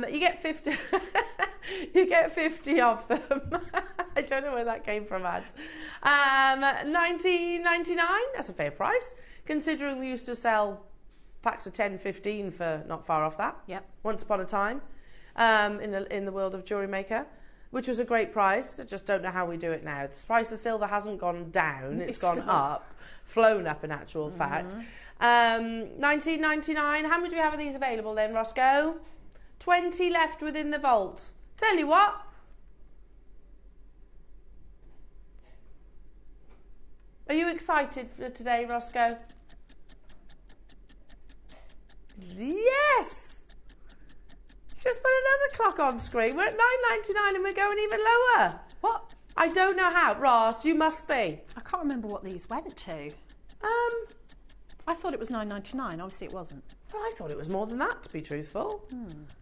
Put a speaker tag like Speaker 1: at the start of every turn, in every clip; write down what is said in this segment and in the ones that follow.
Speaker 1: You get 50. You get 50 of them. I don't know where that came from, ads. 19.99. That's a fair price, considering we used to sell packs of 10, 15 for not far off that.
Speaker 2: Yep.
Speaker 1: Once upon a time, in the world of JewelleryMaker, which was a great price. I just don't know how we do it now. The price of silver hasn't gone down; it's gone up, flown up in actual fact. 19.99. How many do we have of these available then, Roscoe? 20 left within the vault. Tell you what. Are you excited for today, Roscoe? Yes! Just put another clock on screen. We're at 9.99 and we're going even lower.
Speaker 2: What?
Speaker 1: I don't know how. Ross, you must be.
Speaker 2: I can't remember what these went to. I thought it was 9.99. Obviously, it wasn't.
Speaker 1: Well, I thought it was more than that, to be truthful.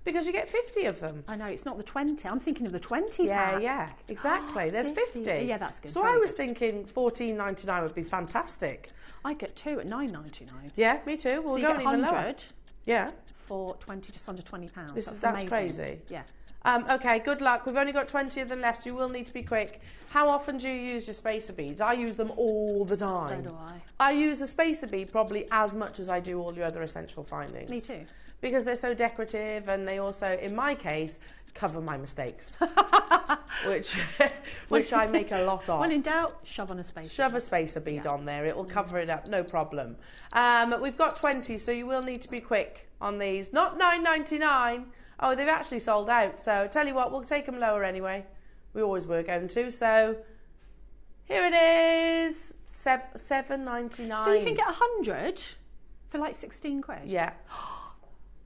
Speaker 1: Because you get 50 of them.
Speaker 2: I know, it's not the 20. I'm thinking of the 20 pack.
Speaker 1: Yeah, exactly. There's 50.
Speaker 2: Yeah, that's good.
Speaker 1: So I was thinking 14.99 would be fantastic.
Speaker 2: I get 2 at 9.99.
Speaker 1: Yeah, me too. We'll
Speaker 2: so
Speaker 1: go
Speaker 2: you get
Speaker 1: even
Speaker 2: 100
Speaker 1: lower. Yeah.
Speaker 2: for 20, just under £20.
Speaker 1: That's
Speaker 2: amazing.
Speaker 1: crazy.
Speaker 2: Yeah.
Speaker 1: Okay, good luck. We've only got 20 of them left, so you will need to be quick. How often do you use your spacer beads? I use them all the time.
Speaker 2: So do I.
Speaker 1: I use a spacer bead probably as much as I do all your other essential findings.
Speaker 2: Me too.
Speaker 1: Because they're so decorative, and they also, in my case, cover my mistakes. which I make a lot of.
Speaker 2: When in doubt, shove on a spacer.
Speaker 1: Shove a spacer bead on there. It will cover it up, no problem. We've got 20, so you will need to be quick on these. Not 9.99. Oh, they've actually sold out. So tell you what, we'll take them lower anyway. We always were going to. So here it is, $7.99.
Speaker 2: So you can get 100 for like 16 quid.
Speaker 1: Yeah.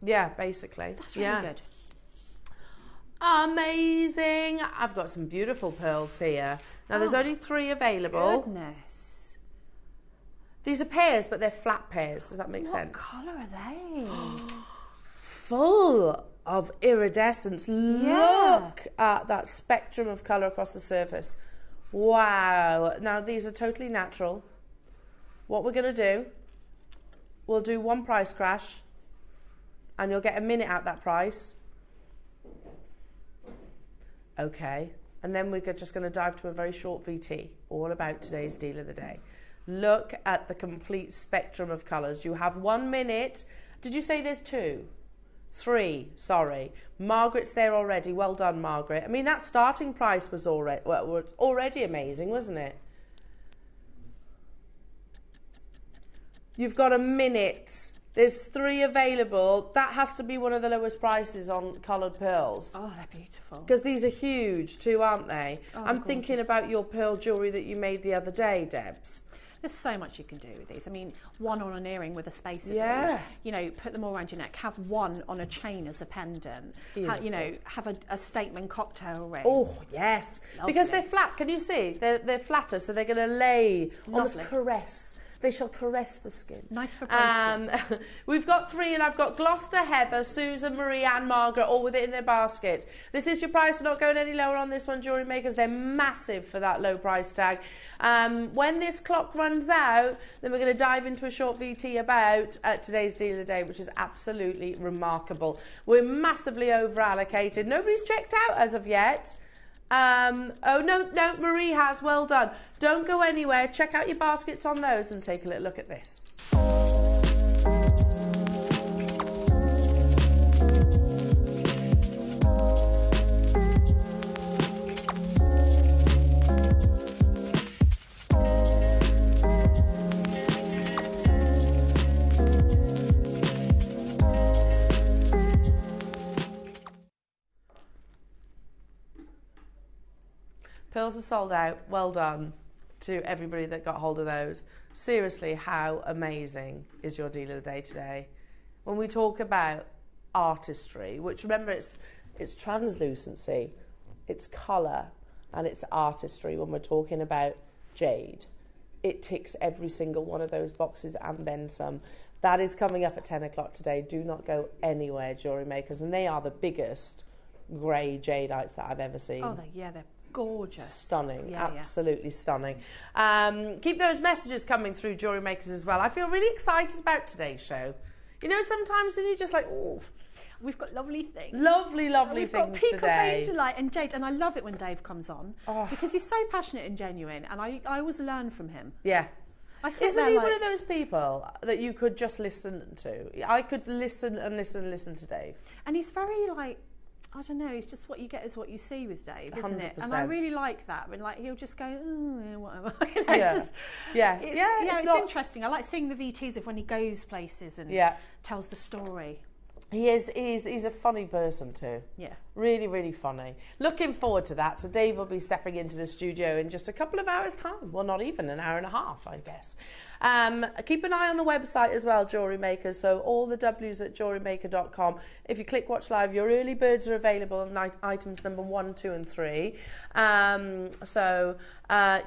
Speaker 1: Yeah, basically.
Speaker 2: That's really good.
Speaker 1: Amazing. I've got some beautiful pearls here. Now there's only 3 available.
Speaker 2: Goodness.
Speaker 1: These are pairs, but they're flat pairs. Does that make sense?
Speaker 2: What colour are they?
Speaker 1: Full of iridescence.
Speaker 2: Yeah.
Speaker 1: Look at that spectrum of colour across the surface. Wow. Now these are totally natural. What we're going to do, we'll do one price crash and you'll get a minute at that price. Okay. And then we're just going to dive to a very short VT, all about today's deal of the day. Look at the complete spectrum of colours. You have 1 minute. Did you say there's 2? 3, sorry. Margaret's there already. Well done, Margaret. I mean, that starting price was already amazing, wasn't it? You've got a minute. There's 3 available. That has to be one of the lowest prices on coloured pearls.
Speaker 2: Oh, they're beautiful.
Speaker 1: Because these are huge too, aren't they?
Speaker 2: Oh,
Speaker 1: I'm thinking about your pearl jewellery that you made the other day, Debs.
Speaker 2: There's so much you can do with these. I mean, one on an earring with a spacer
Speaker 1: Yeah.
Speaker 2: bead. You know, put them all around your neck. Have one on a chain as a pendant. You know, have a statement cocktail ring.
Speaker 1: Oh, yes.
Speaker 2: Lovely.
Speaker 1: Because they're flat. Can you see? They're flatter, so they're going to lay, almost
Speaker 2: Lovely.
Speaker 1: caress. They shall caress the skin.
Speaker 2: Nice for bracelets.
Speaker 1: We've got 3, and I've got Gloucester, Heather, Susan, Marie and Margaret all with it in their basket. This is your price. We're not going any lower on this one, Jewellery Makers. They're massive for that low price tag. When this clock runs out, then we're going to dive into a short VT about today's deal of the day, which is absolutely remarkable. We're massively over allocated. Nobody's checked out as of yet. Oh, no, Marie has. Well done. Don't go anywhere. Check out your baskets on those and take a little look at this. Pearls are sold out. Well done to everybody that got hold of those. Seriously, how amazing is your deal of the day today? When we talk about artistry, which remember it's translucency, it's colour and it's artistry when we're talking about jade. It ticks every single one of those boxes and then some. That is coming up at 10 o'clock today. Do not go anywhere, Jewellery Makers. And they are the biggest grey jadeite that I've ever seen.
Speaker 2: Oh, they're gorgeous.
Speaker 1: Stunning, absolutely stunning. Keep those messages coming through, Jewellery Makers, as well. I feel really excited about today's show. You know, sometimes when you're just like, ooh.
Speaker 2: We've got lovely things.
Speaker 1: Lovely things today.
Speaker 2: We've got peacock angelite and jade, and I love it when Dave comes on because he's so passionate and genuine, and I always learn from him.
Speaker 1: Yeah.
Speaker 2: Isn't
Speaker 1: he one of those people that you could just listen to? I could listen to Dave.
Speaker 2: And he's very like, I don't know, it's just what you get is what you see with Dave, isn't
Speaker 1: 100%.
Speaker 2: it? And I really like that. When like he'll just go, oh, yeah, whatever. It's interesting. I like seeing the VTs of when he goes places and tells the story.
Speaker 1: He's a funny person too.
Speaker 2: Yeah.
Speaker 1: Really, really funny. Looking forward to that. So Dave will be stepping into the studio in just a couple of hours' time. Well, not even an hour and a half, I guess. Keep an eye on the website as well, JewelleryMaker. So all the W's at JewelleryMaker.com. If you click watch live, your early birds are available on items number 1, 2 and 3.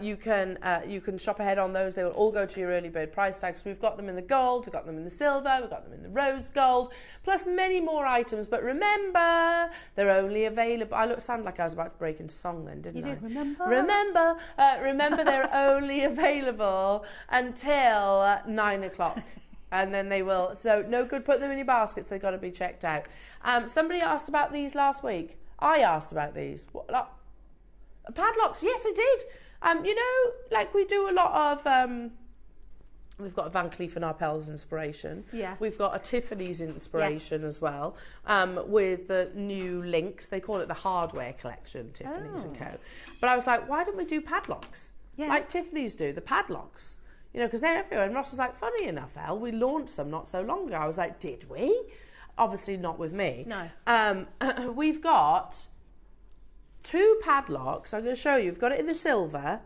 Speaker 1: You can shop ahead on those. They will all go to your early bird price tags. We've got them in the gold, we've got them in the silver, we've got them in the rose gold, plus many more items. But remember, they're only available. I sounded like I was about to break into song then, didn't I?
Speaker 2: You did, remember?
Speaker 1: Remember, they're only available until 9 o'clock. And then they will. So no good put them in your baskets. They've got to be checked out. Somebody asked about these last week. I asked about these. Padlocks. Yes, I did. You know, like we do a lot of... we've got a Van Cleef & Arpels inspiration.
Speaker 2: Yeah.
Speaker 1: We've got a Tiffany's inspiration as well, with the new links. They call it the hardware collection, Tiffany's & Co. But I was like, why don't we do padlocks?
Speaker 2: Yeah.
Speaker 1: Like Tiffany's do, the padlocks. You know, because they're everywhere. And Ross was like, funny enough, Elle, we launched some not so long ago. I was like, did we? Obviously not with me.
Speaker 2: No.
Speaker 1: We've got 2 padlocks. I'm going to show you. We've got it in the silver.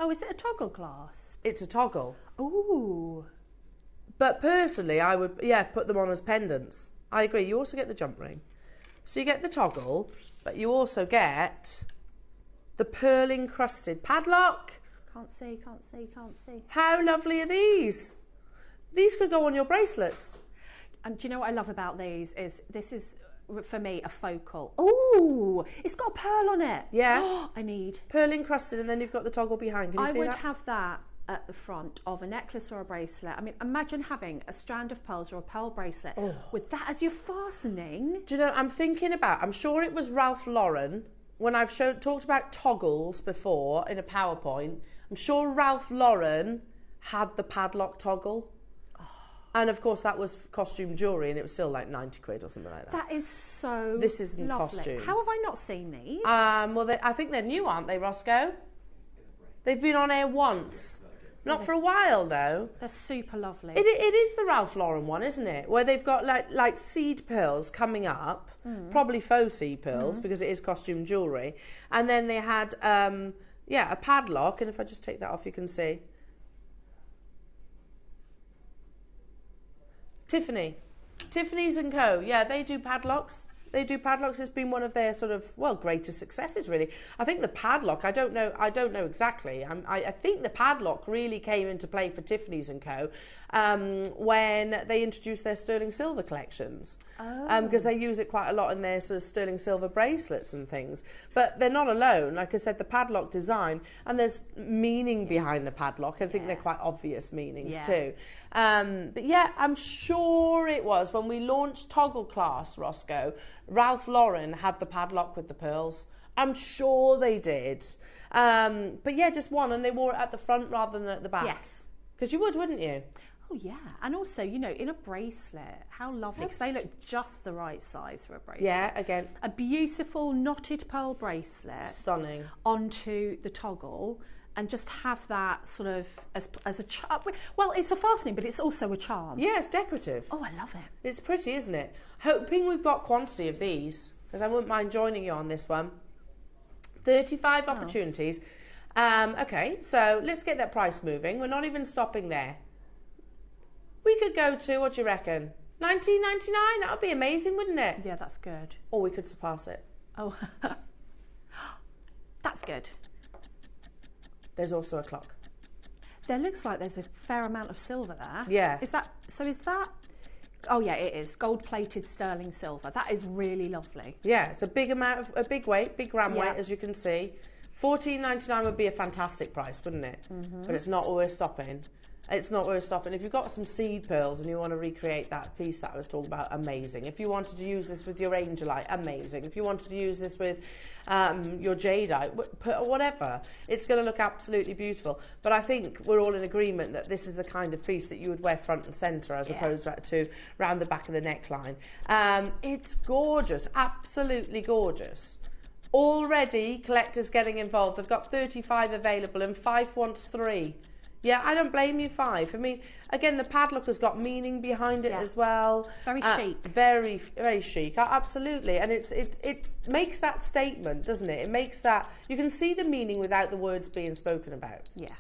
Speaker 2: Oh, is it a toggle clasp?
Speaker 1: It's a toggle.
Speaker 2: Ooh.
Speaker 1: But personally, I would, put them on as pendants. I agree. You also get the jump ring. So you get the toggle, but you also get the pearl encrusted padlock.
Speaker 2: Can't see.
Speaker 1: How lovely are these? These could go on your bracelets.
Speaker 2: And do you know what I love about these is this is, for me, a focal. Ooh, it's got a pearl on it.
Speaker 1: Yeah.
Speaker 2: I need.
Speaker 1: Pearl encrusted, and then you've got the toggle behind. Can you see that?
Speaker 2: I would have that at the front of a necklace or a bracelet. I mean, imagine having a strand of pearls or a pearl bracelet with that as your fastening.
Speaker 1: Do you know, I'm sure it was Ralph Lauren, when I've talked about toggles before in a PowerPoint, I'm sure Ralph Lauren had the padlock toggle. And of course that was costume jewellery, and it was still like 90 quid or something like that.
Speaker 2: That is so
Speaker 1: This isn't
Speaker 2: lovely.
Speaker 1: costume.
Speaker 2: How have I not seen these?
Speaker 1: Well, I think they're new, aren't they, Roscoe? They've been on air once. Not for a while, though.
Speaker 2: They're super lovely.
Speaker 1: It is the Ralph Lauren one, isn't it? Where they've got like seed pearls coming up, probably faux seed pearls, because it is costume jewellery. And then they had, a padlock. And if I just take that off, you can see. Tiffany's & Co. Yeah, they do padlocks. It's been one of their sort of, greatest successes, really. I think the padlock, I don't know exactly. I think the padlock really came into play for Tiffany's & Co. When they introduced their sterling silver collections. Because they use it quite a lot in their sort of sterling silver bracelets and things. But they're not alone. Like I said, the padlock design, and there's meaning behind the padlock. I think they're quite obvious meanings too. But yeah, I'm sure it was when we launched Toggle Class, Roscoe, Ralph Lauren had the padlock with the pearls. I'm sure they did. But yeah, just one, and they wore it at the front rather than at the back.
Speaker 2: Yes.
Speaker 1: Because you would, wouldn't you?
Speaker 2: Oh yeah, and also, you know, in a bracelet, how lovely, because they look just the right size for a bracelet.
Speaker 1: Yeah, again.
Speaker 2: A beautiful knotted pearl bracelet.
Speaker 1: Stunning.
Speaker 2: Onto the toggle, and just have that sort of as a charm. Well, it's a fastening, but it's also a charm.
Speaker 1: Yeah, it's decorative.
Speaker 2: Oh, I love it.
Speaker 1: It's pretty, isn't it? Hoping we've got quantity of these, because I wouldn't mind joining you on this one. 35 opportunities. Okay, so let's get that price moving. We're not even stopping there. We could go to, what do you reckon? $19.99? That would be amazing, wouldn't it?
Speaker 2: Yeah, that's good.
Speaker 1: Or we could surpass it.
Speaker 2: Oh, that's good.
Speaker 1: There's also a clock.
Speaker 2: There looks like there's a fair amount of silver there.
Speaker 1: Yeah.
Speaker 2: Is that? Oh yeah, it is. Gold-plated sterling silver. That is really lovely.
Speaker 1: Yeah, it's a big weight, big gram weight, as you can see. $14.99 would be a fantastic price, wouldn't it? But it's not where we're stopping. It's not worth stopping. If you've got some seed pearls and you want to recreate that piece that I was talking about, amazing. If you wanted to use this with your angelite, amazing. If you wanted to use this with your jadeite, whatever, it's going to look absolutely beautiful. But I think we're all in agreement that this is the kind of piece that you would wear front and centre as opposed to round the back of the neckline. It's gorgeous, absolutely gorgeous. Already, collectors getting involved. I've got 35 available and Fife wants 3. Yeah, I don't blame you, Fife. I mean, again, the padlock has got meaning behind it as well.
Speaker 2: Very chic.
Speaker 1: Very, very chic. Absolutely. And it makes that statement, doesn't it? It makes that, you can see the meaning without the words being spoken about.
Speaker 2: Yeah.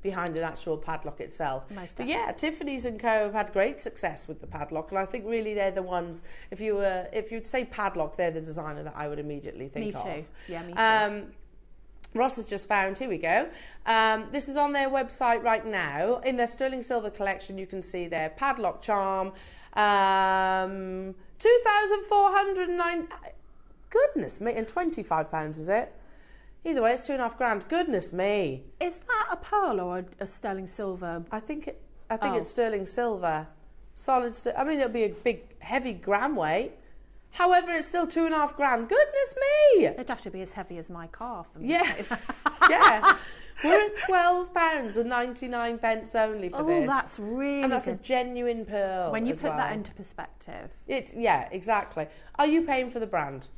Speaker 1: Behind an actual padlock itself.
Speaker 2: Most
Speaker 1: but yeah, Tiffany's & Co. have had great success with the padlock, and I think really they're the ones, if you'd say padlock, they're the designer that I would immediately think of.
Speaker 2: Me too. Yeah, me too.
Speaker 1: Ross has just found, here we go. This is on their website right now. In their sterling silver collection, you can see their padlock charm. 2,409, goodness me, and £25, is it? Either way, it's £2.5 grand. Goodness me.
Speaker 2: Is that a pearl or a sterling silver?
Speaker 1: I think it's sterling silver. Solid, I mean, it'll be a big, heavy gram weight. However, it's still £2.5 grand. Goodness me!
Speaker 2: It'd have to be as heavy as my car for me.
Speaker 1: Yeah, yeah. We're at £12.99 only for this.
Speaker 2: Oh, that's really
Speaker 1: And that's
Speaker 2: good.
Speaker 1: a genuine pearl.
Speaker 2: When you
Speaker 1: as
Speaker 2: put
Speaker 1: well.
Speaker 2: that into perspective.
Speaker 1: Yeah, exactly. Are you paying for the brand?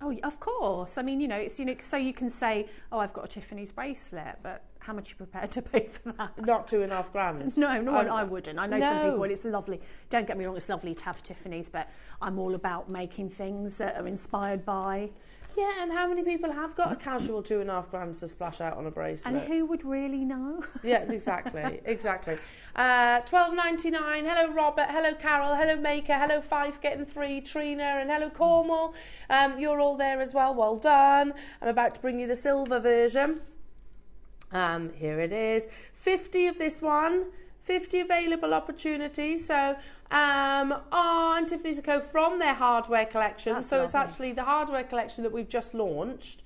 Speaker 2: Oh, of course. I mean, it's so you can say, oh, I've got a Tiffany's bracelet, but how much are you prepared to pay for that?
Speaker 1: Not £2.5 grand.
Speaker 2: No, I wouldn't. I know some people, and it's lovely. Don't get me wrong, it's lovely to have Tiffany's, but I'm all about making things that are inspired by.
Speaker 1: Yeah, and how many people have got a casual £2.5 grand to splash out on a bracelet?
Speaker 2: And who would really know?
Speaker 1: Yeah, exactly, exactly. £12.99. Hello, Robert. Hello, Carol. Hello, Maker. Hello, Fife getting 3. Trina and hello, Cornwall. You're all there as well. Well done. I'm about to bring you the silver version. Here it is. 50 of this one. 50 available opportunities. So on Tiffany's & Co. from their hardware collection.
Speaker 2: That's
Speaker 1: so
Speaker 2: lovely.
Speaker 1: it's actually the hardware collection that we've just launched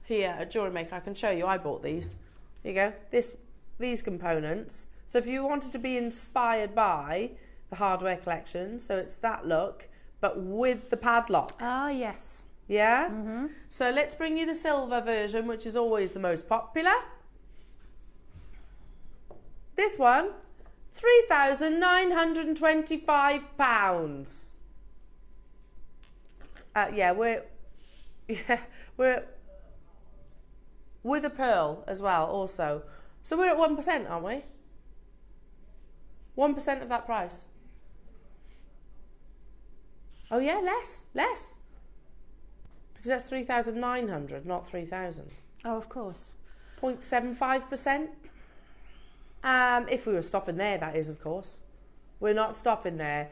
Speaker 1: here at JewelleryMaker. I can show you. I bought these. There you go. These components. So if you wanted to be inspired by the hardware collection, so it's that look, but with the padlock.
Speaker 2: Ah, yes.
Speaker 1: Yeah?
Speaker 2: Mm-hmm.
Speaker 1: So let's bring you the silver version, which is always the most popular. This one, £3,925. Yeah, we're with a pearl as well, also. So we're at 1%, aren't we? 1% of that price. Oh yeah, less. Because that's 3,900, not 3,000.
Speaker 2: Oh, of course.
Speaker 1: 0.75%. If we were stopping there, that is, of course. We're not stopping there.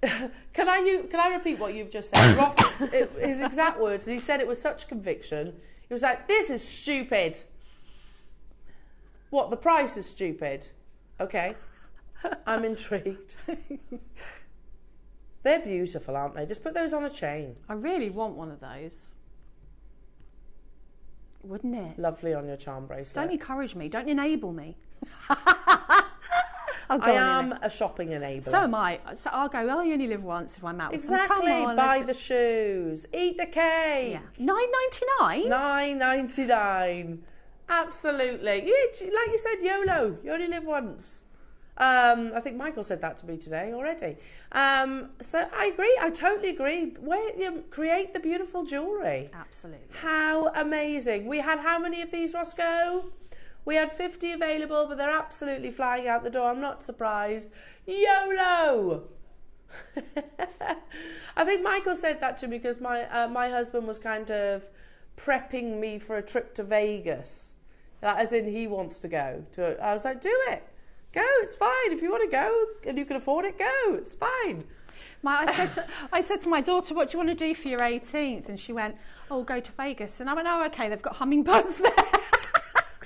Speaker 1: Can I repeat what you've just said? Ross, his exact words, and he said it with such conviction. He was like, "This is stupid." What? The price is stupid. Okay, I'm intrigued. They're beautiful, aren't they? Just put those on a chain.
Speaker 2: I really want one of those. Wouldn't it?
Speaker 1: Lovely on your charm bracelet.
Speaker 2: Don't encourage me. Don't enable me.
Speaker 1: I am a shopping enabler.
Speaker 2: So am I. So I'll go, oh, you only live once if I'm out with
Speaker 1: Exactly.
Speaker 2: some. Come on,
Speaker 1: buy the shoes. Eat the cake.
Speaker 2: Yeah. $9.99?
Speaker 1: $9.99. Absolutely. Like you said, YOLO. You only live once. I think Michael said that to me today already. So I agree. I totally agree. Create the beautiful jewellery.
Speaker 2: Absolutely.
Speaker 1: How amazing. We had how many of these, Roscoe? We had 50 available, but they're absolutely flying out the door. I'm not surprised. YOLO! I think Michael said that to me because my husband was kind of prepping me for a trip to Vegas. As in, he wants to go. I was like, do it. Go, it's fine. If you want to go and you can afford it, go. It's fine.
Speaker 2: I said to my daughter, what do you want to do for your 18th? And she went, oh, go to Vegas. And I went, oh, okay, they've got hummingbirds there.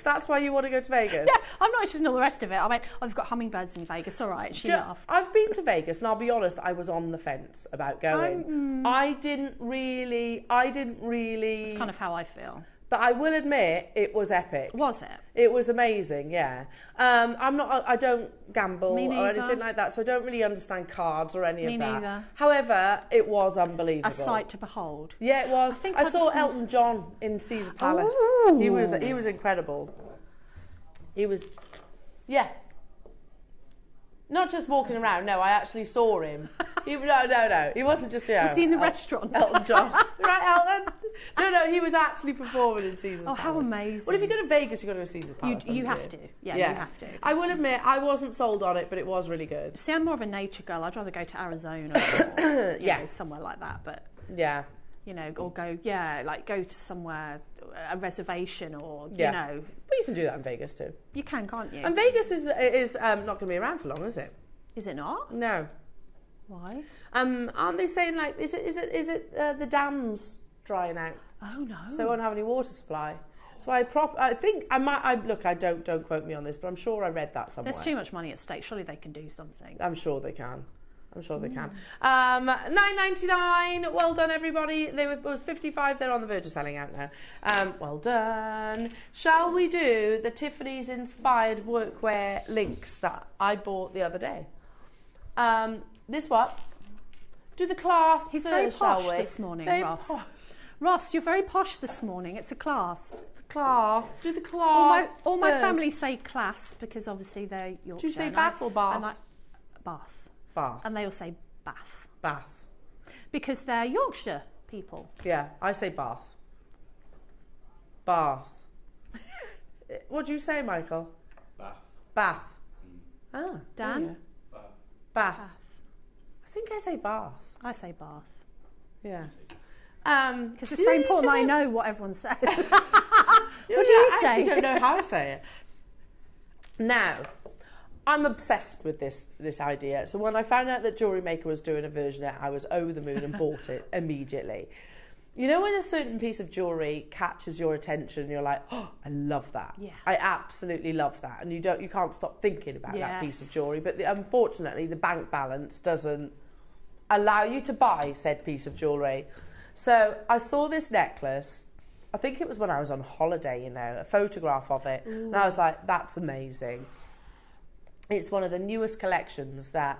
Speaker 1: That's why you want to go to Vegas?
Speaker 2: Yeah, I'm not interested in all the rest of it. I went, oh, they've got hummingbirds in Vegas. All right, she laughed.
Speaker 1: I've been to Vegas, and I'll be honest, I was on the fence about going. I didn't really.
Speaker 2: It's kind of how I feel.
Speaker 1: But I will admit, it was epic.
Speaker 2: Was it?
Speaker 1: It was amazing, yeah. I don't gamble or anything like that, so I don't really understand cards or any of that. Me neither. However, it was unbelievable.
Speaker 2: A sight to behold.
Speaker 1: Yeah, it was. I saw Elton John in Caesar Palace.
Speaker 2: Ooh.
Speaker 1: He was incredible. He was, yeah. Not just walking around. No, I actually saw him. No. He wasn't just here.
Speaker 2: Was he in the restaurant?
Speaker 1: Elton John. Right, Elton? No, he was actually performing in Caesar's Palace.
Speaker 2: How amazing.
Speaker 1: Well, if you go to Vegas, you've got to go to Caesar's Palace.
Speaker 2: You have to. Yeah, you have to.
Speaker 1: I will admit, I wasn't sold on it, but it was really good.
Speaker 2: See, I'm more of a nature girl. I'd rather go to Arizona or know, somewhere like that. But
Speaker 1: yeah.
Speaker 2: You know, or go to somewhere, a reservation, or you know.
Speaker 1: But you can do that in Vegas too.
Speaker 2: You can, can't you?
Speaker 1: And Vegas is not going to be around for long, is it?
Speaker 2: Is it not?
Speaker 1: No.
Speaker 2: Why?
Speaker 1: Aren't they saying like is it the dams drying out?
Speaker 2: Oh no.
Speaker 1: So they won't have any water supply. So I think I might. Look, I don't quote me on this, but I'm sure I read that somewhere.
Speaker 2: There's too much money at stake. Surely they can do something.
Speaker 1: I'm sure they can. $9.99. Well done, everybody. It was 55. They're on the verge of selling out now. Well done. Shall we do the Tiffany's inspired workwear links that I bought the other day? This what? Do the clasp.
Speaker 2: He's
Speaker 1: first,
Speaker 2: very posh
Speaker 1: shall we?
Speaker 2: this morning,
Speaker 1: very
Speaker 2: Ross.
Speaker 1: Posh.
Speaker 2: Ross, you're very posh this morning. It's a clasp.
Speaker 1: Clasp. Do the clasp.
Speaker 2: All my family say clasp because obviously they're Yorkshire.
Speaker 1: Do you say bath or bath?
Speaker 2: Bath.
Speaker 1: Bath.
Speaker 2: And they all say bath.
Speaker 1: Bath.
Speaker 2: Because they're Yorkshire people.
Speaker 1: Yeah, I say bath. Bath. What do you say, Michael?
Speaker 3: Bath.
Speaker 1: Bath. Ah,
Speaker 2: Dan?
Speaker 1: Yeah. Bath. I think I say bath.
Speaker 2: I say bath.
Speaker 1: Yeah.
Speaker 2: Because it's very important that I know what everyone says. What do you say?
Speaker 1: I actually don't know how to say it. Now, I'm obsessed with this idea. So when I found out that JewelleryMaker was doing a version of it, I was over the moon and bought it immediately. You know when a certain piece of jewellery catches your attention and you're like, oh, I love that.
Speaker 2: Yeah.
Speaker 1: I absolutely love that. And you can't stop thinking about that piece of jewellery. But unfortunately, the bank balance doesn't allow you to buy said piece of jewellery. So I saw this necklace. I think it was when I was on holiday, a photograph of it. Ooh. And I was like, that's amazing. It's one of the newest collections that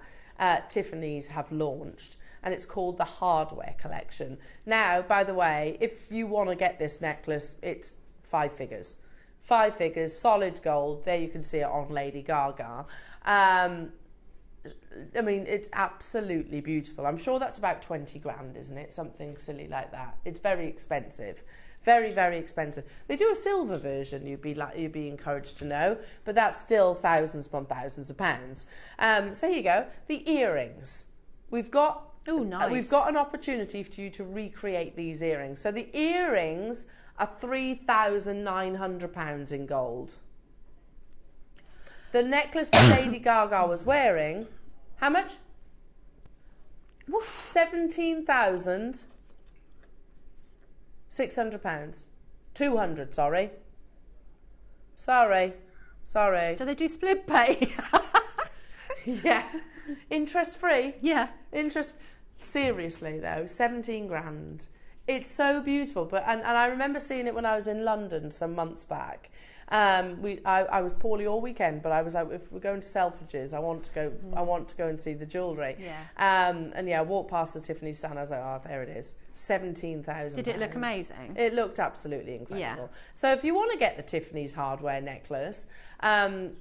Speaker 1: Tiffany's have launched, and it's called the Hardware Collection. Now, by the way, if you want to get this necklace, it's 5 figures. 5 figures, solid gold. There you can see it on Lady Gaga. I mean, it's absolutely beautiful. I'm sure that's about 20 grand, isn't it? Something silly like that. It's very expensive. Very, very expensive. They do a silver version, you'd be encouraged to know, but that's still thousands upon thousands of pounds. So here you go. The earrings. We've got
Speaker 2: nice.
Speaker 1: We've got an opportunity for you to recreate these earrings. So the earrings are £3,900 in gold. The necklace that Lady Gaga was wearing, how much? £17,600. £200, sorry.
Speaker 2: Do they do split pay?
Speaker 1: Yeah. Interest free?
Speaker 2: Yeah.
Speaker 1: Seriously though, 17 grand. It's so beautiful. And I remember seeing it when I was in London some months back. I was poorly all weekend, but I was like, if we're going to Selfridges, I want to go and see the jewellery.
Speaker 2: Yeah.
Speaker 1: I walked past the Tiffany stand. I was like, oh, there it is, 17,000.
Speaker 2: Did it look amazing?
Speaker 1: It looked absolutely incredible.
Speaker 2: Yeah.
Speaker 1: So if you want to get the Tiffany's hardware necklace,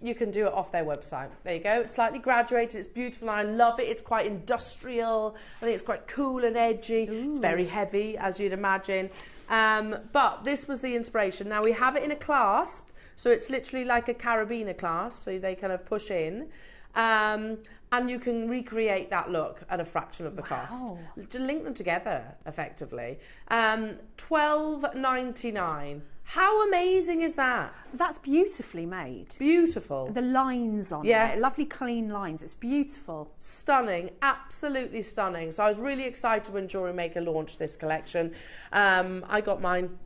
Speaker 1: you can do it off their website. There you go. It's slightly graduated. It's beautiful. And I love it. It's quite industrial. I think it's quite cool and edgy. Ooh. It's very heavy, as you'd imagine. But this was the inspiration. Now we have it in a clasp. So it's literally like a carabiner clasp, so they kind of push in, and you can recreate that look at a fraction of the cost to link them together effectively. $12.99. How amazing is that?
Speaker 2: That's beautifully made.
Speaker 1: Beautiful.
Speaker 2: The lines on it, lovely clean lines. It's beautiful.
Speaker 1: Stunning, absolutely stunning. So I was really excited when JewelleryMaker launched this collection. I got mine.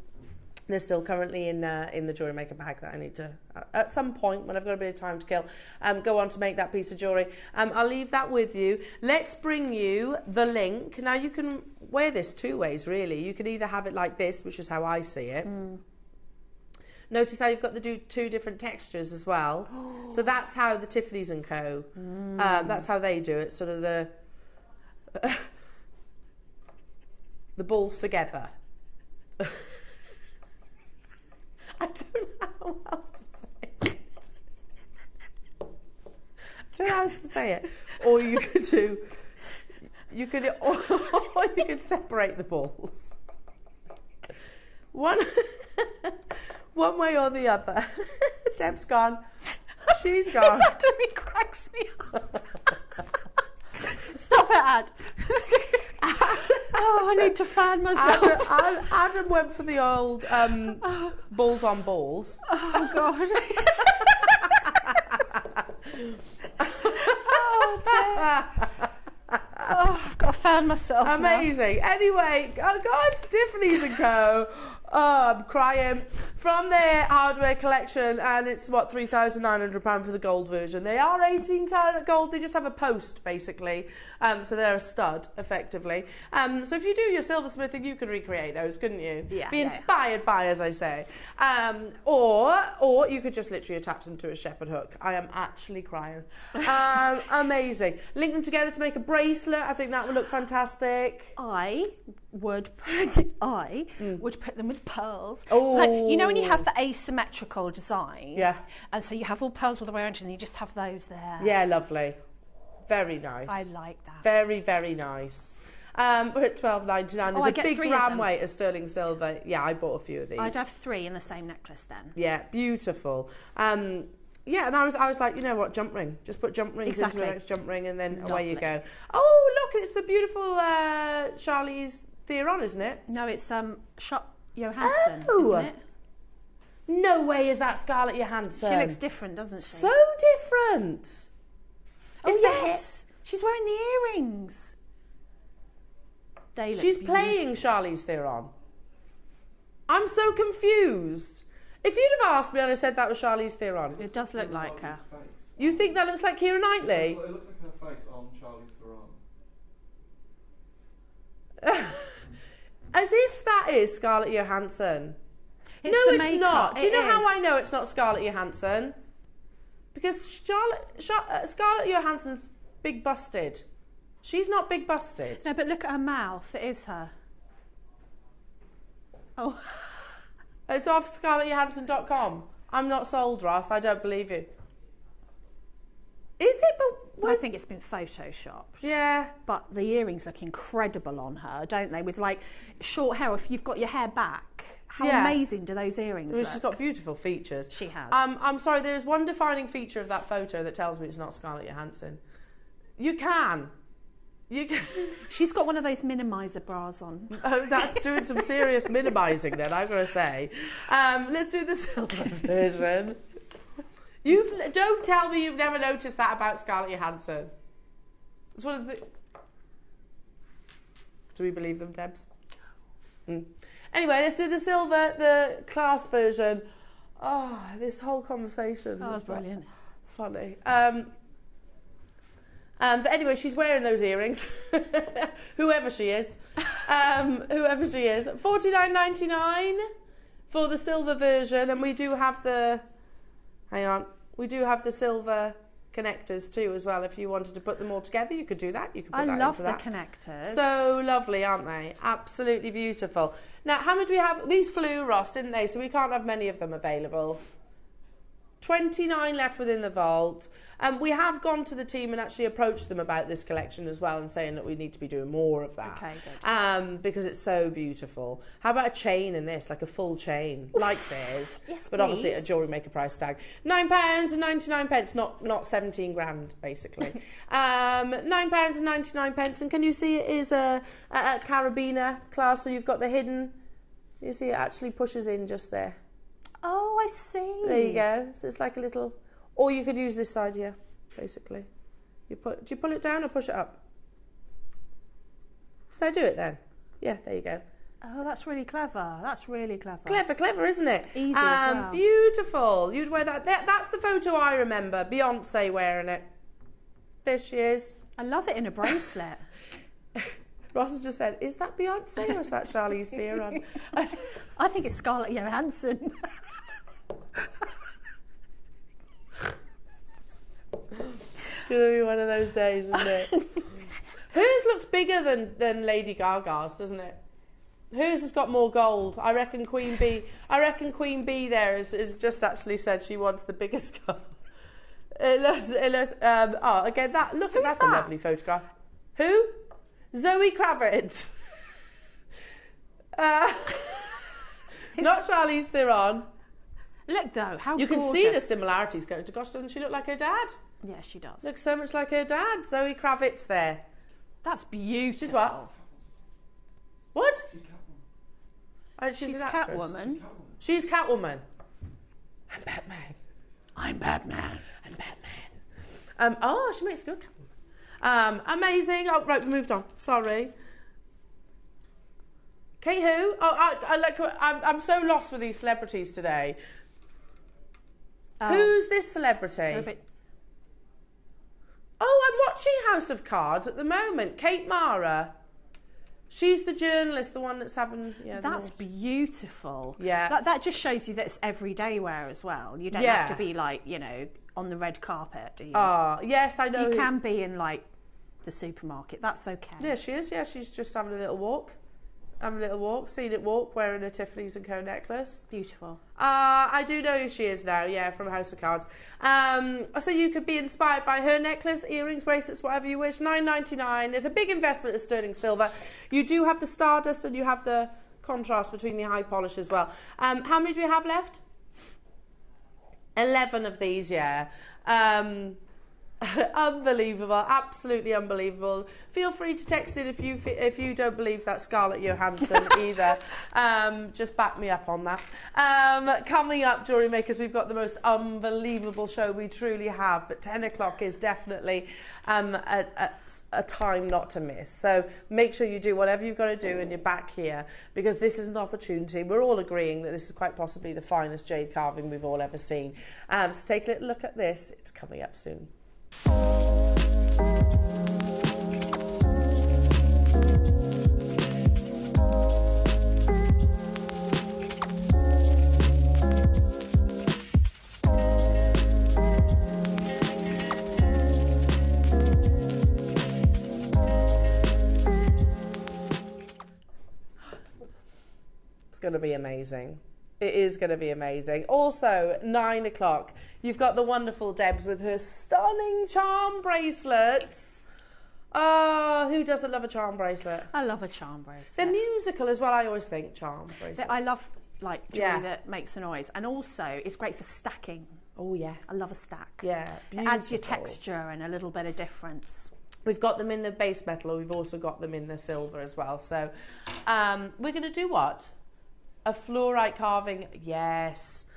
Speaker 1: They're still currently in the JewelleryMaker bag that I need to, at some point, when I've got a bit of time to kill, go on to make that piece of jewellery. I'll leave that with you. Let's bring you the link. Now, you can wear this 2 ways, really. You can either have it like this, which is how I see it. Notice how you've got the two different textures as well. So that's how the Tiffany's & Co. That's how they do it. Sort of the balls together. I don't know how else to say it. I don't know how else to say it. Or you could do. You could separate the balls. One way or the other. Deb's gone. She's gone.
Speaker 2: This actually cracks me up. Stop it, Ad. Oh, I need to fan myself.
Speaker 1: Adam went for the old balls on balls.
Speaker 2: Oh, God. Oh, I've got to fan myself.
Speaker 1: Amazing.
Speaker 2: Now.
Speaker 1: Anyway, go on to Tiffany's & Co. Oh, I'm crying. From their hardware collection, and it's what, £3,900 for the gold version. They are 18 karat gold. They just have a post basically, so they're a stud effectively. So if you do your silversmithing, you could recreate those, couldn't you?
Speaker 2: Yeah.
Speaker 1: Be inspired by, as I say. Or you could just literally attach them to a shepherd hook. I am actually crying. Amazing. Link them together to make a bracelet. I think that would look fantastic.
Speaker 2: I would put them with pearls.
Speaker 1: Oh,
Speaker 2: like, you know when you have the asymmetrical design,
Speaker 1: yeah,
Speaker 2: and so you have all pearls all the way around, and you just have those there.
Speaker 1: Yeah, lovely, very nice.
Speaker 2: I like that.
Speaker 1: Very, very nice. We're at $12.99. There's a big gram weight of sterling silver. Yeah, I bought a few of these.
Speaker 2: I'd have 3 in the same necklace then.
Speaker 1: Yeah, beautiful. Yeah, and I was like, you know what, jump ring. Just put jump rings into the next jump ring, and then away you go. Oh, look, it's the beautiful Charlize Theron, isn't it?
Speaker 2: No, it's Johansson, isn't it?
Speaker 1: No way is that Scarlett Johansson.
Speaker 2: She looks different, doesn't she?
Speaker 1: So different.
Speaker 2: Oh, yes. She's wearing the earrings.
Speaker 1: She's playing Charlize Theron. I'm so confused. If you'd have asked me and I said that was Charlize Theron.
Speaker 2: It does look like her.
Speaker 1: You think that looks like Keira Knightley?
Speaker 3: It looks like her face on Charlize Theron.
Speaker 1: As if that is Scarlett Johansson. No, it's not. Do you know how I know it's not Scarlett Johansson? Because Scarlett Johansson's big busted. She's not big busted.
Speaker 2: No, but look at her mouth. It is her. Oh.
Speaker 1: It's off ScarlettJohansson.com. I'm not sold, Ross. I don't believe you. Is it? But
Speaker 2: I think it's been photoshopped.
Speaker 1: Yeah.
Speaker 2: But the earrings look incredible on her, don't they? With like short hair, if you've got your hair back. How amazing do those earrings look?
Speaker 1: She's got beautiful features.
Speaker 2: She has.
Speaker 1: I'm sorry, there's one defining feature of that photo that tells me it's not Scarlett Johansson. You can.
Speaker 2: She's got one of those minimizer bras on.
Speaker 1: Oh, that's doing some serious minimising then, I've got to say. Let's do the silver version. Don't tell me you've never noticed that about Scarlett Johansson. It's one of the... Do we believe them, Debs? Anyway, let's do the silver, the class version. Oh, this whole conversation
Speaker 2: was brilliant.
Speaker 1: Funny. But anyway, she's wearing those earrings. Whoever she is. $49.99 for the silver version. And we do have the... Hang on. We do have the silver connectors too as well. If you wanted to put them all together, you could do that. You could put that into that.
Speaker 2: I love the connectors.
Speaker 1: So lovely, aren't they? Absolutely beautiful. Now, how many do we have? These flew, Ross, didn't they? So we can't have many of them available. 29 left within the vault. We have gone to the team and actually approached them about this collection as well and saying that we need to be doing more of that.
Speaker 2: Okay, good.
Speaker 1: Because it's so beautiful. How about a chain in this, like a full chain, like theirs?
Speaker 2: Yes,
Speaker 1: but
Speaker 2: please.
Speaker 1: obviously a jewellerymaker price tag. £9.99, not 17 grand, basically. £9.99. And can you see it is a carabiner class, so you've got the hidden, you see it actually pushes in just there.
Speaker 2: Oh, I see.
Speaker 1: There you go. So it's like a little... Or you could use this side here, basically. Do you pull it down or push it up? So I do it then. Yeah, there you go.
Speaker 2: Oh, that's really clever. That's really clever.
Speaker 1: Clever, isn't it?
Speaker 2: Easy as well.
Speaker 1: Beautiful. You'd wear that. That's the photo I remember. Beyonce wearing it. There she is.
Speaker 2: I love it in a bracelet.
Speaker 1: Ross has just said, is that Beyonce or is that Charlize Theron?
Speaker 2: I think it's Scarlett Johansson.
Speaker 1: It's going to be one of those days, isn't it? Hers looks bigger than Lady Gaga's, doesn't it? Hers has got more gold. I reckon Queen Bee there has just actually said she wants the biggest car. Again, that's a lovely photograph. Who? Zoe Kravitz. Not Charlize Theron.
Speaker 2: Look though, how
Speaker 1: you
Speaker 2: gorgeous.
Speaker 1: can see the similarities going to gosh, doesn't she look like her dad?
Speaker 2: Yeah, she does.
Speaker 1: Looks so much like her dad. Zoe Kravitz there.
Speaker 2: That's beautiful.
Speaker 1: She's what? What?
Speaker 3: She's Catwoman.
Speaker 1: She's an actress.
Speaker 2: Catwoman.
Speaker 1: She's Catwoman. I'm Batman.
Speaker 2: I'm Batman.
Speaker 1: I'm Batman. She makes good Catwoman. Amazing. Oh, right, we moved on. Sorry. Kate who? I'm so lost with these celebrities today. Who's this celebrity? Oh, I'm watching House of Cards at the moment. Kate Mara. She's the journalist, the one that's having... Yeah,
Speaker 2: that's beautiful.
Speaker 1: Yeah.
Speaker 2: That just shows you that it's everyday wear as well. You don't have to be like, on the red carpet, do you?
Speaker 1: Oh, yes, I know.
Speaker 2: You can be in like the supermarket. That's okay.
Speaker 1: Yeah, she is. Yeah, she's just having a little walk. Seen it walk, wearing a Tiffany's and Co necklace.
Speaker 2: Beautiful.
Speaker 1: I do know who she is now, yeah, from House of Cards. So you could be inspired by her necklace, earrings, bracelets, whatever you wish. $9.99. There's a big investment of sterling silver. You do have the stardust and you have the contrast between the high polish as well. How many do we have left? 11 of these, yeah. Unbelievable, absolutely unbelievable. Feel free to text in if you don't believe that's Scarlett Johansson either. Just back me up on that. Coming up, Jewellery Makers, we've got the most unbelievable show we truly have, but 10 o'clock is definitely a time not to miss. So make sure you do whatever you've got to do and you're back here, because this is an opportunity. We're all agreeing that this is quite possibly the finest jade carving we've all ever seen. So take a little look at this. It's coming up soon. It's going to be amazing. It is going to be amazing. Also, 9 o'clock, you've got the wonderful Debs with her stunning charm bracelets. Oh, who doesn't love a charm bracelet?
Speaker 2: I love a charm bracelet.
Speaker 1: They're musical as well, I always think, charm bracelets.
Speaker 2: I love jewellery that makes a noise. And also, it's great for stacking.
Speaker 1: Oh, yeah.
Speaker 2: I love a stack.
Speaker 1: Yeah,
Speaker 2: beautiful. It adds your texture and a little bit of difference.
Speaker 1: We've got them in the base metal. We've also got them in the silver as well. So we're going to do what? A fluorite carving, yes.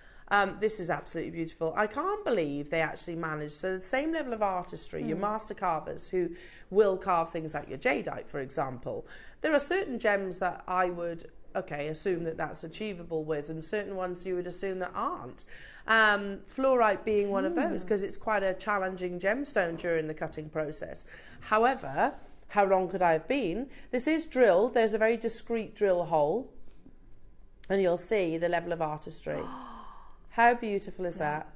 Speaker 1: This is absolutely beautiful. I can't believe they actually managed, so the same level of artistry, your master carvers who will carve things like your jadeite, for example. There are certain gems that I would, assume that that's achievable with, and certain ones you would assume that aren't. Fluorite being one of those, because it's quite a challenging gemstone during the cutting process. However, how wrong could I have been? This is drilled. There's a very discreet drill hole. And you'll see the level of artistry. How beautiful is that?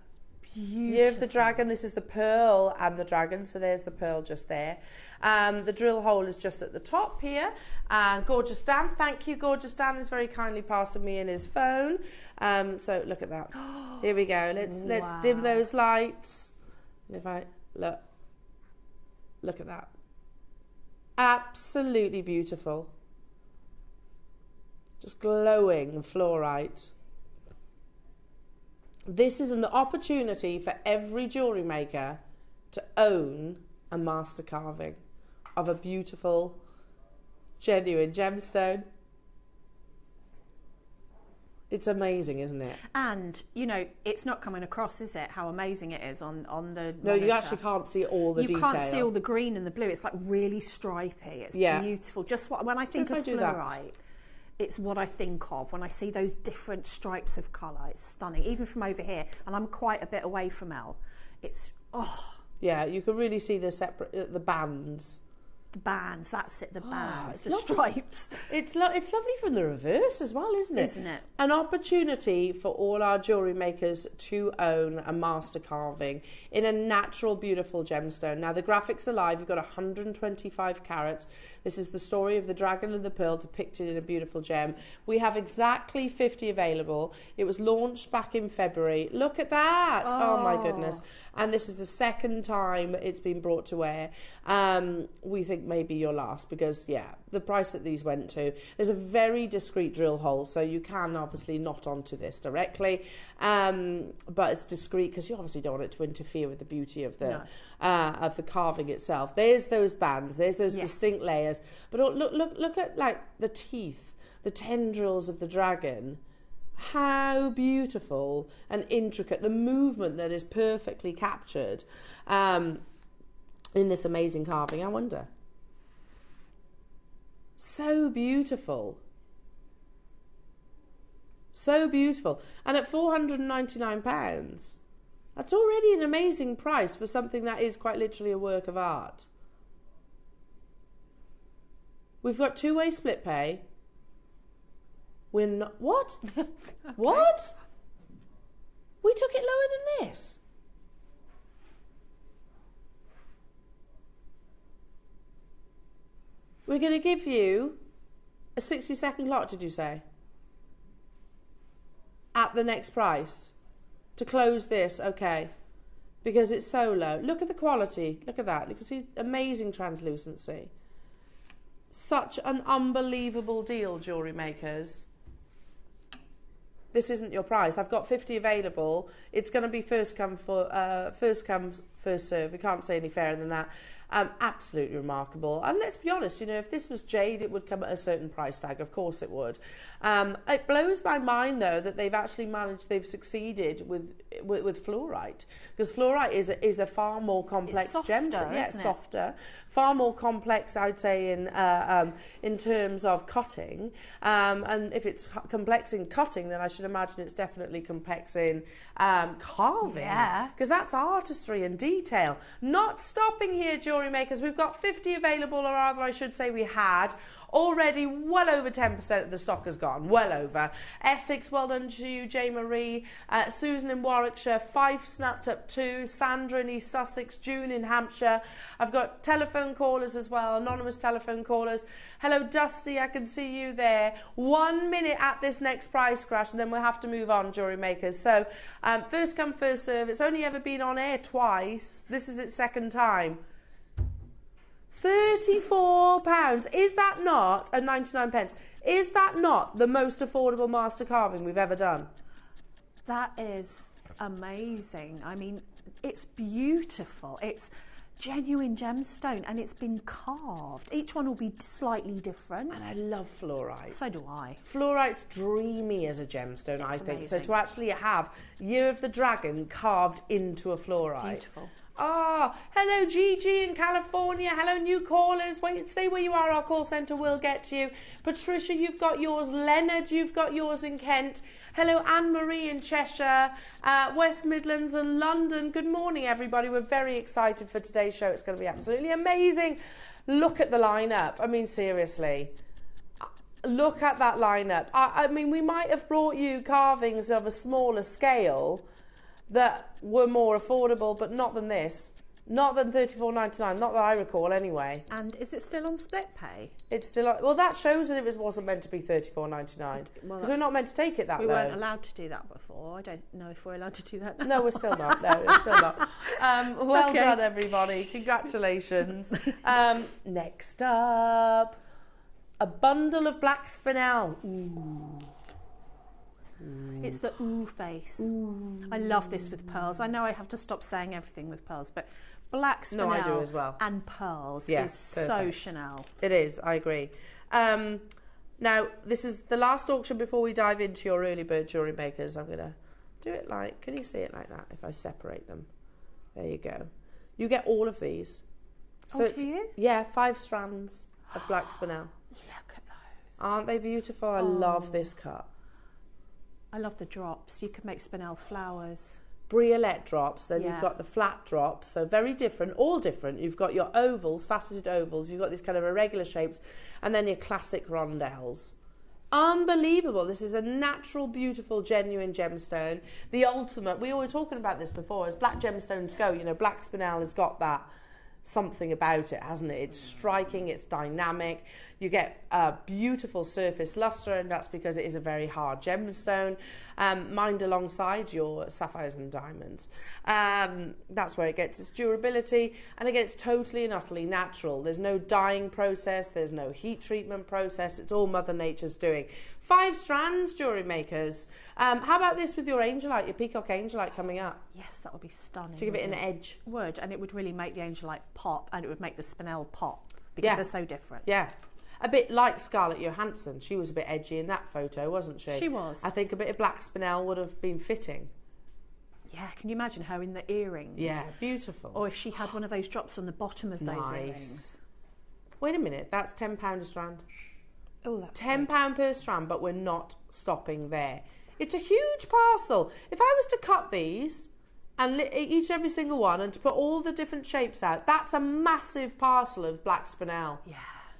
Speaker 2: Beautiful.
Speaker 1: Year of the Dragon, this is the pearl and the dragon, so there's the pearl just there. The drill hole is just at the top here. Gorgeous Dan, thank you. Gorgeous Dan is very kindly passing me in his phone. So look at that. Here we go. Let's dim those lights. If I look at that. Absolutely beautiful. Just glowing fluorite. This is an opportunity for every jewellery maker to own a master carving of a beautiful, genuine gemstone. It's amazing, isn't it?
Speaker 2: And, it's not coming across, is it, how amazing it is on the
Speaker 1: No,
Speaker 2: monitor.
Speaker 1: you actually can't see all the detail.
Speaker 2: You can't see all the green and the blue. It's like really stripy. It's beautiful. Just when I think of fluorite, it's what I think of when I see those different stripes of colour. It's stunning, even from over here, and I'm quite a bit away from Elle. It's
Speaker 1: yeah, you can really see the bands.
Speaker 2: The bands, that's it, the bands, the stripes.
Speaker 1: It's lovely from the reverse as well, isn't it?
Speaker 2: Isn't it?
Speaker 1: An opportunity for all our jewellery makers to own a master carving in a natural, beautiful gemstone. Now, the graphics are live. You've got 125 carats. This is the story of the dragon and the pearl depicted in a beautiful gem. We have exactly 50 available. It was launched back in February. Look at that. Oh my goodness. And this is the second time it's been brought to air. We think maybe your last because, yeah, the price that these went to. There's a very discreet drill hole, so you can obviously knot onto this directly. But it's discreet because you obviously don't want it to interfere with the beauty of the carving itself. There's those bands. There's those distinct layers. But look at like the teeth, the tendrils of the dragon. How beautiful and intricate, the movement that is perfectly captured in this amazing carving. I wonder. So beautiful. So beautiful. And at £499, that's already an amazing price for something that is quite literally a work of art. We've got two-way split pay. We're not... What? Okay. What? We took it lower than this. We're going to give you a 60-second clock, did you say? At the next price. To close this, okay. Because it's so low. Look at the quality. Look at that. You can see amazing translucency. Such an unbelievable deal, jewellery makers. This isn't your price. I've got 50 available. It's going to be first come, first serve. We can't say any fairer than that. Absolutely remarkable. And let's be honest, you know, if this was jade, it would come at a certain price tag. Of course it would. It blows my mind, though, that they've actually managed, they've succeeded with fluorite. Because fluorite is a far more complex gemstone. Yeah, it's softer. Far more complex, I'd say, in terms of cutting. And if it's complex in cutting, then I should imagine it's definitely complex in carving.
Speaker 2: Yeah.
Speaker 1: Because that's artistry and detail. Not stopping here, jewellery makers. We've got 50 available, or rather I should say we had. Already well over 10% of the stock has gone, well over. Essex, well done to you, J. Marie. Susan in Warwickshire, Fife snapped up 2, Sandra in East Sussex, June in Hampshire. I've got telephone callers as well, anonymous telephone callers. Hello, Dusty, I can see you there. 1 minute at this next price crash, and then we'll have to move on, jewellery makers. So, first come, first serve. It's only ever been on air twice. This is its second time. £34. Is that not, and 99 pence, is that not the most affordable master carving we've ever done?
Speaker 2: That is amazing. I mean, it's beautiful. It's genuine gemstone and it's been carved. Each one will be slightly different.
Speaker 1: And I love fluorite.
Speaker 2: So do I.
Speaker 1: Fluorite's dreamy as a gemstone, I think.
Speaker 2: Amazing.
Speaker 1: So to actually have Year of the Dragon carved into a fluorite.
Speaker 2: Beautiful.
Speaker 1: Ah, hello Gigi in California. Hello new callers. Wait, stay where you are. Our call centre will get to you. Patricia, you've got yours. Leonard, you've got yours in Kent. Hello Anne-Marie in Cheshire, West Midlands and London. Good morning, everybody. We're very excited for today's show. It's going to be absolutely amazing. Look at the lineup. I mean, seriously. Look at that lineup. I mean, we might have brought you carvings of a smaller scale that were more affordable, but not than this. Not than $34.99, not that I recall anyway.
Speaker 2: And is it still on split pay?
Speaker 1: It's still on, well, that shows that it wasn't meant to be $34.99. Because we're not meant to take it that low.
Speaker 2: We weren't allowed to do that before. I don't know if we're allowed to do that now.
Speaker 1: No, we're still not. No, we're still not. Well done, everybody. Congratulations. Next up, a bundle of black spinel. Ooh.
Speaker 2: It's the ooh face. Ooh. I love this with pearls. I know I have to stop saying everything with pearls, but black spinel
Speaker 1: I do as well.
Speaker 2: and pearls is
Speaker 1: perfect.
Speaker 2: so Chanel.
Speaker 1: It is, I agree. Now, this is the last auction before we dive into your early bird jewellery makers. I'm going to do it like, can you see it like that if I separate them? There you go. You get all of these. So
Speaker 2: do you?
Speaker 1: Yeah, 5 strands of black spinel.
Speaker 2: Look at those.
Speaker 1: Aren't they beautiful? I love this cut.
Speaker 2: I love the drops. You could make spinel flowers.
Speaker 1: briolette drops, then
Speaker 2: Yeah.
Speaker 1: you've got the flat drops, so very different, all different. You've got your ovals, faceted ovals, you've got these kind of irregular shapes, and then your classic rondelles. Unbelievable. This is a natural, beautiful, genuine gemstone. The ultimate, we were talking about this before, as black gemstones go, you know, black spinel has got that something about it, hasn't it? It's striking, it's dynamic. You get a beautiful surface luster, and that's because it is a very hard gemstone, mined alongside your sapphires and diamonds. That's where it gets its durability, and again, it's totally and utterly natural. There's no dyeing process, there's no heat treatment process. It's all Mother Nature's doing. 5 strands, jewellery makers. How about this with your angelite, your peacock angelite coming up?
Speaker 2: Yes, that would be stunning.
Speaker 1: To give it an edge.
Speaker 2: Would, and it would really make the angelite pop, and it would make the spinel pop, because they're so different.
Speaker 1: Yeah. A bit like Scarlett Johansson. She was a bit edgy in that photo, wasn't she?
Speaker 2: She was.
Speaker 1: I think a bit of black spinel would have been fitting.
Speaker 2: Yeah, can you imagine her in the earrings?
Speaker 1: Yeah, beautiful.
Speaker 2: Or if she had one of those drops on the bottom of those earrings.
Speaker 1: Wait a minute, that's £10 a strand.
Speaker 2: Oh, that's
Speaker 1: £10 per strand, but we're not stopping there. It's a huge parcel. If I was to cut these and each every single one and to put all the different shapes out, that's a massive parcel of black spinel.
Speaker 2: Yeah.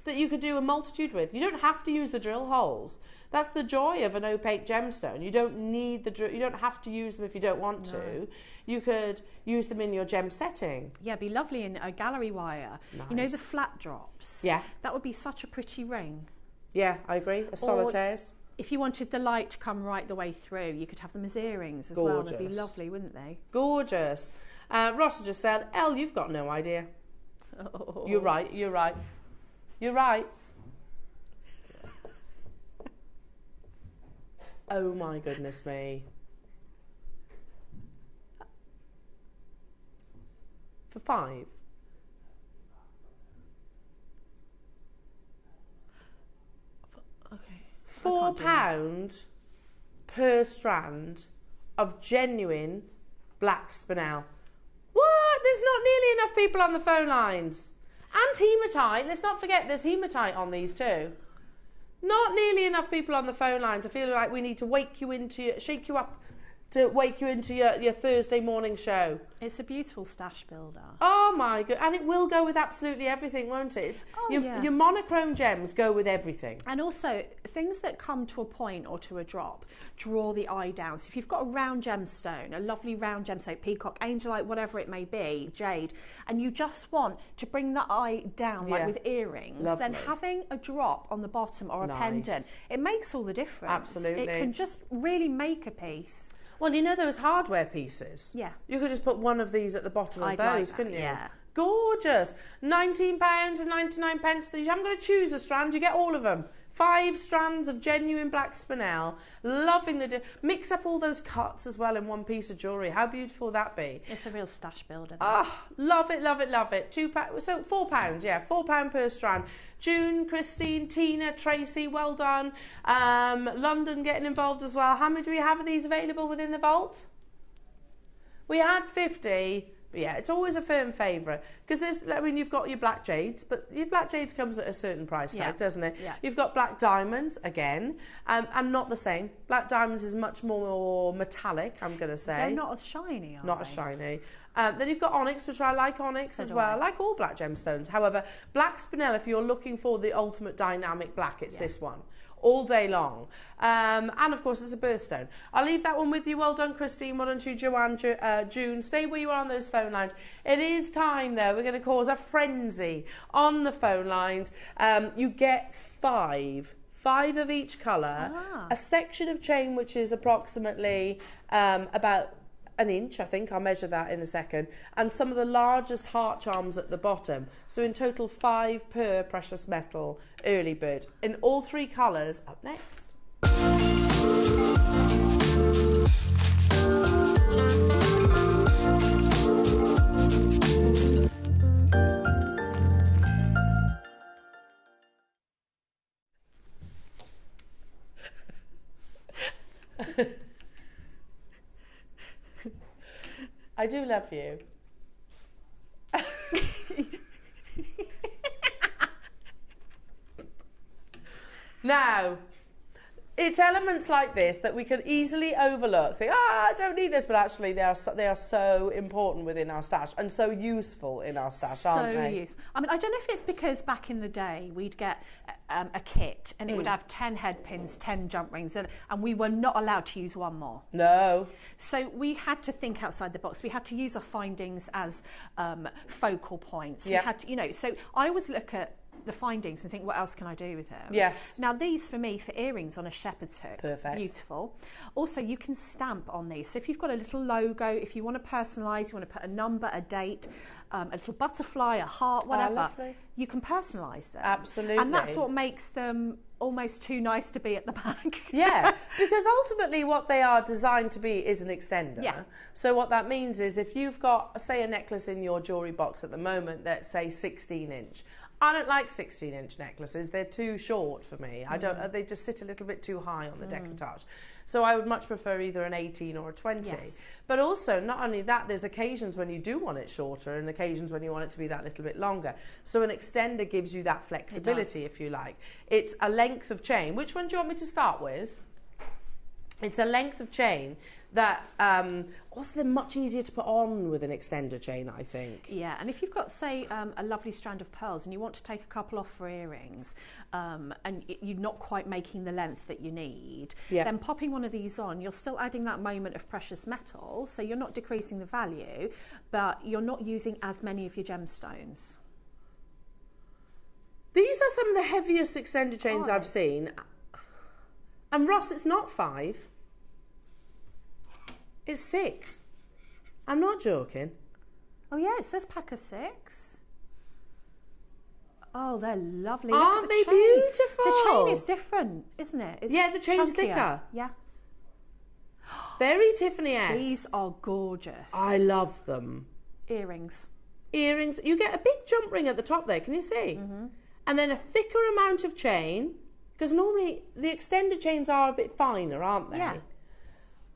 Speaker 1: That you could do a multitude with. You don't have to use the drill holes. That's the joy of an opaque gemstone. You don't need you don't have to use them if you don't want to. You could use them in your gem setting.
Speaker 2: Yeah, it'd be lovely in a gallery wire.
Speaker 1: Nice.
Speaker 2: You know the flat drops?
Speaker 1: Yeah.
Speaker 2: That would be such a pretty ring.
Speaker 1: Yeah, I agree. A solitaires.
Speaker 2: If you wanted the light to come right the way through, you could have them as earrings as well. They'd be lovely, wouldn't they?
Speaker 1: Gorgeous. Ross just said, Elle, you've got no idea.
Speaker 2: Oh.
Speaker 1: You're right, you're right. You're right. Oh my goodness me. For 5.
Speaker 2: Okay.
Speaker 1: £4 per strand of genuine black spinel. What? There's not nearly enough people on the phone lines. And hematite. Let's not forget there's hematite on these too. Not nearly enough people on the phone lines. I feel like we need to shake you up to wake you into your Thursday morning show.
Speaker 2: It's a beautiful stash builder.
Speaker 1: Oh my god. And it will go with absolutely everything, won't it? Your monochrome gems go with everything.
Speaker 2: And also, things that come to a point or to a drop draw the eye down. So if you've got a round gemstone, a lovely round gemstone, peacock, angelite, whatever it may be, jade, and you just want to bring the eye down, like with earrings, then having a drop on the bottom or a pendant, it makes all the difference.
Speaker 1: Absolutely.
Speaker 2: It can just really make a piece.
Speaker 1: Well, you know those hardware pieces?
Speaker 2: Yeah.
Speaker 1: You could just put one of these at the bottom of those, couldn't you?
Speaker 2: Yeah.
Speaker 1: Gorgeous. £19.99. You haven't got to choose a strand, you get all of them. 5 strands of genuine black spinel. Loving mix up all those cuts as well in one piece of jewellery. How beautiful would that be?
Speaker 2: It's a real stash builder.
Speaker 1: Love it, love it, love it. £2, so £4, yeah, £4 per strand. June, Christine, Tina, Tracy, well done. London getting involved as well. How many do we have of these available within the vault? We had 50. But yeah, it's always a firm favourite because you've got your black jades, but your black jades comes at a certain price tag, doesn't it?
Speaker 2: Yeah.
Speaker 1: You've got black diamonds again, and not the same. Black diamonds is much more metallic, I'm going to say.
Speaker 2: They're not as shiny,
Speaker 1: Not as shiny. Then you've got onyx, which I like onyx as well. I like all black gemstones. However, black spinel, if you're looking for the ultimate dynamic black, it's this one. All day long. And of course it's a birthstone. I'll leave that one with you. Well done, Christine. Well done to Joanne, June. Stay where you are on those phone lines. It is time though. We're going to cause a frenzy on the phone lines. You get 5 of each colour, a section of chain which is approximately about an inch, I think. I'll measure that in a second. And some of the largest heart charms at the bottom. So in total 5 per precious metal early bird. In all 3 colours. Up next. I do love you. Now, it's elements like this that we can easily overlook. Think, I don't need this, but actually they are so important within our stash and so useful in our stash, aren't they?
Speaker 2: So useful. I mean, I don't know if it's because back in the day we'd get a kit and it would have 10 head pins, 10 jump rings, and we were not allowed to use one more.
Speaker 1: No.
Speaker 2: So we had to think outside the box. We had to use our findings as focal points.
Speaker 1: Yep.
Speaker 2: We had to, you know, so I always look at the findings and think, what else can I do with them?
Speaker 1: Yes.
Speaker 2: Now these for me, for earrings on a shepherd's hook.
Speaker 1: Perfect.
Speaker 2: Beautiful. Also you can stamp on these. So if you've got a little logo, if you want to personalise, you want to put a number, a date, a little butterfly, a heart, whatever, you can personalise them.
Speaker 1: Absolutely.
Speaker 2: And that's what makes them almost too nice to be at the back.
Speaker 1: Yeah, because ultimately what they are designed to be is an extender.
Speaker 2: Yeah.
Speaker 1: So what that means is if you've got, say, a necklace in your jewellery box at the moment that's, say, 16-inch, I don't like 16-inch necklaces. They're too short for me. I don't. They just sit a little bit too high on the décolletage. So I would much prefer either an 18 or a 20.
Speaker 2: Yes.
Speaker 1: But also, not only that, there's occasions when you do want it shorter and occasions when you want it to be that little bit longer. So an extender gives you that flexibility, if you like. It's a length of chain. Which one do you want me to start with? It's a length of chain that also they're much easier to put on with an extender chain, I think.
Speaker 2: Yeah, and if you've got, say, a lovely strand of pearls and you want to take a couple off for earrings and you're not quite making the length that you need, then popping one of these on, you're still adding that moment of precious metal, so you're not decreasing the value, but you're not using as many of your gemstones.
Speaker 1: These are some of the heaviest extender chains I've seen. And Ross, it's not 5. It's 6. I'm not joking.
Speaker 2: Oh yeah, it says pack of 6. Oh, they're lovely.
Speaker 1: Aren't they
Speaker 2: chain.
Speaker 1: beautiful?
Speaker 2: The chain is different, isn't it? It's
Speaker 1: the chain's
Speaker 2: chunkier.
Speaker 1: thicker.
Speaker 2: Yeah.
Speaker 1: Very Tiffany-esque.
Speaker 2: These are gorgeous.
Speaker 1: I love them.
Speaker 2: Earrings.
Speaker 1: Earrings. You get a big jump ring at the top there, can you see? And then a thicker amount of chain, because normally the extended chains are a bit finer, aren't they?
Speaker 2: Yeah.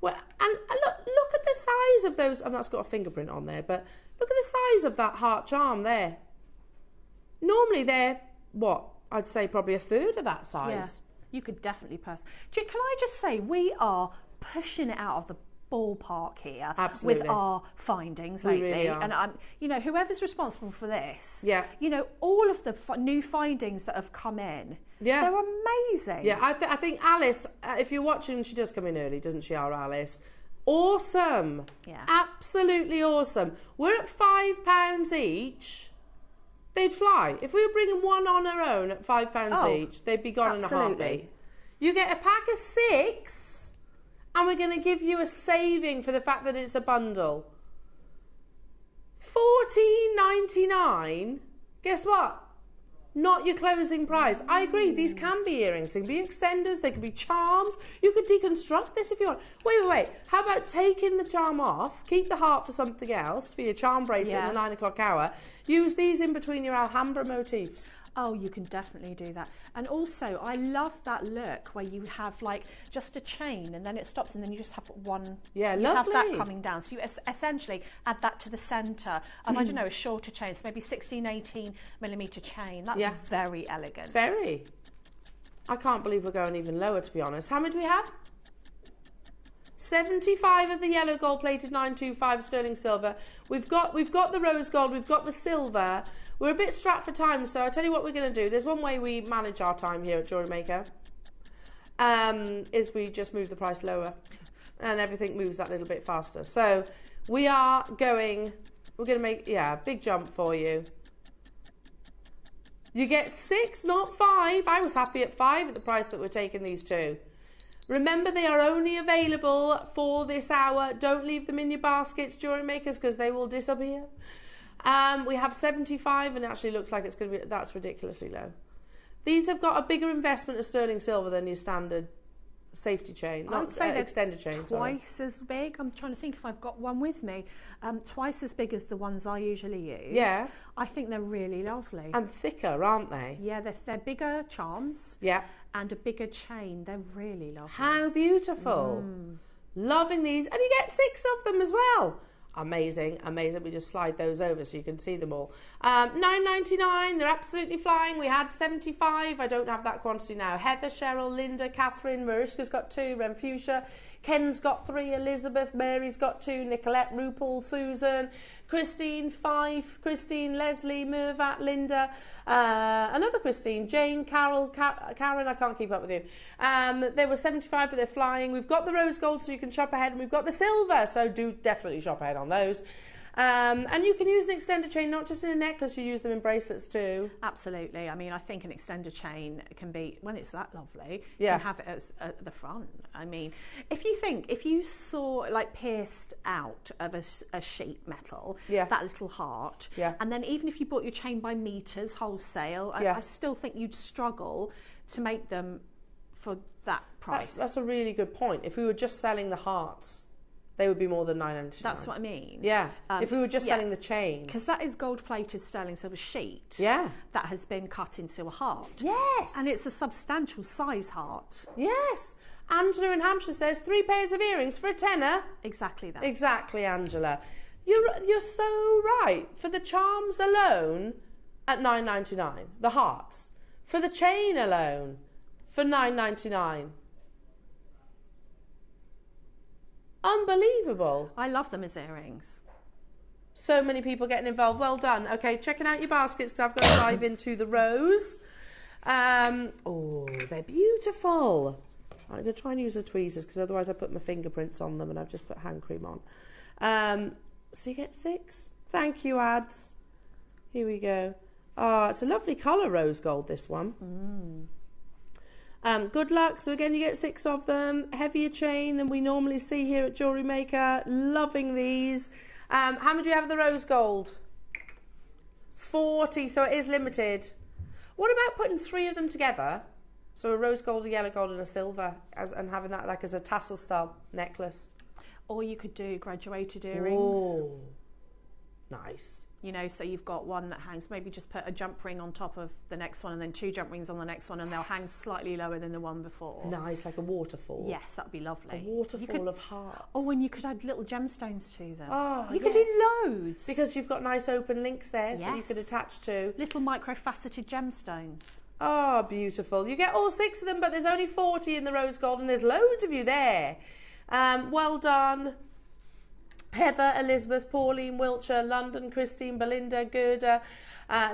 Speaker 1: Well, and look at the size of those. And that's got a fingerprint on there, but look at the size of that heart charm there. Normally they're, what, I'd say probably a third of that size.
Speaker 2: Yeah. You could definitely pass. Can I just say, we are pushing it out of the ballpark here.
Speaker 1: Absolutely.
Speaker 2: With our findings lately.
Speaker 1: We really are.
Speaker 2: And you know, whoever's responsible for this,
Speaker 1: you
Speaker 2: know, all of the new findings that have come in, they're amazing.
Speaker 1: Yeah, I think Alice, if you're watching, she does come in early, doesn't she, our Alice? Awesome.
Speaker 2: Yeah.
Speaker 1: Absolutely awesome. We're at £5 each. They'd fly. If we were bringing one on our own at £5 each, they'd be gone in a heartbeat. You get a pack of 6, and we're going to give you a saving for the fact that it's a bundle. $14.99. Guess what? Not your closing price. I agree, these can be earrings, they can be extenders, they can be charms. You could deconstruct this if you want. Wait. How about taking the charm off, keep the heart for something else, for your charm bracelet in the 9 o'clock hour. Use these in between your Alhambra motifs.
Speaker 2: Oh, you can definitely do that. And also, I love that look where you have like just a chain and then it stops and then you just have one.
Speaker 1: Yeah,
Speaker 2: you
Speaker 1: lovely.
Speaker 2: have that coming down. So you essentially add that to the centre. And I don't know, a shorter chain, so maybe 16, 18 millimetre chain. That's very elegant.
Speaker 1: Very. I can't believe we're going even lower, to be honest. How many do we have? 75 of the yellow gold plated 925 sterling silver. We've got the rose gold, we've got the silver. We're a bit strapped for time, so I'll tell you what we're going to do. There's one way we manage our time here at JewelleryMaker, is we just move the price lower and everything moves that little bit faster. So we're going to make, a big jump for you. You get 6, not 5. I was happy at 5 at the price that we're taking these two. Remember, they are only available for this hour. Don't leave them in your baskets, JewelleryMakers, because they will disappear. We have 75, and it actually looks like it's going to be, that's ridiculously low. These have got a bigger investment of sterling silver than your standard safety chain,
Speaker 2: I would say they're
Speaker 1: extended chain.
Speaker 2: Twice as big. I'm trying to think if I've got one with me. Twice as big as the ones I usually use.
Speaker 1: Yeah.
Speaker 2: I think they're really lovely.
Speaker 1: And thicker, aren't they?
Speaker 2: Yeah, they're bigger charms.
Speaker 1: Yeah.
Speaker 2: And a bigger chain. They're really lovely.
Speaker 1: How beautiful. Loving these. And you get 6 of them as well. Amazing, amazing. We just slide those over so you can see them all. $9.99, they're absolutely flying. We had 75. I don't have that quantity now. Heather, Cheryl, Linda, Catherine, Marishka's got 2, Renfusia, Ken's got 3, Elizabeth, Mary's got 2, Nicolette, Rupal, Susan, Christine, 5, Christine, Leslie, Mervat, Linda, another Christine, Jane, Carol, Karen, I can't keep up with you. There were 75, but they're flying. We've got the rose gold, so you can shop ahead, and we've got the silver, so do definitely shop ahead on those. And you can use an extender chain, not just in a necklace, you use them in bracelets too.
Speaker 2: Absolutely. I mean, I think an extender chain can be, when it's that lovely, you can have it at the front. I mean, if you saw like pierced out of a sheet metal, that little heart, and then even if you bought your chain by meters wholesale, I still think you'd struggle to make them for that price.
Speaker 1: That's a really good point. If we were just selling the hearts, they would be more than $9.99.
Speaker 2: That's what I mean.
Speaker 1: Yeah. If we were just selling the chain.
Speaker 2: Because that is gold-plated sterling silver sheet.
Speaker 1: Yeah.
Speaker 2: That has been cut into a heart.
Speaker 1: Yes.
Speaker 2: And it's a substantial size heart.
Speaker 1: Yes. Angela in Hampshire says 3 pairs of earrings for a tenner.
Speaker 2: Exactly that.
Speaker 1: Exactly, Angela. You're so right. For the charms alone, at $9.99. The hearts. For the chain alone, for $9.99. Unbelievable.
Speaker 2: I love them as earrings.
Speaker 1: So many people getting involved. Well done. Okay, checking out your baskets because I've got to dive into the rose. Oh, they're beautiful. I'm going to try and use the tweezers because otherwise I put my fingerprints on them and I've just put hand cream on. So you get 6. Thank you, ads. Here we go. Oh, it's a lovely colour, rose gold, this one. Good luck. So again, you get 6 of them. Heavier chain than we normally see here at JewelleryMaker. Loving these. How many do you have of the rose gold? 40, so it is limited. What about putting 3 of them together? So a rose gold, a yellow gold and a silver, and having that like as a tassel style necklace.
Speaker 2: Or you could do graduated earrings.
Speaker 1: Oh, nice.
Speaker 2: You know, so you've got one that hangs, maybe just put a jump ring on top of the next one and then 2 jump rings on the next one and they'll hang slightly lower than the one before.
Speaker 1: Nice, like a waterfall.
Speaker 2: Yes, that'd be lovely.
Speaker 1: A waterfall of hearts.
Speaker 2: Oh, and you could add little gemstones to them.
Speaker 1: Oh,
Speaker 2: you could do loads.
Speaker 1: Because you've got nice open links there that you could attach to.
Speaker 2: Little micro-faceted gemstones.
Speaker 1: Oh, beautiful. You get all 6 of them, but there's only 40 in the rose gold and there's loads of you there. Well done. Heather, Elizabeth, Pauline, Wiltshire, London, Christine, Belinda, Gerda,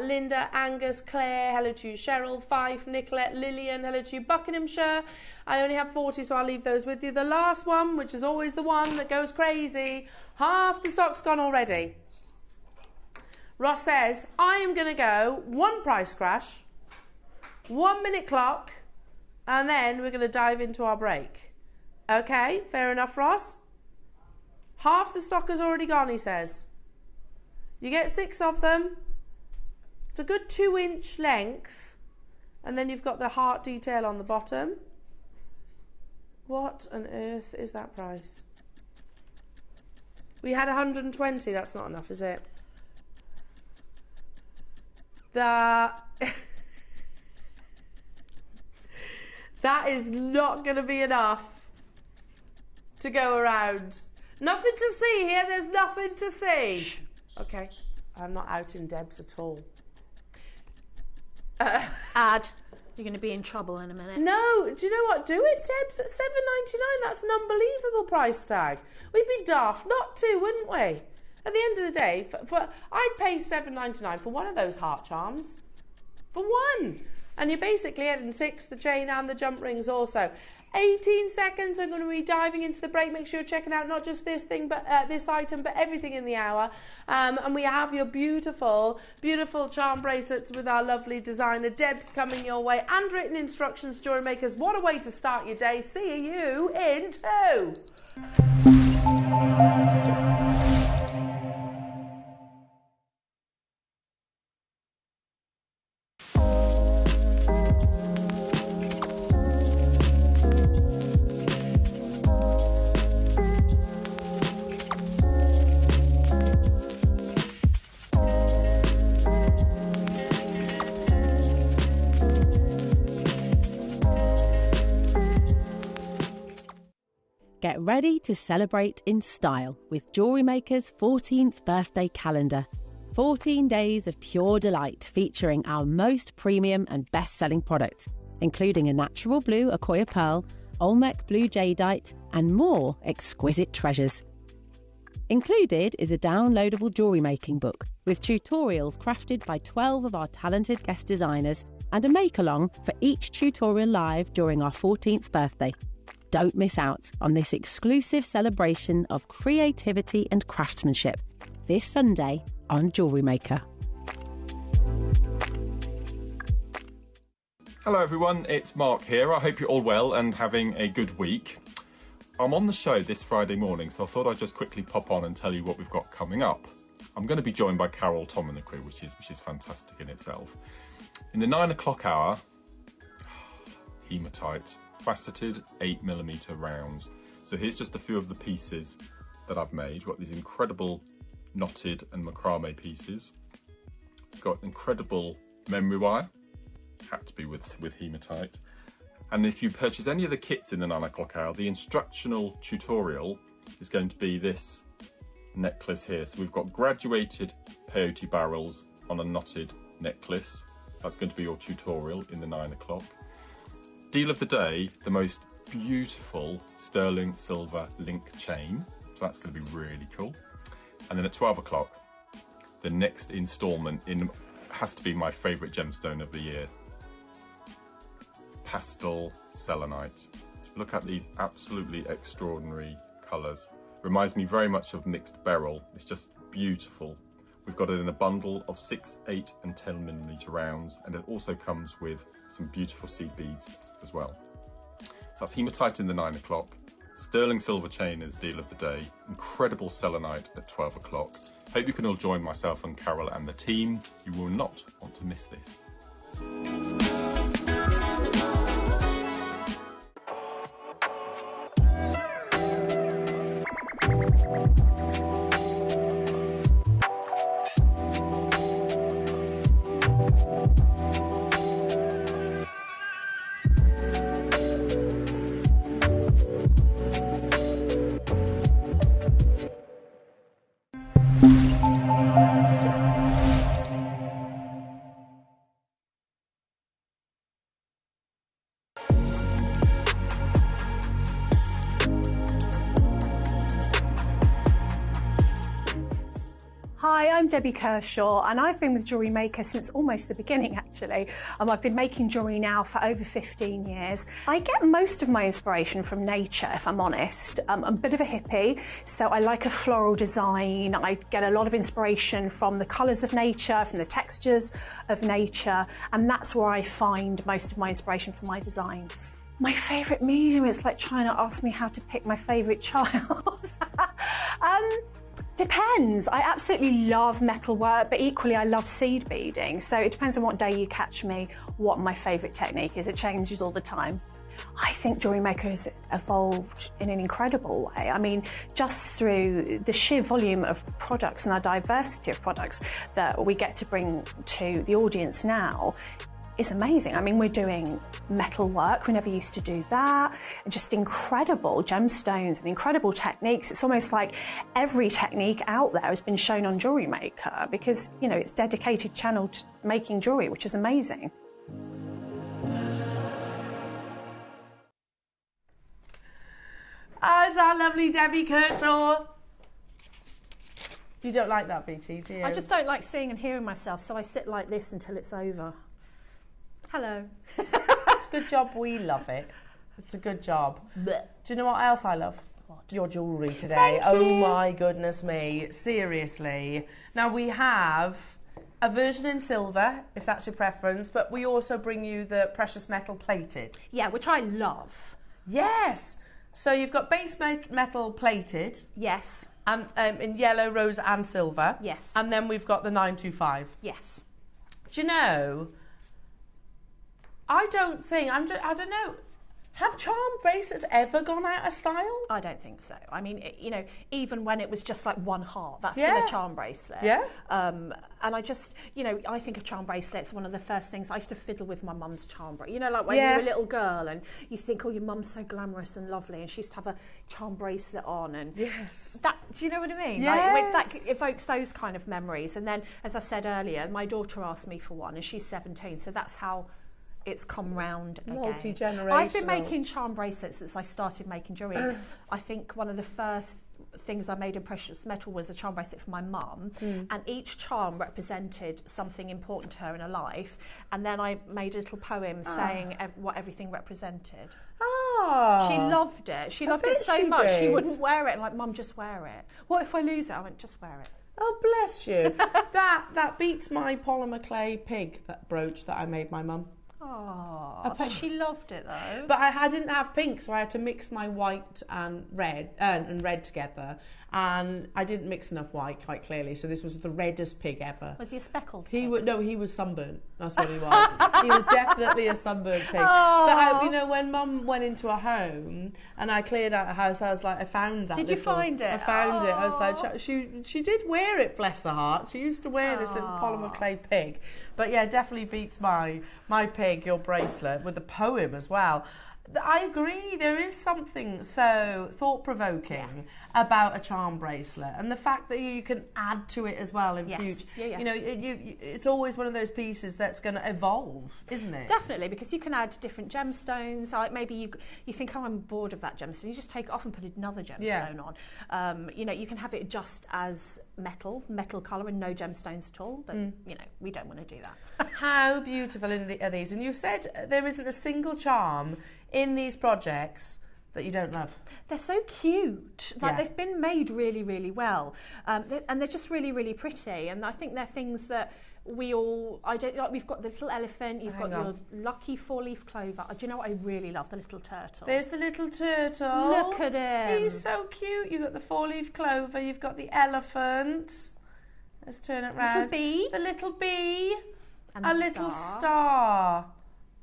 Speaker 1: Linda, Angus, Claire, hello to you, Cheryl, Fife, Nicolette, Lillian, hello to you, Buckinghamshire. I only have 40, so I'll leave those with you. The last one, which is always the one that goes crazy, half the stock's gone already. Ross says, I am going to go 1 price crash, 1 minute clock, and then we're going to dive into our break. Okay, fair enough, Ross? Half the stock has already gone, he says. You get 6 of them. It's a good 2-inch length. And then you've got the heart detail on the bottom. What on earth is that price? We had 120. That's not enough, is it? That is not going to be enough to go around. Nothing to see here. There's nothing to see. Okay. I'm not out in Debs at all.
Speaker 2: Ad. You're going to be in trouble in a minute.
Speaker 1: No. Do you know what? Do it, Debs, at $7.99. That's an unbelievable price tag. We'd be daft not to, wouldn't we? At the end of the day, I'd pay $7.99 for one of those heart charms. For one. And you're basically adding 6, the chain and the jump rings also. 18 seconds. I'm going to be diving into the break. Make sure you're checking out not just this thing, but this item, but everything in the hour. And we have your beautiful, beautiful charm bracelets with our lovely designer Debs coming your way, and written instructions, jewelry makers. What a way to start your day. See you in 2.
Speaker 4: Get ready to celebrate in style with JewelleryMaker's 14th birthday calendar. 14 days of pure delight featuring our most premium and best-selling products, including a natural blue Akoya pearl, Olmec blue jadeite, and more exquisite treasures. Included is a downloadable jewellery making book with tutorials crafted by 12 of our talented guest designers and a make-along for each tutorial live during our 14th birthday. Don't miss out on this exclusive celebration of creativity and craftsmanship this Sunday on JewelleryMaker.
Speaker 5: Hello everyone, it's Mark here. I hope you're all well and having a good week. I'm on the show this Friday morning, so I thought I'd just quickly pop on and tell you what we've got coming up. I'm going to be joined by Carol, Tom and the crew, which is fantastic in itself. In the 9 o'clock hour, hematite, faceted 8mm rounds. So here's just a few of the pieces that I've made. We've got these incredible knotted and macrame pieces. Got incredible memory wire, had to be with hematite. And if you purchase any of the kits in the 9 o'clock hour, the instructional tutorial is going to be this necklace here. So we've got graduated peyote barrels on a knotted necklace. That's going to be your tutorial in the 9 o'clock. Deal of the day, the most beautiful sterling silver link chain. So that's going to be really cool. And then at 12 o'clock, the next installment has to be my favourite gemstone of the year. Pastel selenite. Look at these absolutely extraordinary colours. Reminds me very much of mixed beryl. It's just beautiful. We've got it in a bundle of 6, 8 and 10mm rounds, and it also comes with some beautiful seed beads as well. So that's hematite in the 9 o'clock, sterling silver chain is deal of the day, incredible selenite at 12 o'clock. Hope you can all join myself and Carol and the team. You will not want to miss this.
Speaker 2: Hi, I'm Debbie Kershaw and I've been with JewelleryMaker since almost the beginning actually. I've been making jewellery now for over 15 years. I get most of my inspiration from nature, if I'm honest. I'm a bit of a hippie, so I like a floral design. I get a lot of inspiration from the colours of nature, from the textures of nature, and that's where I find most of my inspiration for my designs. My favourite medium, it's like trying to ask me how to pick my favourite child. Depends. I absolutely love metal work, but equally I love seed beading. So it depends on what day you catch me, what my favourite technique is. It changes all the time. I think JewelleryMaker has evolved in an incredible way. I mean, just through the sheer volume of products and the diversity of products that we get to bring to the audience now, is amazing. I mean, we're doing metal work, we never used to do that, and just incredible gemstones and incredible techniques. It's almost like every technique out there has been shown on JewelleryMaker because, you know, it's a dedicated channel to making jewellery, which is amazing.
Speaker 1: Oh, it's our lovely Debbie Kershaw. You don't like that, BT, do you?
Speaker 2: I just don't like seeing and hearing myself, so I sit like this until it's over. Hello.
Speaker 1: It's a good job. We love it. It's a good job. Blech. Do you know what else I love? What? Your jewellery today.
Speaker 2: Thank
Speaker 1: oh
Speaker 2: you.
Speaker 1: My goodness me. Seriously. Now we have a version in silver, if that's your preference, but we also bring you the precious metal plated.
Speaker 2: Yeah, which I love.
Speaker 1: Yes. So you've got base metal plated.
Speaker 2: Yes.
Speaker 1: And in yellow, rose and silver.
Speaker 2: Yes.
Speaker 1: And then we've got the 925.
Speaker 2: Yes.
Speaker 1: Do you know, I don't know. Have charm bracelets ever gone out of style?
Speaker 2: I don't think so. I mean, you know, even when it was just like one heart, that's still a charm bracelet.
Speaker 1: Yeah.
Speaker 2: And I just, you know, I think of charm bracelets, one of the first things, I used to fiddle with my mum's charm bracelet. You know, like when you were a little girl and you think, oh, your mum's so glamorous and lovely, and she used to have a charm bracelet on. And
Speaker 1: yes.
Speaker 2: That, do you know what I mean?
Speaker 1: Yes.
Speaker 2: Like, that evokes those kind of memories. And then, as I said earlier, my daughter asked me for one and she's 17, so that's how it's come round again.
Speaker 1: Multi-generational.
Speaker 2: I've been making charm bracelets since I started making jewellery. I think one of the first things I made in precious metal was a charm bracelet for my mum, and each charm represented something important to her in her life, and then I made a little poem saying what everything represented. She loved it. She loved it so much. She wouldn't wear it, and like, Mum, just wear it. What if I lose it? I went, just wear it.
Speaker 1: Oh, bless you. that beats my polymer clay pig, that brooch that I made my mum.
Speaker 2: Oh, but she loved it though.
Speaker 1: But I didn't have pink, so I had to mix my white and red together, and I didn't mix enough white quite clearly. So this was the reddest pig ever.
Speaker 2: Was he a speckled pig?
Speaker 1: He was sunburnt. That's what he was. He was definitely a sunburnt pig.
Speaker 2: Oh.
Speaker 1: But you know, when Mum went into a home and I cleared out a house, I was like, I found that.
Speaker 2: Did you find it?
Speaker 1: I found it. I was like, she did wear it, bless her heart. She used to wear this little polymer clay pig. But yeah, definitely beats my pig, your bracelet, with a poem as well. I agree, there is something so thought-provoking about a charm bracelet, and the fact that you can add to it as well in future. You know, it's always one of those pieces that's going to evolve, isn't it?
Speaker 2: Definitely, because you can add different gemstones. Like maybe you think, oh, I'm bored of that gemstone. You just take it off and put another gemstone on. You know, you can have it just as metal colour and no gemstones at all. But you know, we don't want to do that.
Speaker 1: How beautiful are these? And you said there isn't a single charm in these projects that you don't love.
Speaker 2: They're so cute. Like they've been made really, really well, and they're just really, really pretty. And I think they're things that we all. Like. We've got the little elephant. You've got your lucky 4-leaf clover. Do you know what I really love? The little turtle.
Speaker 1: There's the little turtle.
Speaker 2: Look at him.
Speaker 1: He's so cute. You've got the 4-leaf clover. You've got the elephant. Let's turn it round.
Speaker 2: Little bee.
Speaker 1: The little bee.
Speaker 2: And
Speaker 1: a little star.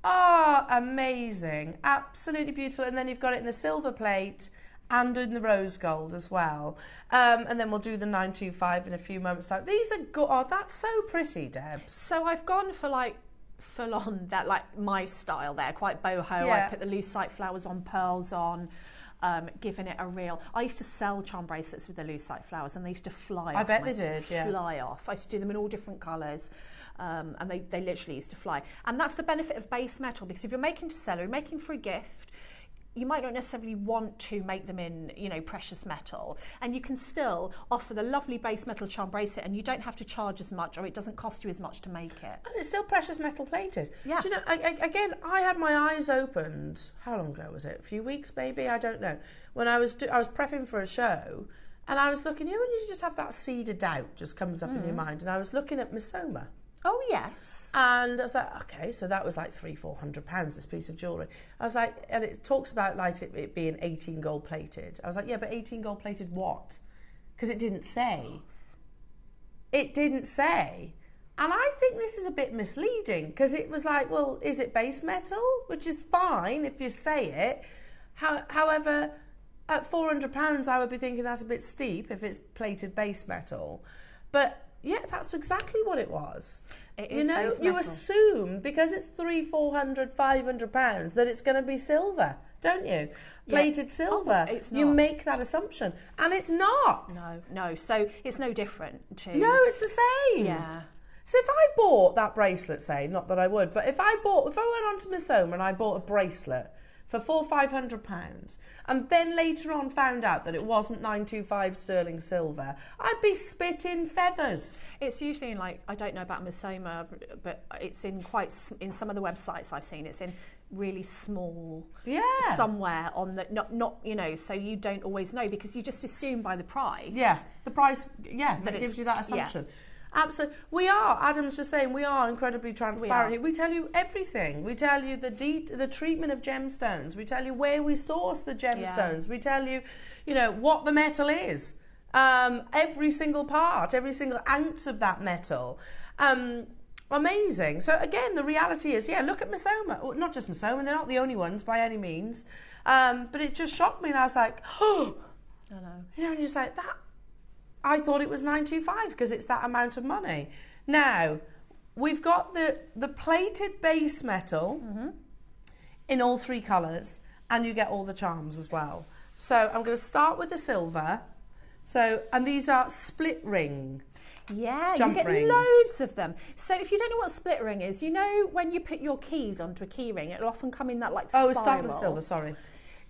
Speaker 1: Oh, amazing. Absolutely beautiful. And then you've got it in the silver plate and in the rose gold as well. And then we'll do the 925 in a few moments' time. These are good. Oh, that's so pretty, Debs.
Speaker 2: So I've gone for like full on that, like my style there, quite boho. I've put the lucite flowers on, pearls on. Giving it a real. I used to sell charm bracelets with the lucite flowers, and they used to fly off.
Speaker 1: I bet they did.
Speaker 2: Fly off. I used to do them in all different colours, and they literally used to fly. And that's the benefit of base metal, because if you're making to sell or you're making for a gift, you might not necessarily want to make them in, you know, precious metal, and you can still offer the lovely base metal charm bracelet, and you don't have to charge as much, or it doesn't cost you as much to make it.
Speaker 1: And it's still precious metal plated.
Speaker 2: Yeah.
Speaker 1: Do you know, again, I had my eyes opened, how long ago was it? A few weeks maybe? I don't know. When I was prepping for a show, and I was looking, you know, when you just have that seed of doubt just comes up in your mind, and I was looking at Misoma.
Speaker 2: Oh, yes.
Speaker 1: And I was like, okay, so that was like £300-400, this piece of jewellery. I was like, and it talks about like it being 18 gold plated. I was like, yeah, but 18 gold plated what? Because it didn't say. It didn't say. And I think this is a bit misleading, because it was like, well, is it base metal? Which is fine if you say it. However, at £400, I would be thinking that's a bit steep if it's plated base metal. But yeah, that's exactly what it was.
Speaker 2: It is,
Speaker 1: you know, you assume because it's £300-500 that it's going to be silver, don't you? Plated silver.
Speaker 2: Oh, it's not.
Speaker 1: You make that assumption, and it's not.
Speaker 2: No. So it's no different to.
Speaker 1: No, it's the same.
Speaker 2: Yeah.
Speaker 1: So if I bought that bracelet, say, not that I would, but if I went on to Misoma and I bought a bracelet for £400-500, and then later on found out that it wasn't 925 sterling silver, I'd be spitting feathers.
Speaker 2: It's usually in, like, I don't know about Misoma, but it's in in some of the websites I've seen, it's in really small, somewhere on the not you know, so you don't always know, because you just assume by the price.
Speaker 1: Yeah, the price. Yeah, that gives you that assumption. Yeah. Absolutely. We are, Adam's just saying, we are incredibly transparent. We tell you everything. We tell you the treatment of gemstones. We tell you where we source the gemstones. We tell you, you know, what the metal is. Every single part, every single ounce of that metal. Amazing. So again, the reality is, yeah, look at Missoma. Well, not just Missoma, they're not the only ones by any means. But it just shocked me, and I was like, oh,
Speaker 2: I know.
Speaker 1: You know, and just like that. I thought it was 925 because it's that amount of money. Now, we've got the plated base metal in all 3 colours, and you get all the charms as well. So I'm going to start with the silver. So, and these are split ring.
Speaker 2: Yeah,
Speaker 1: Jump
Speaker 2: you get
Speaker 1: rings.
Speaker 2: loads of them. So if you don't know what a split ring is, you know when you put your keys onto a key ring, it'll often come in that like spiral.
Speaker 1: Oh, start with silver, sorry.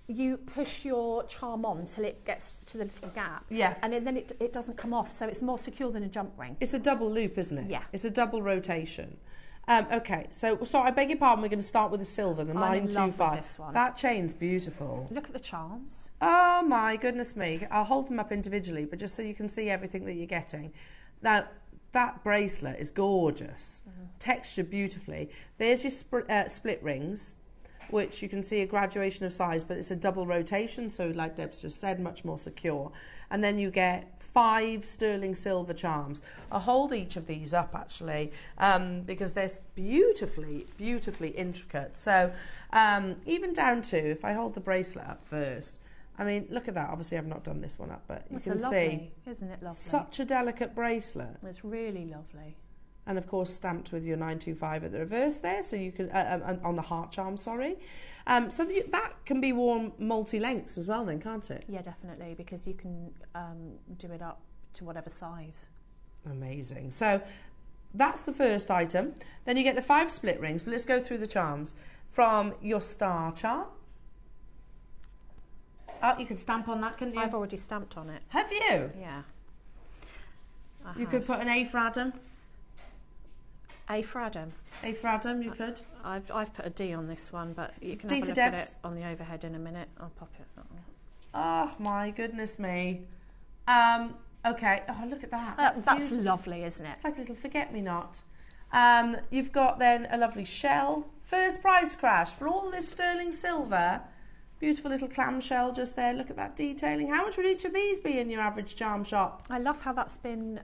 Speaker 2: You push your charm on till it gets to the little gap.
Speaker 1: Yeah.
Speaker 2: And then it doesn't come off, so it's more secure than a jump ring.
Speaker 1: It's a double loop, isn't it?
Speaker 2: Yeah.
Speaker 1: It's a double rotation. Okay, so I beg your pardon, we're going to start with the silver, the 925.
Speaker 2: Love this one.
Speaker 1: That chain's beautiful.
Speaker 2: Look at the charms.
Speaker 1: Oh my goodness me. I'll hold them up individually, but just so you can see everything that you're getting. Now, that bracelet is gorgeous, textured beautifully. There's your split rings, which you can see a graduation of size, but it's a double rotation, so like Deb's just said, much more secure. And then you get 5 sterling silver charms. I'll hold each of these up actually, because they're beautifully, beautifully intricate. So even down to, if I hold the bracelet up first, I mean, look at that. Obviously, I've not done this one up, but you can see.
Speaker 2: Isn't it lovely?
Speaker 1: Such a delicate bracelet.
Speaker 2: It's really lovely.
Speaker 1: And of course, stamped with your 925 at the reverse there, so you can on the heart charm. Sorry, so that can be worn multi-lengths as well, then, can't it?
Speaker 2: Yeah, definitely, because you can do it up to whatever size.
Speaker 1: Amazing. So that's the first item. Then you get the 5 split rings. But let's go through the charms from your star charm. Oh, you could stamp on that, couldn't you?
Speaker 2: I've already stamped on it.
Speaker 1: Have you?
Speaker 2: Yeah.
Speaker 1: You could put an A for Adam.
Speaker 2: A for Adam.
Speaker 1: A for Adam, you could.
Speaker 2: I've put a D on this one, but you can
Speaker 1: D
Speaker 2: have a
Speaker 1: for
Speaker 2: look
Speaker 1: Debs.
Speaker 2: at it on the overhead in a minute. I'll pop it.
Speaker 1: Oh my goodness me. Okay. Oh, look at that.
Speaker 2: That's lovely, isn't it?
Speaker 1: It's like a little forget-me-not. You've got then a lovely shell. First price crash for all this sterling silver. Beautiful little clamshell just there. Look at that detailing. How much would each of these be in your average charm shop?
Speaker 2: I love how that's been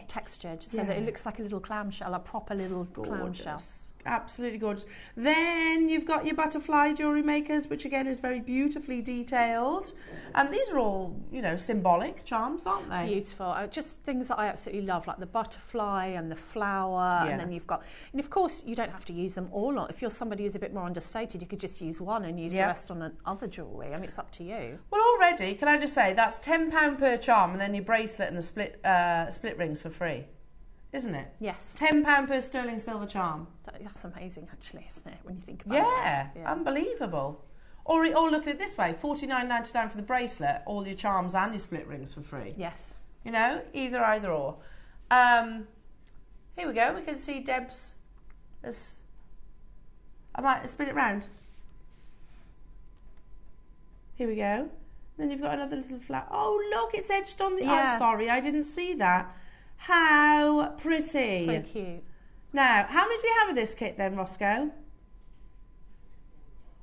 Speaker 2: textured so that it looks like a little clamshell, a proper little clamshell.
Speaker 1: Absolutely gorgeous. Then you've got your butterfly jewellery makers, which again is very beautifully detailed. These are all, you know, symbolic charms, aren't they?
Speaker 2: Beautiful. Just things that I absolutely love, like the butterfly and the flower. And then you've got, and of course, you don't have to use them all on. If you're somebody who's a bit more understated, you could just use one and use the rest on other jewellery. I mean, it's up to you.
Speaker 1: Well, already, can I just say, that's £10 per charm, and then your bracelet and the split rings for free. Isn't it?
Speaker 2: Yes.
Speaker 1: £10 per sterling silver charm.
Speaker 2: That's amazing, actually, isn't it? When you think about it.
Speaker 1: Yeah, unbelievable. Or look at it this way: $49.99 for the bracelet, all your charms and your split rings for free.
Speaker 2: Yes.
Speaker 1: You know, either or. Here we go. We can see Deb's. I might spin it round. Here we go. Then you've got another little flower. Oh, look, it's edged on the.
Speaker 2: Yeah.
Speaker 1: Oh, sorry, I didn't see that. How pretty.
Speaker 2: So cute.
Speaker 1: Now, how many do we have of this kit then, Roscoe?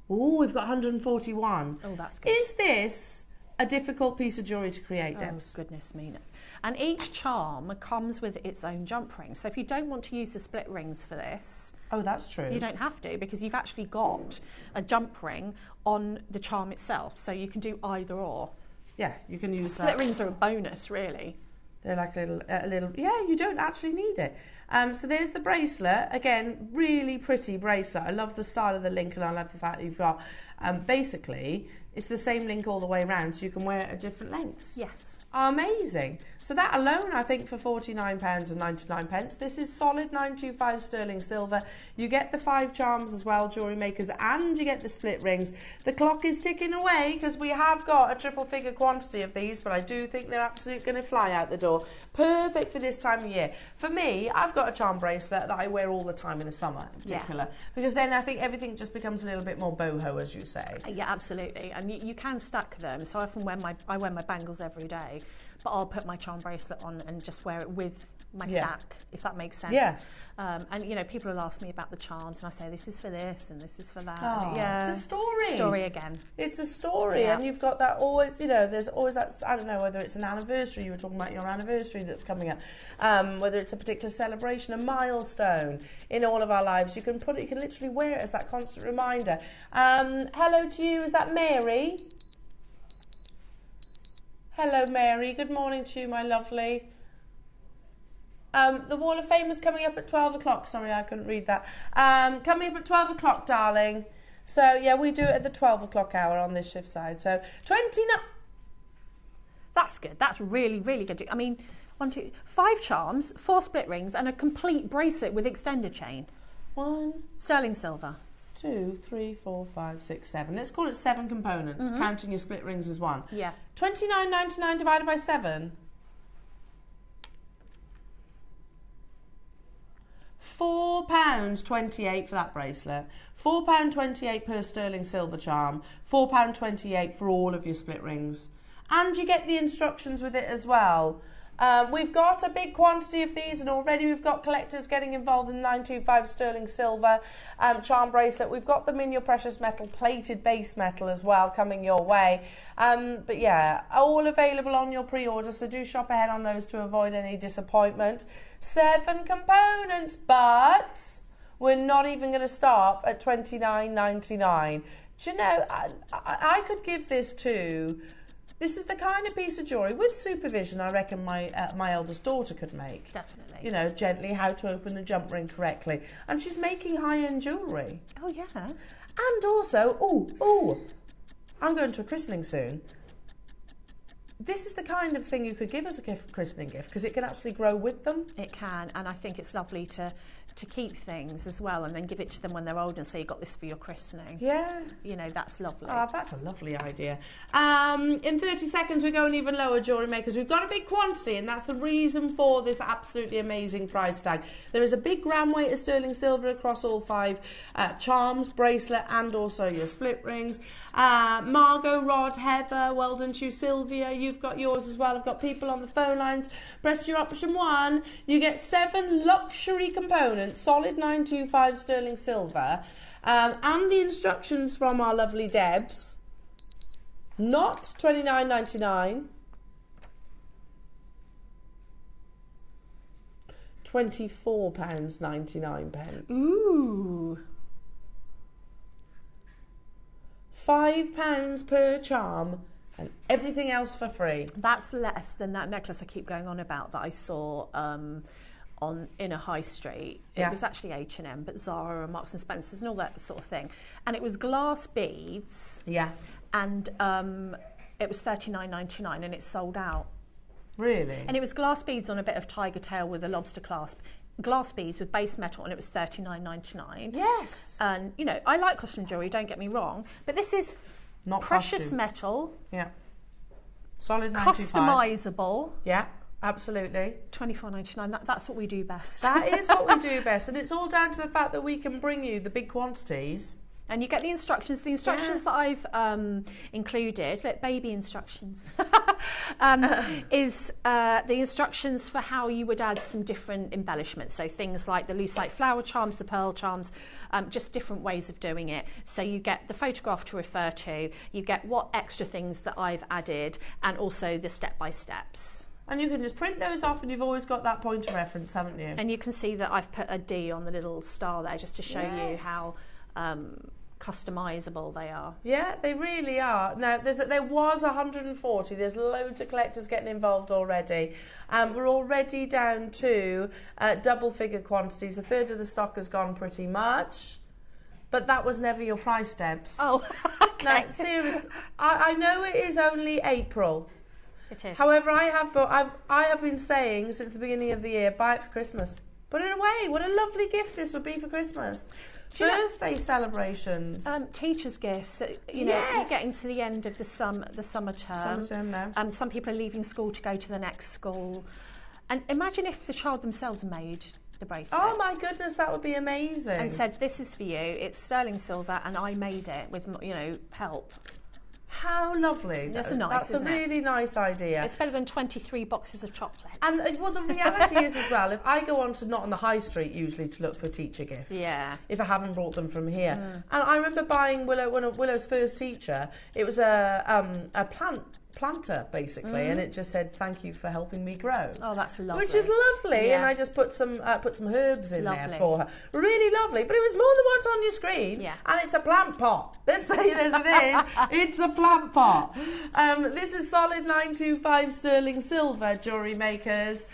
Speaker 1: Oh, we've got 141.
Speaker 2: Oh, that's good.
Speaker 1: Is this a difficult piece of jewellery to create, Debs?
Speaker 2: Oh, goodness me, no. And each charm comes with its own jump ring. So if you don't want to use the split rings for this...
Speaker 1: Oh, that's true.
Speaker 2: You don't have to, because you've actually got a jump ring on the charm itself. So you can do either or.
Speaker 1: Yeah, you can use
Speaker 2: split rings are a bonus, really.
Speaker 1: They're like a little... Yeah, you don't actually need it. So there's the bracelet. Again, really pretty bracelet. I love the style of the link, and I love the fact that you've got... basically, it's the same link all the way around, so you can wear it at different lengths.
Speaker 2: Yes.
Speaker 1: Amazing. So that alone, I think, for £49.99. This is solid 925 sterling silver. You get the 5 charms as well, jewellery makers, and you get the split rings. The clock is ticking away because we have got a triple figure quantity of these, but I do think they're absolutely going to fly out the door. Perfect for this time of year. For me, I've got a charm bracelet that I wear all the time in the summer in particular, because then I think everything just becomes a little bit more boho, as you say.
Speaker 2: Yeah, absolutely. And and you can stack them. So I often I wear my bangles every day, but I'll put my charm bracelet on and just wear it with my stack, if that makes sense.
Speaker 1: Yeah.
Speaker 2: And you know, people will ask me about the charms, and I say this is for this and this is for that.
Speaker 1: Oh,
Speaker 2: yeah,
Speaker 1: it's a story.
Speaker 2: Story again.
Speaker 1: It's a story, and you've got that always. You know, there's always that. I don't know whether it's an anniversary. You were talking about your anniversary that's coming up. Whether it's a particular celebration, a milestone in all of our lives, you can put it. You can literally wear it as that constant reminder. Hello to you. Is that Mary? Hello, Mary. Good morning to you, my lovely. The Wall of Fame is coming up at 12 o'clock. Sorry, I couldn't read that. Coming up at 12 o'clock, darling. So, yeah, we do it at the 12 o'clock hour on this shift side. So, 29...
Speaker 2: That's good. That's really, really good. I mean, 5 charms, 4 split rings, and a complete bracelet with extended chain.
Speaker 1: 1,
Speaker 2: sterling silver.
Speaker 1: 2, 3, 4, 5, 6, 7. Let's call it 7 components, counting your split rings as 1.
Speaker 2: Yeah.
Speaker 1: £29.99 divided by 7. £4.28 for that bracelet, £4.28 per sterling silver charm, £4.28 for all of your split rings. And you get the instructions with it as well. We've got a big quantity of these, and already we've got collectors getting involved in the 925 sterling silver charm bracelet. We've got them in your precious metal plated base metal as well coming your way. But yeah, all available on your pre-order, so do shop ahead on those to avoid any disappointment. 7 components, but we're not even going to stop at $29.99. Do you know, I could give this to... This is the kind of piece of jewellery, with supervision, I reckon my eldest daughter could make.
Speaker 2: Definitely.
Speaker 1: You know, gently how to open a jump ring correctly. And she's making high-end jewellery.
Speaker 2: Oh, yeah.
Speaker 1: And also, I'm going to a christening soon. This is the kind of thing you could give as a christening gift, because it can actually grow with them.
Speaker 2: It can, and I think it's lovely to keep things as well and then give it to them when they're old and say you got this for your christening.
Speaker 1: Yeah.
Speaker 2: You know, that's lovely.
Speaker 1: Oh, that's a lovely idea. In 30 seconds, we're going even lower, jewellery makers. We've got a big quantity, and that's the reason for this absolutely amazing price tag. There is a big gram weight of sterling silver across all 5 charms, bracelet, and also your split rings. Margot, Rod, Heather, well done to you, Sylvia. You've got yours as well. I've got people on the phone lines. Press your option 1. You get 7 luxury components, solid 925 sterling silver, and the instructions from our lovely Debs. Not £29.99. £24.99.
Speaker 2: Ooh.
Speaker 1: £5 per charm, and everything else for free.
Speaker 2: That's less than that necklace I keep going on about that I saw in a high street. It was actually H&M, but Zara and Marks and Spencer's and all that sort of thing. And it was glass beads.
Speaker 1: Yeah.
Speaker 2: And it was $39.99 and it sold out.
Speaker 1: Really?
Speaker 2: And it was glass beads on a bit of tiger tail with a lobster clasp. Glass beads with base metal, and it was $39.99.
Speaker 1: Yes.
Speaker 2: And, you know, I like costume jewellery, don't get me wrong, but this is
Speaker 1: not
Speaker 2: precious
Speaker 1: costume.
Speaker 2: Metal.
Speaker 1: Yeah. Solid 925.
Speaker 2: Customisable.
Speaker 1: Yeah, absolutely.
Speaker 2: $24.99. That's what we do best.
Speaker 1: That is what we do best, and it's all down to the fact that we can bring you the big quantities.
Speaker 2: And you get the instructions. The instructions that I've included, like baby instructions, is the instructions for how you would add some different embellishments. So things like the lucite flower charms, the pearl charms, just different ways of doing it. So you get the photograph to refer to, you get what extra things that I've added, and also the step-by-steps.
Speaker 1: And you can just print those off, and you've always got that point of reference, haven't you?
Speaker 2: And you can see that I've put a D on the little star there just to show you how customisable they are.
Speaker 1: Yeah, they really are. Now, there was 140. There's loads of collectors getting involved already. We're already down to double-figure quantities. A third of the stock has gone pretty much. But that was never your price, Debs.
Speaker 2: Oh, okay.
Speaker 1: Now, seriously, I know it is only April.
Speaker 2: It is.
Speaker 1: However, I have been saying since the beginning of the year, buy it for Christmas. Put it away. What a lovely gift this would be for Christmas. Birthday celebrations.
Speaker 2: Teachers' gifts. You know, you're getting to the end of the summer term.
Speaker 1: Summer term now.
Speaker 2: Some people are leaving school to go to the next school. And imagine if the child themselves made the bracelet.
Speaker 1: Oh my goodness, that would be amazing.
Speaker 2: And said, this is for you. It's sterling silver and I made it with, you know, help.
Speaker 1: How lovely.
Speaker 2: That's
Speaker 1: That's a really nice idea.
Speaker 2: It's better than 23 boxes of chocolates.
Speaker 1: And well, the reality is as well, if I go on to not on the high street usually to look for teacher gifts, if I haven't brought them from here. And I remember buying Willow's first teacher. It was a planter basically, and it just said thank you for helping me grow.
Speaker 2: Oh, that's lovely.
Speaker 1: Which is lovely, and I just put some herbs in there for her. Really lovely, but it was more than what's on your screen, and it's a plant pot. Let's say it as it is. It's a plant pot. This is solid 925 sterling silver, Jewellery Makers.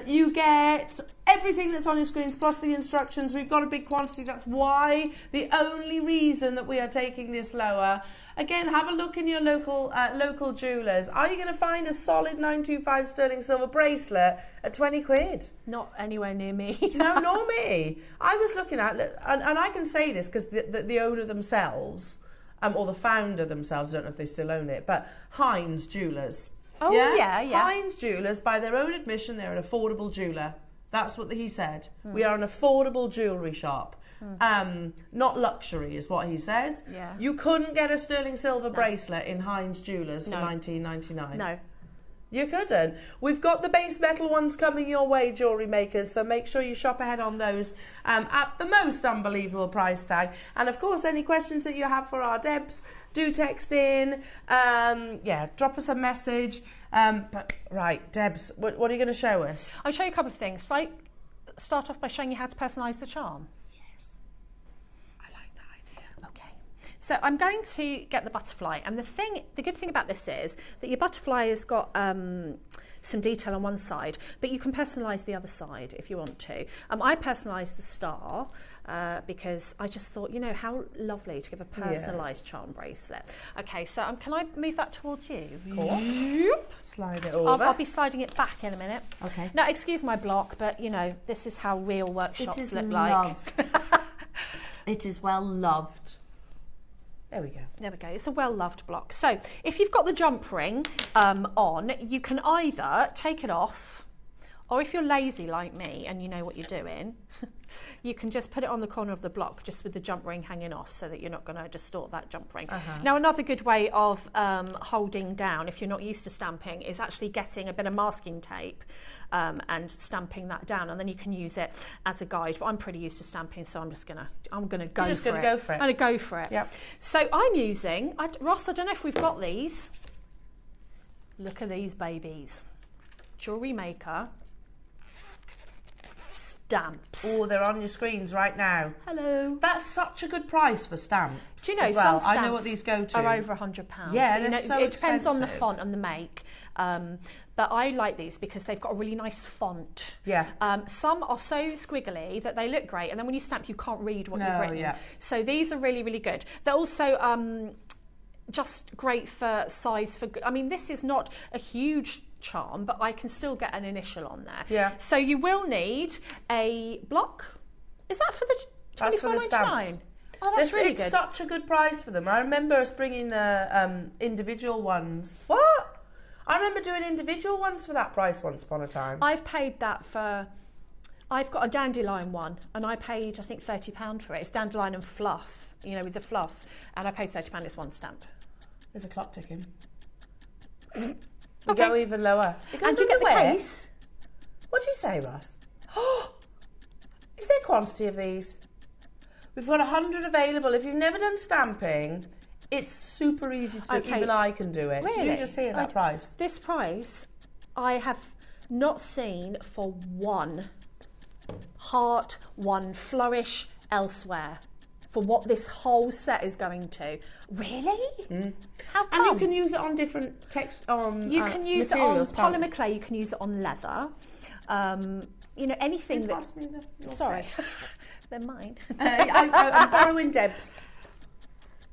Speaker 1: You get everything that's on your screens plus the instructions. We've got a big quantity. That's why the only reason that we are taking this lower. Again, have a look in your local jewellers. Are you going to find a solid 925 sterling silver bracelet at 20 quid?
Speaker 2: Not anywhere near me.
Speaker 1: No, nor me. I was looking at, and I can say this because the owner themselves, or the founder themselves, I don't know if they still own it, but Hines Jewellers.
Speaker 2: Oh, yeah.
Speaker 1: Hines Jewellers, by their own admission, they're an affordable jeweller. That's what he said. We are an affordable jewellery shop. Not luxury is what he says.
Speaker 2: Yeah.
Speaker 1: You couldn't get a sterling silver bracelet in Hines Jewellers for $19.99.
Speaker 2: No.
Speaker 1: You couldn't. We've got the base metal ones coming your way, Jewellery Makers, so make sure you shop ahead on those at the most unbelievable price tag. And of course, any questions that you have for our Debs, do text in. Drop us a message. But right, Debs, what are you going to show us?
Speaker 2: I'll show you a couple of things. Shall I start off by showing you how to personalise the charm? So I'm going to get the butterfly, and the good thing about this is that your butterfly has got some detail on one side, but you can personalise the other side if you want to. I personalised the star because I just thought, how lovely to give a personalised charm bracelet. Okay, so can I move that towards you?
Speaker 1: Of course. Slide it over.
Speaker 2: I'll be sliding it back in a minute.
Speaker 1: Okay.
Speaker 2: Now, excuse my block, but this is how real workshops look like.
Speaker 1: It is well loved. There we go.
Speaker 2: There we go. It's a well-loved block. So if you've got the jump ring on, you can either take it off, or if you're lazy like me and you know what you're doing, you can just put it on the corner of the block just with the jump ring hanging off so that you're not going to distort that jump ring. Now, another good way of holding down, if you're not used to stamping, is actually getting a bit of masking tape and stamping that down, and then you can use it as a guide. But I'm pretty used to stamping, so I'm gonna go for it. I'm gonna go for it.
Speaker 1: Yep.
Speaker 2: So I'm using Ross. I don't know if we've got these. Look at these babies. JewelleryMaker stamps.
Speaker 1: Oh, they're on your screens right now.
Speaker 2: Hello.
Speaker 1: That's such a good price for stamps.
Speaker 2: Do you know,
Speaker 1: as well?
Speaker 2: some stamps
Speaker 1: I know what these go to.
Speaker 2: are over £100.
Speaker 1: Yeah,
Speaker 2: so,
Speaker 1: they're so
Speaker 2: it depends on the
Speaker 1: expensive.
Speaker 2: font and the make. But I like these because they've got a really nice font.
Speaker 1: Yeah.
Speaker 2: Some are so squiggly that they look great, and then when you stamp, you can't read what you've written.
Speaker 1: Yeah.
Speaker 2: So these are really, really good. They're also just great for size. This is not a huge charm, but I can still get an initial on there.
Speaker 1: Yeah.
Speaker 2: So you will need a block. Is that for the $24.99? Oh, that's really good.
Speaker 1: It's such a good price for them. I remember us bringing the individual ones. What? I remember doing individual ones for that price once upon a time.
Speaker 2: I've paid that for... I've got a dandelion one, and I paid, I think, £30 for it. It's dandelion and fluff, with the fluff. And I paid £30, it's one stamp.
Speaker 1: There's a clock ticking.
Speaker 2: Okay.
Speaker 1: We go even lower.
Speaker 2: And you get the case.
Speaker 1: What do you say, Ross? Is there a quantity of these? We've got 100 available. If you've never done stamping, it's super easy to do.
Speaker 2: Okay.
Speaker 1: Even I can do it.
Speaker 2: Really?
Speaker 1: Did you just hear that price?
Speaker 2: This price, I have not seen for one heart, one flourish elsewhere. For what this whole set is going to. Really? How come?
Speaker 1: And you can use it on different text
Speaker 2: you can use it on polymer clay, you can use it on leather. Anything that...
Speaker 1: Pass me your
Speaker 2: Sorry.
Speaker 1: set.
Speaker 2: They're mine.
Speaker 1: I'm borrowing Deb's.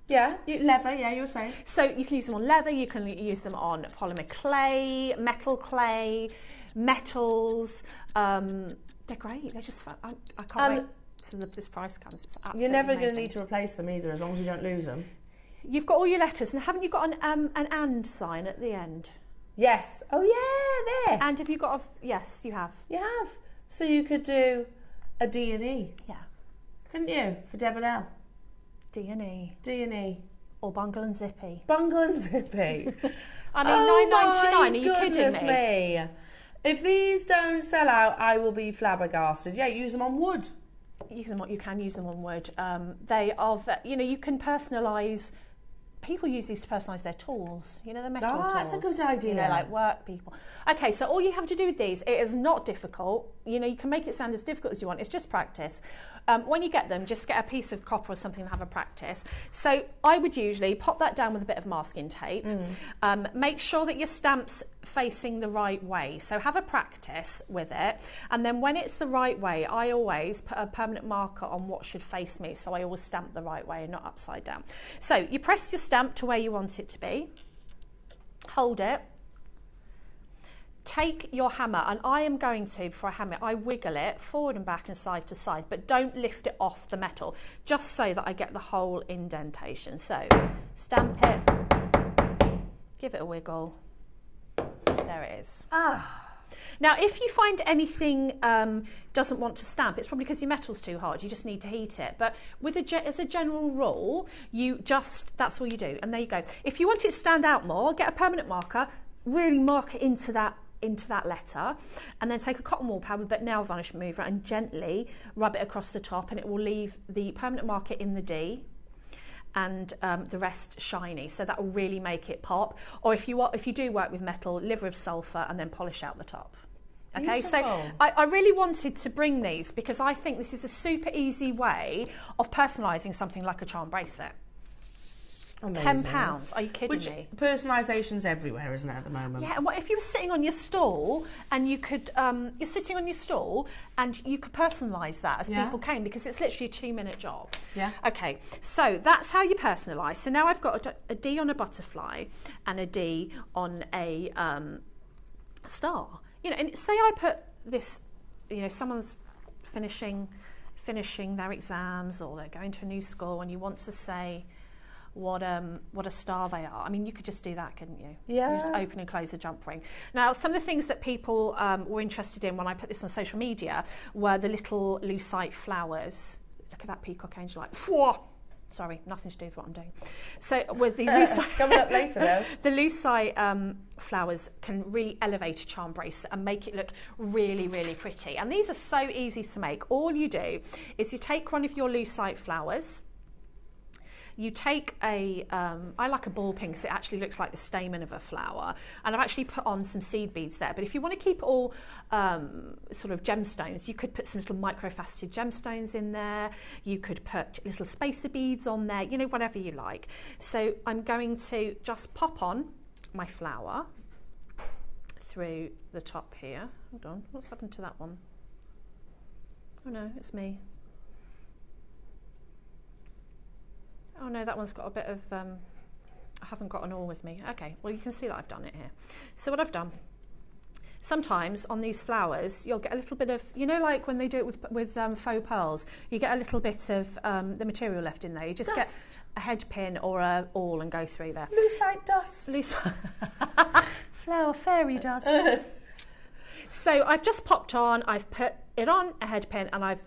Speaker 1: Yeah, leather, yeah, you were saying.
Speaker 2: So you can use them on leather, you can use them on polymer clay, metal clay, metals. They're great. They're just fun. I can't wait till this price comes. It's absolutely
Speaker 1: You're never
Speaker 2: amazing.
Speaker 1: going to need to replace them either, as long as you don't lose them.
Speaker 2: You've got all your letters, and haven't you got an and sign at the end?
Speaker 1: Yes. Oh yeah, there.
Speaker 2: And have you got a... Yes, you have.
Speaker 1: You have. So you could do a D and E.
Speaker 2: Yeah.
Speaker 1: Couldn't you? For Deb and L.
Speaker 2: D&E.
Speaker 1: D and E.
Speaker 2: Or Bungle and Zippy.
Speaker 1: Bungle and Zippy.
Speaker 2: I mean, $9.99. Are you
Speaker 1: goodness
Speaker 2: kidding me?
Speaker 1: If these don't sell out, I will be flabbergasted. Yeah, use them on wood.
Speaker 2: You can use them on wood. They are, you can personalise. People use these to personalise their tools, the metal tools.
Speaker 1: That's a good idea.
Speaker 2: Like work people. Okay, so all you have to do with these, it is not difficult. You can make it sound as difficult as you want. It's just practice. When you get them, just get a piece of copper or something and have a practice. So I would usually pop that down with a bit of masking tape. Make sure that your stamp's facing the right way. So have a practice with it. And then when it's the right way, I always put a permanent marker on what should face me. So I always stamp the right way and not upside down. So you press your stamp to where you want it to be. Hold it. Take your hammer, and I am going to, before I hammer it, I wiggle it forward and back and side to side, but don't lift it off the metal, just so that I get the whole indentation. So stamp it, give it a wiggle. There it is. Now, if you find anything doesn't want to stamp, it's probably because your metal's too hard. You just need to heat it. But as a general rule, that's all you do. And there you go. If you want it to stand out more, get a permanent marker, really mark it into that letter, and then take a cotton wool pad with a nail varnish remover and gently rub it across the top, and it will leave the permanent marker in the D and the rest shiny, so that will really make it pop. Or if you do work with metal, liver of sulphur and then polish out the top. Okay,
Speaker 1: beautiful.
Speaker 2: So I really wanted to bring these because I think this is a super easy way of personalising something like a charm bracelet.
Speaker 1: Amazing.
Speaker 2: £10. Are you kidding me?
Speaker 1: Personalisation's everywhere, isn't it, at the moment?
Speaker 2: Yeah, and what if you were sitting on your stall and you could, you're sitting on your stall and you could personalise that as people came, because it's literally a 2-minute job. Yeah. Okay, so that's how you personalise. So now I've got a D on a butterfly and a D on a star. And say I put this, someone's finishing their exams, or they're going to a new school, and you want to say what a star they are. I mean, you could just do that, couldn't you? Yeah. You just open and close a jump ring. Now, some of the things that people were interested in when I put this on social media were the little lucite flowers. Look at that peacock angel, like, Pwah! Sorry, nothing to do with what I'm doing. So with the lucite,
Speaker 1: coming up later though,
Speaker 2: the lucite flowers can really elevate a charm bracelet and make it look really, really pretty. And these are so easy to make. All you do is you take one of your lucite flowers. You take I like a ball pin because it actually looks like the stamen of a flower, and I've actually put on some seed beads there. But if you want to keep all sort of gemstones, you could put some little microfaceted gemstones in there. You could put little spacer beads on there, whatever you like. So I'm going to just pop on my flower through the top here. Hold on, what's happened to that one? Oh no, it's me. Oh no, that one's got a bit of, I haven't got an awl with me. Okay, well you can see that I've done it here. So what I've done, sometimes on these flowers, you'll get a little bit of, like when they do it with faux pearls, you get a little bit of the material left in there. You just get a head pin or a awl and go through there.
Speaker 1: Lucite dust.
Speaker 2: Flower fairy dust. So I've just popped on, I've put it on a head pin, and I've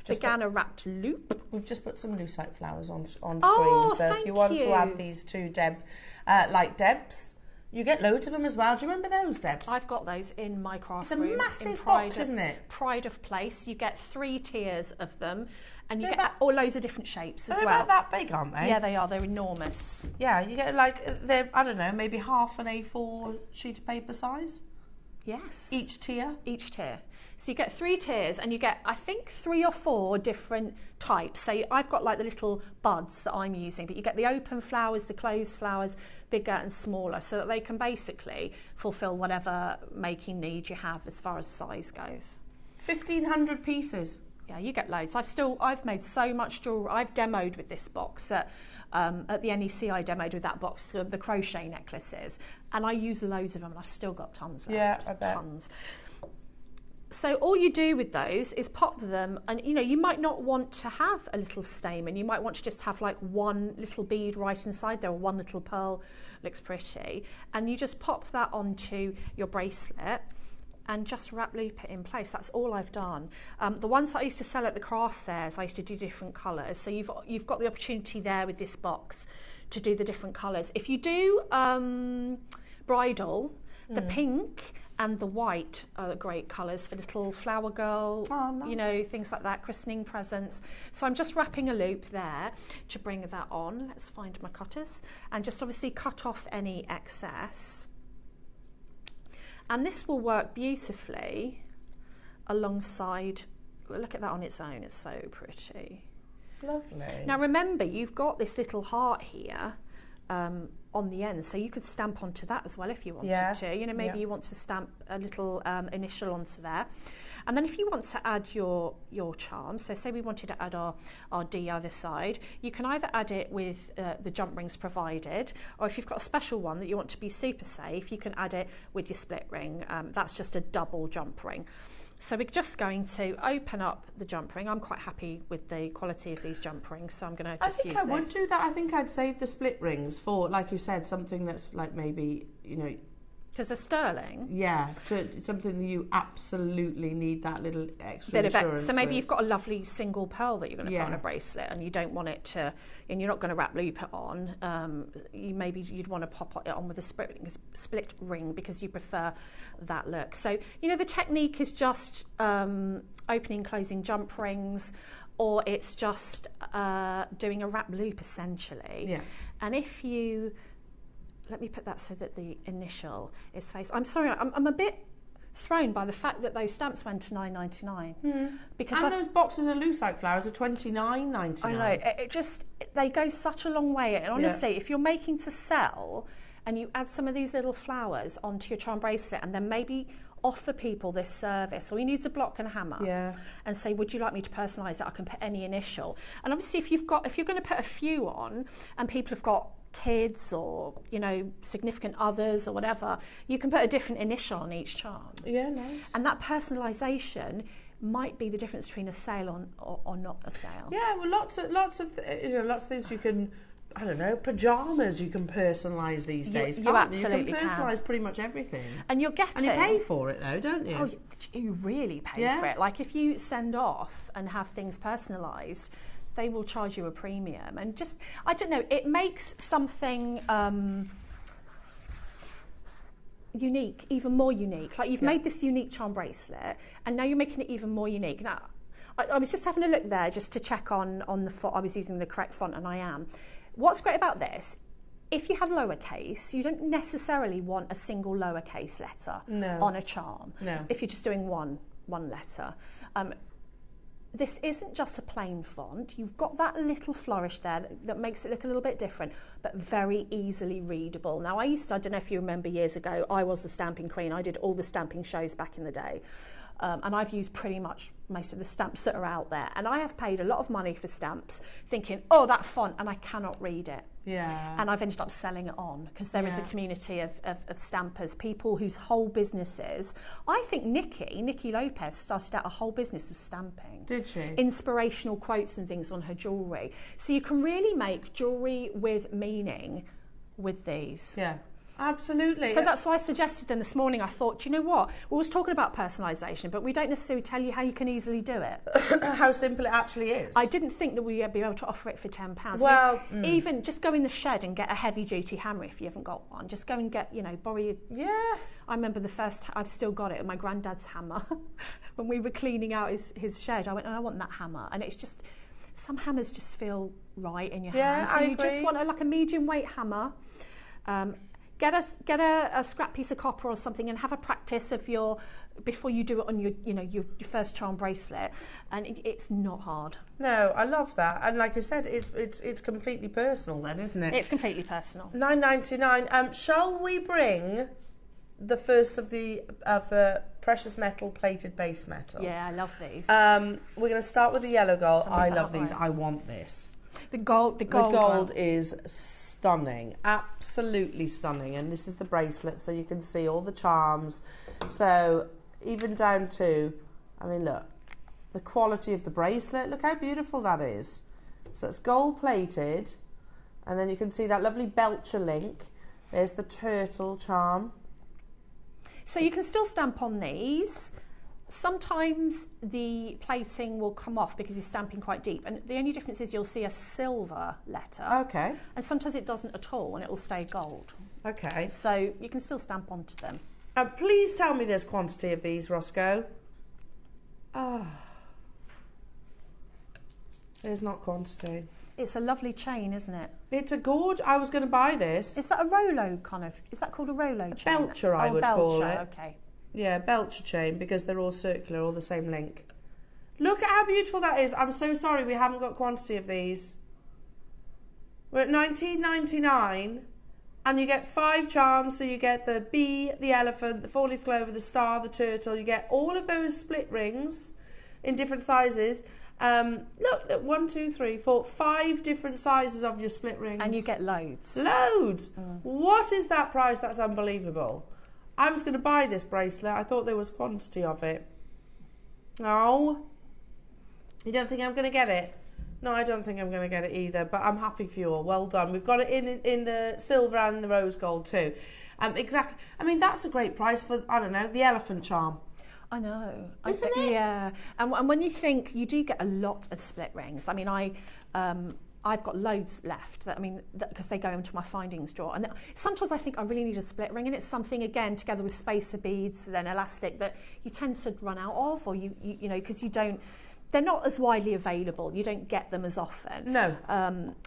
Speaker 2: began a wrapped loop.
Speaker 1: We've just put some lucite flowers on screen,
Speaker 2: so
Speaker 1: if you want to add these to Deb's, you get loads of them as well. Do you remember those, Deb's?
Speaker 2: I've got those in my craft
Speaker 1: room. It's a massive box, isn't it?
Speaker 2: Pride of place. You get 3 tiers of them, and you get all loads of different shapes as well.
Speaker 1: They're about that big, aren't they?
Speaker 2: Yeah, they are. They're enormous.
Speaker 1: Yeah, you get they're, I don't know, maybe half an A4 sheet of paper size.
Speaker 2: Yes.
Speaker 1: Each tier.
Speaker 2: So you get 3 tiers, and you get, I think, 3 or 4 different types. So I've got like the little buds that I'm using, but you get the open flowers, the closed flowers, bigger and smaller, so that they can basically fulfill whatever making need you have as far as size goes.
Speaker 1: 1,500 pieces.
Speaker 2: Yeah, you get loads. I've made so much jewellery. I've demoed with this box at the NEC. I demoed with that box the crochet necklaces, and I use loads of them, and I've still got tons left.
Speaker 1: Yeah, I bet.
Speaker 2: Tons. So all you do with those is pop them, and you might not want to have a little stamen. You might want to just have like one little bead right inside there, or one little pearl looks pretty, and you just pop that onto your bracelet. and just wrap loop it in place. That's all I've done. The ones that I used to sell at the craft fairs, I used to do different colours. So you've got the opportunity there with this box to do the different colours. If you do bridal, the pink and the white are great colours for little flower girl, you know, things like that, christening presents. So I'm just wrapping a loop there to bring that on. Let's find my cutters and just obviously cut off any excess. And this will work beautifully alongside, look at that on its own, it's so pretty.
Speaker 1: Lovely.
Speaker 2: Now remember, you've got this little heart here on the end, so you could stamp onto that as well if you wanted to. You know, maybe you want to stamp a little initial onto there. And then if you want to add your charm, so say we wanted to add our D either side, you can either add it with the jump rings provided, or if you've got a special one that you want to be super safe, you can add it with your split ring. That's just a double jump ring. So we're just going to open up the jump ring. I'm quite happy with the quality of these jump rings, so I'm going to just use this.
Speaker 1: I think I would do that. I think I'd save the split rings for, like you said, something that's like maybe, you know...
Speaker 2: Because they're sterling?
Speaker 1: Yeah, something that you absolutely need that little extra
Speaker 2: bit
Speaker 1: insurance
Speaker 2: of it. So maybe
Speaker 1: with.
Speaker 2: you've got a lovely single pearl that you're going to put on a bracelet and you don't want it to, and you're not going to wrap loop it on. You'd want to pop it on with a split ring because you prefer that look. So, you know, the technique is just opening, closing jump rings, or it's just doing a wrap loop essentially. Yeah. And if you... Let me put that so that the initial is faced. I'm sorry, I'm a bit thrown by the fact that those stamps went to £9.99. Because
Speaker 1: those boxes of lucite flowers are £29.99.
Speaker 2: I know, they go such a long way. And honestly, if you're making to sell and you add some of these little flowers onto your charm bracelet and then maybe offer people this service, all you need is a block and a hammer, and say, would you like me to personalise that? I can put any initial. And obviously if you're going to put a few on and people have got kids or, you know, significant others or whatever, you can put a different initial on each charm. Yeah, nice. And that personalisation might be the difference between a sale or not a sale.
Speaker 1: Yeah, well, lots of things you can. I don't know, pyjamas you can personalise these days.
Speaker 2: You absolutely
Speaker 1: can personalise pretty much everything.
Speaker 2: And you're getting...
Speaker 1: And you pay for it though, don't you?
Speaker 2: Oh, you really pay for it. Like if you send off and have things personalised, they will charge you a premium. And just, I don't know, it makes something unique, even more unique. Like you've made this unique charm bracelet and now you're making it even more unique. Now, I was just having a look there just to check on the font. I was using the correct font and I am. What's great about this, if you have lowercase, you don't necessarily want a single lowercase letter on a charm. No. If you're just doing one letter. This isn't just a plain font. You've got that little flourish there that makes it look a little bit different, but very easily readable. Now, I don't know if you remember years ago, I was the stamping queen. I did all the stamping shows back in the day. And I've used pretty much most of the stamps that are out there. And I have paid a lot of money for stamps thinking, oh, that font, and I cannot read it. Yeah. And I've ended up selling it on because there is a community of stampers, people whose whole businesses... I think Nikki Lopez started out a whole business of stamping.
Speaker 1: Did she?
Speaker 2: Inspirational quotes and things on her jewellery. So you can really make jewellery with meaning with these. Yeah.
Speaker 1: Absolutely.
Speaker 2: So that's why I suggested them this morning. I thought, do you know what? We was talking about personalisation, but we don't necessarily tell you how you can easily do it.
Speaker 1: How simple it actually is.
Speaker 2: I didn't think that we'd be able to offer it for £10.
Speaker 1: Well,
Speaker 2: even just go in the shed and get a heavy-duty hammer if you haven't got one. Just go and get, borrow your...
Speaker 1: Yeah.
Speaker 2: I remember I've still got it, my granddad's hammer. When we were cleaning out his shed, I went, I want that hammer. And it's just... Some hammers just feel right in your hand. So you just want a medium weight hammer. Get a scrap piece of copper or something and have a practice of before you do it on your first charm bracelet, and it's not hard.
Speaker 1: No, I love that, and like I said, it's completely personal then, isn't it?
Speaker 2: It's completely personal.
Speaker 1: £9.99. Shall we bring the first of the precious metal plated base metal?
Speaker 2: Yeah, I love these.
Speaker 1: We're going to start with the yellow gold. I love these. I want this.
Speaker 2: The gold
Speaker 1: is stunning, absolutely stunning. And this is the bracelet, so you can see all the charms. So even down to, I mean, look, the quality of the bracelet. Look how beautiful that is. So it's gold plated, and then you can see that lovely Belcher link. There's the turtle charm.
Speaker 2: So you can still stamp on these. Sometimes the plating will come off because you're stamping quite deep, and the only difference is you'll see a silver letter.
Speaker 1: Okay.
Speaker 2: And sometimes it doesn't at all, and it will stay gold.
Speaker 1: Okay.
Speaker 2: So you can still stamp onto them.
Speaker 1: Please tell me there's quantity of these, Roscoe. There's not quantity.
Speaker 2: It's a lovely chain, isn't it?
Speaker 1: It's a gorge. I was going to buy this.
Speaker 2: Is that a Rolo kind of? Is that called a Rolo chain?
Speaker 1: Belcher, I would call it.
Speaker 2: Okay.
Speaker 1: Yeah, Belcher chain, because they're all circular, all the same link. Look at how beautiful that is. I'm so sorry we haven't got quantity of these. We're at $19.99, and you get 5 charms. So you get the bee, the elephant, the 4-leaf clover, the star, the turtle. You get all of those split rings in different sizes. Look, 1, 2, 3, 4, 5 different sizes of your split rings.
Speaker 2: And you get loads.
Speaker 1: Loads! What is that price? That's unbelievable. I was going to buy this bracelet. I thought there was quantity of it. No. You don't think I'm going to get it? No, I don't think I'm going to get it either, but I'm happy for you all. Well done. We've got it in the silver and the rose gold too. Exactly. I mean, that's a great price for, I don't know, the elephant charm.
Speaker 2: I know.
Speaker 1: Isn't it?
Speaker 2: Yeah. And when you think, you do get a lot of split rings. I mean, I've got loads left, because they go into my findings drawer. And sometimes I think I really need a split ring, and it's something, again, together with spacer beads and elastic, that you tend to run out of, or you know, because they're not as widely available. You don't get them as often.
Speaker 1: No.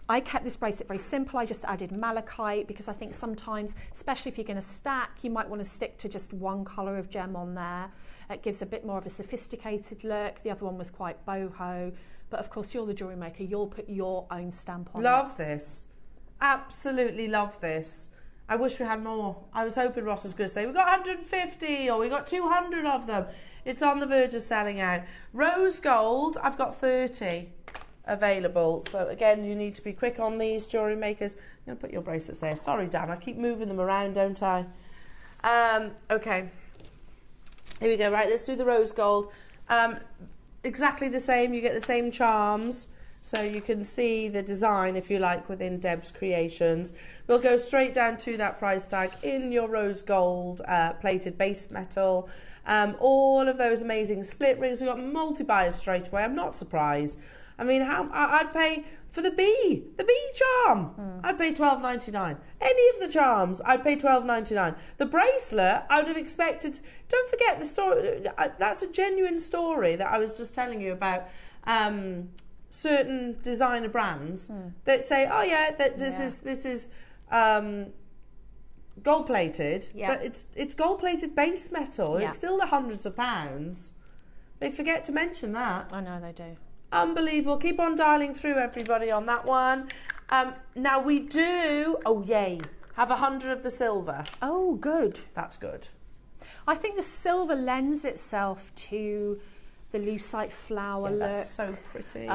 Speaker 2: I kept this bracelet very simple. I just added malachite, because I think sometimes, especially if you're going to stack, you might want to stick to just one colour of gem on there. It gives a bit more of a sophisticated look. The other one was quite boho. But of course, you're the jewellery maker. You'll put your own stamp on it.
Speaker 1: Love this. Absolutely love this. I wish we had more. I was hoping Ross was going to say, we got 150 or we got 200 of them. It's on the verge of selling out. Rose gold, I've got 30 available. So again, you need to be quick on these, jewellery makers. I'm going to put your bracelets there. Sorry, Dan, I keep moving them around, don't I? Okay. Here we go. Right, let's do the rose gold. Exactly the same. You get the same charms. So you can see the design, if you like, within Deb's Creations. We'll go straight down to that price tag in your rose gold plated base metal. All of those amazing split rings. We've got multi-buyers straight away. I'm not surprised. I mean, I'd pay for the bee charm. I'd pay $12.99. Any of the charms, I'd pay $12.99. The bracelet, I would have expected. Don't forget the story. That's a genuine story that I was just telling you about. Certain designer brands that say, "Oh yeah, this is gold plated, but it's gold plated base metal. It's still the hundreds of pounds." They forget to mention that.
Speaker 2: I know they do.
Speaker 1: Unbelievable. Keep on dialing through, everybody, on that one. Now we do, have 100 of the silver.
Speaker 2: Oh, good.
Speaker 1: That's good.
Speaker 2: I think the silver lends itself to the lucite flower look.
Speaker 1: That's so pretty.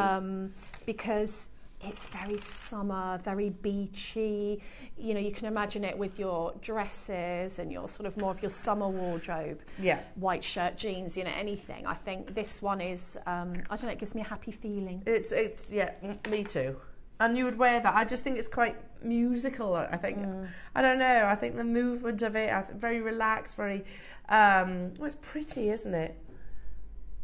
Speaker 2: Because it's very summer, very beachy. You know, you can imagine it with your dresses and your sort of more of your summer wardrobe.
Speaker 1: Yeah.
Speaker 2: White shirt, jeans, you know, anything. I think this one is, I don't know, it gives me a happy feeling.
Speaker 1: It's yeah, me too. And you would wear that. I just think it's quite musical, I think. I don't know. I think the movement of it, very relaxed, very, it's pretty, isn't it?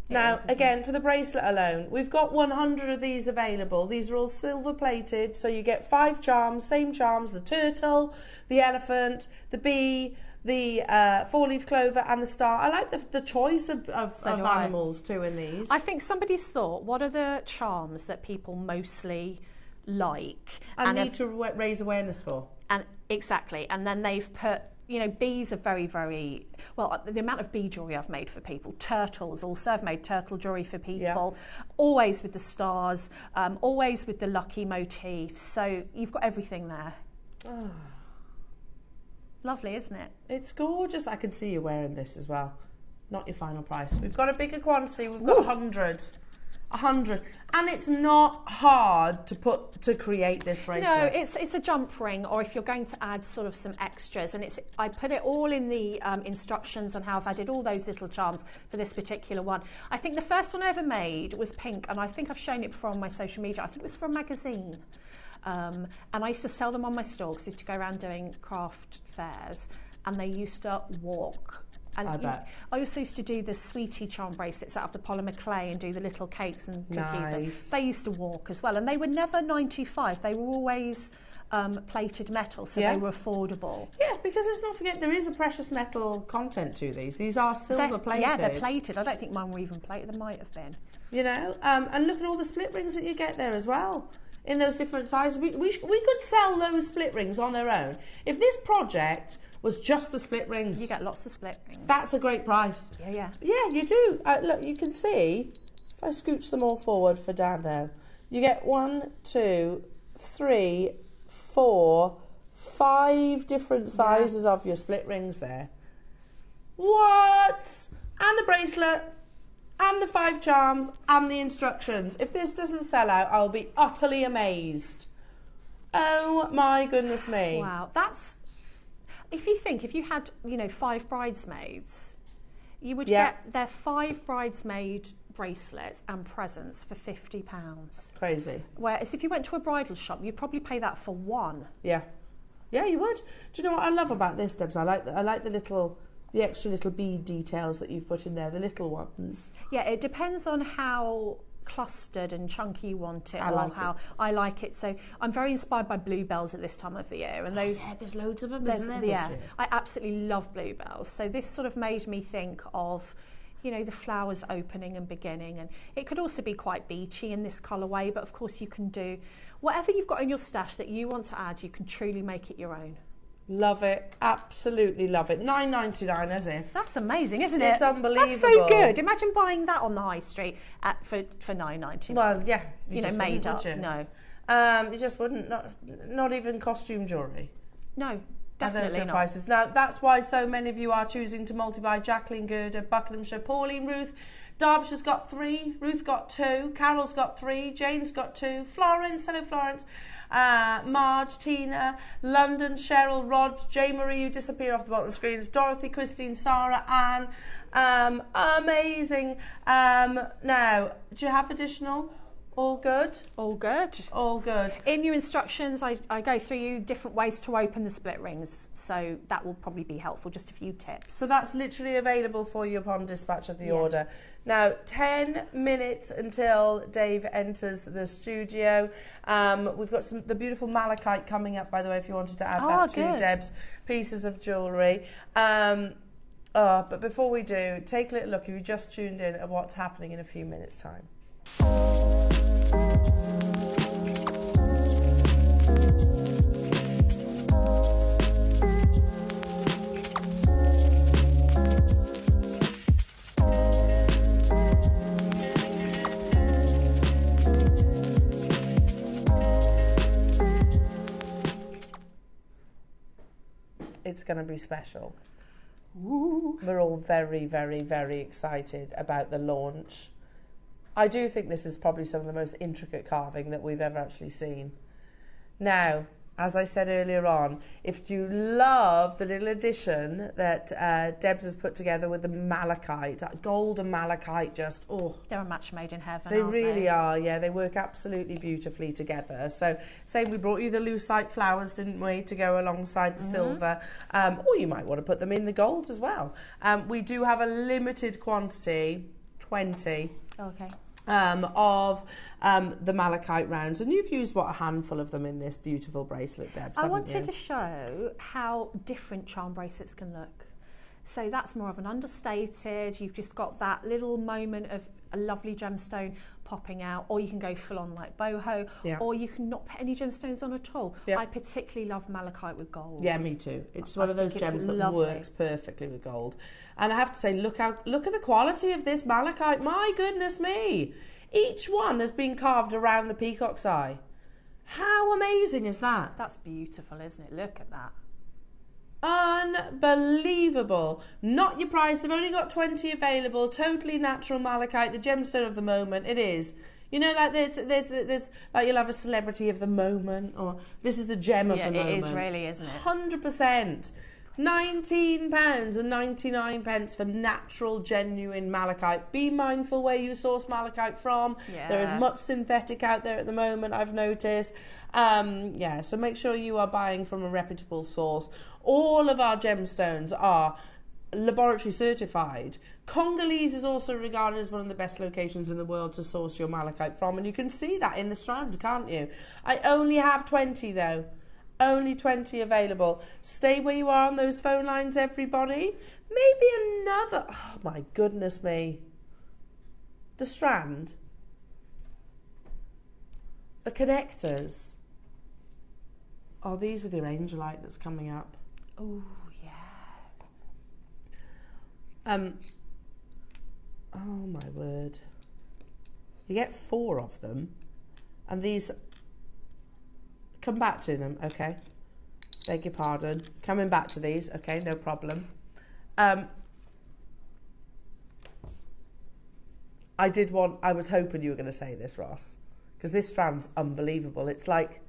Speaker 1: Now, again, for the bracelet alone, we've got 100 of these available. These are all silver plated, so you get 5 charms, same charms, the turtle, the elephant, the bee, the 4-leaf clover and the star. I like the choice of animals too in these.
Speaker 2: I think somebody's thought, what are the charms that people mostly like?
Speaker 1: And need to raise awareness for.
Speaker 2: And exactly, and then they've put, you know, bees are very, very, well, the amount of bee jewellery I've made for people. Turtles also, I've made turtle jewellery for people. Always with the stars, always with the lucky motifs. So you've got everything there. Oh. Lovely, isn't it?
Speaker 1: It's gorgeous. I can see you wearing this as well. Not your final price. We've got a bigger quantity. We've got 100. 100, and it's not hard to create this bracelet.
Speaker 2: No, it's a jump ring, or if you're going to add sort of some extras, and I put it all in the instructions on how I've added all those little charms for this particular one. I think the first one I ever made was pink, and I think I've shown it before on my social media. I think it was for a magazine, and I used to sell them on my stall because I used to go around doing craft fairs, and they used to walk And I also used to do the sweetie charm bracelets out of the polymer clay and do the little cakes and cookies.
Speaker 1: Nice.
Speaker 2: They used to walk as well, and they were never 95. They were always plated metal, so they were affordable.
Speaker 1: Yes, because let's not forget there is a precious metal content to these. These are silver plated.
Speaker 2: Yeah, they're plated. I don't think mine were even plated. They might have been.
Speaker 1: You know, and look at all the split rings that you get there as well. In those different sizes. We could sell those split rings on their own. If this project was just the split rings.
Speaker 2: You get lots of split rings.
Speaker 1: That's a great price.
Speaker 2: Yeah.
Speaker 1: Yeah, you do. Look, you can see, if I scooch them all forward for Dan now, you get 1, 2, 3, 4, 5 different sizes of your split rings there. What? And the bracelet, and the 5 charms, and the instructions. If this doesn't sell out, I'll be utterly amazed. Oh my goodness me.
Speaker 2: Wow, that's... If you had, 5 bridesmaids, you would get their 5 bridesmaid bracelets and presents for £50.
Speaker 1: Crazy.
Speaker 2: Whereas if you went to a bridal shop, you'd probably pay that for 1.
Speaker 1: Yeah. Yeah, you would. Do you know what I love about this, Debs? I like the extra little bead details that you've put in there, the little ones.
Speaker 2: Yeah, it depends on how clustered and chunky you want it, I like it. So I'm very inspired by bluebells at this time of the year, and those
Speaker 1: there's loads of them, isn't there?
Speaker 2: Yeah, I absolutely love bluebells. So this sort of made me think of the flowers opening and beginning, and it could also be quite beachy in this colourway, but of course you can do whatever you've got in your stash that you want to add. You can truly make it your own.
Speaker 1: Love it, absolutely love it. $9.99 as if.
Speaker 2: That's amazing, isn't it?
Speaker 1: It's unbelievable.
Speaker 2: That's so good. Imagine buying that on the high street for $9.99.
Speaker 1: Well, yeah,
Speaker 2: made up. No,
Speaker 1: you just wouldn't. Not even costume jewellery.
Speaker 2: No, definitely not.
Speaker 1: Prices. Now that's why so many of you are choosing to multi-buy. Jacqueline Gerda, Buckinghamshire, Pauline, Ruth. Derbyshire's got 3, Ruth got 2, Carol's got 3, Jane's got 2, Florence, hello Florence, Marge, Tina, London, Cheryl, Rod, J. Marie, you disappear off the bottom of the screens, Dorothy, Christine, Sarah, Anne, amazing. Now, do you have additional? All good?
Speaker 2: All good.
Speaker 1: All good.
Speaker 2: In your instructions, I go through you different ways to open the split rings, so that will probably be helpful, just a few tips.
Speaker 1: So that's literally available for you upon dispatch of the order. Now, 10 minutes until Dave enters the studio. We've got the beautiful malachite coming up, by the way, if you wanted to add that to Deb's pieces of jewellery. But before we do, take a little look, if you just tuned in, at what's happening in a few minutes' time. It's going to be special. Ooh. We're all very, very, very excited about the launch. I do think this is probably some of the most intricate carving that we've ever actually seen. Now, as I said earlier on, if you love the little addition that Debs has put together with the malachite, that gold and malachite, just,
Speaker 2: they're a match made in heaven,
Speaker 1: They really are, yeah. They work absolutely beautifully together. So, say we brought you the lucite flowers, didn't we, to go alongside the silver. Or you might want to put them in the gold as well. We do have a limited quantity, 20.
Speaker 2: Okay.
Speaker 1: Of the malachite rounds, and you've used a handful of them in this beautiful bracelet, Debs.
Speaker 2: I wanted to show how different charm bracelets can look. So that's more of an understated, you've just got that little moment of a lovely gemstone popping out, or you can go full on like boho, or you can not put any gemstones on at all. I particularly love malachite with gold.
Speaker 1: Yeah, me too. It's one of those gems that works perfectly with gold. And I have to say, look at the quality of this malachite. My goodness me. Each one has been carved around the peacock's eye. How amazing is that?
Speaker 2: That's beautiful, isn't it? Look at that.
Speaker 1: Unbelievable. Not your price. They've only got 20 available. Totally natural malachite, the gemstone of the moment. It is. You know, like there's like you'll have a celebrity of the moment, or this is the gem of the moment.
Speaker 2: It is really, isn't it?
Speaker 1: 100%. £19.99 for natural, genuine malachite. Be mindful where you source malachite from. There is much synthetic out there at the moment, I've noticed. So make sure you are buying from a reputable source. All of our gemstones are laboratory certified. Congolese is also regarded as one of the best locations in the world to source your malachite from, and you can see that in the strand, can't you? I only have 20 though. Only 20 available. Stay where you are on those phone lines, everybody. Maybe another... Oh, my goodness me. The strand. The connectors. Oh, these with your angelite that's coming up.
Speaker 2: Oh, yeah.
Speaker 1: Oh, my word. You get 4 of them. And these... Come back to them, okay. Beg your pardon. Coming back to these, okay, no problem. I was hoping you were going to say this, Ross, because this strand's unbelievable. It's like,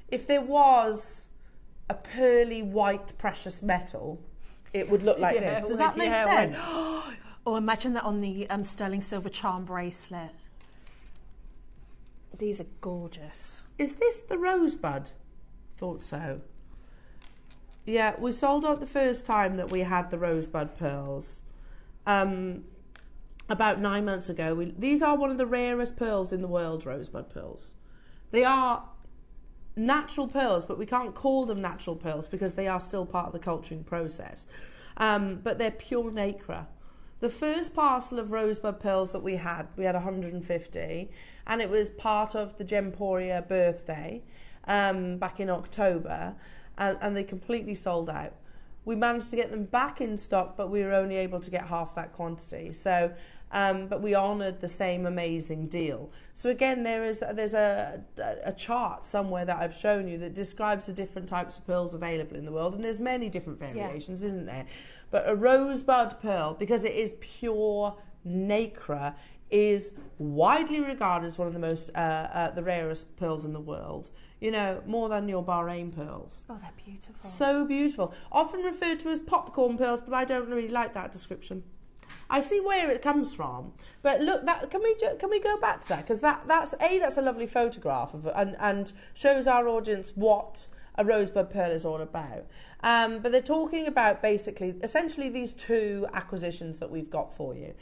Speaker 1: if there was a pearly white precious metal, it would look like this. Does that make sense?
Speaker 2: Oh, imagine that on the sterling silver charm bracelet. These are gorgeous.
Speaker 1: Is this the rosebud? Thought so. Yeah, we sold out the first time that we had the rosebud pearls. About 9 months ago. These are one of the rarest pearls in the world, rosebud pearls. They are natural pearls, but we can't call them natural pearls because they are still part of the culturing process. But they're pure nacre. The first parcel of rosebud pearls that we had 150, and it was part of the Gemporia birthday back in October, and they completely sold out. We managed to get them back in stock, but we were only able to get half that quantity. So, but we honoured the same amazing deal. So again, there's a chart somewhere that I've shown you that describes the different types of pearls available in the world, and there's many different variations, isn't there? But a rosebud pearl, because it is pure nacre, is widely regarded as one of the most the rarest pearls in the world. You know, more than your Bahrain pearls.
Speaker 2: Oh, they're beautiful.
Speaker 1: So beautiful. Often referred to as popcorn pearls, but I don't really like that description. I see where it comes from, but look, that can we go back to that, because that's a lovely photograph of and shows our audience what a rosebud pearl is all about. But they're talking about essentially these 2 acquisitions that we've got for you.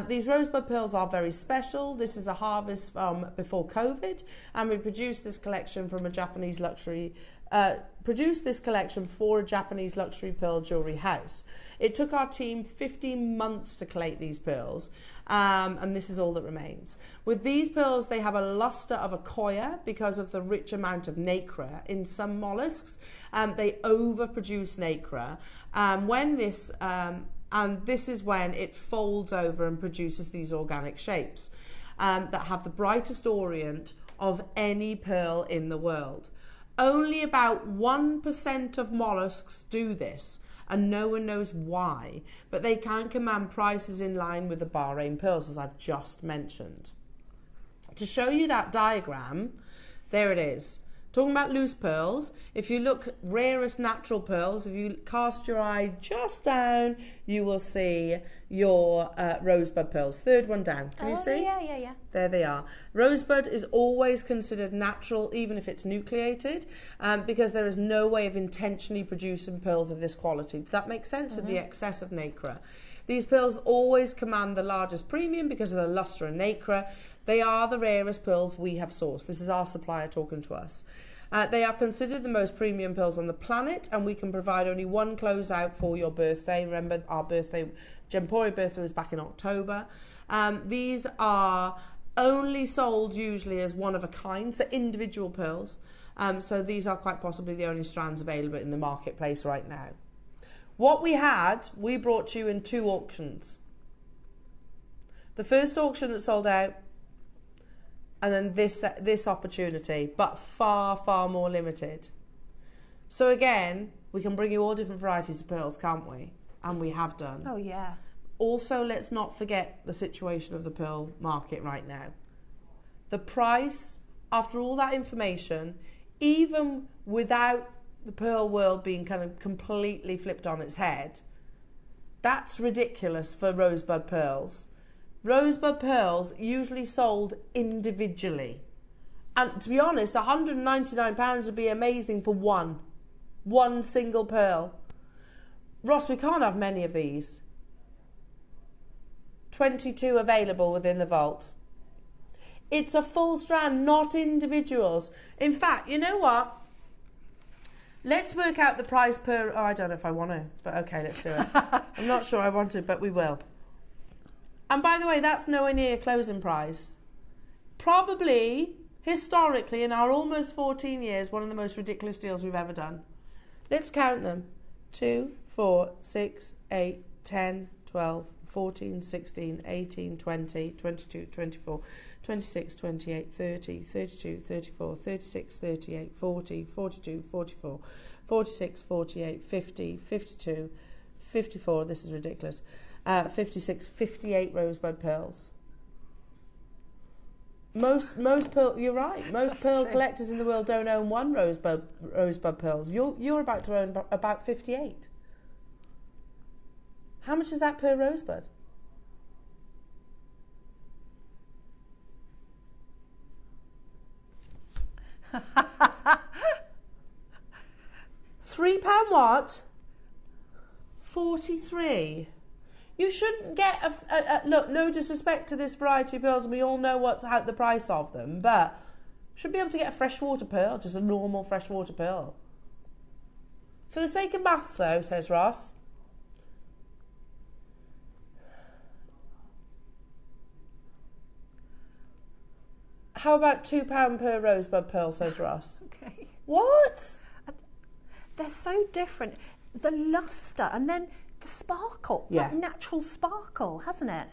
Speaker 1: These rosebud pearls are very special. This is a harvest before COVID, and we produced this collection from a Japanese luxury. Produced this collection for a Japanese luxury pearl jewellery house. It took our team 15 months to collate these pearls, and this is all that remains. With these pearls, they have a luster of a koya because of the rich amount of nacre in some mollusks. They overproduce nacre. And this is when it folds over and produces these organic shapes that have the brightest orient of any pearl in the world. Only about 1% of mollusks do this, and no one knows why, but they can command prices in line with the Bahrain pearls, as I've just mentioned. To show you that diagram, there it is. Talking about loose pearls, if you look rarest natural pearls, if you cast your eye just down, you will see your rosebud pearls. Third one down. Can you see?
Speaker 2: Yeah.
Speaker 1: There they are. Rosebud is always considered natural, even if it's nucleated, because there is no way of intentionally producing pearls of this quality. Does that make sense? With the excess of nacre. These pearls always command the largest premium because of the luster and nacre. They are the rarest pearls we have sourced. This is our supplier talking to us. They are considered the most premium pearls on the planet, and we can provide only one closeout for your birthday. Remember, our birthday, Gemporia birthday, was back in October. These are only sold usually as one of a kind, so individual pearls. So these are quite possibly the only strands available in the marketplace right now. What we brought you in 2 auctions. The first auction that sold out, and then this opportunity, but far, far more limited. So again, we can bring you all different varieties of pearls, can't we? And we have done.
Speaker 2: Oh, yeah.
Speaker 1: Also, let's not forget the situation of the pearl market right now. The price, after all that information, even without the pearl world being kind of completely flipped on its head, that's ridiculous for rosebud pearls. Rosebud pearls usually sold individually. And to be honest, £199 would be amazing for one single pearl. Ross, we can't have many of these. 22 available within the vault. It's a full strand, not individuals. In fact, you know what? Let's work out the price per... Oh, I don't know if I want to, but okay, let's do it. I'm not sure I want to, but we will. And by the way, that's nowhere near closing price. Probably, historically, in our almost 14 years, one of the most ridiculous deals we've ever done. Let's count them. 2, 4, 6, 8, 10, 12, 14, 16, 18, 20, 22, 24, 26, 28, 30, 32, 34, 36, 38, 40, 42, 44, 46, 48, 50, 52, 54, this is ridiculous, 56, 58 rosebud pearls. Most pearl, you're right, most pearl collectors in the world don't own one rosebud pearls. You're about to own about 58. How much is that per rosebud? £3 what? 43. You shouldn't get look, no disrespect to this variety of pearls, and we all know what's the price of them, but should be able to get a freshwater pearl, just a normal freshwater pearl. For the sake of maths though, says Ross. How about £2 per rosebud pearl, says Ross.
Speaker 2: Okay.
Speaker 1: What?
Speaker 2: They're so different. The luster and then the sparkle, that natural sparkle, hasn't it?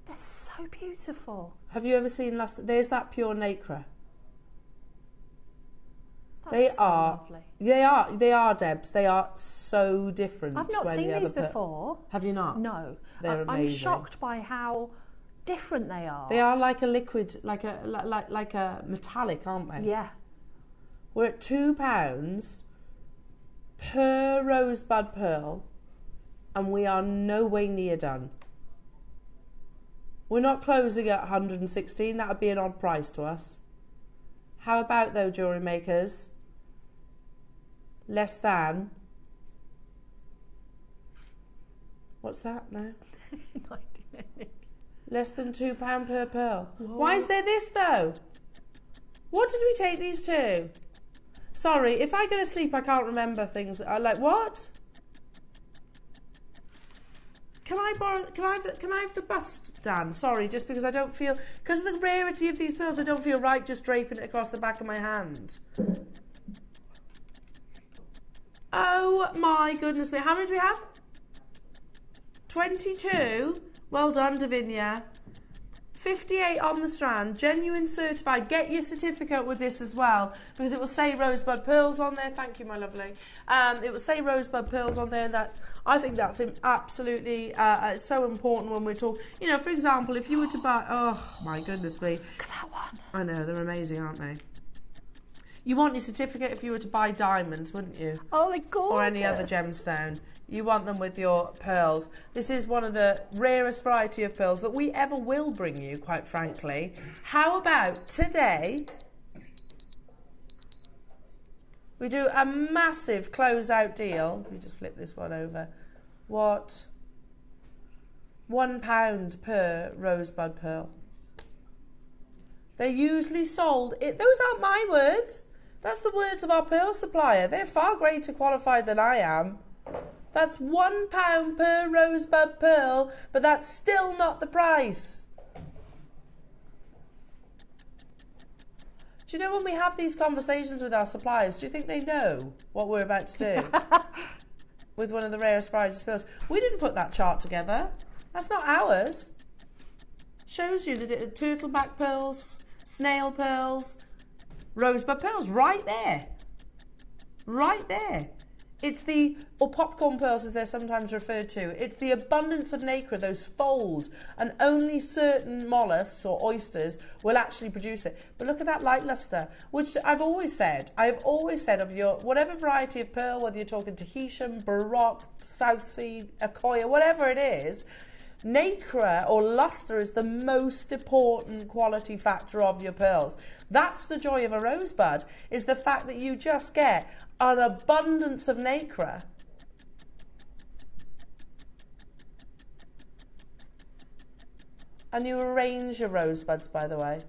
Speaker 2: They're so beautiful.
Speaker 1: Have you ever seen luster? There's that pure nacre.
Speaker 2: That's so lovely.
Speaker 1: They are, Debs. They are so different.
Speaker 2: I've not seen these before.
Speaker 1: Have you not?
Speaker 2: No.
Speaker 1: They're amazing.
Speaker 2: I'm shocked by how different they are.
Speaker 1: They are like a liquid, like a metallic, aren't they?
Speaker 2: Yeah.
Speaker 1: We're at £2 per rosebud pearl, and we are no way near done. We're not closing at 116. That would be an odd price to us. How about though, jewellery makers? Less than. What's that now? Less than £2 per pearl. Whoa. Why is there this though? What did we take these to? Sorry, if I go to sleep, I can't remember things. I like what? Can I have the bust, Dan? Sorry, just because I don't feel, because of the rarity of these pearls, I don't feel right just draping it across the back of my hand. Oh my goodness me! How many do we have? 22. Well done, Davinia. 58 on the strand, genuine certified. Get your certificate with this as well, because it will say rosebud pearls on there. Thank you, my lovely. It will say rosebud pearls on there. That I think that's absolutely so important when we're talking. You know, for example, if you were to buy, oh my goodness me,
Speaker 2: look at that one.
Speaker 1: I know, they're amazing, aren't they? You want your certificate if you were to buy diamonds, wouldn't you?
Speaker 2: Oh, they're gorgeous.
Speaker 1: Or any other gemstone. You want them with your pearls. This is one of the rarest variety of pearls that we ever will bring you, quite frankly. How about today we do a massive closeout deal. Let me just flip this one over. What? £1 per rosebud pearl. They're usually sold. Those aren't my words. That's the words of our pearl supplier. They're far greater qualified than I am. That's £1 per rosebud pearl, but that's still not the price. Do you know when we have these conversations with our suppliers, do you think they know what we're about to do with one of the rarest varieties of pearls? We didn't put that chart together. That's not ours. Shows you the turtleback pearls, snail pearls, rosebud pearls, right there. Right there. It's the, or popcorn pearls as they're sometimes referred to, it's the abundance of nacre, those folds, and only certain mollusks or oysters will actually produce it. But look at that light luster, which I've always said of your, whatever variety of pearl, whether you're talking Tahitian, Baroque, South Sea, Akoya, whatever it is, nacre or luster is the most important quality factor of your pearls. That's the joy of a rosebud, is the fact that you just get an abundance of nacre. And you arrange your rosebuds, by the way.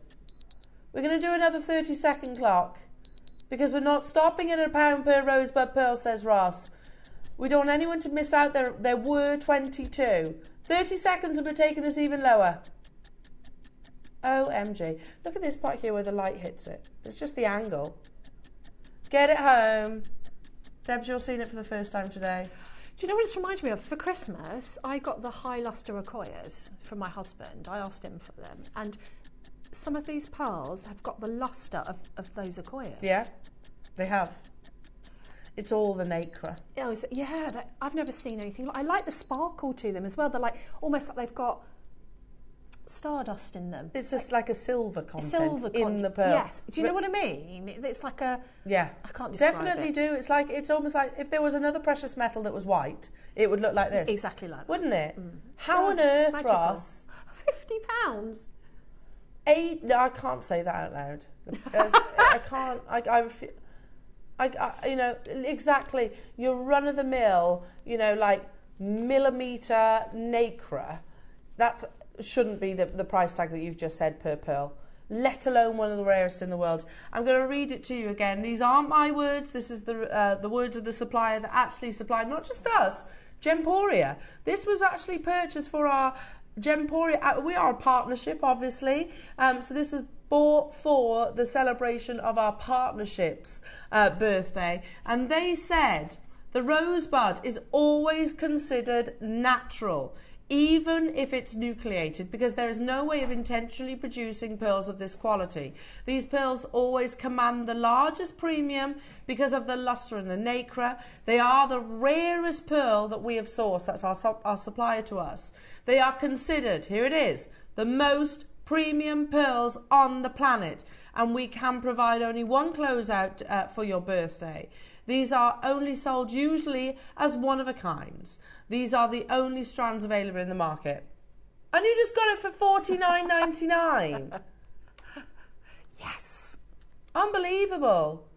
Speaker 1: We're going to do another 30-second clock because we're not stopping at £1 per rosebud pearl, says Ross. We don't want anyone to miss out. There were 22. 30 seconds and we're taking this even lower. OMG. Look at this part here where the light hits it. It's just the angle. Get it home. Debs, you're seeing it for the first time today.
Speaker 2: Do you know what it's reminded me of? For Christmas, I got the high lustre Akoyas from my husband. I asked him for them. And some of these pearls have got the lustre of those Akoyas.
Speaker 1: Yeah, they have. It's all the nacre.
Speaker 2: Yeah, I've never seen anything like. I like the sparkle to them as well. They're like almost like they've got stardust in them.
Speaker 1: It's just like a silver content in the pearl.
Speaker 2: Yes. Do you know what I mean? It's like a...
Speaker 1: Yeah.
Speaker 2: I can't describe
Speaker 1: Definitely
Speaker 2: it.
Speaker 1: do. It's almost like if there was another precious metal that was white, it would look like this.
Speaker 2: Exactly like that.
Speaker 1: Wouldn't it? How on earth,
Speaker 2: magical.
Speaker 1: Ross?
Speaker 2: £50?
Speaker 1: No, I can't say that out loud. I can't. You know, exactly. Your run-of-the-mill, you know, like millimetre nacre, that shouldn't be the price tag that you've just said per pearl, let alone one of the rarest in the world. I'm going to read it to you again. These aren't my words. This is the words of the supplier that actually supplied, not just us, Gemporia. This was actually purchased for our Gemporia. We are a partnership, obviously. So this was bought for the celebration of our partnership's birthday. And they said the rosebud is always considered natural, even if it's nucleated, because there is no way of intentionally producing pearls of this quality. These pearls always command the largest premium because of the lustre and the nacre. They are the rarest pearl that we have sourced. That's our supplier to us. They are considered, here it is, the most premium pearls on the planet, and we can provide only one closeout for your birthday. These are only sold usually as one-of-a-kinds. These are the only strands available in the market. And you just got it for $49.99.
Speaker 2: Yes.
Speaker 1: Unbelievable.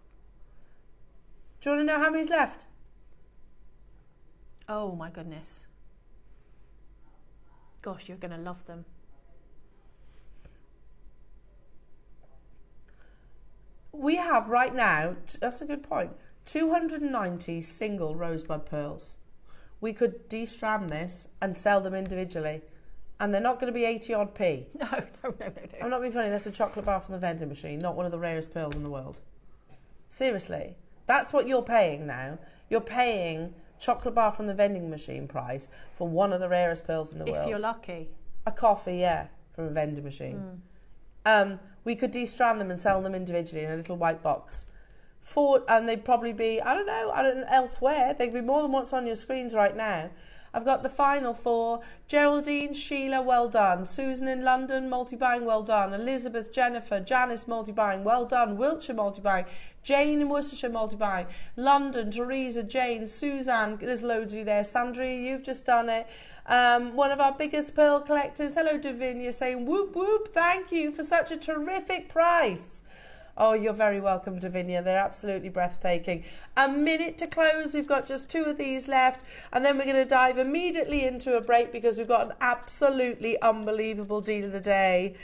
Speaker 1: Do you want to know how many's left?
Speaker 2: Oh my goodness. Gosh, you're going to love them.
Speaker 1: We have right now, that's a good point, 290 single rosebud pearls. We could de-strand this and sell them individually, and they're not going to be 80 odd p.
Speaker 2: No.
Speaker 1: I'm not being funny, that's a chocolate bar from the vending machine, not one of the rarest pearls in the world. Seriously, that's what you're paying now. You're paying chocolate bar from the vending machine price for one of the rarest pearls in the world.
Speaker 2: If you're lucky.
Speaker 1: A coffee, yeah, from a vending machine. We could de-strand them and sell them individually in a little white box. And they'd probably be, I don't know, elsewhere. They'd be more than what's on your screens right now. I've got the final four. Geraldine, Sheila, well done. Susan in London, multi-buying, well done. Elizabeth, Jennifer, Janice, multi-buying, well done. Wiltshire, multi-buying. Jane in Worcestershire, multi-buying. London, Teresa, Jane, Suzanne, there's loads of you there. Sandra, you've just done it. One of our biggest pearl collectors, hello Davinia, saying whoop whoop, thank you for such a terrific price. Oh, you're very welcome, Davinia. They're absolutely breathtaking. A minute to close. We've got just 2 of these left, and then we're going to dive immediately into a break because we've got an absolutely unbelievable deal of the day.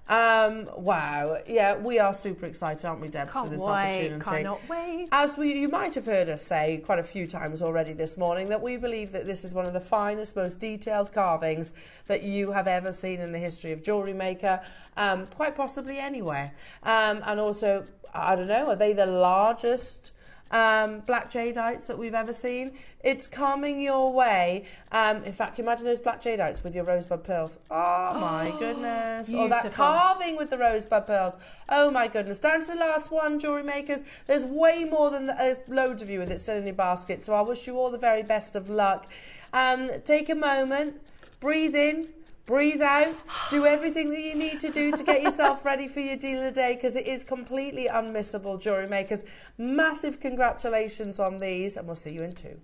Speaker 1: Wow. Yeah, we are super excited, aren't we, Deb, for this opportunity?
Speaker 2: Cannot wait.
Speaker 1: As you might have heard us say quite a few times already this morning, that we believe that this is one of the finest, most detailed carvings that you have ever seen in the history of Jewellery Maker, quite possibly anywhere. And also, I don't know, are they the largest black jadeites that we've ever seen? It's coming your way. In fact, imagine those black jadeites with your rosebud pearls. Oh my goodness. Or that carving with the rosebud pearls. Oh my goodness. Down to the last one, Jewellery Makers. There's way more than there's loads of you with it still in your basket, so I wish you all the very best of luck. Take a moment, breathe in, breathe out, do everything that you need to do to get yourself ready for your deal of the day, because it is completely unmissable, Jewellery Makers. Massive congratulations on these, and we'll see you in 2.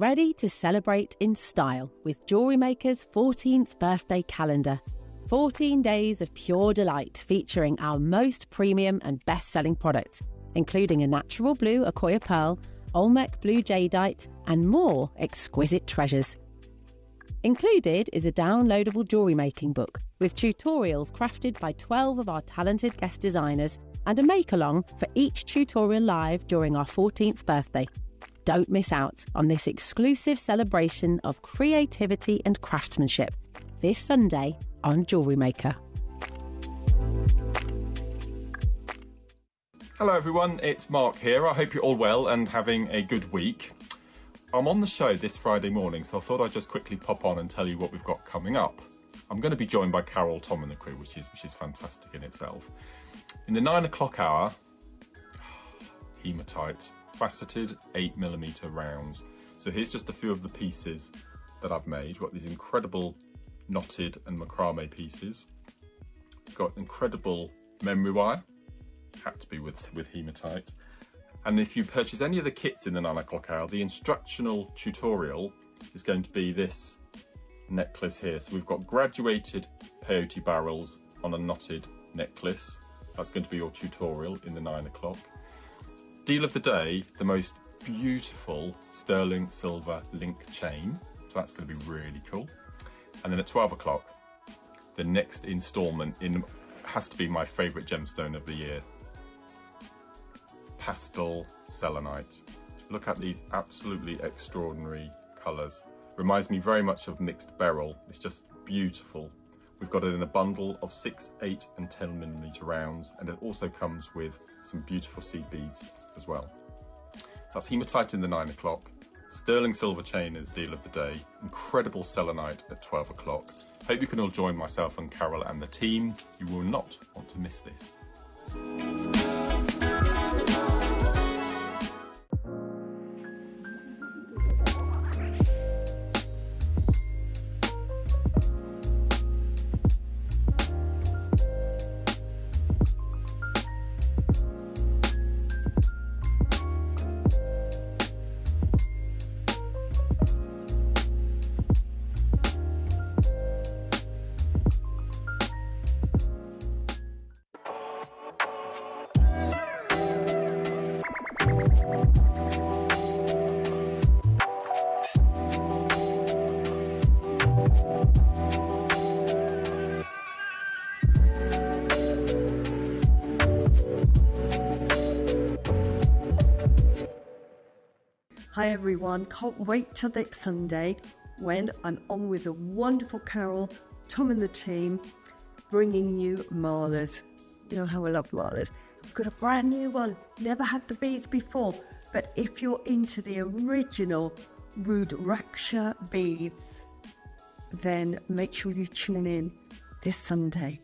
Speaker 4: ready to celebrate in style with JewelleryMaker's 14th birthday calendar. 14 days of pure delight featuring our most premium and best-selling products, including a natural blue Akoya pearl, Olmec blue jadeite, and more exquisite treasures. Included is a downloadable jewellery making book with tutorials crafted by 12 of our talented guest designers and a make-along for each tutorial live during our 14th birthday. Don't miss out on this exclusive celebration of creativity and craftsmanship this Sunday on JewelleryMaker.
Speaker 5: Hello everyone, it's Mark here. I hope you're all well and having a good week. I'm on the show this Friday morning, so I thought I'd just quickly pop on and tell you what we've got coming up. I'm going to be joined by Carol, Tom and the crew, which is fantastic in itself. In the 9 o'clock hour, hematite, faceted 8mm rounds. So here's just a few of the pieces that I've made. We've got these incredible knotted and macrame pieces. Got incredible memory wire, had to be with hematite. And if you purchase any of the kits in the 9 o'clock hour, the instructional tutorial is going to be this necklace here. So we've got graduated peyote barrels on a knotted necklace. That's going to be your tutorial in the 9 o'clock. Deal of the day, the most beautiful sterling silver link chain. So that's going to be really cool. And then at 12 o'clock, the next installment has to be my favourite gemstone of the year. Pastel selenite. Look at these absolutely extraordinary colours. Reminds me very much of mixed beryl. It's just beautiful. We've got it in a bundle of 6, 8 and 10mm rounds, and it also comes with some beautiful seed beads as well. So that's hematite in the 9 o'clock. Sterling silver chain is deal of the day. Incredible selenite at 12 o'clock. Hope you can all join myself and Carol and the team. You will not want to miss this.
Speaker 3: Hi everyone, can't wait till next Sunday when I'm on with the wonderful Carol, Tom and the team, bringing you malas. You know how I love malas. I've got a brand new one, never had the beads before, but if you're into the original Rudraksha beads, then make sure you tune in this Sunday.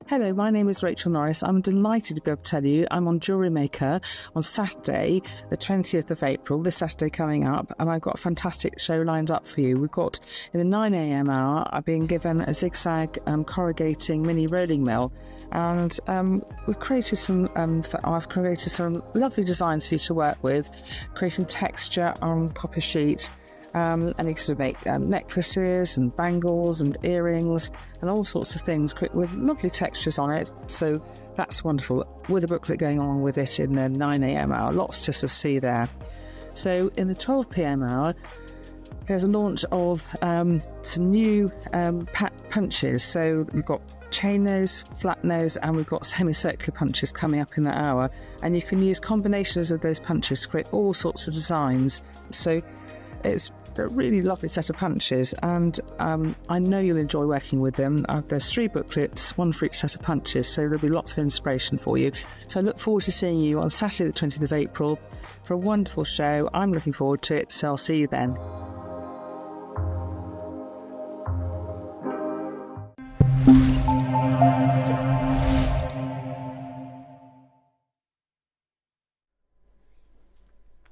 Speaker 6: Hello, my name is Rachel Norris. I'm delighted to be able to tell you I'm on JewelleryMaker on Saturday, the 20th of April, this Saturday coming up, and I've got a fantastic show lined up for you. We've got, in the 9 a.m. hour, I've been given a zigzag corrugating mini rolling mill, and I've created some lovely designs for you to work with, creating texture on copper sheet. And you can sort of make necklaces and bangles and earrings and all sorts of things with lovely textures on it. So that's wonderful, with a booklet going along with it in the 9 a.m. hour. Lots to sort of see there. So in the 12 p.m. hour, there's a launch of some new punches. So we've got chain nose, flat nose, and we've got semicircular punches coming up in that hour. And you can use combinations of those punches to create all sorts of designs. So it's a really lovely set of punches, and I know you'll enjoy working with them. There's 3 booklets, 1 for each set of punches, so there'll be lots of inspiration for you. So I look forward to seeing you on Saturday the 20th of April for a wonderful show. I'm looking forward to it, so I'll see you then.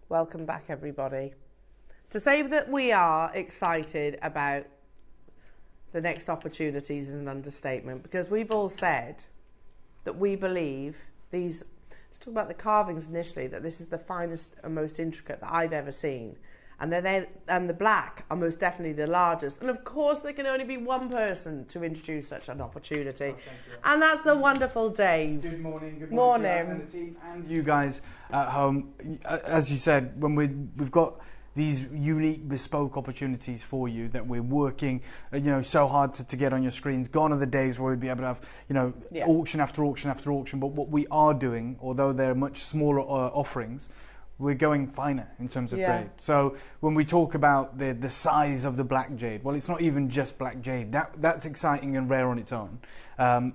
Speaker 1: Welcome back, everybody. To say that we are excited about the next opportunities is an understatement, because we've all said that we believe these, let's talk about the carvings initially, that this is the finest and most intricate that I've ever seen. And and the black are most definitely the largest. And of course, there can only be one person to introduce such an opportunity. And that's the wonderful Dave.
Speaker 7: Good morning. Good morning. And the team and you guys at home. As you said, when we've got these unique bespoke opportunities for you that we're working, so hard to get on your screens. Gone are the days where we'd be able to have, auction after auction after auction. But what we are doing, although they're much smaller offerings, we're going finer in terms of grade. So when we talk about the size of the black jade, well, it's not even just black jade. That's exciting and rare on its own.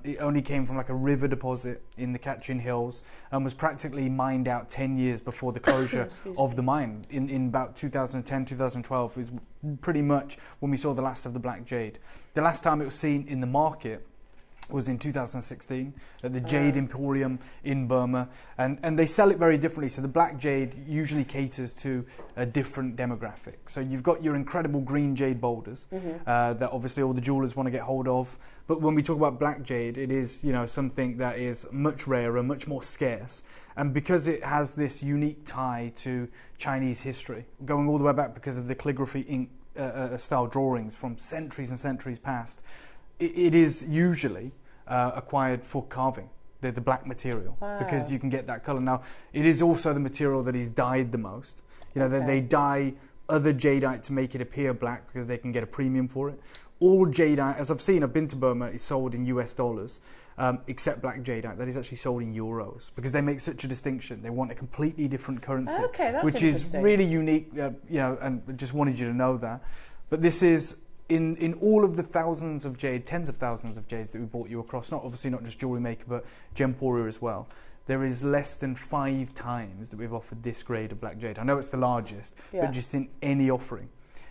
Speaker 7: It only came from like a river deposit in the Kachin Hills and was practically mined out 10 years before the closure of the mine in about 2010, 2012. It was pretty much when we saw the last of the black jade. The last time it was seen in the market was in 2016 at the Jade Emporium in Burma, and they sell it very differently. So the black jade usually caters to a different demographic. So you've got your incredible green jade boulders that obviously all the jewelers want to get hold of. But when we talk about black jade, it is something that is much rarer, much more scarce. And because it has this unique tie to Chinese history, going all the way back because of the calligraphy ink style drawings from centuries and centuries past, it is usually acquired for carving, the black material, because you can get that colour. Now, it is also the material that is dyed the most. They dye other jadeite to make it appear black because they can get a premium for it. All jadeite, as I've been to Burma, is sold in US dollars, except black jadeite. That is actually sold in euros because they make such a distinction. They want a completely different currency, which is really unique, and just wanted you to know that. But this is, in all of the thousands of jade, tens of thousands of jades that we brought you across, not just JewelleryMaker, but Gemporia as well, there is less than 5 times that we've offered this grade of black jade. I know it's the largest, but just in any offering.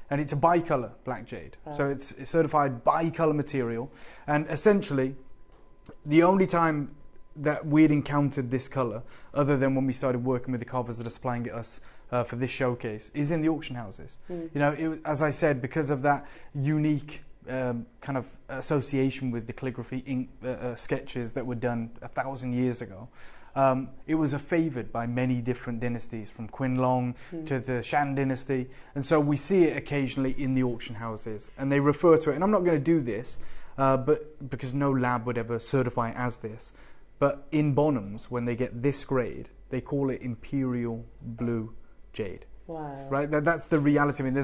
Speaker 7: And it's a bicolour black jade. So it's certified bicolour material. And essentially, the only time that we'd encountered this colour, other than when we started working with the carvers that are supplying it us for this showcase, is in the auction houses. As I said, because of that unique kind of association with the calligraphy ink sketches that were done 1,000 years ago, it was favoured by many different dynasties, from Qianlong to the Shan dynasty, and so we see it occasionally in the auction houses, and they refer to it, and I'm not going to do this, but because no lab would ever certify it as this, but in Bonhams, when they get this grade, they call it Imperial Blue Jade.
Speaker 1: Wow.
Speaker 7: Right? That's the reality. I mean,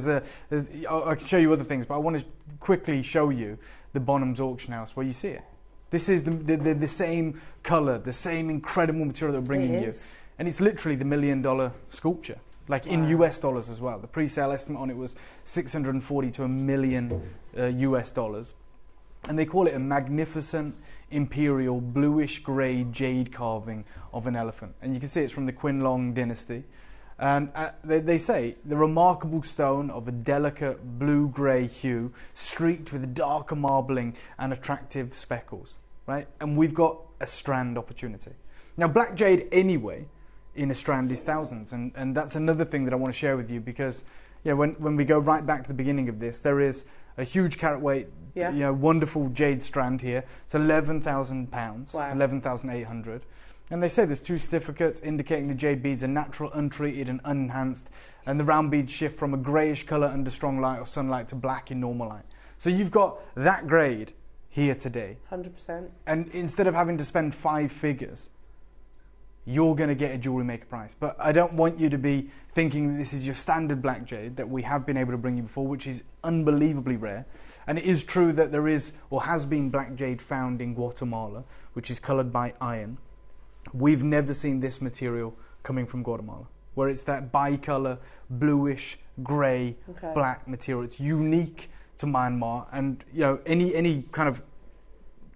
Speaker 7: I can show you other things, but I want to quickly show you the Bonhams auction house where you see it. This is the same colour, the same incredible material that we're bringing you. And it's literally the $1 million sculpture, in US dollars as well. The pre-sale estimate on it was $640 to $1 million US dollars. And they call it a magnificent imperial bluish grey jade carving of an elephant. And you can see it's from the Qianlong dynasty. And they say the remarkable stone of a delicate blue-grey hue, streaked with darker marbling and attractive speckles, right? And we've got a strand opportunity. Now, black jade anyway in a strand is thousands, and that's another thing that I want to share with you, because when we go right back to the beginning of this, there is a huge carat weight, wonderful jade strand here. It's £11,000, wow. 11,800. And they say there's 2 certificates indicating the jade beads are natural, untreated and unenhanced, and the round beads shift from a greyish colour under strong light or sunlight to black in normal light. So you've got that grade here today.
Speaker 1: 100%.
Speaker 7: And instead of having to spend 5 figures, you're going to get a JewelleryMaker price. But I don't want you to be thinking that this is your standard black jade that we have been able to bring you before, which is unbelievably rare. And it is true that there is, or has been, black jade found in Guatemala, which is coloured by iron. We've never seen this material coming from Guatemala, where it's that bicolour, bluish, grey, black material. It's unique to Myanmar, and any kind of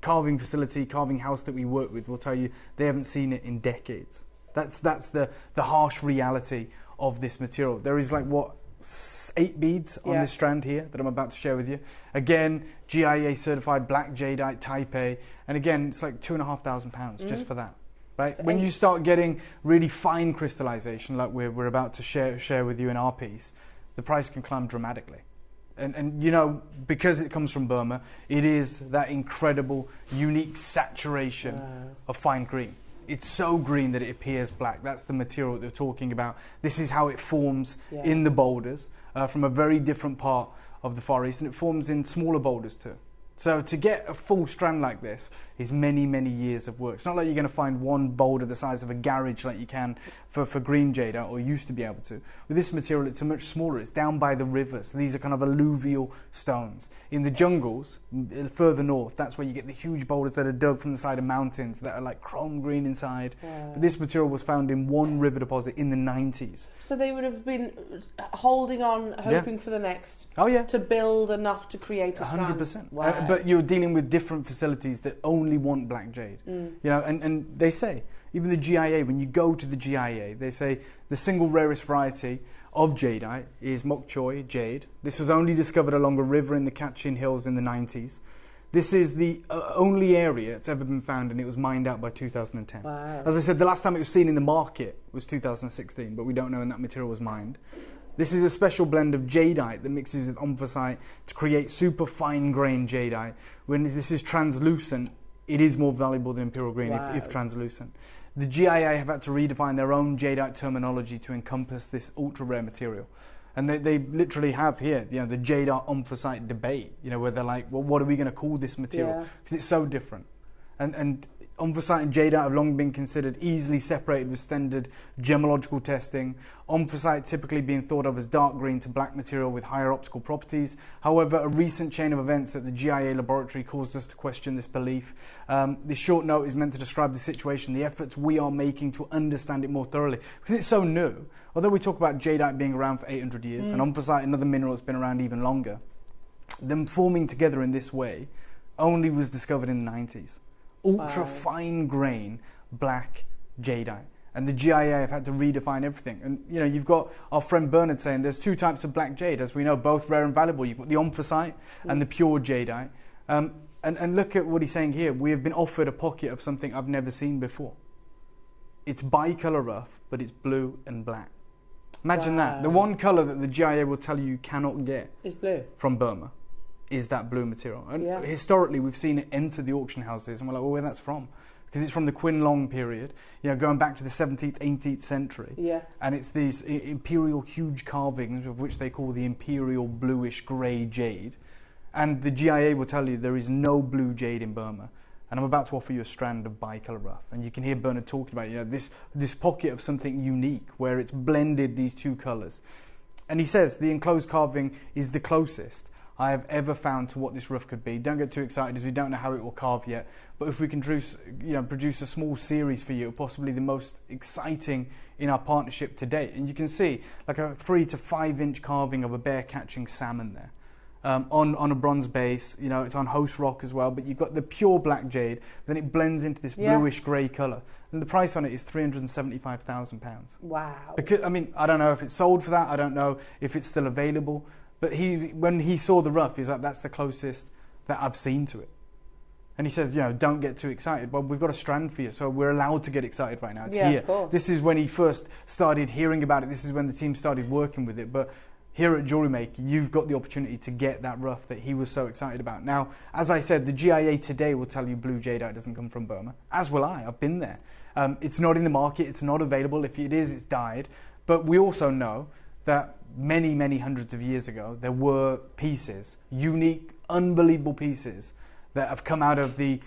Speaker 7: carving facility, carving house that we work with will tell you they haven't seen it in decades. That's the harsh reality of this material. There is 8 beads on this strand here that I'm about to share with you. Again, GIA certified black jadeite type A, and again it's like £2,500 just for that. Right? When you start getting really fine crystallization, like we're about to share with you in our piece, the price can climb dramatically. And you know, because it comes from Burma, it is that incredible, unique saturation of fine green. It's so green that it appears black. That's the material that they're talking about. This is how it forms in the boulders from a very different part of the Far East, and it forms in smaller boulders too. So to get a full strand like this is many, many years of work. It's not like you're going to find one boulder the size of a garage like you can for green jadeite, or used to be able to. With this material, it's a much smaller. It's down by the rivers. These are kind of alluvial stones. In the jungles, further north, that's where you get the huge boulders that are dug from the side of mountains that are like chrome green inside. But this material was found in one river deposit in the 90s.
Speaker 1: So they would have been holding on, hoping for the next. To build enough to create a strand.
Speaker 7: 100%. Wow. But you're dealing with different facilities that only want black jade. You know, and they say, even the GIA, when you go to the GIA, they say the single rarest variety of jadeite is Mok Choy jade. This was only discovered along a river in the Kachin Hills in the 90s. This is the only area it's ever been found, and it was mined out by 2010.
Speaker 1: Wow.
Speaker 7: As I said, the last time it was seen in the market was 2016, but we don't know when that material was mined. This is a special blend of jadeite that mixes with anthracite to create super fine grained jadeite. When this is translucent, it is more valuable than imperial green if translucent. The GIA have had to redefine their own jadeite terminology to encompass this ultra rare material. And they literally have here, you know, the jadeite anthracite debate, you know, where they're like, well, what are we going to call this material? Because it's so different. And anthracite and jadeite have long been considered easily separated with standard gemological testing. Anthracite typically being thought of as dark green to black material with higher optical properties. However, a recent chain of events at the GIA laboratory caused us to question this belief. This short note is meant to describe the situation, the efforts we are making to understand it more thoroughly. Because it's so new. Although we talk about jadeite being around for 800 years, and anthracite, another mineral that's been around even longer, them forming together in this way only was discovered in the 90s. Ultra fine grain black jadeite, and the GIA have had to redefine everything. And you know, you've got our friend Bernard saying there's two types of black jade, as we know, both rare and valuable. You've got the anthracite and the pure jadeite. And look at what he's saying here. We have been offered a pocket of something I've never seen before. It's bicolor rough, but it's blue and black. Imagine that. The one color that the GIA will tell you cannot get
Speaker 1: is blue
Speaker 7: from Burma. Is that blue material. And historically we've seen it enter the auction houses, and we're like, well, where that's from? Because it's from the Qianlong period, you know, going back to the 17th, 18th century. And it's these imperial huge carvings, of which they call the imperial bluish grey jade. And the GIA will tell you there is no blue jade in Burma. And I'm about to offer you a strand of bicolor rough. And you can hear Bernard talking about, you know, this pocket of something unique where it's blended these two colours. And he says the enclosed carving is the closest I have ever found to what this rough could be. Don't get too excited, as we don't know how it will carve yet. But if we can produce a small series for you, possibly the most exciting in our partnership to date. And you can see like a 3 to 5 inch carving of a bear catching salmon there. On a bronze base, you know, it's on host rock as well. But you've got the pure black jade, then it blends into this bluish grey colour. And the price on it is £375,000.
Speaker 1: Wow.
Speaker 7: Because, I mean, I don't know if it's sold for that. I don't know if it's still available. But when he saw the rough, he's like, that's the closest that I've seen to it. And he says, you know, don't get too excited. Well, we've got a strand for you, so we're allowed to get excited right now. It's here.
Speaker 1: Of course.
Speaker 7: This is when he first started hearing about it. This is when the team started working with it. But here at JewelleryMaker, you've got the opportunity to get that rough that he was so excited about. Now, as I said, the GIA today will tell you blue jadeite doesn't come from Burma. As will I. I've been there. It's not in the market. It's not available. If it is, it's died. But we also know that many, many hundreds of years ago, there were pieces, unique, unbelievable pieces that have come out of the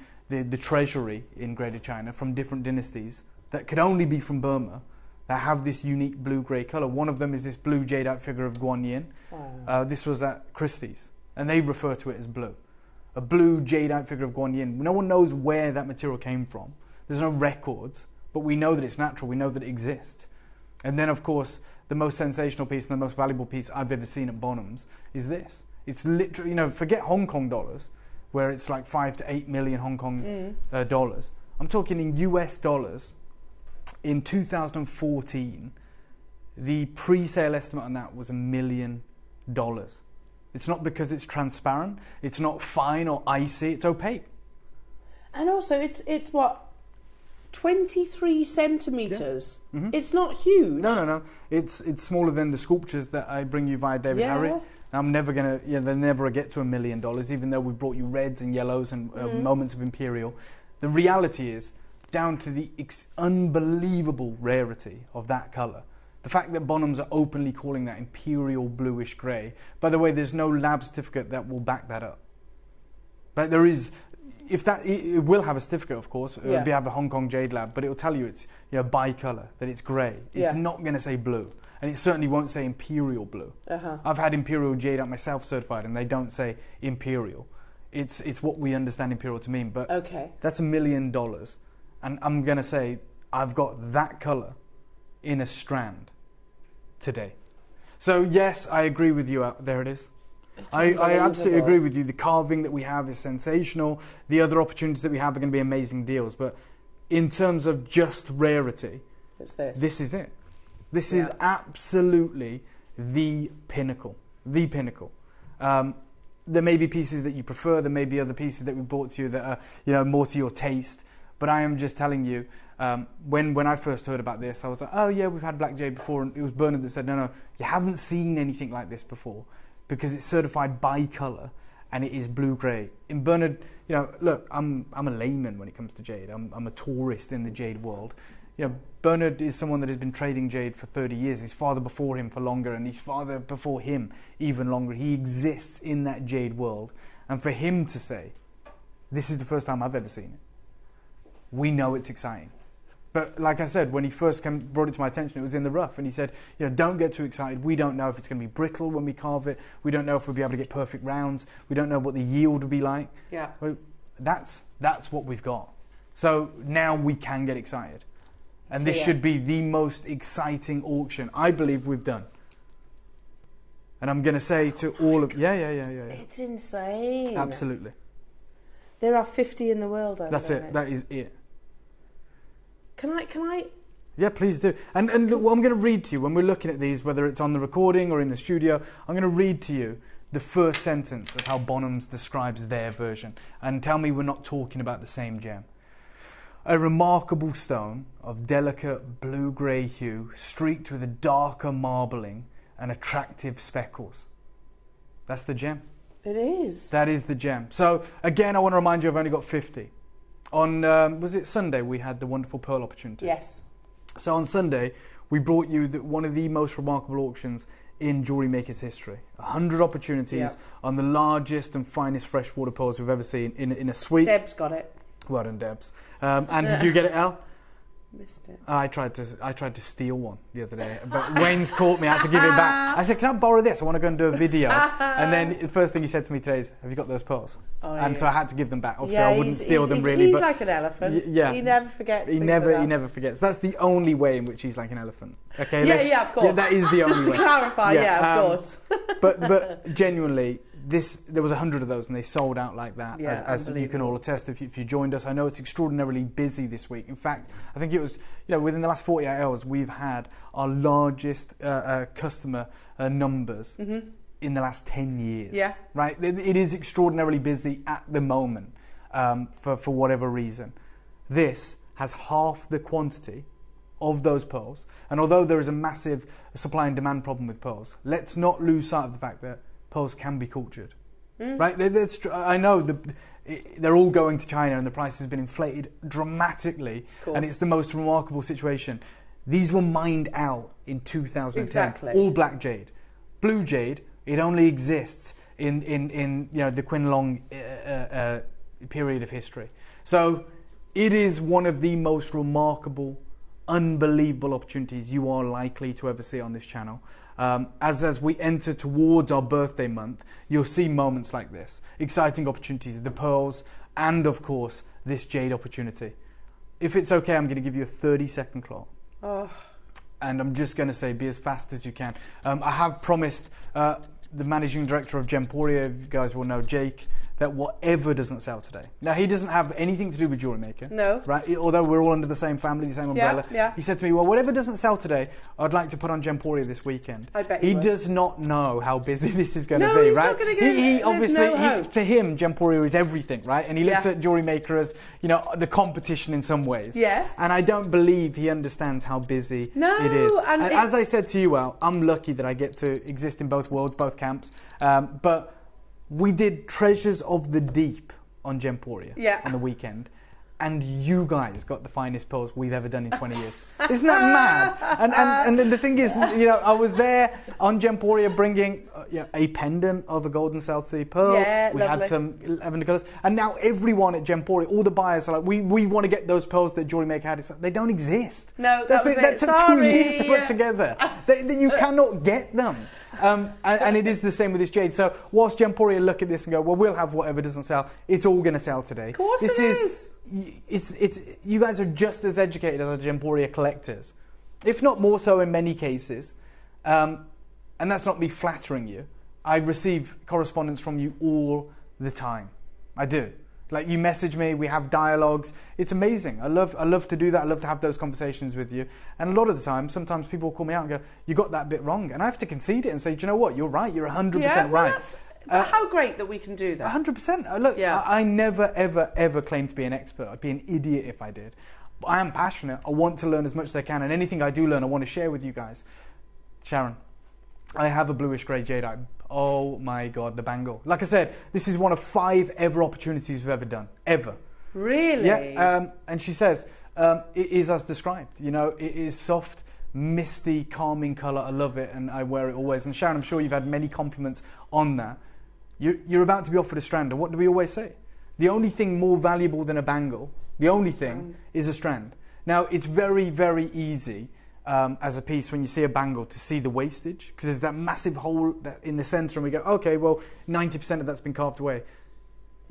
Speaker 7: treasury in Greater China from different dynasties that could only be from Burma, that have this unique blue-grey colour. One of them is this blue jadeite figure of Guan Yin. Wow. This was at Christie's, and they refer to it as blue. A blue jadeite figure of Guan Yin. No one knows where that material came from. There's no records, but we know that it's natural. We know that it exists. And then, of course, the most sensational piece and the most valuable piece I've ever seen at Bonham's is this. It's literally, you know, forget Hong Kong dollars, where it's like 5 to 8 million Hong Kong dollars. I'm talking in US dollars. In 2014, the pre-sale estimate on that was $1 million. It's not because it's transparent, it's not fine or icy, it's opaque.
Speaker 1: And also, it's what? 23 centimetres.
Speaker 7: Yeah. Mm-hmm.
Speaker 1: It's not huge.
Speaker 7: No. It's smaller than the sculptures that I bring you via David Harry. I'm never going to, they'll never get to $1 million, even though we've brought you reds and yellows and moments of Imperial. The reality is, down to the unbelievable rarity of that colour, the fact that Bonhams are openly calling that Imperial bluish grey. By the way, there's no lab certificate that will back that up. But there is, it will have a certificate, of course. It will have a Hong Kong Jade Lab, but it will tell you it's bicolour, that it's grey. It's not going to say blue. And it certainly won't say Imperial blue. I've had Imperial Jade up myself certified, and they don't say Imperial. It's what we understand Imperial to mean. But that's $1 million. And I'm going to say I've got that colour in a strand today. So yes, I agree with you. There it is. I absolutely agree with you. The carving that we have is sensational. The other opportunities that we have are going to be amazing deals. But in terms of just rarity,
Speaker 1: it's this.
Speaker 7: This is it. This is absolutely the pinnacle. The pinnacle. There may be pieces that you prefer. There may be other pieces that we brought to you that are, more to your taste. But I am just telling you, when I first heard about this, I was like, oh yeah, we've had Black Jade before. And it was Bernard that said, no, you haven't seen anything like this before, because it's certified bicolour and it is blue-grey. In Bernard, look, I'm a layman when it comes to jade. I'm a tourist in the jade world. Bernard is someone that has been trading jade for 30 years. His father before him for longer, and his father before him even longer. He exists in that jade world. And for him to say, this is the first time I've ever seen it, we know it's exciting. But like I said, when he first brought it to my attention, it was in the rough. And he said, don't get too excited. We don't know if it's going to be brittle when we carve it. We don't know if we'll be able to get perfect rounds. We don't know what the yield will be like.
Speaker 1: Yeah.
Speaker 7: Well, that's what we've got. So now we can get excited. And this should be the most exciting auction I believe we've done. And I'm going to say to all of... Yeah.
Speaker 1: It's insane.
Speaker 7: Absolutely.
Speaker 1: There are 50 in the world.
Speaker 7: That's it. That is it.
Speaker 1: Can I?
Speaker 7: Yeah, please do. And look, what I'm going to read to you when we're looking at these, whether it's on the recording or in the studio, I'm going to read to you the first sentence of how Bonhams describes their version. And tell me we're not talking about the same gem. A remarkable stone of delicate blue-grey hue, streaked with a darker marbling and attractive speckles. That's the gem.
Speaker 1: It is.
Speaker 7: That is the gem. So, again, I want to remind you, I've only got 50. On, was it Sunday, we had the wonderful pearl opportunity?
Speaker 1: Yes.
Speaker 7: So on Sunday, we brought you one of the most remarkable auctions in JewelleryMaker's history. 100 opportunities on the largest and finest freshwater pearls we've ever seen in a suite.
Speaker 1: Deb's got it.
Speaker 7: Well done, Debs. And did you get it, Elle?
Speaker 1: Missed it.
Speaker 7: I tried to steal one the other day, but Wayne's caught me. I had to give it back. I said, "Can I borrow this? I want to go and do a video." And then the first thing he said to me today is, "Have you got those pearls?" And so I had to give them back. Obviously, I wouldn't steal them really.
Speaker 1: He's
Speaker 7: but
Speaker 1: like an elephant.
Speaker 7: Yeah,
Speaker 1: he never forgets.
Speaker 7: He never forgets. That's the only way in which he's like an elephant. Okay.
Speaker 1: Yeah, of course.
Speaker 7: Yeah, that is the only way.
Speaker 1: Just to clarify, of course.
Speaker 7: but genuinely. There was 100 of those, and they sold out like that, as you can all attest if you joined us. I know it's extraordinarily busy this week. In fact, I think it was, within the last 48 hours, we've had our largest customer numbers in the last 10 years.
Speaker 1: Yeah.
Speaker 7: Right? It is extraordinarily busy at the moment for whatever reason. This has half the quantity of those pearls, and although there is a massive supply and demand problem with pearls, let's not lose sight of the fact that pearls can be cultured, right? I know they're all going to China, and the price has been inflated dramatically, and it's the most remarkable situation. These were mined out in 2010.
Speaker 1: Exactly.
Speaker 7: All black jade, blue jade. It only exists in the Qianlong period of history. So it is one of the most remarkable, unbelievable opportunities you are likely to ever see on this channel. As we enter towards our birthday month, you'll see moments like this. Exciting opportunities, the pearls, and of course, this jade opportunity. If it's okay, I'm going to give you a 30-second clock.
Speaker 1: Oh.
Speaker 7: And I'm just going to say, be as fast as you can. I have promised the managing director of Gemporia, you guys will know, Jake, that whatever doesn't sell today. Now, he doesn't have anything to do with JewelleryMaker.
Speaker 1: No.
Speaker 7: Right? Although we're all under the same family, the same umbrella.
Speaker 1: Yeah.
Speaker 7: He said to me, well, whatever doesn't sell today, I'd like to put on Gemporia this weekend.
Speaker 1: I bet
Speaker 7: he
Speaker 1: would.
Speaker 7: does not know how busy this is going to be,
Speaker 1: he's
Speaker 7: right?
Speaker 1: Not gonna get
Speaker 7: he obviously,
Speaker 1: no hope.
Speaker 7: to him, Gemporia is everything, right? And he looks at JewelleryMaker as, the competition in some ways.
Speaker 1: Yes.
Speaker 7: And I don't believe he understands how busy it is.
Speaker 1: And
Speaker 7: as I said to you, Al, I'm lucky that I get to exist in both worlds, both camps. But we did Treasures of the Deep on Gemporia on the weekend. And you guys got the finest pearls we've ever done in 20 years. Isn't that mad? And then the thing is, you know, I was there on Gemporia bringing a pendant of a golden South Sea pearl.
Speaker 1: Yeah,
Speaker 7: we
Speaker 1: lovely.
Speaker 7: had some lavender colours. And now everyone at Gemporia, all the buyers are like, we want to get those pearls that JewelleryMaker had. It's like, they don't exist.
Speaker 1: No, that
Speaker 7: took 2 years to put together. You cannot get them. And it is the same with this jade. So whilst Gemporia look at this and go, well, we'll have whatever doesn't sell, it's all going to sell today.
Speaker 1: Of course it is.
Speaker 7: It's you guys are just as educated as Gemporia collectors, if not more so in many cases. And that's not me flattering you. I receive correspondence from you all the time. I do. Like, you message me, we have dialogues. It's amazing. I love to do that. I love to have those conversations with you. And a lot of the time, sometimes people will call me out and go, you got that bit wrong. And I have to concede it and say, do you know what? You're right. You're 100% right.
Speaker 1: How great that we can do that.
Speaker 7: 100%. Look, I never, ever, ever claim to be an expert. I'd be an idiot if I did. But I am passionate. I want to learn as much as I can. And anything I do learn, I want to share with you guys. Sharon, I have a bluish grey jadeite. Oh my God, the bangle. Like I said, this is one of 5 ever opportunities we've ever done. Ever.
Speaker 1: Really?
Speaker 7: Yeah. And she says, it is as described. You know, it is soft, misty, calming colour. I love it and I wear it always. And Sharon, I'm sure you've had many compliments on that. You're about to be offered a strand. And what do we always say? The only thing more valuable than a bangle, the only thing, is a strand. Now, it's very, very easy as a piece when you see a bangle to see the wastage, because there's that massive hole in the centre and we go, okay, well, 90% of that's been carved away.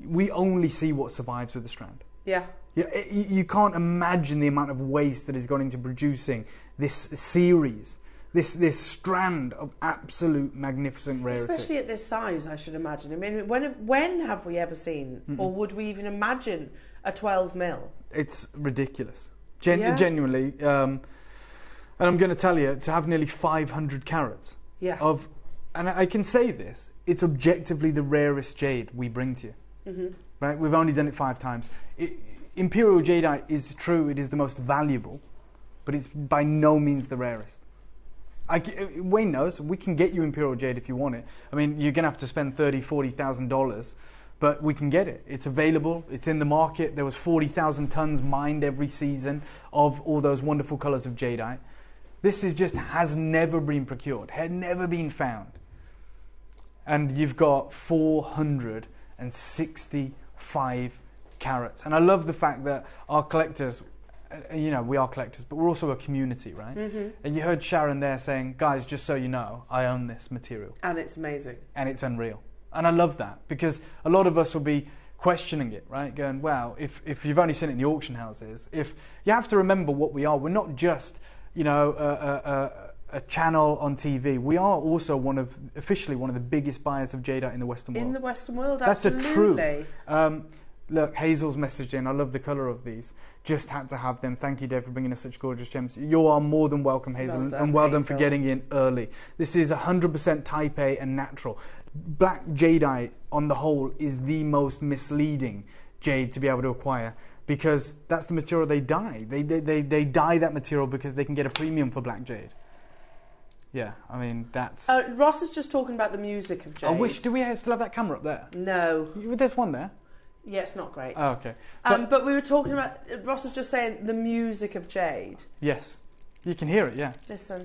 Speaker 7: We only see what survives with the strand.
Speaker 1: Yeah.
Speaker 7: You can't imagine the amount of waste that has gone into producing this series, this strand of absolute magnificent rarity.
Speaker 1: Especially at this size, I should imagine. I mean, when have we ever seen, or would we even imagine, a 12 mil?
Speaker 7: It's ridiculous. Genuinely. And I'm going to tell you, to have nearly 500 carats of, and I can say this, it's objectively the rarest jade we bring to you. Mm-hmm. Right? We've only done it 5 times. Imperial jadeite is true, it is the most valuable, but it's by no means the rarest. Wayne knows, we can get you Imperial jade if you want it. I mean, you're going to have to spend $30,000, $40,000, but we can get it. It's available, it's in the market. There was 40,000 tons mined every season of all those wonderful colours of jadeite. This has never been procured, had never been found. And you've got 465 carats. And I love the fact that our collectors, you know, we are collectors, but we're also a community, right? Mm-hmm. And you heard Sharon there saying, guys, just so you know, I own this material.
Speaker 1: And it's amazing.
Speaker 7: And it's unreal. And I love that, because a lot of us will be questioning it, right? Going, wow, if you've only seen it in the auction houses, if you have to remember what we are. We're not just, you know, a channel on TV. We are also officially one of the biggest buyers of jadeite in the Western world.
Speaker 1: In the Western world,
Speaker 7: that's
Speaker 1: absolutely.
Speaker 7: A true. Look, Hazel's messaged in. I love the colour of these. Just had to have them. Thank you, Dave, for bringing us such gorgeous gems. You are more than welcome, Hazel, and well done for getting in early. This is 100% Type A and natural. Black jadeite, on the whole, is the most misleading jade to be able to acquire, because that's the material they dye. They dye that material because they can get a premium for black jade. Yeah, I mean, that's...
Speaker 1: Ross is just talking about the music of jade.
Speaker 7: I wish... Do we still have that camera up there?
Speaker 1: No.
Speaker 7: There's one there.
Speaker 1: Yeah, it's not great.
Speaker 7: Oh, okay.
Speaker 1: But we were talking about... Ross was just saying the music of jade.
Speaker 7: Yes. You can hear it, yeah.
Speaker 1: Listen.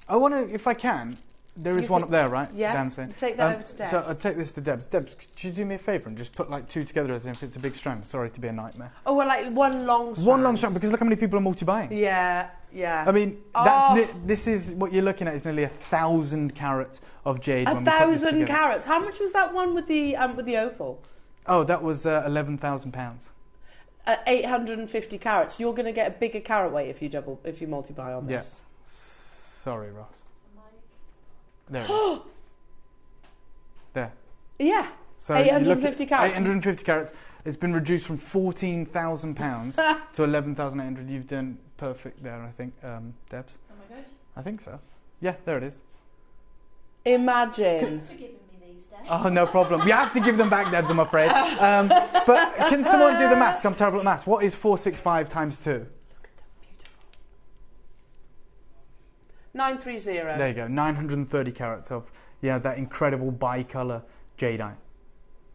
Speaker 7: I want to, if I can... There is one up there, right?
Speaker 1: Yeah.
Speaker 7: Dancing.
Speaker 1: Take that over to Debs.
Speaker 7: So I'll take this to Debs. Debs, could you do me a favour and just put like 2 together as if it's a big strand? Sorry to be a nightmare.
Speaker 1: Oh, well, like one long strand.
Speaker 7: One long strand, because look how many people are multi-buying.
Speaker 1: Yeah, yeah.
Speaker 7: I mean, this is what you're looking at is nearly 1,000 carats of jade.
Speaker 1: 1,000 carats. How much was that one with the opal?
Speaker 7: Oh, that was £11,000.
Speaker 1: 850 carats. You're going to get a bigger carat weight if you multi-buy on this.
Speaker 7: Yeah. Sorry, Ross. There it is. There.
Speaker 1: Yeah.
Speaker 7: So
Speaker 1: 850 carats.
Speaker 7: 850 carats. It's been reduced from £14,000 to 11,800. You've done perfect there, I think, Debs.
Speaker 8: Oh my gosh.
Speaker 7: I think so. Yeah, there it is.
Speaker 1: Imagine.
Speaker 8: Thanks for giving me these days.
Speaker 7: Oh, no problem. You have to give them back, Debs, I'm afraid. But can someone do the maths? I'm terrible at maths. What is 465 times 2?
Speaker 1: 930.
Speaker 7: There you go. 930 carats of that incredible bi-colour jadeite.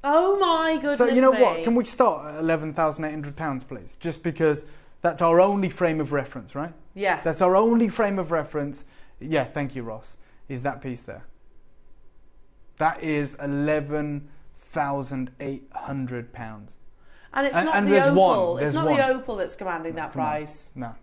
Speaker 1: Oh my goodness.
Speaker 7: So you know what? Can we start at £11,800, please? Just because that's our only frame of reference, right?
Speaker 1: Yeah.
Speaker 7: That's our only frame of reference. Yeah, thank you, Ross. Is that piece there? That is £11,800.
Speaker 1: And it's not the opal. It's not the opal that's commanding that price.
Speaker 7: No.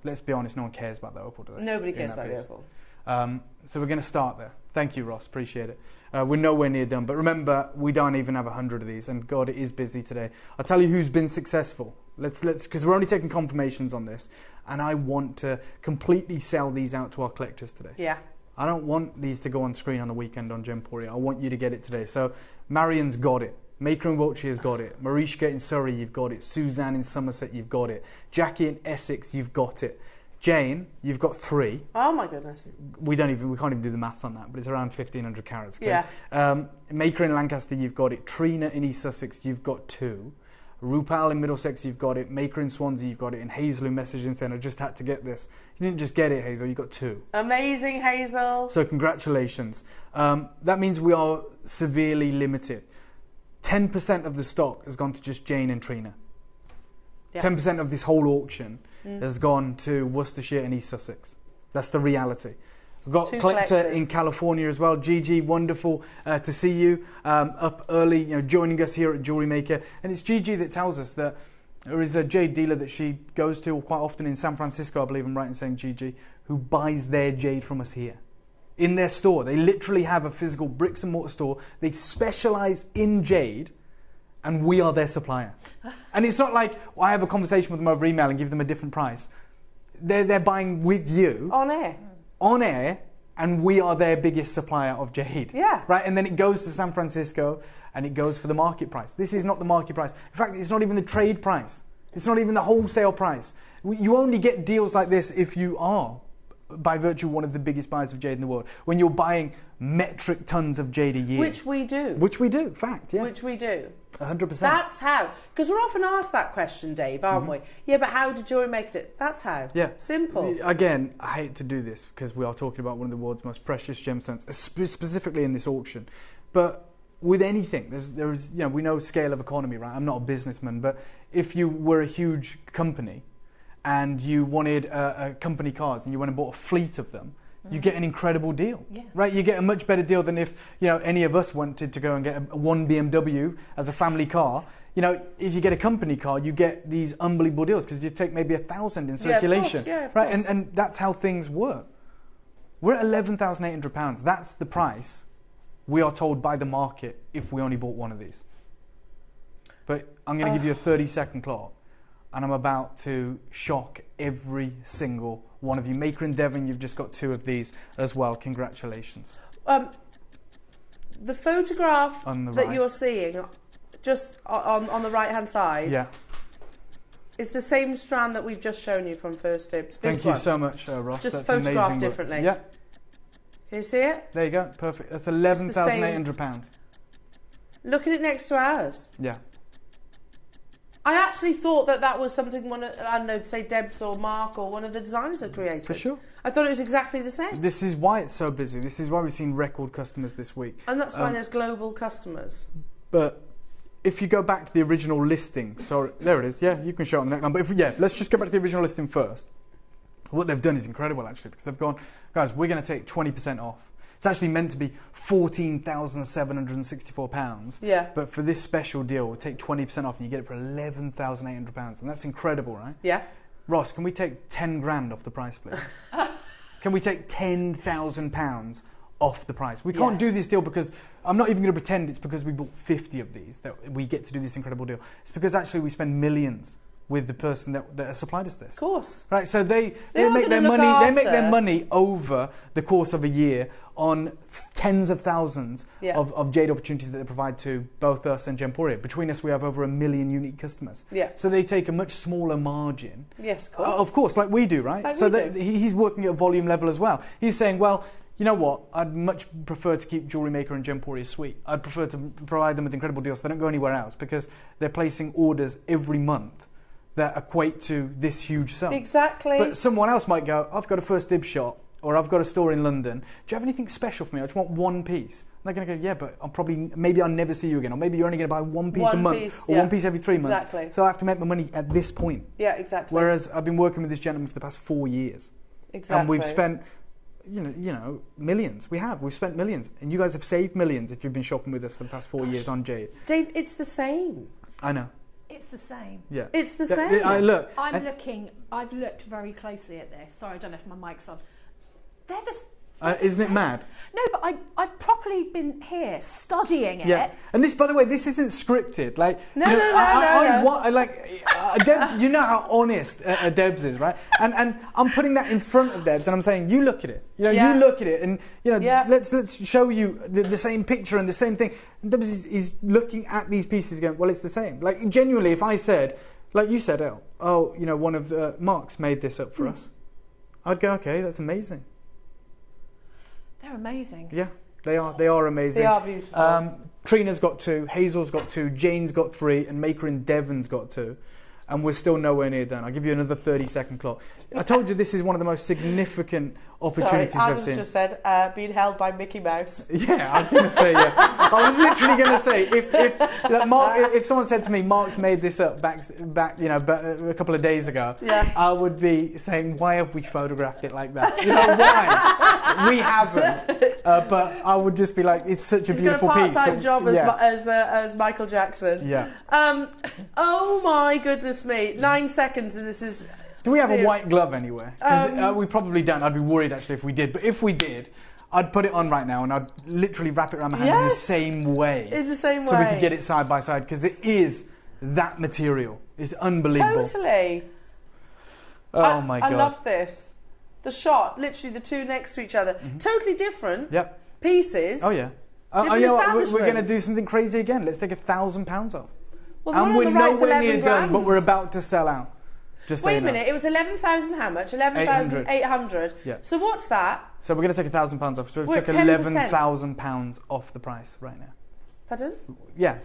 Speaker 7: Let's be honest, no one cares about the opal, do they?
Speaker 1: Nobody cares about the opal.
Speaker 7: So we're going to start there. Thank you, Ross. Appreciate it. We're nowhere near done. But remember, we don't even have 100 of these. And God, it is busy today. I'll tell you who's been successful. Let's because we're only taking confirmations on this. And I want to completely sell these out to our collectors today.
Speaker 1: Yeah.
Speaker 7: I don't want these to go on screen on the weekend on Gemporia. I want you to get it today. So Marion's got it. Maker in Wiltshire's got it. Marishka in Surrey, you've got it. Suzanne in Somerset, you've got it. Jackie in Essex, you've got it. Jane, you've got 3.
Speaker 1: Oh my goodness.
Speaker 7: We can't even do the maths on that, but it's around 1,500 carats. Okay?
Speaker 1: Yeah.
Speaker 7: Maker in Lancaster, you've got it. Trina in East Sussex, you've got 2. Rupal in Middlesex, you've got it. Maker in Swansea, you've got it. And Hazel in messaging saying, I just had to get this. You didn't just get it, Hazel, you got 2.
Speaker 1: Amazing, Hazel.
Speaker 7: So congratulations. That means we are severely limited. 10% of the stock has gone to just Jane and Trina. Yeah. 10% of this whole auction has gone to Worcestershire and East Sussex. That's the reality. We've got collector in California as well. Gigi, wonderful to see you up early, joining us here at JewelleryMaker. And it's Gigi that tells us that there is a jade dealer that she goes to quite often in San Francisco, I believe I'm right in saying, Gigi, who buys their jade from us here. In their store. They literally have a physical bricks and mortar store. They specialise in jade, and we are their supplier. And it's not like I have a conversation with them over email and give them a different price. They're buying with you.
Speaker 1: On air.
Speaker 7: On air, and we are their biggest supplier of jade.
Speaker 1: Yeah.
Speaker 7: Right, and then it goes to San Francisco, and it goes for the market price. This is not the market price. In fact, it's not even the trade price. It's not even the wholesale price. You only get deals like this if you are, by virtue, one of the biggest buyers of jade in the world. When you're buying metric tons of jade a year.
Speaker 1: Which we do.
Speaker 7: Which we do, fact, yeah.
Speaker 1: Which we do.
Speaker 7: 100%.
Speaker 1: That's how. Because we're often asked that question, Dave, aren't we? Yeah, but how did JewelleryMaker it? That's how.
Speaker 7: Yeah.
Speaker 1: Simple.
Speaker 7: Again, I hate to do this because we are talking about one of the world's most precious gemstones, specifically in this auction. But with anything, there is we know scale of economy, right? I'm not a businessman, but if you were a huge company and you wanted a company cars and you went and bought a fleet of them, you get an incredible deal, right? You get a much better deal than if any of us wanted to go and get one BMW as a family car. If you get a company car, you get these unbelievable deals because you take maybe 1,000 in circulation, right? And that's how things work. We're at £11,800. That's the price we are told by the market if we only bought one of these. But I'm going to give you a 30-second clock, and I'm about to shock every single one of you. Maker and Devon, you've just got 2 of these as well. Congratulations.
Speaker 1: The photograph that you're seeing, just on the right-hand side, is the same strand that we've just shown you from First Dibs.
Speaker 7: Thank you so much, Ross.
Speaker 1: Just
Speaker 7: that's
Speaker 1: photographed differently.
Speaker 7: Yeah.
Speaker 1: Can you see it?
Speaker 7: There you go. Perfect. That's £11,800.
Speaker 1: Look at it next to ours.
Speaker 7: Yeah.
Speaker 1: I actually thought that was something say Debs or Mark or one of the designers had created.
Speaker 7: For sure.
Speaker 1: I thought it was exactly the same.
Speaker 7: This is why it's so busy. This is why we've seen record customers this week.
Speaker 1: And that's why there's global customers.
Speaker 7: But if you go back to the original listing, sorry, there it is. Yeah, you can show it on the next one. But let's just go back to the original listing first. What they've done is incredible, actually, because they've gone, guys, we're going to take 20% off. It's actually meant to be £14,764.
Speaker 1: Yeah.
Speaker 7: But for this special deal, we'll take 20% off and you get it for £11,800. And that's incredible, right?
Speaker 1: Yeah.
Speaker 7: Ross, can we take 10 grand off the price, please? Can we take £10,000 off the price? We can't do this deal because I'm not even going to pretend it's because we bought 50 of these that we get to do this incredible deal. It's because actually we spend millions with the person that has supplied us this.
Speaker 1: Of course.
Speaker 7: Right, so they make their money. They make their money over the course of a year on tens of thousands of jade opportunities that they provide to both us and Gemporia. Between us, we have over 1 million unique customers.
Speaker 1: Yeah.
Speaker 7: So they take a much smaller margin.
Speaker 1: Yes, of course.
Speaker 7: Of course, like we do, right?
Speaker 1: Like
Speaker 7: so he's working at a volume level as well. He's saying, well, you know what? I'd much prefer to keep JewelleryMaker and Gemporia sweet. I'd prefer to provide them with incredible deals so they don't go anywhere else because they're placing orders every month that equate to this huge sum.
Speaker 1: Exactly.
Speaker 7: But someone else might go, I've got a first dibs shop, or I've got a store in London. Do you have anything special for me? I just want one piece. And they're going to go, yeah, but maybe I'll never see you again, or maybe you're only going to buy one piece a month, or one piece every 3 months.
Speaker 1: Exactly.
Speaker 7: So I have to make my money at this point.
Speaker 1: Yeah, exactly.
Speaker 7: Whereas I've been working with this gentleman for the past 4 years.
Speaker 1: Exactly.
Speaker 7: And we've spent, you know, millions. We've spent millions. And you guys have saved millions if you've been shopping with us for the past 4 years on Jade.
Speaker 1: Dave, it's the same.
Speaker 7: I know.
Speaker 2: It's the same.
Speaker 7: Yeah.
Speaker 1: It's the same.
Speaker 2: I've looked very closely at this. Sorry, I don't know if my mic's on. They're the
Speaker 7: isn't it mad?
Speaker 2: No, but I've properly been here studying it.
Speaker 7: Yeah, and this, by the way, this isn't scripted. Like,
Speaker 1: no.
Speaker 7: Debs, you know how honest Debs is, right? And I'm putting that in front of Debs, and I'm saying, you look at it. You know, you look at it, and let's show you the same picture and the same thing. And Debs is looking at these pieces, going, well, it's the same. Like, genuinely, if I said, like you said, one of the Mark's made this up for us, I'd go, okay, that's amazing.
Speaker 2: They're amazing.
Speaker 7: Yeah, they are. They are amazing.
Speaker 1: They are beautiful.
Speaker 7: Trina's got 2, Hazel's got 2, Jane's got 3, and Maker in Devon's got 2. And we're still nowhere near done. I'll give you another 30-second clock. I told you this is one of the most significant opportunities
Speaker 1: Sorry,
Speaker 7: I've seen.
Speaker 1: Adam's just said, being held by Mickey Mouse.
Speaker 7: Yeah, I was going to say, yeah. I was literally going to say, if someone said to me, Mark's made this up back, a couple of days ago, I would be saying, why have we photographed it like that? You know, why? We haven't. But I would just be like, it's such a beautiful piece.
Speaker 1: He's got a part-time job as Michael Jackson.
Speaker 7: Yeah.
Speaker 1: Oh my goodness me. 9 seconds and this is...
Speaker 7: Do we have a white glove anywhere? Because we probably don't. I'd be worried actually if we did. But if we did, I'd put it on right now and I'd literally wrap it around my hand in the same way.
Speaker 1: In the same way.
Speaker 7: So we could get it side by side because it is that material. It's unbelievable.
Speaker 1: Totally.
Speaker 7: Oh my God.
Speaker 1: I love this. The shot, literally the 2 next to each other. Totally different pieces.
Speaker 7: Oh yeah. We're going to do something crazy again. Let's take £1,000 off.
Speaker 1: Well,
Speaker 7: and we're nowhere near done, but we're about to sell out. Just
Speaker 1: wait a minute, it was 11,000 how much? 11,800.
Speaker 7: Yeah.
Speaker 1: So what's that?
Speaker 7: So we're going to take £1,000 off. So we took £11,000 off the price right now.
Speaker 1: Pardon?
Speaker 7: Yeah,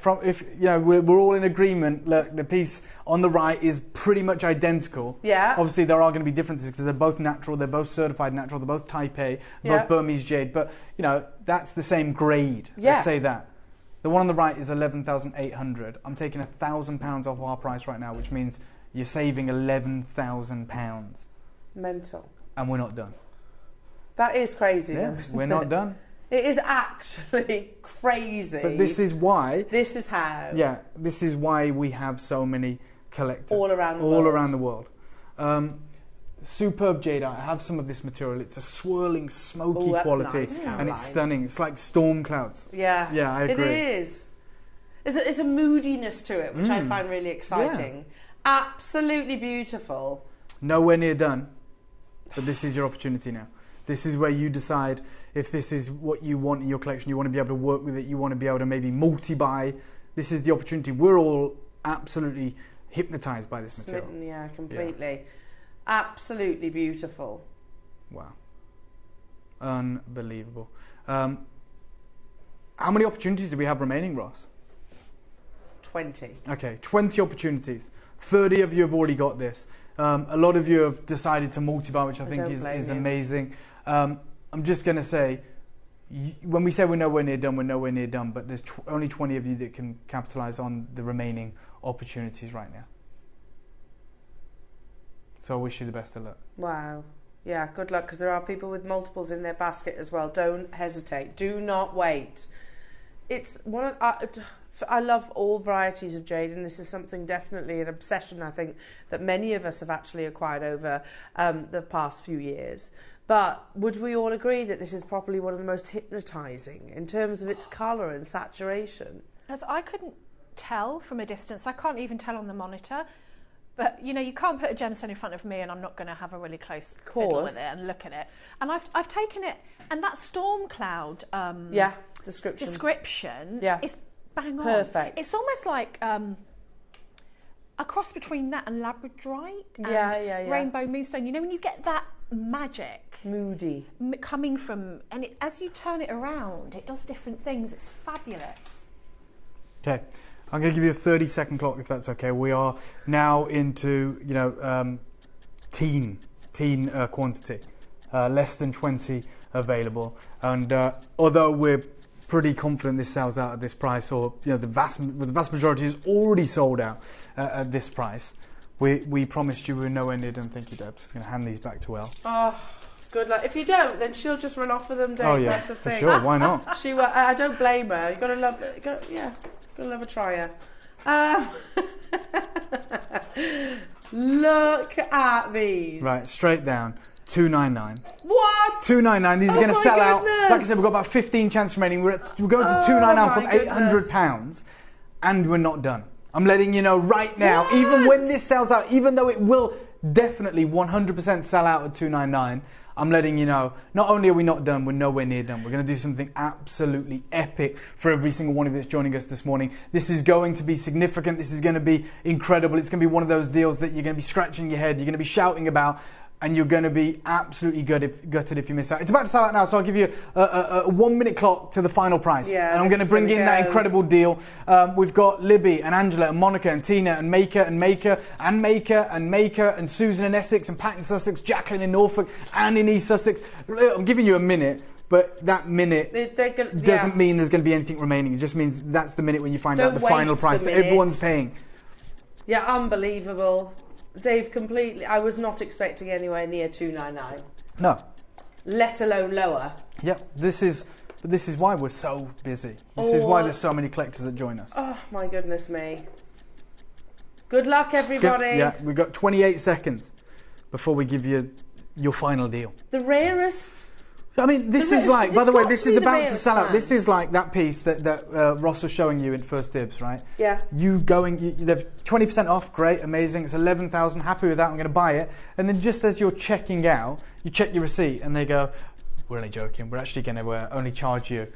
Speaker 7: we're all in agreement. Look, the piece on the right is pretty much identical.
Speaker 1: Yeah.
Speaker 7: Obviously, there are going to be differences because they're both natural, they're both certified natural, they're both Type A, both Burmese jade. But that's the same grade. Yeah. Let's say that. The one on the right is 11,800. I'm taking £1,000 off our price right now, which means you're saving £11,000.
Speaker 1: Mental.
Speaker 7: And we're not done.
Speaker 1: That is crazy.
Speaker 7: Yeah, we're not done.
Speaker 1: It is actually crazy.
Speaker 7: But this is why.
Speaker 1: This is how.
Speaker 7: Yeah, this is why we have so many collectors.
Speaker 1: All around the world.
Speaker 7: All around the world. Superb jade. I have some of this material. It's a swirling, smoky quality.
Speaker 1: Nice,
Speaker 7: and it's stunning. It's like storm clouds.
Speaker 1: Yeah.
Speaker 7: Yeah, I agree.
Speaker 1: It is. There's a moodiness to it, which I find really exciting. Yeah. Absolutely beautiful.
Speaker 7: Nowhere near done. But this is your opportunity now. This is where you decide if this is what you want in your collection. You want to be able to work with it. You want to be able to maybe multi-buy. This is the opportunity. We're all absolutely hypnotized by this material.
Speaker 1: Yeah, completely. Yeah. Absolutely beautiful.
Speaker 7: Wow. Unbelievable. How many opportunities do we have remaining, Ross?
Speaker 1: 20.
Speaker 7: Okay, 20 opportunities. 30 of you have already got this. A lot of you have decided to multi-buy, which I think is amazing. I'm just going to say, when we say we're nowhere near done, but there's only 20 of you that can capitalize on the remaining opportunities right now. So I wish you the best of luck.
Speaker 1: Wow. Yeah, good luck, because there are people with multiples in their basket as well. Don't hesitate. Do not wait. It's one of... I love all varieties of jade, and this is something definitely an obsession, I think, that many of us have actually acquired over the past few years. But would we all agree that this is probably one of the most hypnotising in terms of its colour and saturation?
Speaker 2: As I couldn't tell from a distance, I can't even tell on the monitor, but you can't put a gemstone in front of me and I'm not going to have a really close fiddle with it and look at it. And I've taken it, and that storm cloud description is bang on.
Speaker 1: Perfect.
Speaker 2: It's almost like a cross between that and labradorite and rainbow moonstone. When you get that magic,
Speaker 1: moody,
Speaker 2: coming from, and as you turn it around, it does different things. It's fabulous.
Speaker 7: Okay, I'm going to give you a 30-second clock if that's okay. We are now into, teen quantity, less than 20 available. And although we're pretty confident this sells out at this price, or the vast majority is already sold out at this price, we promised you we were nowhere near done. Thank you, Deb. I'm going to hand these back to Elle.
Speaker 1: Oh, good luck. If you don't, then she'll just run off with them, Dave.
Speaker 7: Oh yeah,
Speaker 1: that's the thing.
Speaker 7: for sure. Why not?
Speaker 1: She will. I don't blame her. You got to love. Gotta love a tryer. Look at these.
Speaker 7: Right, straight down. $299.
Speaker 1: What?
Speaker 7: $299. These are going to sell out. Like I said, we've got about 15 chances remaining. We're going to $299 from £800, and we're not done. I'm letting you know right now. What? Even when this sells out, even though it will definitely 100% sell out at $299, I'm letting you know, not only are we not done, we're nowhere near done. We're going to do something absolutely epic for every single one of you that's joining us this morning. This is going to be significant. This is going to be incredible. It's going to be one of those deals that you're going to be scratching your head, you're going to be shouting about, and you're going to be absolutely gutted if you miss out. It's about to sell out now, so I'll give you a 1 minute clock to the final price.
Speaker 1: Yeah,
Speaker 7: and I'm going to bring in that incredible deal. We've got Libby and Angela and Monica and Tina and Maker and Maker and Maker and Maker and Susan in Essex and Pat in Sussex, Jacqueline in Norfolk and in East Sussex. I'm giving you a minute, but that minute doesn't mean there's going to be anything remaining. It just means that's the minute when you find out the final price that everyone's paying.
Speaker 1: Yeah, unbelievable. Dave, completely. I was not expecting anywhere near $299.
Speaker 7: No.
Speaker 1: Let alone lower.
Speaker 7: Yeah, this is why we're so busy. This is why there's so many collectors that join us.
Speaker 1: Oh my goodness me. Good luck, everybody.
Speaker 7: Yeah, we've got 28 seconds before we give you your final deal.
Speaker 1: The rarest.
Speaker 7: I mean, this is like, by the way, this is about to sell out. This is like that piece that Ross was showing you in First Dibs, right?
Speaker 1: Yeah.
Speaker 7: They've 20% off, great, amazing. It's 11,000, happy with that, I'm going to buy it. And then just as you're checking out, you check your receipt and they go, we're only joking, we're actually going to only charge you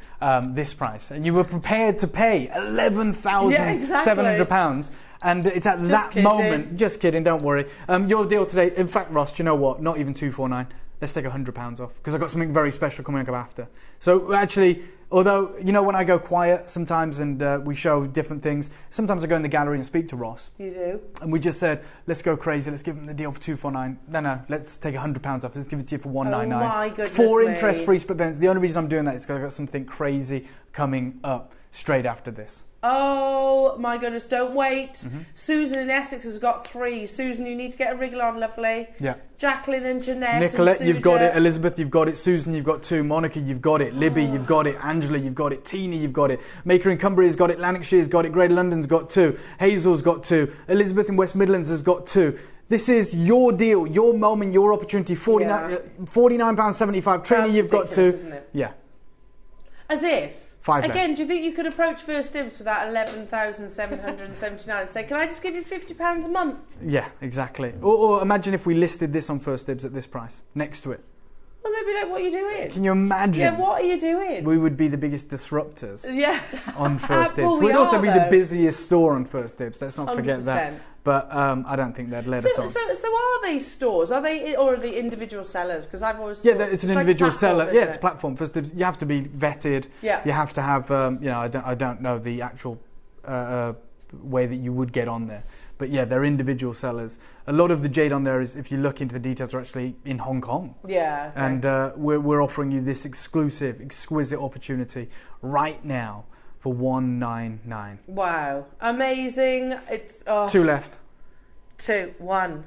Speaker 7: this price. And you were prepared to pay £11,700. And it's at that moment, just kidding, don't worry. Your deal today, in fact, Ross, do you know what? Not even $249. Let's take £100 off because I've got something very special coming up after. So actually, although, when I go quiet sometimes and we show different things, sometimes I go in the gallery and speak to Ross.
Speaker 1: You do?
Speaker 7: And we just said, let's go crazy, let's give him the deal for $249. No, let's take £100 off, let's give it to you for $199.
Speaker 1: Oh my goodness
Speaker 7: 4 interest-free split payments. The only reason I'm doing that is because I've got something crazy coming up straight after this.
Speaker 1: Oh my goodness, don't wait. Mm-hmm. Susan in Essex has got 3. Susan, you need to get a wriggle on, lovely.
Speaker 7: Yeah.
Speaker 1: Jacqueline and Jeanette.
Speaker 7: Nicolette,
Speaker 1: and
Speaker 7: you've got it. Elizabeth, you've got it. Susan, you've got 2. Monica, you've got it. Libby, you've got it. Angela, you've got it. Tina, you've got it. Maker in Cumbria's got it. Lanarkshire's got it. Greater London's got 2. Hazel's got 2. Elizabeth in West Midlands has got 2. This is your deal, your moment, your opportunity. £49.75. Trina, you've got 2.
Speaker 1: Isn't it?
Speaker 7: Yeah.
Speaker 1: As if.
Speaker 7: 5
Speaker 1: Again, do you think you could approach First Dibs for that $11,779 and say, can I just give you £50 a month?
Speaker 7: Yeah, exactly. Or imagine if we listed this on First Dibs at this price, next to it.
Speaker 1: Well, they'd be like, what are you doing?
Speaker 7: Can you imagine?
Speaker 1: Yeah, what are you doing?
Speaker 7: We would be the biggest disruptors on First Dibs.
Speaker 1: Well,
Speaker 7: We'd also be the busiest store on First Dibs. Let's not forget
Speaker 1: 100%.
Speaker 7: that. But I don't think they'd let us on.
Speaker 1: So are they stores? Are they, or are they individual sellers? Because I've always
Speaker 7: thought it's an individual seller. Yeah, it's a platform. First Dibs, you have to be vetted.
Speaker 1: Yeah.
Speaker 7: You have to have, I don't know the actual way that you would get on there. But yeah, they're individual sellers. A lot of the jade on there is, if you look into the details, are actually in Hong Kong.
Speaker 1: Yeah. Okay.
Speaker 7: And we're offering you this exclusive, exquisite opportunity right now for $199.
Speaker 1: Wow, amazing! It's
Speaker 7: 2 left.
Speaker 1: 2, 1.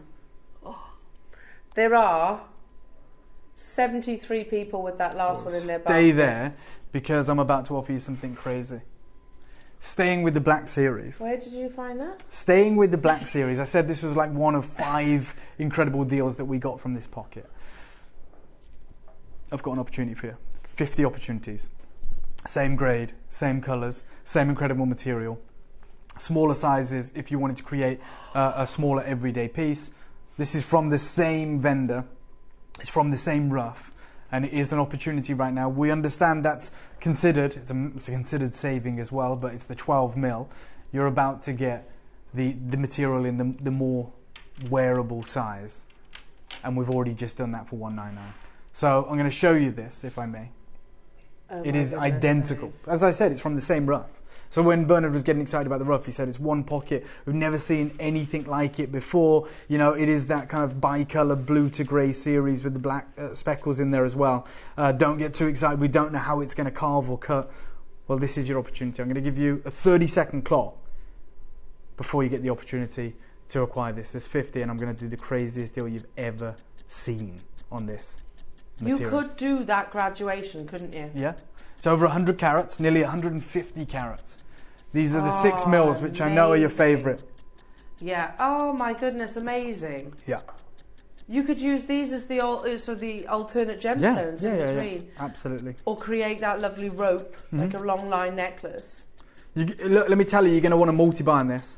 Speaker 1: Oh. There are 73 people with that last one in their basket.
Speaker 7: Stay there, because I'm about to offer you something crazy. Staying with the Black Series.
Speaker 1: Where did you find that?
Speaker 7: Staying with the Black Series. I said this was like one of 5 incredible deals that we got from this pocket. I've got an opportunity for you. 50 opportunities. Same grade, same colours, same incredible material. Smaller sizes if you wanted to create a smaller everyday piece. This is from the same vendor. It's from the same rough. And it is an opportunity right now. We understand that's considered, it's a considered saving as well, but it's the 12 mil. You're about to get the material in the more wearable size. And we've already just done that for $199. So I'm going to show you this, if I may. It is identical. As I said, it's from the same rough. So when Bernard was getting excited about the ruff, he said it's one pocket. We've never seen anything like it before. You know, it is that kind of bi-colour blue to grey series with the black speckles in there as well. Don't get too excited. We don't know how it's going to carve or cut. Well, this is your opportunity. I'm going to give you a 30-second clock before you get the opportunity to acquire this. There's 50, and I'm going to do the craziest deal you've ever seen on this material.
Speaker 1: You could do that graduation, couldn't you?
Speaker 7: Yeah. It's over 100 carats, nearly 150 carats. These are the 6 mils, which I know are your favourite.
Speaker 1: Yeah. Oh my goodness, amazing.
Speaker 7: Yeah.
Speaker 1: You could use these as the alternate gemstones in between.
Speaker 7: Yeah, absolutely.
Speaker 1: Or create that lovely rope, like a long line necklace.
Speaker 7: Look, let me tell you, you're going to want to multi-buy on this.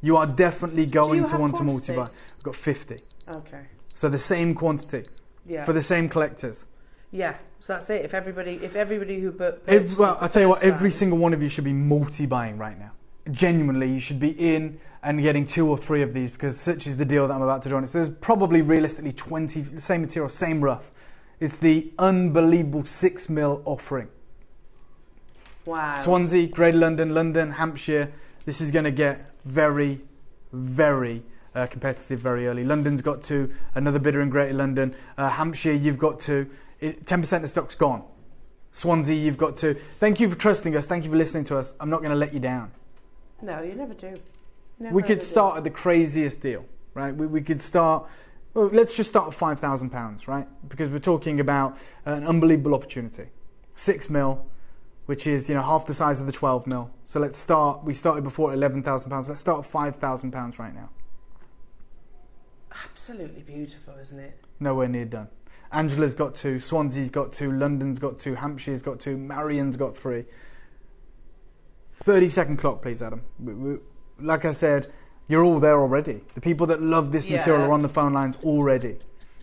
Speaker 7: You are definitely going to want to multi-buy. We've got 50.
Speaker 1: Okay.
Speaker 7: So the same quantity.
Speaker 1: Yeah.
Speaker 7: For the same collectors.
Speaker 1: Yeah. So that's it. If everybody who
Speaker 7: well, I tell you what, every single one of you should be multi-buying right now. Genuinely, you should be in and getting 2 or 3 of these, because such is the deal that I'm about to do on it. So there's probably realistically 20, same material, same rough. It's the unbelievable 6 mil offering.
Speaker 1: Wow.
Speaker 7: Swansea, Greater London, London, Hampshire. This is going to get very, very competitive very early. London's got 2, another bidder in Greater London. Hampshire, you've got 2. 10% of the stock's gone. Swansea, you've got 2. Thank you for trusting us. Thank you for listening to us. I'm not going to let you down.
Speaker 1: No, you never do.
Speaker 7: We could start at the craziest deal, right? We could start, well, let's just start at £5,000, right? Because we're talking about an unbelievable opportunity. 6 mil, which is, you know, half the size of the 12 mil. So let's start, we started before at £11,000. Let's start at £5,000 right now.
Speaker 1: Absolutely beautiful, isn't it?
Speaker 7: Nowhere near done. Angela's got 2, Swansea's got 2, London's got 2, Hampshire's got 2, Marion's got 3. 30-second clock, please, Adam. Like I said, you're all there already. The people that love this material are on the phone lines already,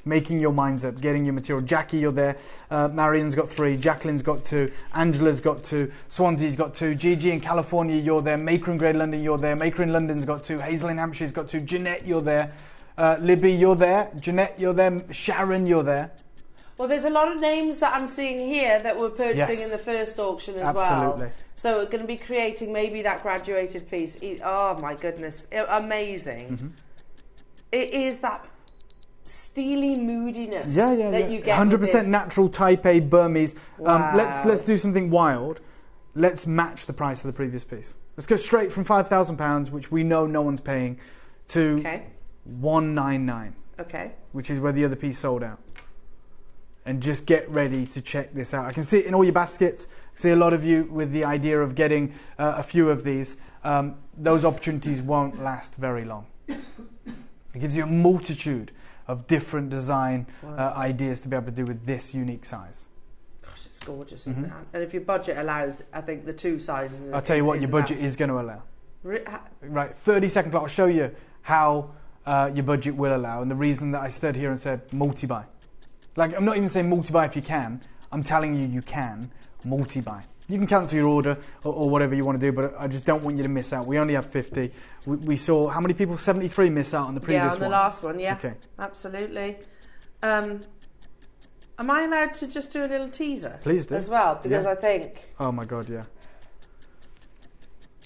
Speaker 7: making your minds up, getting your material. Jackie, you're there. Marion's got 3, Jacqueline's got 2, Angela's got 2, Swansea's got 2, Gigi in California, you're there. Maker in Greater London, you're there. Maker in London's got 2, Hazel in Hampshire's got 2, Jeanette, you're there. Libby, you're there. Jeanette, you're there. Sharon, you're there.
Speaker 1: Well, there's a lot of names that I'm seeing here that were purchasing in the first auction as well. So we're going to be creating maybe that graduated piece. Oh my goodness, amazing! It is that steely moodiness that you get.
Speaker 7: 100% natural Type A Burmese.
Speaker 1: Wow.
Speaker 7: Let's do something wild. Let's match the price of the previous piece. Let's go straight from £5,000, which we know no one's paying, to 199.
Speaker 1: Okay.
Speaker 7: Which is where the other piece sold out. And just get ready to check this out. I can see it in all your baskets. I see a lot of you with the idea of getting a few of these. Those opportunities won't last very long. It gives you a multitude of different design ideas to be able to do with this unique size.
Speaker 1: Gosh, it's gorgeous, isn't it? And if your budget allows, I think the 2 sizes.
Speaker 7: I'll tell you what your budget is going to allow. Right, 30-second clock. I'll show you how your budget will allow, and the reason that I stood here and said multi-buy. Like, I'm not even saying multi-buy if you can. I'm telling you, you can multi-buy. You can cancel your order or whatever you want to do, but I just don't want you to miss out. We only have 50. We saw, how many people? 73 miss out on the previous one.
Speaker 1: Yeah, on the last one, yeah.
Speaker 7: Okay.
Speaker 1: Absolutely. Am I allowed to just do a little teaser?
Speaker 7: Please do.
Speaker 1: As well, because I think...
Speaker 7: Oh my God, yeah.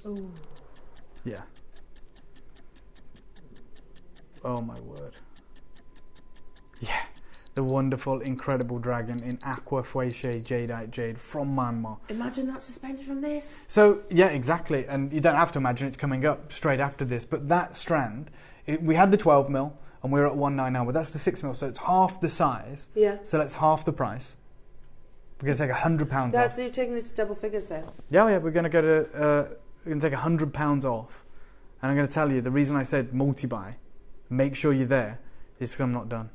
Speaker 1: Ooh.
Speaker 7: Yeah. Oh my word. Yeah. The wonderful, incredible dragon in aqua fuchsia jadeite jade from Myanmar.
Speaker 1: Imagine that suspended from this.
Speaker 7: So, yeah, exactly. And you don't have to imagine it's coming up straight after this. But that strand, we had the 12 mil and we're at 199, but that's the 6 mil. So it's half the size. Yeah. So that's half the price. We're going to take £100 off.
Speaker 1: Dad, you're taking it to double figures then?
Speaker 7: Yeah, we're going to go to, we're going to take £100 off. And I'm going to tell you, the reason I said multi-buy, make sure you're there, is because I'm not done.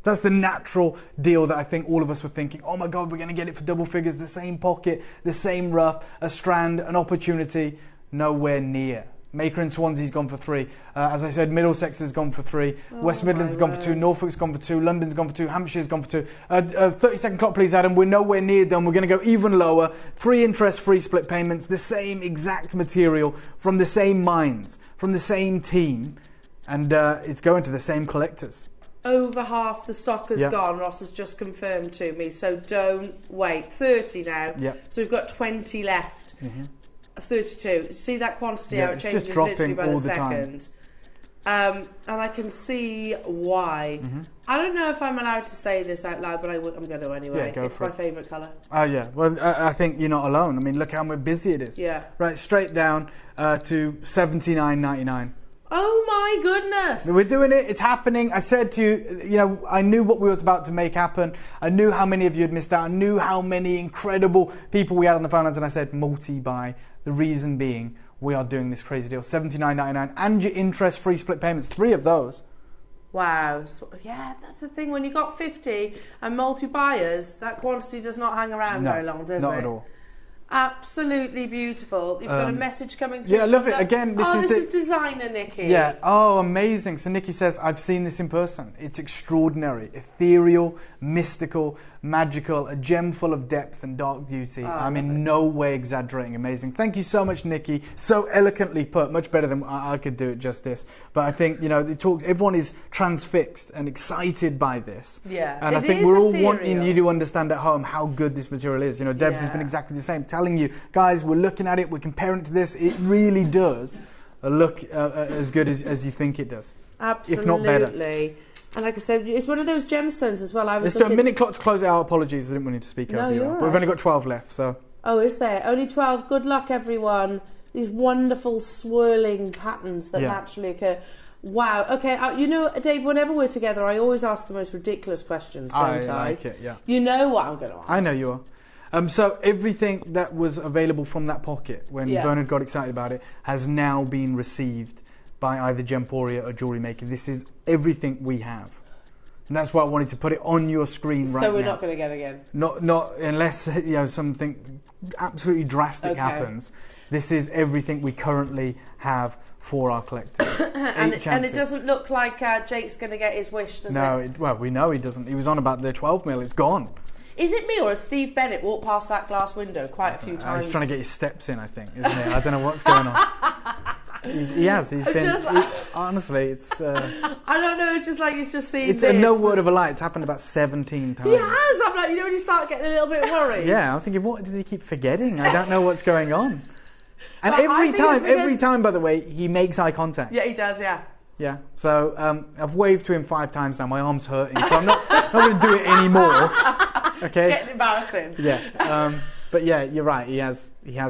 Speaker 7: That's the natural deal that I think all of us were thinking, oh my God, we're going to get it for double figures, the same pocket, the same rough, a strand, an opportunity. Nowhere near. Maker in Swansea's gone for 3. As I said, Middlesex has gone for 3. West Midlands has gone for 2. Norfolk's gone for 2. London's gone for 2. Hampshire's gone for 2. 30-second clock, please, Adam. We're nowhere near done. We're going to go even lower. 3 interest-free split payments. The same exact material from the same mines, from the same team. And it's going to the same collectors.
Speaker 1: Over half the stock has gone. Ross has just confirmed to me. So don't wait. 30 now.
Speaker 7: Yeah.
Speaker 1: So we've got 20 left. 32. See that quantity
Speaker 7: Yeah,
Speaker 1: how it
Speaker 7: it's
Speaker 1: changes
Speaker 7: just dropping
Speaker 1: literally by
Speaker 7: all
Speaker 1: the
Speaker 7: the time.
Speaker 1: second. And I can see why. I don't know if I'm allowed to say this out loud, but I'm going to anyway.
Speaker 7: Yeah, go
Speaker 1: it's
Speaker 7: for
Speaker 1: my
Speaker 7: it.
Speaker 1: favourite colour.
Speaker 7: Oh yeah, well I think you're not alone. I mean, look how busy it is.
Speaker 1: Yeah.
Speaker 7: Right, straight down to $79.99.
Speaker 1: Oh my goodness!
Speaker 7: We're doing it. It's happening. I said to you, you know, I knew what we was about to make happen. I knew how many of you had missed out. I knew how many incredible people we had on the phone lines, and I said multi-buy. The reason being, we are doing this crazy deal, $79.99, and your interest-free split payments. 3 of those.
Speaker 1: Wow. So, yeah, that's the thing. When you got 50 and multi-buyers, that quantity does not hang around very long, does it?
Speaker 7: Not at all.
Speaker 1: Absolutely beautiful. You've got a message coming through.
Speaker 7: Yeah, I love it. Again, this
Speaker 1: is designer Nikki.
Speaker 7: Yeah. Oh, amazing. So Nikki says, I've seen this in person. It's extraordinary, ethereal, mystical, magical, a gem full of depth and dark beauty. I'm in no way exaggerating. Amazing. Thank you so much, Nikki. So eloquently put, much better than I could do it justice. But I think, you know, everyone is transfixed and excited by this.
Speaker 1: Yeah.
Speaker 7: And I think we're all wanting you to understand at home how good this material is. You know, Debs has been exactly the same, telling you, guys, we're looking at it, we're comparing it to this. It really does look as good as you think it does.
Speaker 1: Absolutely.
Speaker 7: If not better.
Speaker 1: And like I said, it's one of those gemstones as well.
Speaker 7: Let's do a minute clock to close it out. Apologies, I didn't want you to speak over you.
Speaker 1: Right.
Speaker 7: But we've only got 12 left, so.
Speaker 1: Oh, is there? Only 12. Good luck, everyone. These wonderful swirling patterns that naturally occur. Wow. Okay, you know, Dave, whenever we're together, I always ask the most ridiculous questions, don't I?
Speaker 7: I like it, yeah.
Speaker 1: You know what I'm going to ask.
Speaker 7: I know you are. So everything that was available from that pocket when Bernard got excited about it has now been received by either Gemporia or JewelleryMaker. This is everything we have. And that's why I wanted to put it on your screen right now.
Speaker 1: So we're not going to get again?
Speaker 7: Not unless, you know, something absolutely drastic happens. This is everything we currently have for our collectors.
Speaker 1: and it doesn't look like Jake's going to get his wish, does it?
Speaker 7: Well, we know he doesn't. He was on about the 12 mil. It's gone.
Speaker 1: Is it me, or has Steve Bennett walked past that glass window quite a few times?
Speaker 7: He's trying to get his steps in, I think, isn't he? I don't know what's going on. He has. He's been. Honestly, it's.
Speaker 1: I don't know. It's just like he's just seen.
Speaker 7: It's no word of a lie. It's happened about 17 times.
Speaker 1: He has. I'm like, you know, when you start getting a little bit worried.
Speaker 7: Yeah, I'm thinking, what does he keep forgetting? I don't know what's going on. And every time, by the way, he makes eye contact.
Speaker 1: Yeah, he does. Yeah.
Speaker 7: Yeah. So I've waved to him 5 times now. My arm's hurting, so I'm not going to do it anymore. Okay.
Speaker 1: It's getting embarrassing.
Speaker 7: Yeah. But yeah, you're right. He has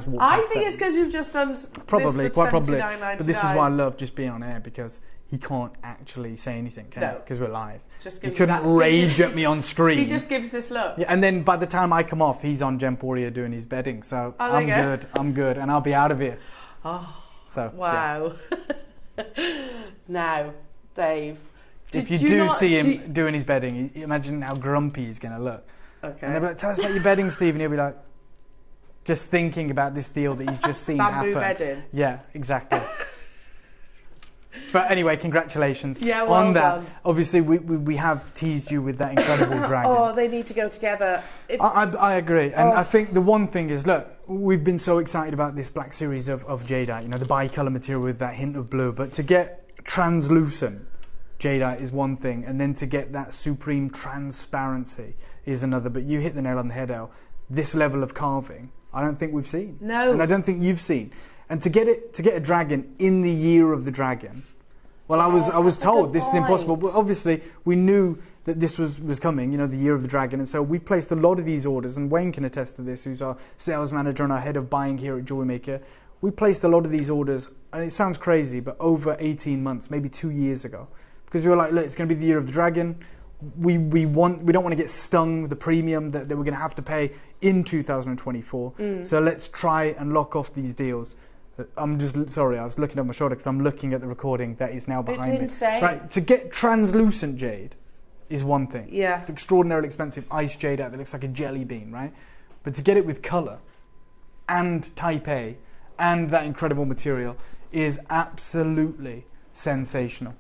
Speaker 7: walked.
Speaker 1: I think it's because you've just done
Speaker 7: probably, quite probably.
Speaker 1: But
Speaker 7: this is why I love just being on air, because he can't actually say anything, can he? Because we're live. He couldn't rage at me on screen.
Speaker 1: He just gives this look.
Speaker 7: Yeah, and then by the time I come off, he's on Gemporia doing his bedding. So I'm good, and I'll be out of here.
Speaker 1: Oh,
Speaker 7: so
Speaker 1: wow. Yeah. Now, Dave,
Speaker 7: if you do see him doing his bedding, imagine how grumpy he's going to look.
Speaker 1: Okay.
Speaker 7: And they'll be like, "Tell us about your bedding, Steve," and he'll be like, just thinking about this deal that he's just seen happen.
Speaker 1: Bamboo bedding.
Speaker 7: Yeah, exactly. But anyway, congratulations
Speaker 1: on that.
Speaker 7: Done. Obviously, we have teased you with that incredible dragon.
Speaker 1: Oh, they need to go together.
Speaker 7: I agree. And I think the one thing is, look, we've been so excited about this black series of jadeite, you know, the bicolour material with that hint of blue. But to get translucent jadeite is one thing, and then to get that supreme transparency is another. But you hit the nail on the head, Elle. This level of carving, I don't think we've seen.
Speaker 1: No.
Speaker 7: And I don't think you've seen. And to get a dragon in the year of the dragon, well, I was told this is impossible. But obviously, we knew that this was coming, you know, the year of the dragon. And so we placed a lot of these orders, and Wayne can attest to this, who's our sales manager and our head of buying here at JewelleryMaker. We placed a lot of these orders, and it sounds crazy, but over 18 months, maybe 2 years ago. Because we were like, look, it's going to be the year of the dragon. We don't want to get stung with the premium that we're going to have to pay in 2024. So let's try and lock off these deals. I'm just sorry, I was looking at my shoulder because I'm looking at the recording that is now behind me.
Speaker 1: It's insane.
Speaker 7: Right, to get translucent jade is one thing.
Speaker 1: Yeah.
Speaker 7: It's extraordinarily expensive ice jade out that looks like a jelly bean, right? But to get it with colour and type A and that incredible material is absolutely sensational.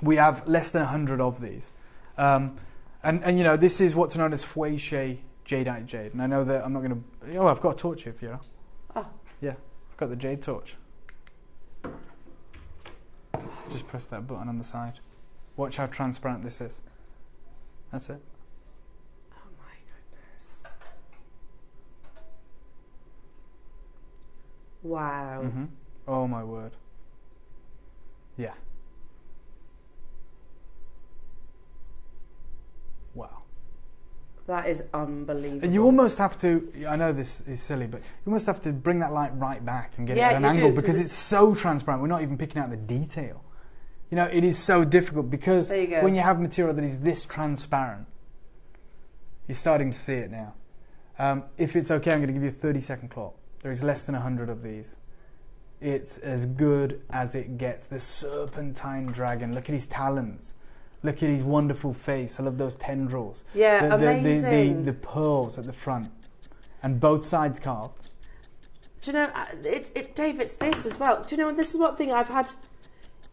Speaker 7: We have less than 100 of these. And you know, this is what's known as Fouché jadeite jade. And I know that I'm not going to... Oh, I've got a torch here for you.
Speaker 1: Oh.
Speaker 7: Yeah, I've got the jade torch. Just press that button on the side. Watch how transparent this is. That's it.
Speaker 1: Oh my goodness. Wow.
Speaker 7: Mm-hmm. Oh my word. Yeah. Wow.
Speaker 1: That is unbelievable.
Speaker 7: And you almost have to, I know this is silly, but you almost have to bring that light right back and get it at an angle because it's so transparent. We're not even picking out the detail. You know, it is so difficult because when you have material that is this transparent, you're starting to see it now. If it's okay, I'm going to give you a 30-second clock. There is less than 100 of these. It's as good as it gets. The serpentine dragon. Look at his talons. Look at his wonderful face. I love those tendrils.
Speaker 1: Yeah, amazing.
Speaker 7: The pearls at the front. And both sides carved.
Speaker 1: Do you know, Dave, it's this as well. Do you know, this is one thing I've had.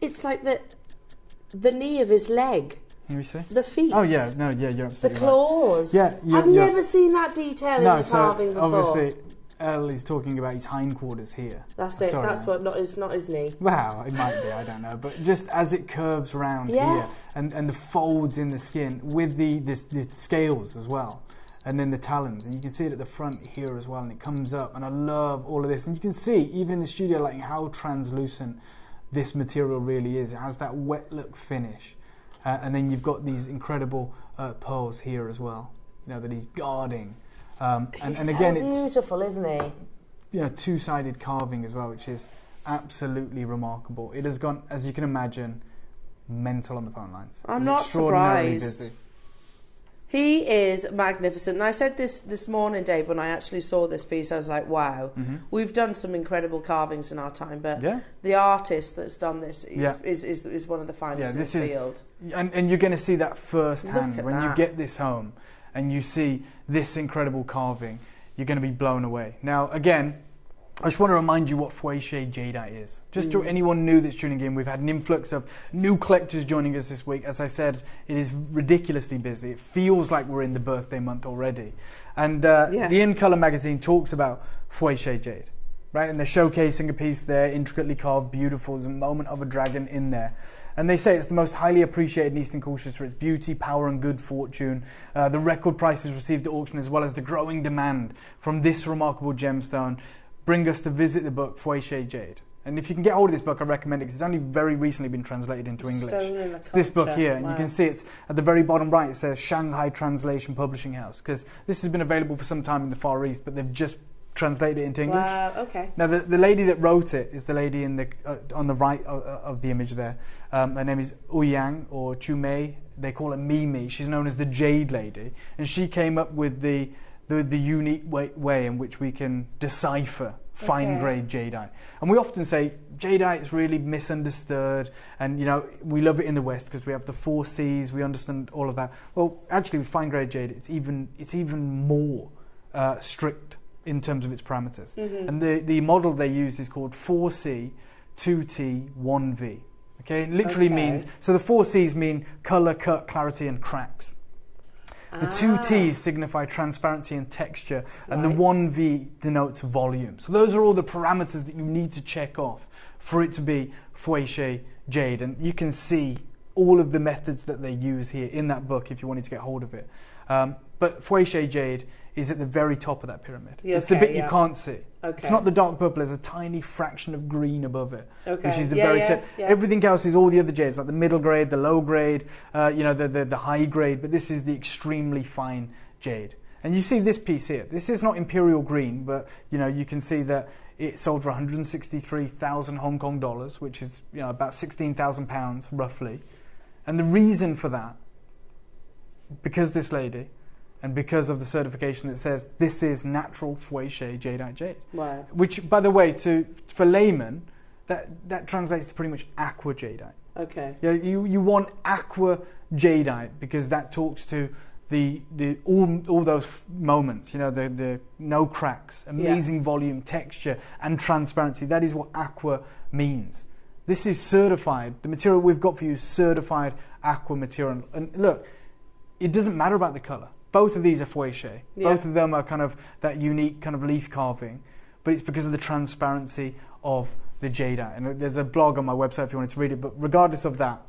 Speaker 1: It's like the knee of his leg.
Speaker 7: Can we see?
Speaker 1: The feet.
Speaker 7: Oh, yeah. No, yeah, you're absolutely
Speaker 1: right. The claws.
Speaker 7: Yeah.
Speaker 1: I've never seen that detail in the carving before.
Speaker 7: Obviously, Elle is talking about his hindquarters here.
Speaker 1: That's it. Sorry, that's what, not his knee.
Speaker 7: Well, it might be, I don't know. But just as it curves round here, and the folds in the skin with the scales as well, and then the talons, and you can see it at the front here as well, and it comes up, and I love all of this. And you can see, even in the studio, like how translucent this material really is. It has that wet look finish. And then you've got these incredible pearls here as well, you know, that he's guarding. And again, it's
Speaker 1: beautiful, isn't he?
Speaker 7: You know, two-sided carving as well, which is absolutely remarkable. It has gone, as you can imagine, mental on the phone lines.
Speaker 1: I'm not surprised.
Speaker 7: Busy.
Speaker 1: He is magnificent. And I said this morning, Dave, when I actually saw this piece, I was like, wow, we've done some incredible carvings in our time, but the artist that's done this is one of the finest in the field.
Speaker 7: And you're going to see that firsthand when you get this home and you see this incredible carving. You're going to be blown away. Now, again, I just want to remind you what Fouché Jadeite is. Just to anyone new that's tuning in, we've had an influx of new collectors joining us this week. As I said, it is ridiculously busy. It feels like we're in the birthday month already. And the In Colour magazine talks about Fouché Jade, right? And they're showcasing a piece there, intricately carved, beautiful. There's a moment of a dragon in there. And they say it's the most highly appreciated in Eastern cultures for its beauty, power and good fortune. The record prices received at auction, as well as the growing demand from this remarkable gemstone, bring us to visit the book Fouché Jade. And if you can get hold of this book, I recommend it because it's only very recently been translated into English. It's this book here, and you can see it's at the very bottom right, it says Shanghai Translation Publishing House, because this has been available for some time in the Far East, but they've just translated it into English.
Speaker 1: Wow, okay.
Speaker 7: Now, the lady that wrote it is the lady in the on the right of the image there. Her name is Ouyang, or Chu Mei. They call her Mimi. She's known as the Jade Lady, and she came up with the unique way in which we can decipher fine-grade jadeite. And we often say jadeite is really misunderstood, and you know, we love it in the West because we have the 4 C's, we understand all of that. Well, actually with fine-grade jade, it's even more strict in terms of its parameters. And the model they use is called 4C, 2T, 1V. Okay, it literally means, so the 4 C's mean colour, cut, clarity and cracks. The 2 T's signify transparency and texture, and the 1V denotes volume. So those are all the parameters that you need to check off for it to be Fouché Jade. And you can see all of the methods that they use here in that book if you wanted to get hold of it. But Fouché Jade is at the very top of that pyramid. It's the bit you can't see. It's not the dark purple, there's a tiny fraction of green above it, which is the very tip. Everything else is all the other jades, like the middle grade, the low grade, you know, the high grade, but this is the extremely fine jade. And you see this piece here. This is not imperial green, but you know, you can see that it sold for 163,000 Hong Kong dollars, which is, you know, about 16,000 pounds roughly. And the reason for that, because this lady, and because of the certification that says this is natural Fouché Jadeite jade.
Speaker 1: Wow.
Speaker 7: Which, by the way, for laymen, that translates to pretty much aqua jadeite.
Speaker 1: Okay.
Speaker 7: Yeah, you want aqua jadeite because that talks to all those moments, you know, the no cracks, amazing volume, texture and transparency. That is what aqua means. This is certified. The material we've got for you is certified aqua material. And look, it doesn't matter about the colour. Both of these are Fouché. Both of them are kind of that unique kind of leaf carving, but it's because of the transparency of the jadeite. And there's a blog on my website if you wanted to read it, but regardless of that,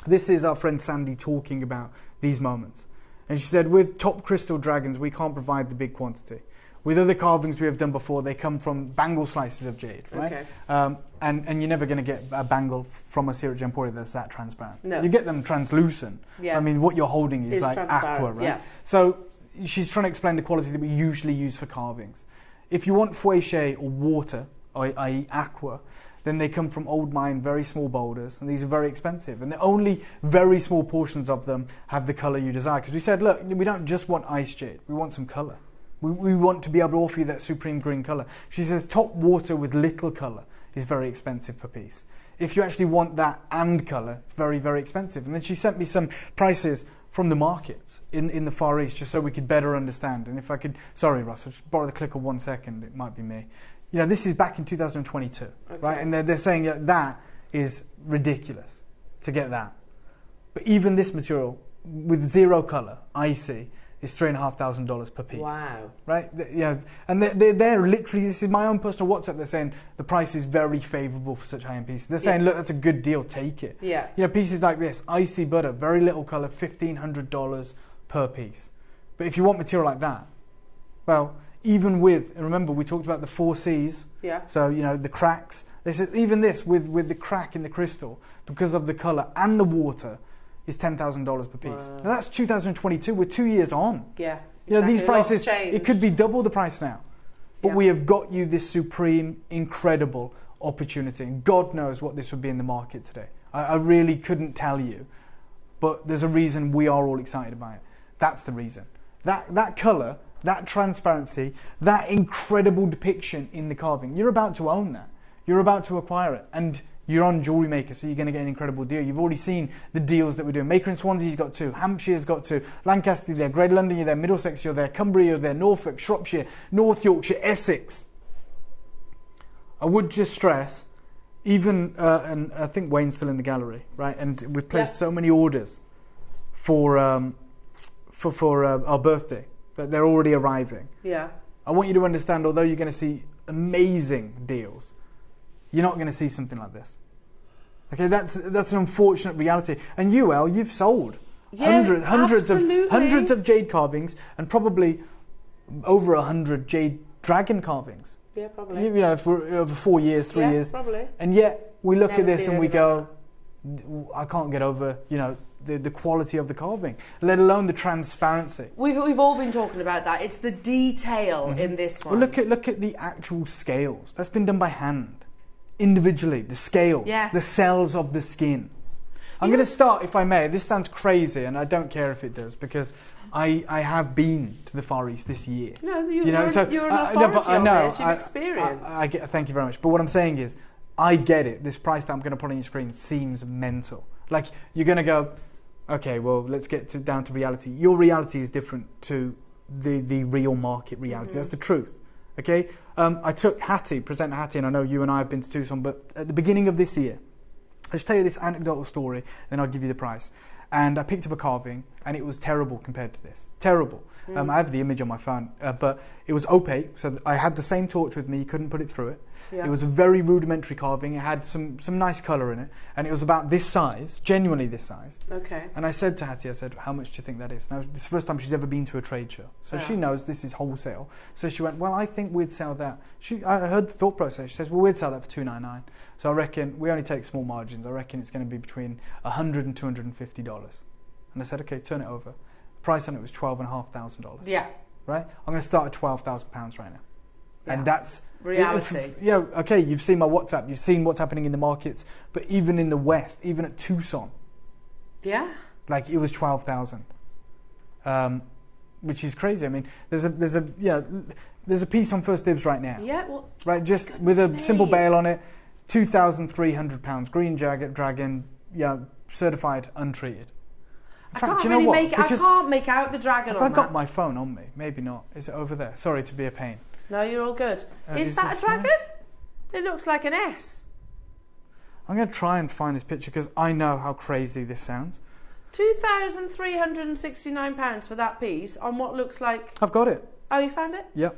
Speaker 7: this is our friend Sandy talking about these moments. And she said, with top crystal dragons, we can't provide the big quantity. With other carvings we have done before, they come from bangle slices of jade, right?
Speaker 1: Okay.
Speaker 7: And you're never going to get a bangle from us here at Gemporia that's that transparent.
Speaker 1: No.
Speaker 7: You get them translucent.
Speaker 1: Yeah.
Speaker 7: I mean, what you're holding is like aqua, right?
Speaker 1: Yeah.
Speaker 7: So she's trying to explain the quality that we usually use for carvings. If you want foueché or water, i.e. aqua, then they come from old mine, very small boulders, and these are very expensive. And the only very small portions of them have the colour you desire. Because we said, look, we don't just want ice jade, we want some colour. We want to be able to offer you that supreme green colour. She says top water with little colour is very expensive per piece. If you actually want that and colour, it's very, very expensive. And then she sent me some prices from the market in the Far East, just so we could better understand. And if I could, sorry Russ, I'll just borrow the clicker 1 second, it might be me. You know, this is back in 2022, right? And they're saying that is ridiculous to get that. But even this material, with zero colour, icy, is $3,500 per piece.
Speaker 1: Wow.
Speaker 7: Right? Yeah, and they're literally, this is my own personal WhatsApp, they're saying the price is very favourable for such high-end pieces. They're saying, look, that's a good deal, take it.
Speaker 1: Yeah.
Speaker 7: You know, pieces like this, icy butter, very little colour, $1,500 per piece. But if you want material like that, well, even with, and remember we talked about the 4 C's,
Speaker 1: yeah.
Speaker 7: So, you know, the cracks, they said even this with the crack in the crystal, because of the colour and the water, is $10,000 per piece.
Speaker 1: Wow.
Speaker 7: Now that's 2022, we're 2 years on.
Speaker 1: Yeah.
Speaker 7: You know, these prices,
Speaker 1: changed.
Speaker 7: it could be double the price now. But
Speaker 1: Yeah.
Speaker 7: we have got you this supreme, incredible opportunity. And God knows what this would be in the market today. I really couldn't tell you. But there's a reason we are all excited about it. That's the reason. That colour, that transparency, that incredible depiction in the carving, you're about to own that. You're about to acquire it. And you're on JewelleryMaker, so you're going to get an incredible deal. You've already seen the deals that we're doing. Maker in Swansea's got 2, Hampshire's got 2, Lancaster, you're there, Greater London, you're there, Middlesex, you're there, Cumbria, you're there, Norfolk, Shropshire, North Yorkshire, Essex. I would just stress, even, and I think Wayne's still in the gallery, right? And we've placed so many orders for our birthday, but they're already arriving.
Speaker 1: Yeah.
Speaker 7: I want you to understand, although you're going to see amazing deals, you're not going to see something like this. Okay, that's an unfortunate reality. And you, Elle, you've sold hundreds of jade carvings and probably over 100 jade dragon carvings.
Speaker 1: Yeah, probably.
Speaker 7: You know, for over 4 years, 3 years.
Speaker 1: Probably.
Speaker 7: And yet we look
Speaker 1: Never
Speaker 7: at this
Speaker 1: seen
Speaker 7: and we
Speaker 1: anything
Speaker 7: go, I can't get over, you know, the quality of the carving, let alone the transparency.
Speaker 1: We've all been talking about that. It's the detail in this one.
Speaker 7: Well, look at the actual scales. That's been done by hand. Individually, the scales, the cells of the skin. I'm going to start, if I may. This sounds crazy, and I don't care if it does, because I have been to the Far East this year.
Speaker 1: No, you're an authority on this. You've experienced.
Speaker 7: I get. Thank you very much. But what I'm saying is, I get it. This price that I'm going to put on your screen seems mental. Like, you're going to go, okay, well, let's get down to reality. Your reality is different to the real market reality. That's the truth. Okay, I took presenter Hattie, and I know you and I have been to Tucson, but at the beginning of this year, I'll just tell you this anecdotal story, then I'll give you the price. And I picked up a carving, and it was terrible compared to this. Terrible. I have the image on my phone, but it was opaque, so I had the same torch with me, you couldn't put it through it. Yeah. It was a very rudimentary carving, it had some nice colour in it, and it was about this size, genuinely this size.
Speaker 1: Okay.
Speaker 7: And I said to Hattie, I said, how much do you think that is? Now, this is the first time she's ever been to a trade show, so she knows this is wholesale. So she went, well, I think we'd sell that. I heard the thought process, she says, well, we'd sell that for $299. So I reckon, we only take small margins, I reckon it's going to be between $100 and $250. And I said, okay, turn it over. The price on it was $12,500.
Speaker 1: Yeah.
Speaker 7: Right? I'm going to start at £12,000 right now. Yeah. And that's
Speaker 1: reality.
Speaker 7: Okay, you've seen my WhatsApp, you've seen what's happening in the markets, but even in the West, even at Tucson, like it was 12,000, which is crazy. I mean, there's a piece on First Dibs right now.
Speaker 1: Yeah, well,
Speaker 7: right, just with a simple bail on it, £2,300, green dragon, certified untreated. In fact,
Speaker 1: I can't make out the dragon.
Speaker 7: Have I got my phone on me? Maybe not. Is it over there? Sorry to be a pain.
Speaker 1: No, you're all good. Is that a dragon? It looks like an S.
Speaker 7: I'm going to try and find this picture because I know how crazy this sounds.
Speaker 1: £2,369 for that piece on what looks like...
Speaker 7: I've got it.
Speaker 1: Oh, you found it?
Speaker 7: Yep.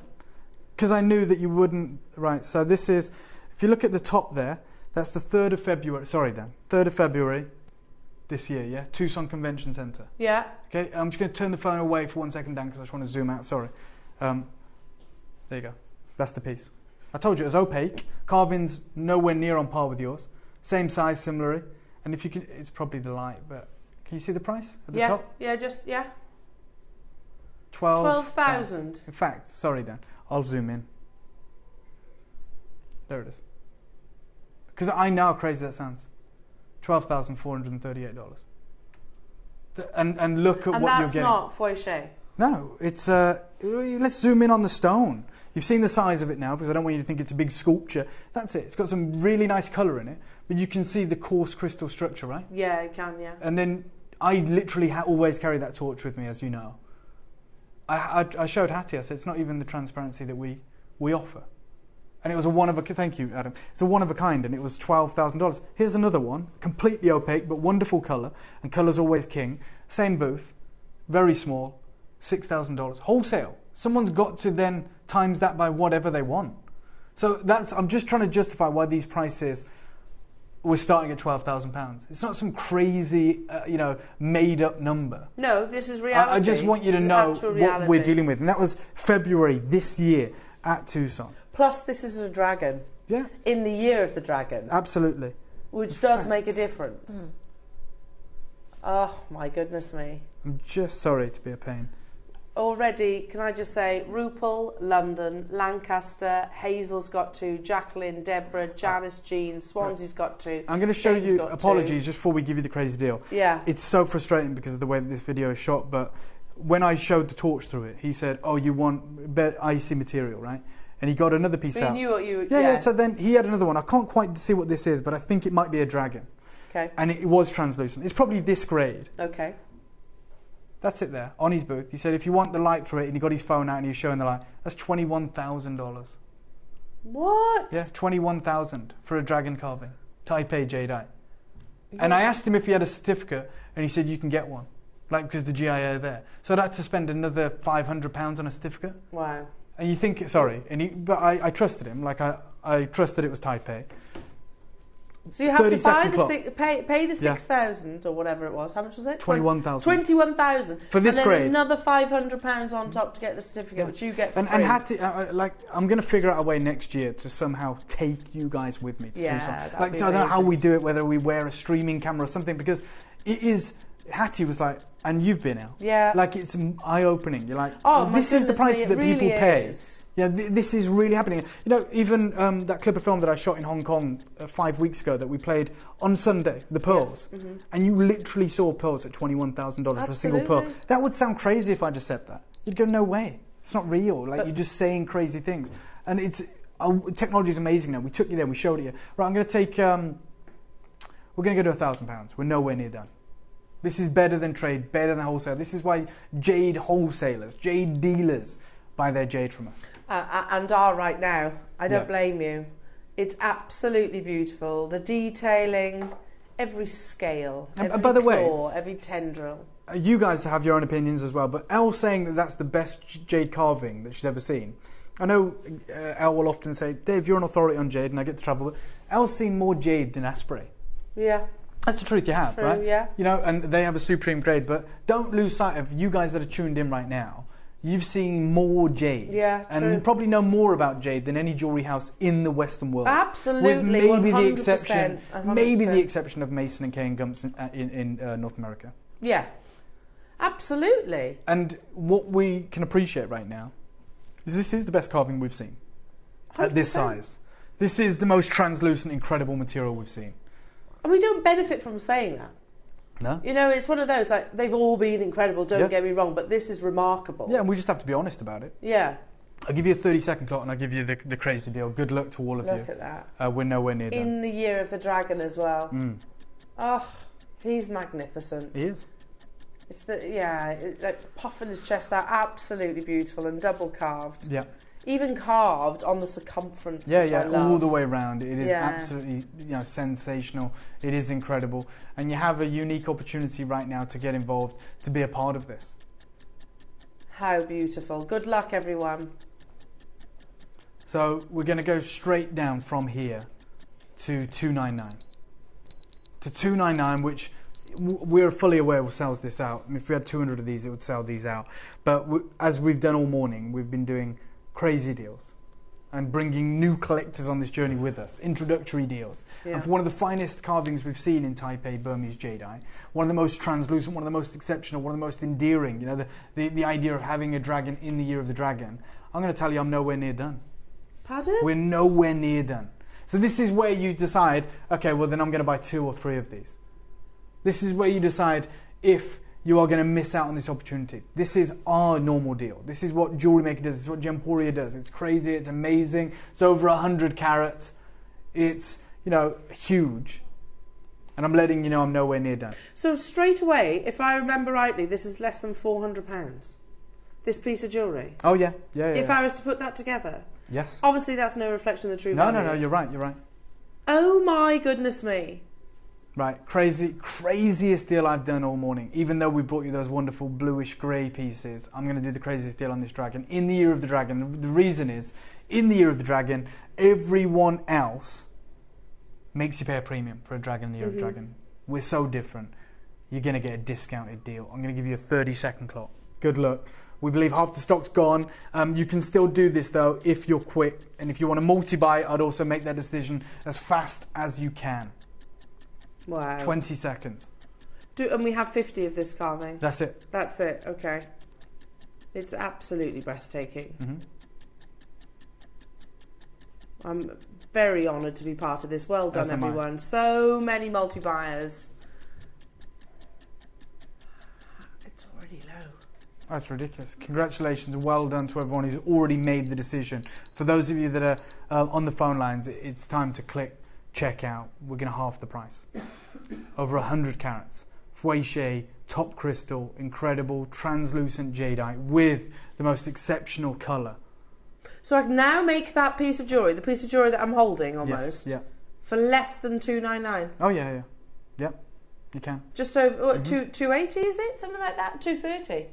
Speaker 7: Because I knew that you wouldn't... Right, so this is... If you look at the top there, that's the 3rd of February... Sorry, Dan. 3rd of February this year, yeah? Tucson Convention Centre.
Speaker 1: Yeah.
Speaker 7: Okay, I'm just going to turn the phone away for 1 second, Dan, because I just want to zoom out. Sorry. There you go. That's the piece. I told you it was opaque. Carving's nowhere near on par with yours. Same size, similarly. And if you can, it's probably the light, but can you see the price at the top?
Speaker 1: Yeah, just, yeah.
Speaker 7: 12,000. In fact, sorry Dan, I'll zoom in. There it is. Because I know how crazy that sounds. $12,438. And look at what you're getting.
Speaker 1: And that's not Fauché.
Speaker 7: No, it's let's zoom in on the stone. You've seen the size of it now, because I don't want you to think it's a big sculpture. That's it. It's got some really nice colour in it, but you can see the coarse crystal structure, right?
Speaker 1: Yeah, you can, yeah.
Speaker 7: And then I literally always carry that torch with me, as you know. I showed Hattie, I said, it's not even the transparency that we offer. And it was a one of a, thank you, Adam. It's a one of a kind, and it was $12,000. Here's another one, completely opaque, but wonderful colour, and colour's always king. Same booth, very small, $6,000, wholesale. Someone's got to then times that by whatever they want. So I'm just trying to justify why these prices we're starting at £12,000. It's not some crazy, made up number.
Speaker 1: No, this is reality.
Speaker 7: I just want you to know what we're dealing with. And that was February this year at Tucson.
Speaker 1: Plus, this is a dragon.
Speaker 7: Yeah.
Speaker 1: In the year of the dragon.
Speaker 7: Absolutely.
Speaker 1: Which does make a difference. Oh, my goodness me.
Speaker 7: I'm just sorry to be a pain.
Speaker 1: Already, can I just say, Rupal, London, Lancaster, Hazel's got 2, Jacqueline, Deborah, Janice, Jean, Swansea's got 2.
Speaker 7: I'm going to show you, apologies, just before we give you the crazy deal.
Speaker 1: Yeah.
Speaker 7: It's so frustrating because of the way that this video is shot, but when I showed the torch through it, he said, oh, you want better IC material, right? And he got another piece out.
Speaker 1: So you knew what you...
Speaker 7: Yeah, so then he had another one. I can't quite see what this is, but I think it might be a dragon.
Speaker 1: Okay.
Speaker 7: And it was translucent. It's probably this grade.
Speaker 1: Okay.
Speaker 7: That's it there, on his booth. He said if you want the light through it, and he got his phone out and he was showing the light, that's $21,000.
Speaker 1: What?
Speaker 7: Yeah, $21,000 for a dragon carving. Type A jadeite. Yes. And I asked him if he had a certificate, and he said you can get one. Because the GIA are there. So I'd had to spend another £500 on a certificate.
Speaker 1: Wow.
Speaker 7: And you think, sorry, but I trusted him. I trusted it was Type A.
Speaker 1: So you have to buy pay the 6,000 or whatever it was. How much was it?
Speaker 7: 21,000.
Speaker 1: 21,000
Speaker 7: for this grade.
Speaker 1: And then another £500 on top to get the certificate, which you get for free.
Speaker 7: And Hattie, I'm going to figure out a way next year to somehow take you guys with me to do something. So I don't know how we do it, whether we wear a streaming camera or something, because it is. Hattie was like, and you've been out.
Speaker 1: Yeah.
Speaker 7: It's eye-opening. You're like,
Speaker 1: oh,
Speaker 7: this is the price that
Speaker 1: really
Speaker 7: people pay.
Speaker 1: Is.
Speaker 7: Yeah, this is really happening. Even that clip of film that I shot in Hong Kong 5 weeks ago that we played on Sunday, the pearls, and you literally saw pearls at $21,000 for a single pearl. That would sound crazy if I just said that. You'd go, no way. It's not real. You're just saying crazy things. And technology is amazing now. We took you there. We showed it you. Right, I'm going to take. We're going to go to £1,000. We're nowhere near done. This is better than trade, better than wholesale. This is why jade wholesalers, jade dealers buy their jade from us.
Speaker 1: And are right now. I don't blame you. It's absolutely beautiful. The detailing, every scale, every
Speaker 7: by the
Speaker 1: claw, every tendril.
Speaker 7: You guys have your own opinions as well, but Elle's saying that that's the best jade carving that she's ever seen. I know Elle will often say, Dave, you're an authority on jade and I get to travel, but Elle's seen more jade than Asprey.
Speaker 1: Yeah.
Speaker 7: That's the truth you have, right?
Speaker 1: Yeah.
Speaker 7: And they have a supreme grade, but don't lose sight of you guys that are tuned in right now. You've seen more jade.
Speaker 1: Yeah,
Speaker 7: and
Speaker 1: true.
Speaker 7: you probably know more about jade than any jewellery house in the Western world.
Speaker 1: Absolutely,
Speaker 7: with maybe
Speaker 1: 100%,
Speaker 7: the exception,
Speaker 1: 100%.
Speaker 7: maybe the exception of Mason and Kay and Gumps in North America.
Speaker 1: Yeah, absolutely.
Speaker 7: And what we can appreciate right now is this is the best carving we've seen 100%. At this size. This is the most translucent, incredible material we've seen.
Speaker 1: And we don't benefit from saying that.
Speaker 7: No.
Speaker 1: It's one of those, they've all been incredible, don't get me wrong, but this is remarkable.
Speaker 7: Yeah, and we just have to be honest about it.
Speaker 1: Yeah.
Speaker 7: I'll give you a 30-second clock and I'll give you the crazy deal. Good luck to all of you.
Speaker 1: Look at that.
Speaker 7: We're nowhere near done.
Speaker 1: In the year of the dragon as well. Oh, he's magnificent.
Speaker 7: He is.
Speaker 1: It's puffing his chest out, absolutely beautiful and double carved.
Speaker 7: Yeah.
Speaker 1: Even carved on the circumference.
Speaker 7: Yeah, I love. All the way around. It is absolutely, sensational. It is incredible, and you have a unique opportunity right now to get involved, to be a part of this.
Speaker 1: How beautiful! Good luck, everyone.
Speaker 7: So we're going to go straight down from here to 299. To 299, which we're fully aware sells this out. If we had 200 of these, it would sell these out. But as we've done all morning, we've been doing crazy deals and bringing new collectors on this journey with us, introductory deals.
Speaker 1: Yeah.
Speaker 7: And for one of the finest carvings we've seen in Taipei Burmese jadeite, one of the most translucent, one of the most exceptional, one of the most endearing, you know, the idea of having a dragon in the year of the dragon, I'm going to tell you I'm nowhere near done.
Speaker 1: Pardon?
Speaker 7: We're nowhere near done. So this is where you decide, okay, well then I'm going to buy 2 or 3 of these. This is where you decide if you are going to miss out on this opportunity. This is our normal deal. This is what JewelleryMaker does. This is what Gemporia does. It's crazy. It's amazing. It's over 100 carats. It's, you know, huge. And I'm letting you know I'm nowhere near done.
Speaker 1: So straight away, if I remember rightly, this is less than £400. This piece of jewellery.
Speaker 7: Oh yeah, yeah.
Speaker 1: If I was to put that together.
Speaker 7: Yes.
Speaker 1: Obviously, that's no reflection of the true
Speaker 7: No,
Speaker 1: value.
Speaker 7: no, you're right. You're right.
Speaker 1: Oh my goodness me.
Speaker 7: Right, craziest deal I've done all morning. Even though we brought you those wonderful bluish grey pieces, I'm going to do the craziest deal on this dragon in the year of the dragon. The reason is, in the year of the dragon, everyone else makes you pay a premium for a dragon in the year of the dragon. We're so different. You're going to get a discounted deal. I'm going to give you a 30-second clock. Good luck. We believe half the stock's gone. You can still do this though if you're quick, and if you want to multi-buy, I'd also make that decision as fast as you can.
Speaker 1: Wow.
Speaker 7: 20 seconds.
Speaker 1: And we have 50 of this carving.
Speaker 7: That's it.
Speaker 1: That's it. Okay. It's absolutely breathtaking. I'm very honoured to be part of this. Well done, everyone. So many multi-buyers. It's already low.
Speaker 7: That's ridiculous. Congratulations. Well done to everyone who's already made the decision. For those of you that are on the phone lines, it's time to click checkout. We're going to half the price. Over 100 carats. Fouché, top crystal, incredible, translucent jadeite with the most exceptional colour.
Speaker 1: So I can now make that piece of jewellery, the piece of jewellery that I'm holding almost,
Speaker 7: yes, yeah.
Speaker 1: for less than $299.
Speaker 7: Oh yeah. Yep, you can.
Speaker 1: Just over, what, 280 is it? Something like that? 230.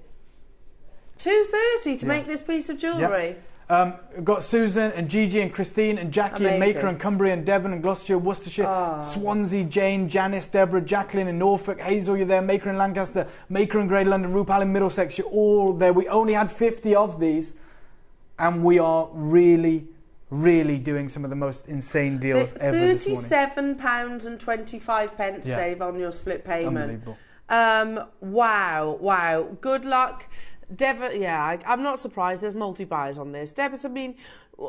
Speaker 1: 230 to make this piece of jewellery.
Speaker 7: Yep. We've got Susan and Gigi and Christine and Jackie and Maker and Cumbria and Devon and Gloucestershire, Worcestershire, Swansea, Jane, Janice, Deborah, Jacqueline in Norfolk, Hazel, you're there, Maker in Lancaster, Maker in Greater London, Rupal in Middlesex, you're all there. We only had 50 of these, and we are really doing some of the most insane deals ever this morning.
Speaker 1: £37.25, Dave, on your split payment.
Speaker 7: Unbelievable.
Speaker 1: Wow. Good luck. Deborah, yeah, I'm not surprised there's multi-buys on this. Deborah, I mean,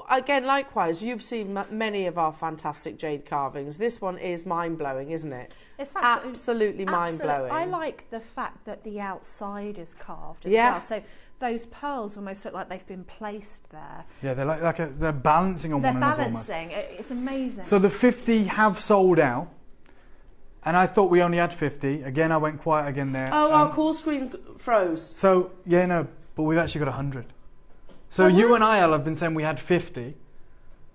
Speaker 1: again, likewise, you've seen many of our fantastic jade carvings. This one is mind-blowing, isn't it?
Speaker 2: It's
Speaker 1: absolutely mind-blowing.
Speaker 2: I like the fact that the outside is carved as well. So those pearls almost look like they've been placed there.
Speaker 7: Yeah, they're they're balancing on one another.
Speaker 2: They're balancing. It's amazing.
Speaker 7: So the 50 have sold out. And I thought we only had 50. Again, I went quiet again there.
Speaker 1: Oh, our call screen froze.
Speaker 7: So, yeah, no, but we've actually got 100. So you and I have been saying we had 50,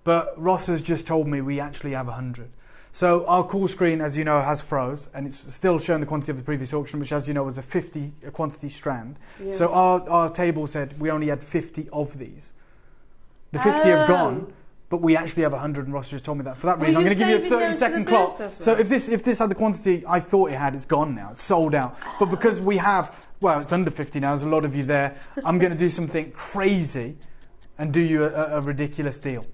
Speaker 7: but Ross has just told me we actually have 100. So our call screen, as you know, has froze, and it's still showing the quantity of the previous auction, which, as you know, was a 50 quantity strand. Yeah. So our table said we only had 50 of these. The 50 have gone. But we actually have 100, and Ross just told me that. For that reason, I'm going to give you a 30-second clock. So if this had the quantity I thought it had, it's gone now. It's sold out. But because we have, well, it's under 50 now. There's a lot of you there. I'm going to do something crazy and do you a ridiculous deal.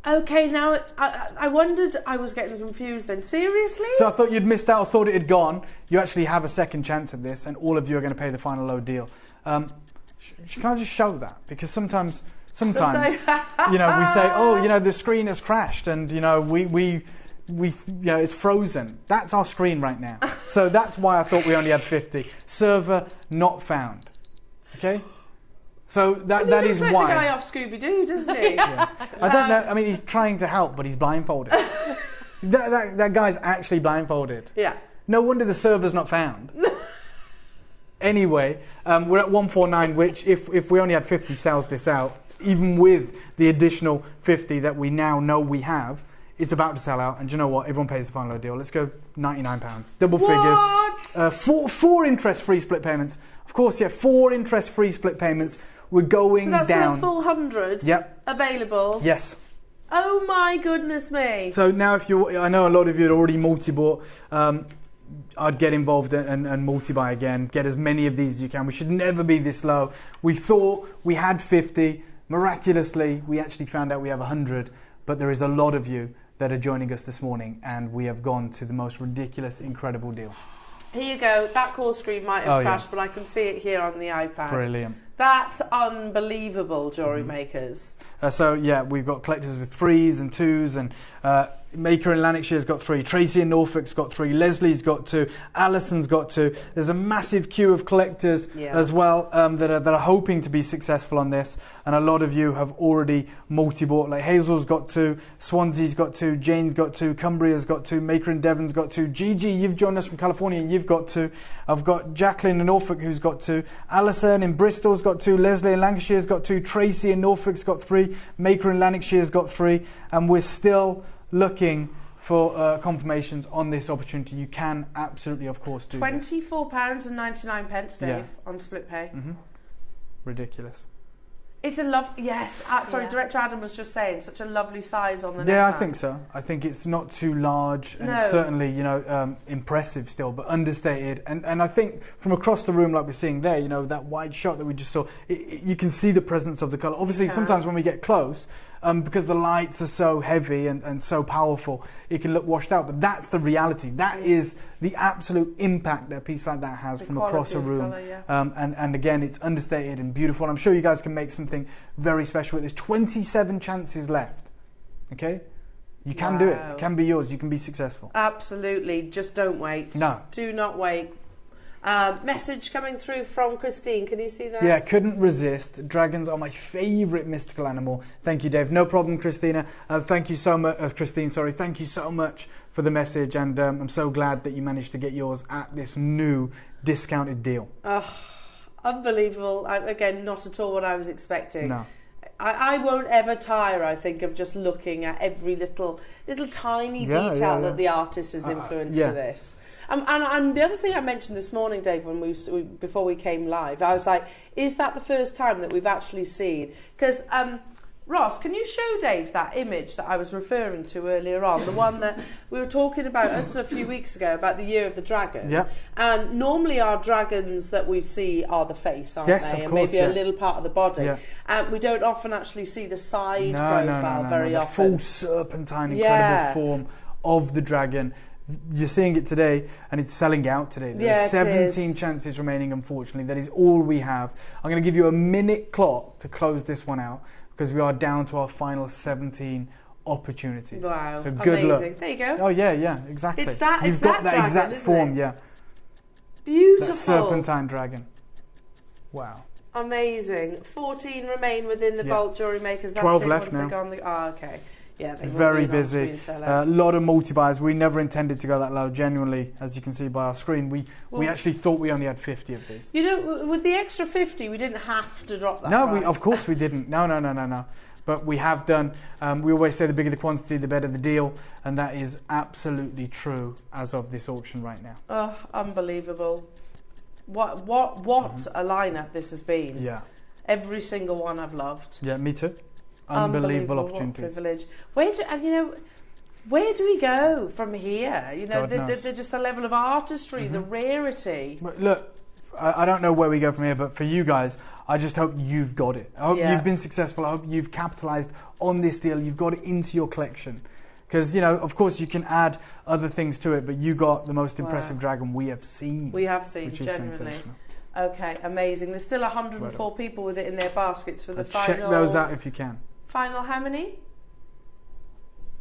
Speaker 1: Okay, now I wondered, I was getting confused then. Seriously?
Speaker 7: So I thought you'd missed out, I thought it had gone. You actually have a second chance at this, and all of you are going to pay the final low deal. Can I just show that? Because sometimes you know, we say, oh, you know, the screen has crashed, and you know, we you know, it's frozen. That's our screen right now. So that's why I thought we only had 50. Server not found. Okay. So that is
Speaker 1: like
Speaker 7: why.
Speaker 1: The guy off Scooby-Doo, doesn't he?
Speaker 7: Yeah. I don't know. I mean, he's trying to help, but he's blindfolded. that guy's actually blindfolded.
Speaker 1: Yeah.
Speaker 7: No wonder the server's not found. Anyway, we're at 149, which if we only had 50 sells this out, even with the additional 50 that we now know we have, it's about to sell out. And do you know what? Everyone pays the final deal. Let's go £99. Double figures. Four interest-free split payments. Of course, yeah, 4 interest-free split payments. We're going down.
Speaker 1: So that's for a full 100 available?
Speaker 7: Yes.
Speaker 1: Oh my goodness me.
Speaker 7: So now I know a lot of you had already multi-bought. I'd get involved and multi-buy again. Get as many of these as you can. We should never be this low. We thought we had 50. Miraculously, we actually found out we have 100, but there is a lot of you that are joining us this morning, and we have gone to the most ridiculous, incredible deal.
Speaker 1: Here you go. That call screen might have crashed, but I can see it here on the iPad.
Speaker 7: Brilliant.
Speaker 1: That's unbelievable, jewellery makers.
Speaker 7: So yeah, we've got collectors with 3s and 2s, and Maker in Lanarkshire's got 3, Tracy in Norfolk's got 3, Leslie's got 2, Alison's got 2. There's a massive queue of collectors as well that are hoping to be successful on this, and a lot of you have already multi-bought. Like Hazel's got 2, Swansea's got 2, Jane's got 2, Cumbria's got 2, Maker in Devon's got 2, Gigi, you've joined us from California and you've got 2. I've got Jacqueline in Norfolk who's got 2, Alison in Bristol's got 2, Leslie in Lancashire's got 2, Tracy in Norfolk's got 3, Maker in Lanarkshire's got 3, and we're still looking for confirmations on this opportunity. You can absolutely, of course, do
Speaker 1: £24.99, Dave, on split pay.
Speaker 7: Ridiculous.
Speaker 1: It's a sorry, Director Adam was just saying, such a lovely size on the neck.
Speaker 7: Yeah, I think so. I think it's not too large, and it's certainly, impressive still, but understated. And I think from across the room, like we're seeing there, that wide shot that we just saw, you can see the presence of the colour. Obviously, sometimes when we get close, because the lights are so heavy and so powerful, it can look washed out. But that's the reality. That is the absolute impact that a piece like that has from across a room. Colour, and again, it's understated and beautiful. And I'm sure you guys can make something very special with this. 27 chances left. Okay? You can do it. It can be yours. You can be successful.
Speaker 1: Absolutely. Just don't wait.
Speaker 7: No.
Speaker 1: Do not wait. Message coming through from Christine. Can you see that?
Speaker 7: Yeah, couldn't resist. Dragons are my favourite mystical animal. Thank you, Dave. No problem, Christina. Thank you so much, Christine. Sorry. Thank you so much for the message, and I'm so glad that you managed to get yours at this new discounted deal.
Speaker 1: Oh, unbelievable! Again, not at all what I was expecting.
Speaker 7: No.
Speaker 1: I won't ever tire, I think, of just looking at every little tiny detail that the artist has influenced to this. And the other thing I mentioned this morning, Dave, when before we came live, I was like, is that the first time that we've actually seen? Because, Ross, can you show Dave that image that I was referring to earlier on, the one that we were talking about a few weeks ago, about the Year of the Dragon?
Speaker 7: Yeah.
Speaker 1: And normally our dragons that we see are the face, aren't
Speaker 7: yes,
Speaker 1: they?
Speaker 7: Of
Speaker 1: and
Speaker 7: course,
Speaker 1: maybe a little part of the body.
Speaker 7: Yeah.
Speaker 1: We don't often actually see the side profile very often.
Speaker 7: The full serpentine, incredible form of the dragon. You're seeing it today, and it's selling out today. There's 17 chances remaining, unfortunately. That is all we have. I'm going to give you a minute clock to close this one out, because we are down to our final 17 opportunities.
Speaker 1: Wow.
Speaker 7: So good
Speaker 1: Amazing.
Speaker 7: luck.
Speaker 1: There you go.
Speaker 7: Oh, yeah, exactly.
Speaker 1: It's that,
Speaker 7: You've got that
Speaker 1: dragon,
Speaker 7: exact form,
Speaker 1: it? Beautiful.
Speaker 7: That serpentine dragon. Wow.
Speaker 1: Amazing. 14 remain within the vault, jewellery makers. That's
Speaker 7: 12
Speaker 1: it,
Speaker 7: left now.
Speaker 1: Okay. Yeah,
Speaker 7: it's very busy. A lot of multi-buys. We never intended to go that low, genuinely, as you can see by our screen. We actually thought we only had 50 of these.
Speaker 1: With the extra 50, we didn't have to drop that.
Speaker 7: No, of course we didn't. No. But we have done. We always say the bigger the quantity, the better the deal. And that is absolutely true as of this auction right now.
Speaker 1: Oh, unbelievable. What a lineup this has been.
Speaker 7: Yeah.
Speaker 1: Every single one I've loved.
Speaker 7: Yeah, me too. Unbelievable opportunity.
Speaker 1: What privilege. Where do we go from here? Just the level of artistry, the rarity.
Speaker 7: Look, I don't know where we go from here, but for you guys, I just hope you've got it. I hope you've been successful. I hope you've capitalised on this deal. You've got it into your collection. Because, of course, you can add other things to it, but you got the most impressive dragon we have seen.
Speaker 1: We have seen,
Speaker 7: which is sensational.
Speaker 1: Okay, amazing. There's still 104 people with it in their baskets for the final.
Speaker 7: Check those out if you can.
Speaker 1: Final how many?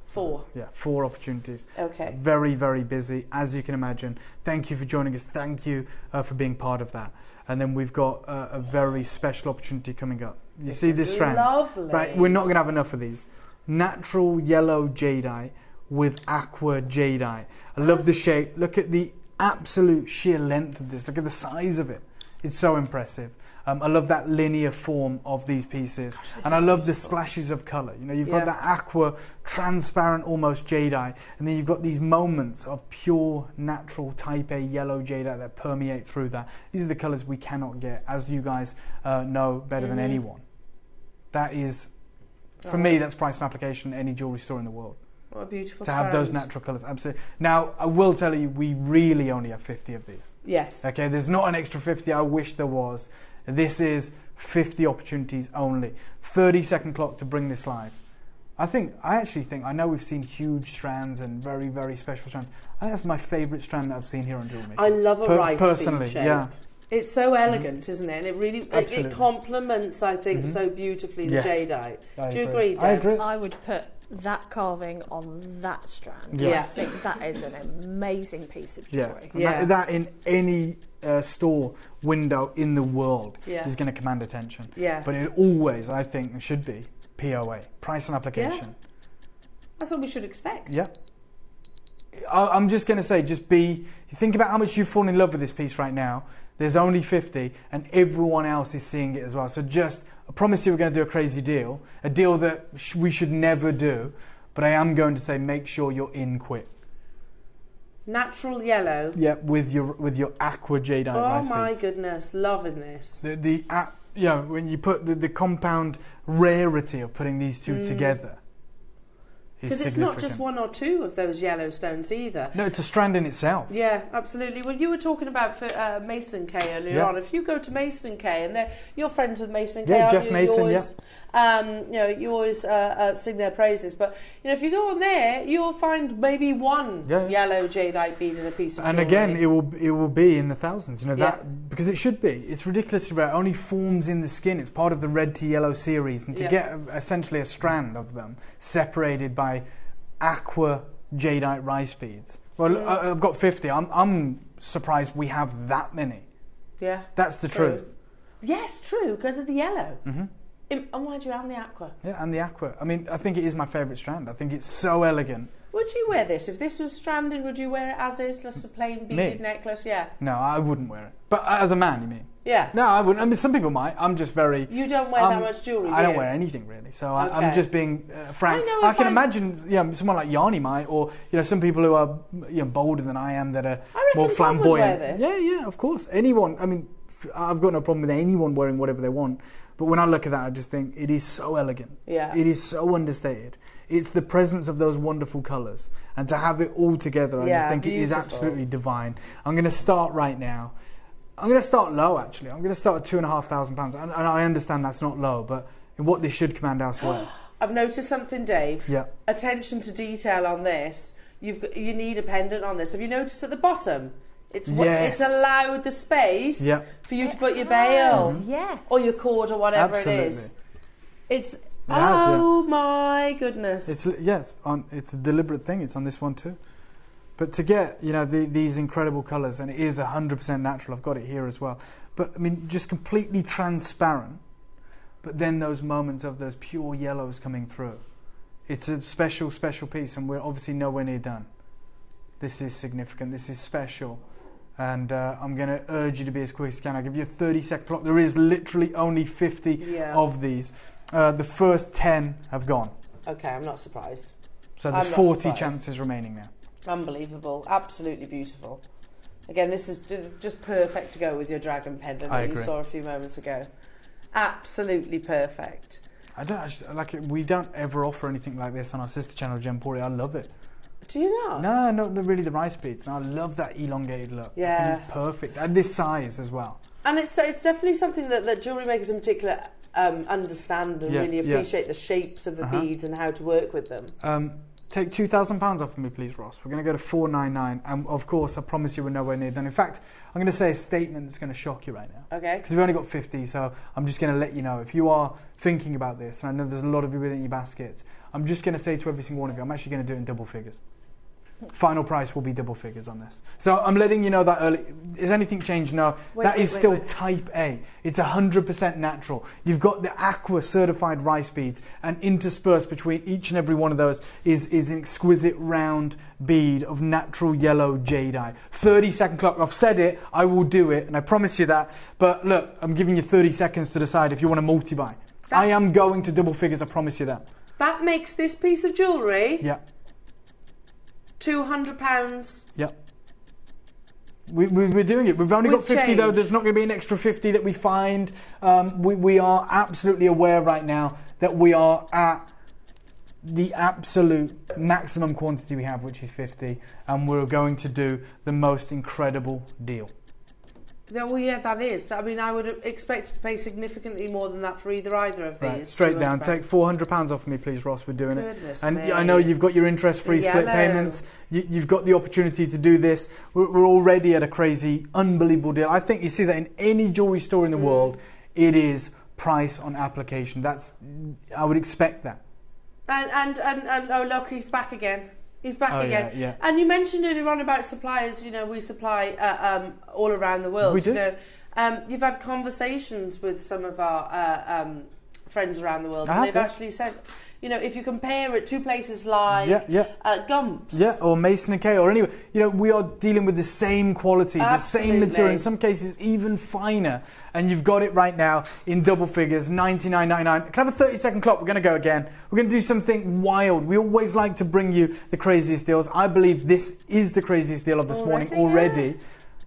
Speaker 1: 4.
Speaker 7: Yeah, 4 opportunities.
Speaker 1: Okay.
Speaker 7: Very, very busy, as you can imagine. Thank you for joining us. Thank you for being part of that. And then we've got a very special opportunity coming up. You see this strand?
Speaker 1: Lovely.
Speaker 7: Right, we're not going to have enough of these. Natural yellow jadeite with aqua jadeite. I love the shape. Look at the absolute sheer length of this. Look at the size of it. It's so impressive. I love that linear form of these pieces. And I love the splashes of colour. You've got that aqua, transparent almost jadeite. And then you've got these moments of pure, natural type A yellow jadeite that permeate through that. These are the colours we cannot get, as you guys know better than anyone. That is, for me, that's price and application in any jewellery store in the world.
Speaker 1: What a beautiful
Speaker 7: to have those natural colours, absolutely. Now, I will tell you, we really only have 50 of these.
Speaker 1: Yes.
Speaker 7: Okay, there's not an extra 50. I wish there was. This is 50 opportunities only. 30-second clock to bring this live. I know we've seen huge strands and very, very special strands. I think that's my favourite strand that I've seen here on JewelleryMaker.
Speaker 1: I love a rice
Speaker 7: personally,
Speaker 1: bead shape.
Speaker 7: yeah.
Speaker 1: It's so elegant, isn't it? And it really it complements, I think, so beautifully the jadeite. Do you agree, Deb?
Speaker 7: I agree.
Speaker 2: I would put that carving on that strand.
Speaker 7: Yes.
Speaker 2: I think that is an amazing piece of jewellery.
Speaker 7: Yeah. That in any store window in the world is going to command attention.
Speaker 1: Yeah.
Speaker 7: But it always, I think, should be POA, price and application.
Speaker 1: Yeah. That's what we should expect.
Speaker 7: Yeah. I'm just going to say, think about how much you've fallen in love with this piece right now. There's only 50 and everyone else is seeing it as well. So I promise you we're going to do a crazy deal, a deal that we should never do, but I am going to say make sure you're in quick.
Speaker 1: Natural yellow.
Speaker 7: Yeah, with your aqua jadeite rice beads.
Speaker 1: Oh my goodness, loving this.
Speaker 7: When you put the compound rarity of putting these two together.
Speaker 1: Because it's not just one or two of those yellow stones either.
Speaker 7: No, it's a strand in itself.
Speaker 1: Yeah, absolutely. Well, you were talking about Mason K earlier on. If you go to Mason K, and you're friends with Mason K,
Speaker 7: yeah, Jeff Mason,
Speaker 1: you always sing their praises. But if you go on there, you'll find maybe one yellow jadeite bead in a piece of jewellery.
Speaker 7: And again, it will be in the thousands. That because it should be. It's ridiculously rare. It only forms in the skin. It's part of the red to yellow series, and to get essentially a strand of them separated by aqua jadeite rice beads. Well, I've got 50. I'm surprised we have that many.
Speaker 1: Yeah,
Speaker 7: that's the truth.
Speaker 1: Yes, true, because of the yellow. Mm-hmm. And why do you add the aqua?
Speaker 7: Yeah, and the aqua. I mean, I think it is my favourite strand. I think it's so elegant.
Speaker 1: Would you wear this? If this was stranded, would you wear it as is, just a plain beaded necklace? Yeah.
Speaker 7: No, I wouldn't wear it. But as a man, you mean?
Speaker 1: Yeah.
Speaker 7: No, I wouldn't. I mean, some people might. I'm just very...
Speaker 1: You don't wear that much jewellery, do you?
Speaker 7: I don't wear anything, really. So I'm just being frank. I can imagine someone like Yanni might, or some people who are bolder than I am that are more flamboyant.
Speaker 1: Wear this.
Speaker 7: Yeah, of course. Anyone. I mean, I've got no problem with anyone wearing whatever they want. But when I look at that, I just think it is so elegant. Yeah. It is so understated. It's the presence of those wonderful colours. And to have it all together, I just think it is absolutely divine. I'm going to start right now. I'm going to start low, actually. I'm going to start at £2,500. And I understand that's not low, but what this should command elsewhere.
Speaker 1: I've noticed something, Dave.
Speaker 7: Yeah.
Speaker 1: Attention to detail on this. You need a pendant on this. Have you noticed at the bottom? It's allowed the space for you to put your bail or your cord or whatever it is. It's my goodness.
Speaker 7: It's a deliberate thing. It's on this one too. But to get these incredible colours, and it is 100% natural. I've got it here as well. But I mean, just completely transparent. But then those moments of those pure yellows coming through. It's a special, special piece, and we're obviously nowhere near done. This is significant. This is special. And I'm going to urge you to be as quick as you can. I'll give you a 30-second clock. There is literally only 50 of these. The first 10 have gone.
Speaker 1: Okay, I'm not surprised.
Speaker 7: So there's 40 chances remaining now.
Speaker 1: Unbelievable. Absolutely beautiful. Again, this is just perfect to go with your dragon pendant that you saw a few moments ago. Absolutely perfect.
Speaker 7: We don't ever offer anything like this on our sister channel, Gempori. I love it.
Speaker 1: Do you not?
Speaker 7: No, not really the rice beads. No, I love that elongated look.
Speaker 1: Yeah.
Speaker 7: I think it's perfect. And this size as well.
Speaker 1: And it's definitely something that jewellery makers in particular understand and really appreciate the shapes of the beads and how to work with them.
Speaker 7: Take £2,000 off of me, please, Ross. We're going to go to $499, and of course, I promise you we're nowhere near done. In fact, I'm going to say a statement that's going to shock you right now.
Speaker 1: Okay.
Speaker 7: Because we've only got 50, so I'm just going to let you know. If you are thinking about this, and I know there's a lot of you within your baskets, I'm just going to say to every single one of you, I'm actually going to do it in double figures. Final price will be double figures on this. So I'm letting you know that early. Has anything changed? No. That is still type A. It's 100% natural. You've got the aqua certified rice beads, and interspersed between each and every one of those is an exquisite round bead of natural yellow jadeite. 30-second clock. I've said it. I will do it, and I promise you that. But look, I'm giving you 30 seconds to decide if you want to multi-buy. I am going to double figures. I promise you that.
Speaker 1: That makes this piece of jewellery.
Speaker 7: Yeah.
Speaker 1: £200.
Speaker 7: Yep. We're doing it. We've only got 50 though. There's not going to be an extra 50 that we find. We are absolutely aware right now that we are at the absolute maximum quantity we have, which is 50, and we're going to do the most incredible deal.
Speaker 1: Well, yeah, that is. I mean, I would expect to pay significantly more than that for either of
Speaker 7: Right,
Speaker 1: these.
Speaker 7: straight down. Take £400 off me, please, Ross. We're doing
Speaker 1: Goodness
Speaker 7: it. And
Speaker 1: me.
Speaker 7: I know you've got your interest-free split
Speaker 1: Yellow.
Speaker 7: payments. You've got the opportunity to do this. We're already at a crazy, unbelievable deal. I think you see that in any jewellery store in the world. It is price on application. I would expect that.
Speaker 1: And oh, look, he's back again. He's back again.
Speaker 7: Yeah, yeah.
Speaker 1: And you mentioned earlier on about suppliers. You know, we supply all around the world.
Speaker 7: We do.
Speaker 1: You know, you've had conversations with some of our friends around the world, and they've actually said, you know, if you compare it to places like Gumps,
Speaker 7: or Mason & Kay, or anywhere, you know, we are dealing with the same quality, the same material, in some cases even finer, and you've got it right now in double figures, $99.99. Can I have a 30-second clock? We're going to go again. We're going to do something wild. We always like to bring you the craziest deals. I believe this is the craziest deal of this morning already,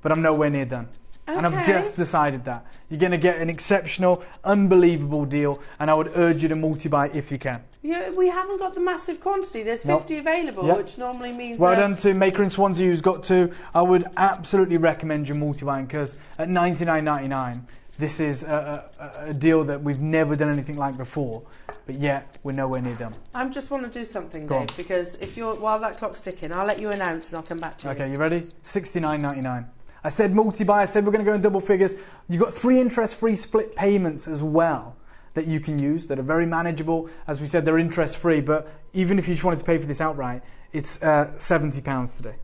Speaker 7: but I'm nowhere near done. Okay. And I've just decided that. You're going to get an exceptional, unbelievable deal, and I would urge you to multi-buy if you can.
Speaker 1: Yeah, we haven't got the massive quantity. There's 50 available, which normally means...
Speaker 7: Well done to Maker in Swansea, who's got 2. I would absolutely recommend you multi-buying, because at $99.99, this is a deal that we've never done anything like before, but yet we're nowhere near done.
Speaker 1: I just want to do something, Dave, because while that clock's ticking, I'll let you announce and I'll come back to you.
Speaker 7: Okay, you ready? $69.99. I said multi-buy, I said we're going to go in double figures. You've got 3 interest-free split payments as well that you can use that are very manageable. As we said, they're interest-free, but even if you just wanted to pay for this outright, it's £70 today.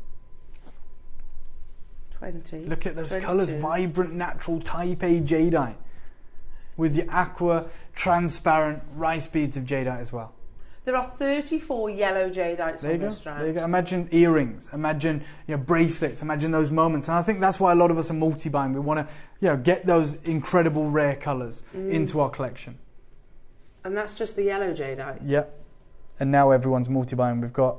Speaker 1: 20.
Speaker 7: Look at those
Speaker 1: 22.
Speaker 7: colours, vibrant, natural Type A jadeite with the aqua, transparent rice beads of jadeite as well.
Speaker 1: There are 34 yellow jadeites on this strand.
Speaker 7: There you go. Imagine earrings, imagine bracelets, imagine those moments. And I think that's why a lot of us are multi-buying. We want to get those incredible rare colours into our collection.
Speaker 1: And that's just the yellow jadeite?
Speaker 7: Yeah. And now everyone's multi-buying. We've got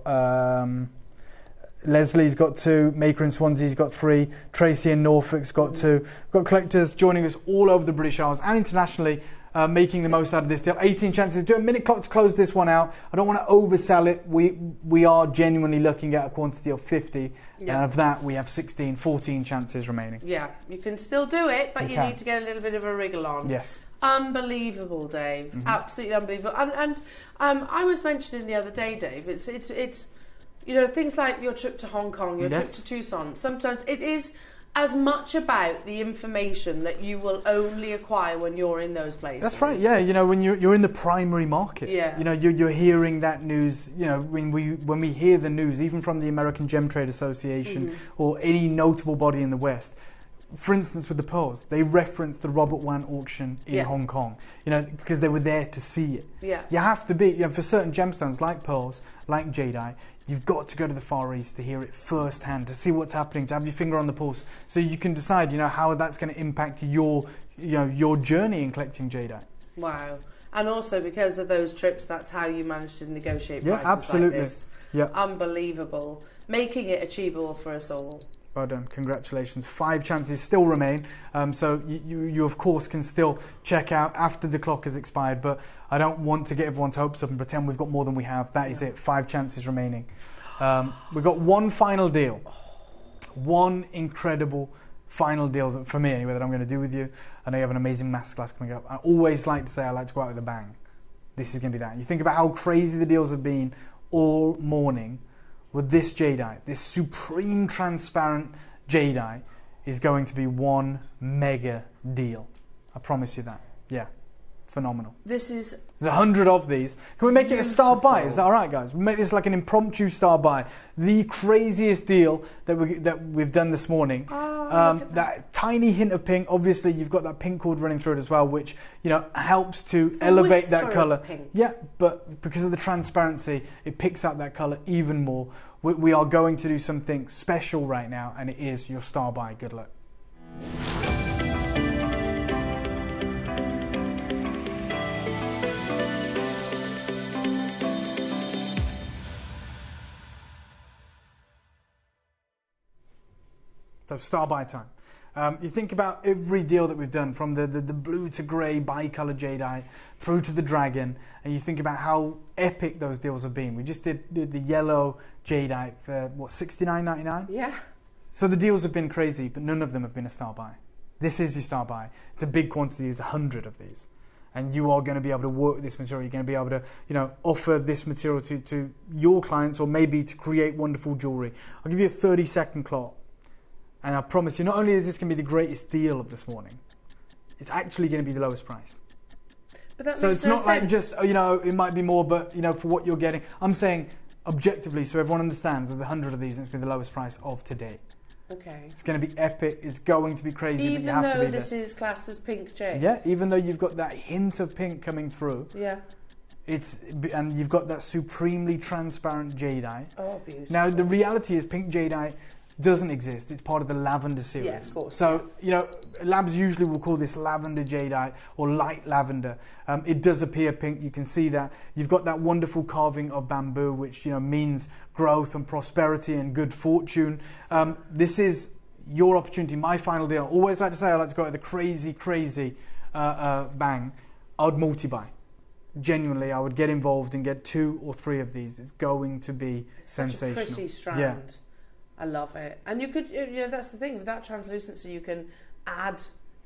Speaker 7: Leslie's got 2, Maker in Swansea's got 3, Tracy in Norfolk's got 2. We've got collectors joining us all over the British Isles and internationally, making the most out of this deal. 18 chances. Do a minute clock to close this one out. I don't want to oversell it. We are genuinely looking at a quantity of 50. And of that, we have 14 chances remaining. Yeah,
Speaker 1: you can still do it, but you need to get a little bit of a wriggle on.
Speaker 7: Yes.
Speaker 1: Unbelievable, Dave. Absolutely unbelievable. And I was mentioning the other day, Dave, it's things like your trip to Hong Kong, your trip to Tucson. Sometimes it is as much about the information that you will only acquire when you're in those places.
Speaker 7: That's right. Yeah, when you're in the primary market.
Speaker 1: Yeah.
Speaker 7: You're hearing that news. When we hear the news, even from the American Gem Trade Association or any notable body in the West. For instance, with the pearls, they referenced the Robert Wan auction in Hong Kong, because they were there to see it.
Speaker 1: Yeah.
Speaker 7: You have to be, for certain gemstones like pearls, like jadeite, you've got to go to the Far East to hear it firsthand, to see what's happening, to have your finger on the pulse, so you can decide, how that's going to impact your journey in collecting jadeite.
Speaker 1: Wow. And also because of those trips, that's how you managed to negotiate prices
Speaker 7: absolutely.
Speaker 1: like this.
Speaker 7: Yeah.
Speaker 1: Unbelievable. Making it achievable for us all.
Speaker 7: Well done, congratulations. 5 chances still remain, so you of course can still check out after the clock has expired, but I don't want to get everyone's hopes up and pretend we've got more than we have. That is it, 5 chances remaining. We've got one final deal, one incredible final deal that, for me anyway, that I'm going to do with you. I know you have an amazing masterclass coming up. I always like to say I like to go out with a bang. This is going to be that. You think about how crazy the deals have been all morning. With this jadeite, this supreme transparent jadeite is going to be one mega deal. I promise you that. Yeah, phenomenal.
Speaker 1: There's
Speaker 7: 100 of these. Can we make it a star buy? Is that all right, guys? We make this like an impromptu star buy. The craziest deal that we've done this morning. That tiny hint of pink. Obviously, you've got that pink cord running through it as well, which helps to elevate that colour. Yeah, but because of the transparency, it picks out that colour even more. We are going to do something special right now, and it is your star buy. Good luck. So star buy time. You think about every deal that we've done, from the blue to grey bi-colour jadeite through to the dragon, and you think about how epic those deals have been. We just did the yellow jadeite for what, $69.99?
Speaker 1: Yeah.
Speaker 7: So the deals have been crazy, but none of them have been a star buy. This is your start buy. It's a big quantity. There's 100 of these. And you are going to be able to work with this material. You're going to be able to, offer this material to your clients, or maybe to create wonderful jewellery. I'll give you a 30-second clock. And I promise you, not only is this going to be the greatest deal of this morning, it's actually going to be the lowest price.
Speaker 1: But that
Speaker 7: so
Speaker 1: makes
Speaker 7: it's
Speaker 1: no
Speaker 7: not
Speaker 1: sense.
Speaker 7: like just, it might be more, but, for what you're getting. I'm saying objectively, so everyone understands, there's 100 of these and it's going to be the lowest price of today.
Speaker 1: Okay.
Speaker 7: It's going to be epic. It's going to be crazy.
Speaker 1: Even
Speaker 7: but you have to
Speaker 1: though
Speaker 7: be
Speaker 1: this
Speaker 7: there.
Speaker 1: is classed as pink jade.
Speaker 7: Yeah, even though you've got that hint of pink coming through.
Speaker 1: Yeah.
Speaker 7: And you've got that supremely transparent jadeite.
Speaker 1: Oh, beautiful.
Speaker 7: Now the reality is, pink jadeite doesn't exist. It's part of the lavender series.
Speaker 1: Yeah, of course.
Speaker 7: So labs usually will call this lavender jadeite or light lavender. It does appear pink. You can see that. You've got that wonderful carving of bamboo, which means growth and prosperity and good fortune. This is your opportunity. My final deal. Always like to say, I like to go at the crazy bang. I would multi-buy. Genuinely, I would get involved and get 2 or 3 of these. It's going to be sensational.
Speaker 1: Such a pretty strand.
Speaker 7: Yeah.
Speaker 1: I love it. And you could, that's the thing, with that translucency, you can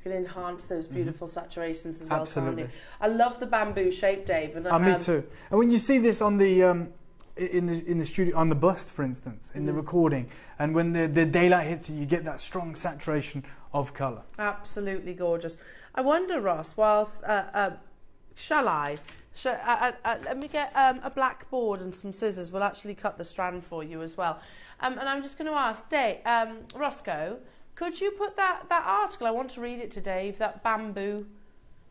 Speaker 1: enhance those beautiful saturations as well.
Speaker 7: Absolutely.
Speaker 1: Can't you? I love the bamboo shape, Dave. And
Speaker 7: me too. And when you see this on the in the studio, on the bust, for instance, in the recording, and when the daylight hits it, you get that strong saturation of colour.
Speaker 1: Absolutely gorgeous. I wonder, Ross, whilst let me get a black board and some scissors. We'll actually cut the strand for you as well. And I'm just going to ask Dave, Roscoe, could you put that article? I want to read it to Dave. That bamboo,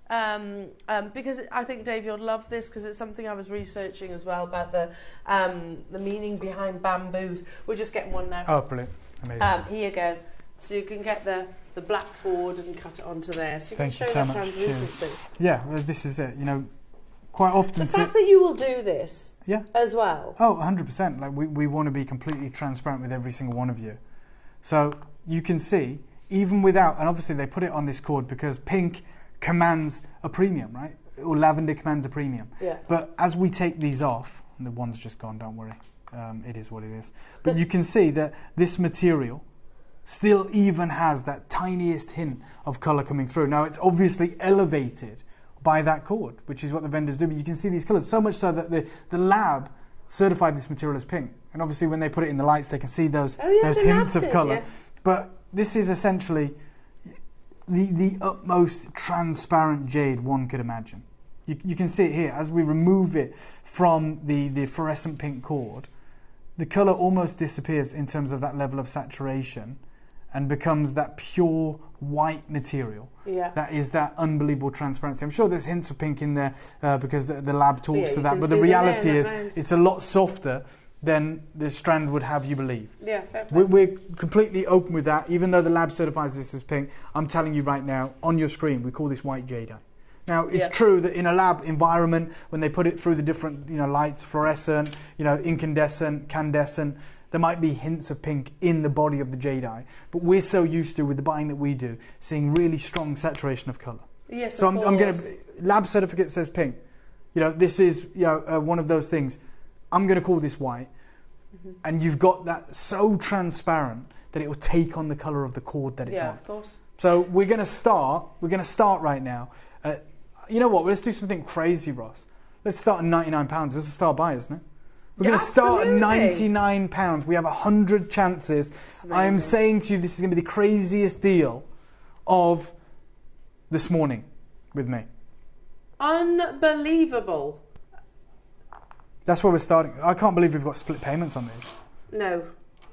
Speaker 1: because I think Dave, you'll love this, because it's something I was researching as well about the meaning behind bamboos. We're just getting one now.
Speaker 7: Oh, brilliant! Amazing.
Speaker 1: Here you go. So you can get the blackboard and cut it onto there. So you
Speaker 7: Thank
Speaker 1: can
Speaker 7: you
Speaker 1: show
Speaker 7: so
Speaker 1: that
Speaker 7: much.
Speaker 1: translucency.
Speaker 7: Yeah, well, this is it. Quite often.
Speaker 1: The fact that you will do this as well.
Speaker 7: Oh, 100%. Like we want to be completely transparent with every single one of you. So you can see, even without, and obviously they put it on this cord because pink commands a premium, right? Or lavender commands a premium.
Speaker 1: Yeah.
Speaker 7: But as we take these off, and the one's just gone, don't worry. It is what it is. But you can see that this material still even has that tiniest hint of colour coming through. Now it's obviously elevated by that cord, which is what the vendors do, but you can see these colours, so much so that the lab certified this material as pink, and obviously when they put it in the lights they can see those hints of colour. Yeah. But this is essentially the utmost transparent jade one could imagine. You can see it here. As we remove it from the fluorescent pink cord, the colour almost disappears in terms of that level of saturation and becomes that pure white material. Yeah. That is that unbelievable transparency. I'm sure there's hints of pink in there because the lab talks to that, but the reality is it's a lot softer than the strand would have you believe.
Speaker 1: Yeah, fair play.
Speaker 7: We're completely open with that. Even though the lab certifies this as pink, I'm telling you right now, on your screen, we call this white jadeite. Now, it's true that in a lab environment, when they put it through the different lights, fluorescent, incandescent, candescent, there might be hints of pink in the body of the jadeite, but we're so used to, with the buying that we do, seeing really strong saturation of colour.
Speaker 1: Yes,
Speaker 7: so I'm going to, lab certificate says pink. This is one of those things. I'm going to call this white, and you've got that so transparent that it will take on the colour of the cord that it's on.
Speaker 1: Yeah, of course.
Speaker 7: So we're going to start right now. You know what? Let's do something crazy, Ross. Let's start at £99. This is a start buy, isn't it? We're going to start at £99. We have 100 chances. I am saying to you, this is going to be the craziest deal of this morning with me.
Speaker 1: Unbelievable.
Speaker 7: That's where we're starting. I can't believe we've got split payments on this.
Speaker 1: No.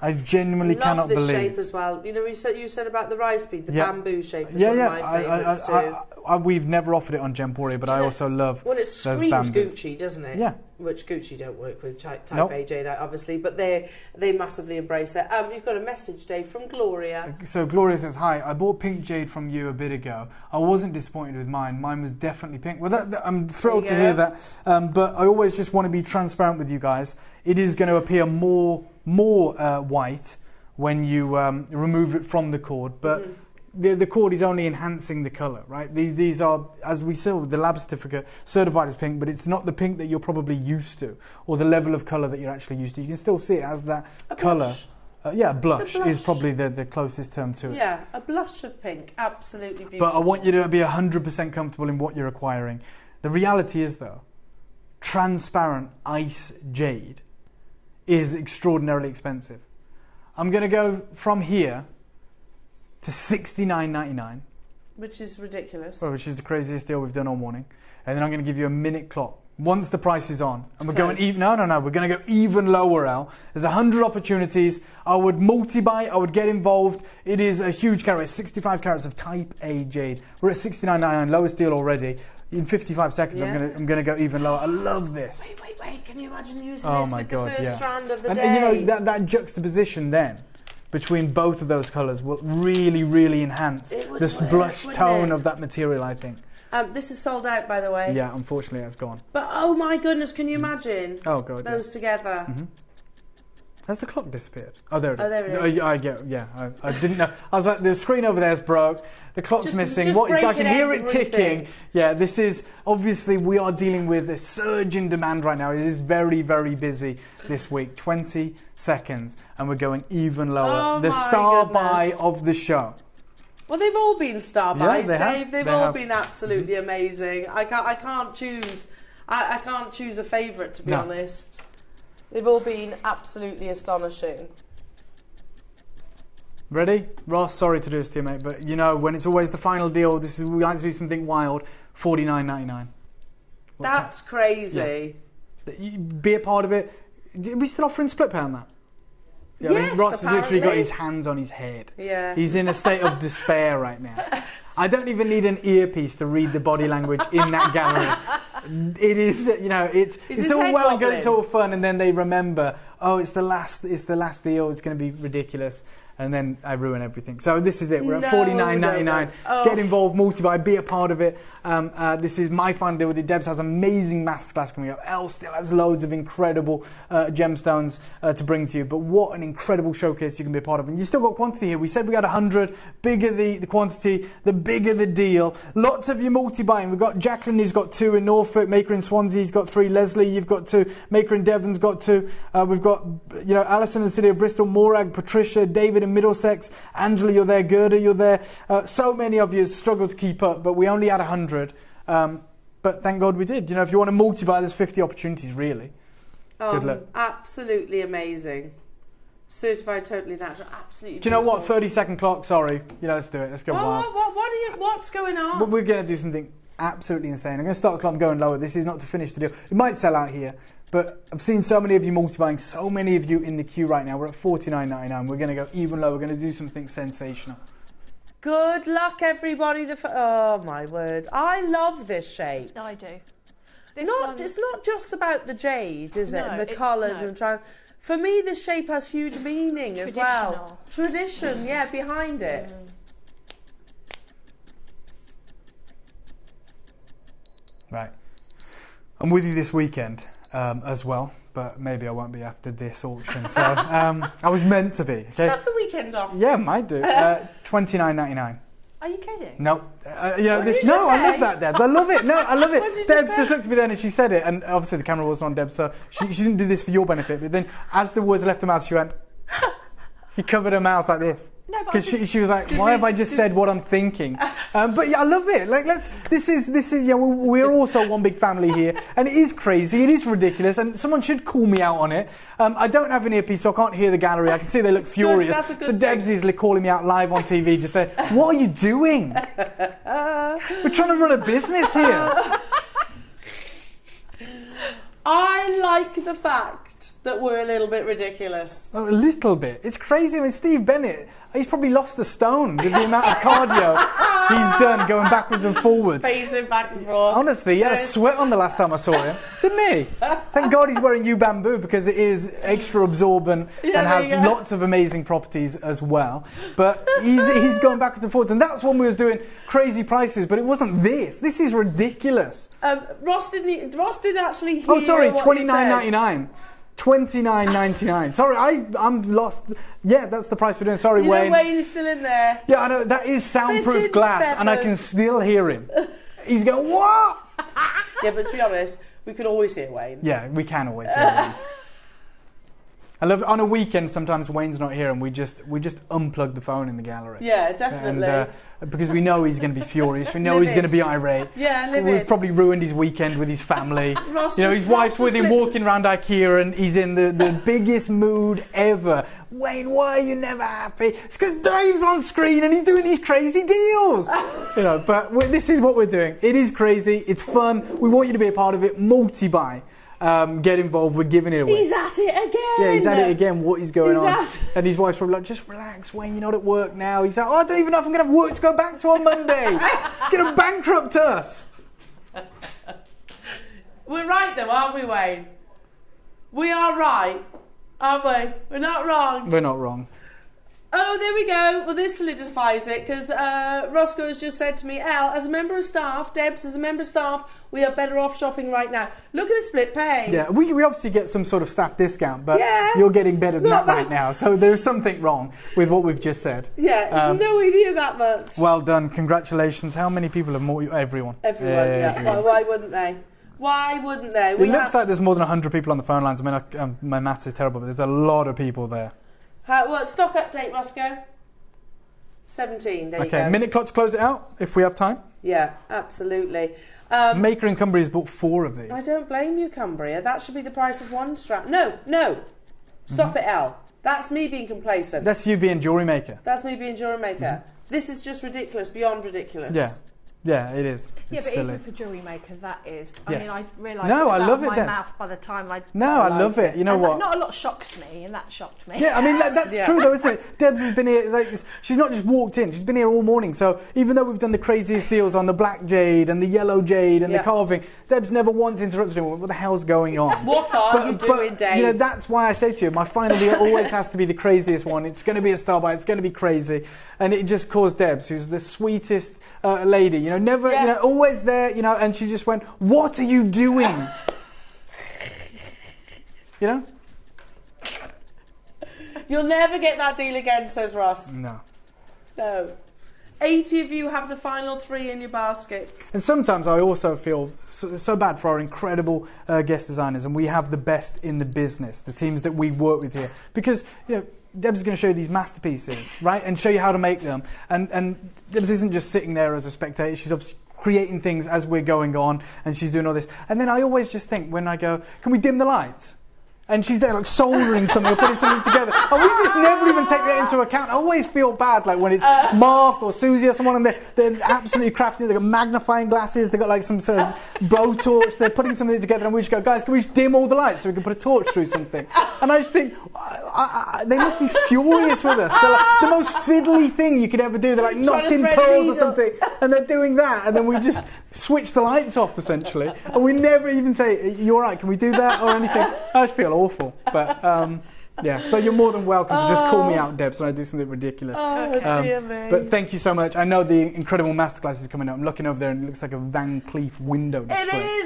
Speaker 7: I genuinely cannot believe.
Speaker 1: Love this shape as well. You said about the rice bead, the bamboo shape is one of my favourites too.
Speaker 7: We've never offered it on Jempori, but I also love
Speaker 1: it screams
Speaker 7: bamboos.
Speaker 1: Gucci, doesn't it?
Speaker 7: Yeah.
Speaker 1: Which Gucci don't work with type A jadeite, obviously, but they massively embrace it. You've got a message, Dave, from Gloria.
Speaker 7: So Gloria says, "Hi, I bought pink jade from you a bit ago. I wasn't disappointed with mine. Mine was definitely pink." Well, I'm thrilled to hear that. But I always just want to be transparent with you guys. It is going to appear more white when you remove it from the cord, but the cord is only enhancing the colour, right? These are, as we saw with the lab certificate, certified as pink, but it's not the pink that you're probably used to, or the level of colour that you're actually used to. You can still see it as that colour blush is probably the closest term to it.
Speaker 1: Yeah, a blush of pink, absolutely beautiful.
Speaker 7: But I want you to be 100% comfortable in what you're acquiring. The reality is, though, transparent ice jade is extraordinarily expensive. I'm going to go from here to $69.99.
Speaker 1: Which is ridiculous.
Speaker 7: Well, which is the craziest deal we've done all morning. And then I'm going to give you a minute clock. Once the price is on, and we're going even. No, we're going to go even lower, Al. There's 100 opportunities. I would multi-buy. I would get involved. It is a huge carat. 65 carats of Type A jade. We're at $69.99, lowest deal already. In 55 seconds, I'm going to go even lower. I love this.
Speaker 1: Wait! Can you imagine using this with the first strand of the day?
Speaker 7: And you know that juxtaposition then between both of those colours will really, really enhance this blush tone of that material, I think.
Speaker 1: This is sold out, by the way.
Speaker 7: Yeah, unfortunately, that's gone.
Speaker 1: But oh my goodness, can you imagine?
Speaker 7: Oh god,
Speaker 1: those together.
Speaker 7: Mm-hmm. Has the clock disappeared? Oh, there it is.
Speaker 1: Oh, there it is.
Speaker 7: I didn't know. I was like, the screen over there is broke. The clock's missing. What is? I can hear it ticking. Yeah, this is obviously we are dealing with a surge in demand right now. It is very, very busy this week. 20 seconds, and we're going even lower. The star buy of the show.
Speaker 1: Well, they've all been star buys, Dave. They've all
Speaker 7: have
Speaker 1: been absolutely amazing. I can't choose. I can't choose a favourite, to be honest. They've all been absolutely astonishing.
Speaker 7: Ready, Ross? Sorry to do this to you, mate, but you know when it's always the final deal. We like to do something wild. $49.99.
Speaker 1: That's crazy.
Speaker 7: Yeah. Be a part of it. Are we still offering split pay on that? Yeah,
Speaker 1: yes,
Speaker 7: I mean, Ross
Speaker 1: apparently.
Speaker 7: has literally got his hands on his head.
Speaker 1: Yeah.
Speaker 7: He's in a state of despair right now. I don't even need an earpiece to read the body language in that gallery. It is, you know, it's all well and good, it's all fun, and then they remember, oh, it's the last deal, it's going to be ridiculous. And then I ruin everything. So this is it. We're at $49.99.
Speaker 1: No. Oh.
Speaker 7: Get involved, multi-buy, be a part of it. This is my final deal with it. Debs has amazing masterclass coming up. Elle still has loads of incredible gemstones to bring to you. But what an incredible showcase you can be a part of. And you still got quantity here. We said we had 100. Bigger the quantity, the bigger the deal. Lots of you multi-buying. We've got Jacqueline, who's got 2 in Norfolk. Maker in Swansea's got 3. Leslie, you've got 2. Maker in Devon's got 2. We've got, you know, Alison in the city of Bristol, Morag, Patricia, David in Middlesex, Angela, you're there, Gerda, you're there. So many of you struggled to keep up, but we only had 100. But thank God we did. You know, if you want to multi-buy, there's 50 opportunities, really. Good luck.
Speaker 1: Absolutely amazing. Certified totally natural. Absolutely.
Speaker 7: Do you know what? 30-second clock. Sorry. You know, let's do it. Let's go wild.
Speaker 1: What's going on?
Speaker 7: But we're going to do something absolutely insane. I'm going to start the clock going lower. This is not to finish the deal. It might sell out here, but I've seen so many of you multi-buying, so many of you in the queue right now. We're at $49.99. We're going to go even lower. We're going to do something sensational.
Speaker 1: Good luck, everybody. Oh my word! I love this shape.
Speaker 2: I do.
Speaker 1: It's not just about the jade, is it? And the colours and for me, this shape has huge meaning as well. Tradition, yeah, behind it.
Speaker 7: Right. I'm with you this weekend as well, but maybe I won't be after this auction. So I was meant to be. Okay?
Speaker 1: Just have the weekend off.
Speaker 7: Yeah, might do. $29.99.
Speaker 2: Are you kidding?
Speaker 7: No. You know, this. No, I love that, Debs. I love it. No, I love it. Debs just looked at me then and she said it, and obviously the camera wasn't on Debs, so she didn't do this for your benefit. But then, as the words left her mouth, she went. She covered her mouth like this. Because she was like, why have I just said what I'm thinking? But yeah, I love it. Like, this is. Yeah, we're also one big family here, and it is crazy. It is ridiculous, and someone should call me out on it. I don't have an earpiece, so I can't hear the gallery. I can see they look furious. So Debs is calling me out live on TV, just saying, "What are you doing? We're trying to run a business here."
Speaker 1: I like the fact that we're a little bit ridiculous.
Speaker 7: Oh, a little bit. It's crazy. I mean, Steve Bennett, he's probably lost a stone with the amount of cardio he's done going backwards and forwards.
Speaker 1: Pacing back and forth.
Speaker 7: Honestly, he had a sweat on the last time I saw him, didn't he? Thank God he's wearing U bamboo because it is extra absorbent and has lots of amazing properties as well. But he's going backwards and forwards, and that's when we was doing crazy prices, but it wasn't this. This is ridiculous.
Speaker 1: Ross didn't actually hear.
Speaker 7: Oh, sorry, $29.99. $29.99. Sorry, I'm lost. Yeah, that's the price we're doing. Sorry, Wayne.
Speaker 1: Wayne is still in there.
Speaker 7: Yeah, I know. That is soundproof glass, and I can still hear him. He's going, what?
Speaker 1: Yeah, but to be honest, we can always hear Wayne.
Speaker 7: Yeah, we can always hear Wayne. I love it. On a weekend, sometimes Wayne's not here, and we just unplug the phone in the gallery.
Speaker 1: Yeah, definitely.
Speaker 7: And, because we know he's going to be furious. We know he's going to be irate.
Speaker 1: Yeah, livid.
Speaker 7: We've probably ruined his weekend with his family.
Speaker 1: Ross
Speaker 7: his wife's with him walking around IKEA, and he's in the biggest mood ever. Wayne, why are you never happy? It's because Dave's on screen and he's doing these crazy deals. But this is what we're doing. It is crazy. It's fun. We want you to be a part of it. Multi-buy. Get involved. We're giving it away.
Speaker 1: He's at it again.
Speaker 7: Yeah, he's at it again. What is going on? And his wife's probably like, just relax, Wayne. You're not at work now. He's like, I don't even know if I'm going to have work to go back to on Monday. It's going to bankrupt us.
Speaker 1: We're right though, aren't we, Wayne? We are right, aren't we? We're not wrong.
Speaker 7: We're not wrong.
Speaker 1: Oh, there we go. Well, this solidifies it because Roscoe has just said to me, Elle, as a member of staff, Debs, as a member of staff, we are better off shopping right now. Look at the split pay.
Speaker 7: Yeah, we obviously get some sort of staff discount, but you're getting better than that right now. So there's something wrong with what we've just said.
Speaker 1: Yeah, it's nowhere near that much.
Speaker 7: Well done. Congratulations. How many people have more? Everyone.
Speaker 1: Everyone, yeah. Well, why wouldn't they? Why wouldn't they?
Speaker 7: It looks like there's more than 100 people on the phone lines. I mean, my maths is terrible, but there's a lot of people there.
Speaker 1: Stock update, Roscoe? 17, there you go.
Speaker 7: Okay, minute clock to close it out, if we have time.
Speaker 1: Yeah, absolutely.
Speaker 7: Maker in Cumbria has bought 4 of these.
Speaker 1: I don't blame you, Cumbria. That should be the price of one strap. No. Stop it, Elle. That's me being complacent.
Speaker 7: That's you being JewelleryMaker.
Speaker 1: That's me being JewelleryMaker. This is just ridiculous, beyond ridiculous.
Speaker 7: Yeah, it is.
Speaker 2: Yeah,
Speaker 7: it's
Speaker 2: but
Speaker 7: silly.
Speaker 2: even for JewelleryMaker, that is. I
Speaker 7: Yes.
Speaker 2: mean, I realised
Speaker 7: No,
Speaker 2: it was
Speaker 7: I
Speaker 2: out
Speaker 7: love
Speaker 2: of
Speaker 7: it
Speaker 2: my
Speaker 7: then.
Speaker 2: mouth by the time I.
Speaker 7: No, I love it. You know what?
Speaker 2: Not a lot shocks me, and that shocked me.
Speaker 7: Yeah, I mean, that's true though, isn't it? Debs has been here, she's not just walked in, she's been here all morning. So even though we've done the craziest deals on the black jade and the yellow jade and the carving, Debs never once interrupted anyone. What the hell's going on?
Speaker 1: What are you doing, Dave?
Speaker 7: That's why I say to you, my final deal always has to be the craziest one. It's going to be a star buy, it's going to be crazy. And it just caused Debs, who's the sweetest lady, never, always there, and she just went, what are you doing?
Speaker 1: You'll never get that deal again, says Ross.
Speaker 7: No.
Speaker 1: 80 of you have the final 3 in your baskets.
Speaker 7: And sometimes I also feel so bad for our incredible guest designers, and we have the best in the business, the teams that we work with here. Because, Debs is going to show you these masterpieces, right, and show you how to make them. And Debs isn't just sitting there as a spectator. She's obviously creating things as we're going on, and she's doing all this. And then I always just think, when I go, can we dim the lights? And she's there like soldering something or putting something together. And we just never even take that into account. I always feel bad like when it's Mark or Susie or someone and they're absolutely crafty. They've got magnifying glasses. They've got like some sort of blowtorch. They're putting something together and we just go, guys, can we just dim all the lights so we can put a torch through something? And I just think, they must be furious with us. They're like, the most fiddly thing you could ever do. They're like knotting pearls or something. And they're doing that. And then we just switch the lights off essentially. And we never even say, you all right, can we do that or anything? I just feel awful, but so you're more than welcome to just call me out, Debs, when I do something ridiculous.
Speaker 1: Dear me.
Speaker 7: But thank you so much. I know the incredible masterclass is coming up. I'm looking over there and it looks like a Van Cleef window display.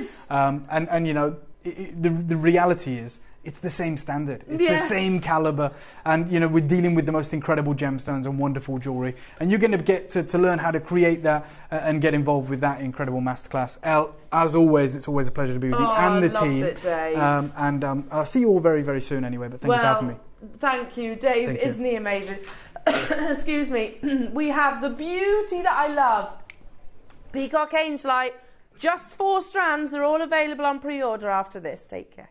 Speaker 1: It is.
Speaker 7: The reality is it's the same standard. It's the same caliber, and we're dealing with the most incredible gemstones and wonderful jewelry, and you're going to get to learn how to create that and get involved with that incredible masterclass. Elle, as always, it's always a pleasure to be with you and the team.
Speaker 1: It, Dave.
Speaker 7: I'll see you all very, very soon anyway. But thank you for having me.
Speaker 1: Thank you, Dave. Isn't he amazing? Excuse me. We have the beauty that I love. Peacock Angelite. Just 4 strands. They're all available on pre-order after this. Take care.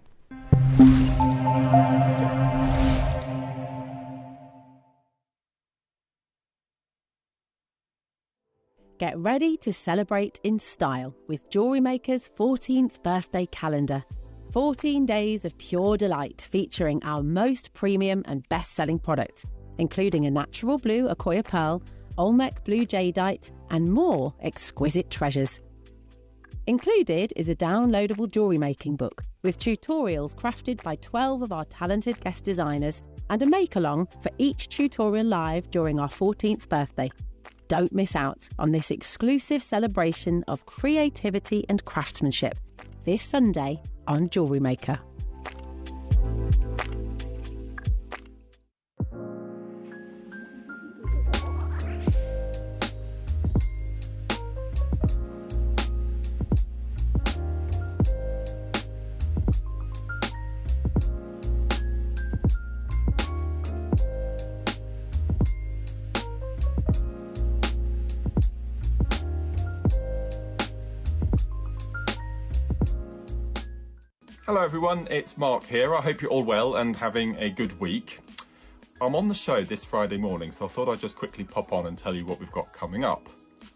Speaker 4: Get ready to celebrate in style with JewelleryMaker's 14th birthday calendar. 14 days of pure delight featuring our most premium and best-selling products, including a natural blue Akoya pearl, Olmec blue jadeite, and more exquisite treasures. Included is a downloadable jewellery making book with tutorials crafted by 12 of our talented guest designers and a make-along for each tutorial live during our 14th birthday. Don't miss out on this exclusive celebration of creativity and craftsmanship this Sunday on JewelleryMaker.
Speaker 5: Hello everyone, it's Mark here. I hope you're all well and having a good week. I'm on the show this Friday morning, so I thought I'd just quickly pop on and tell you what we've got coming up.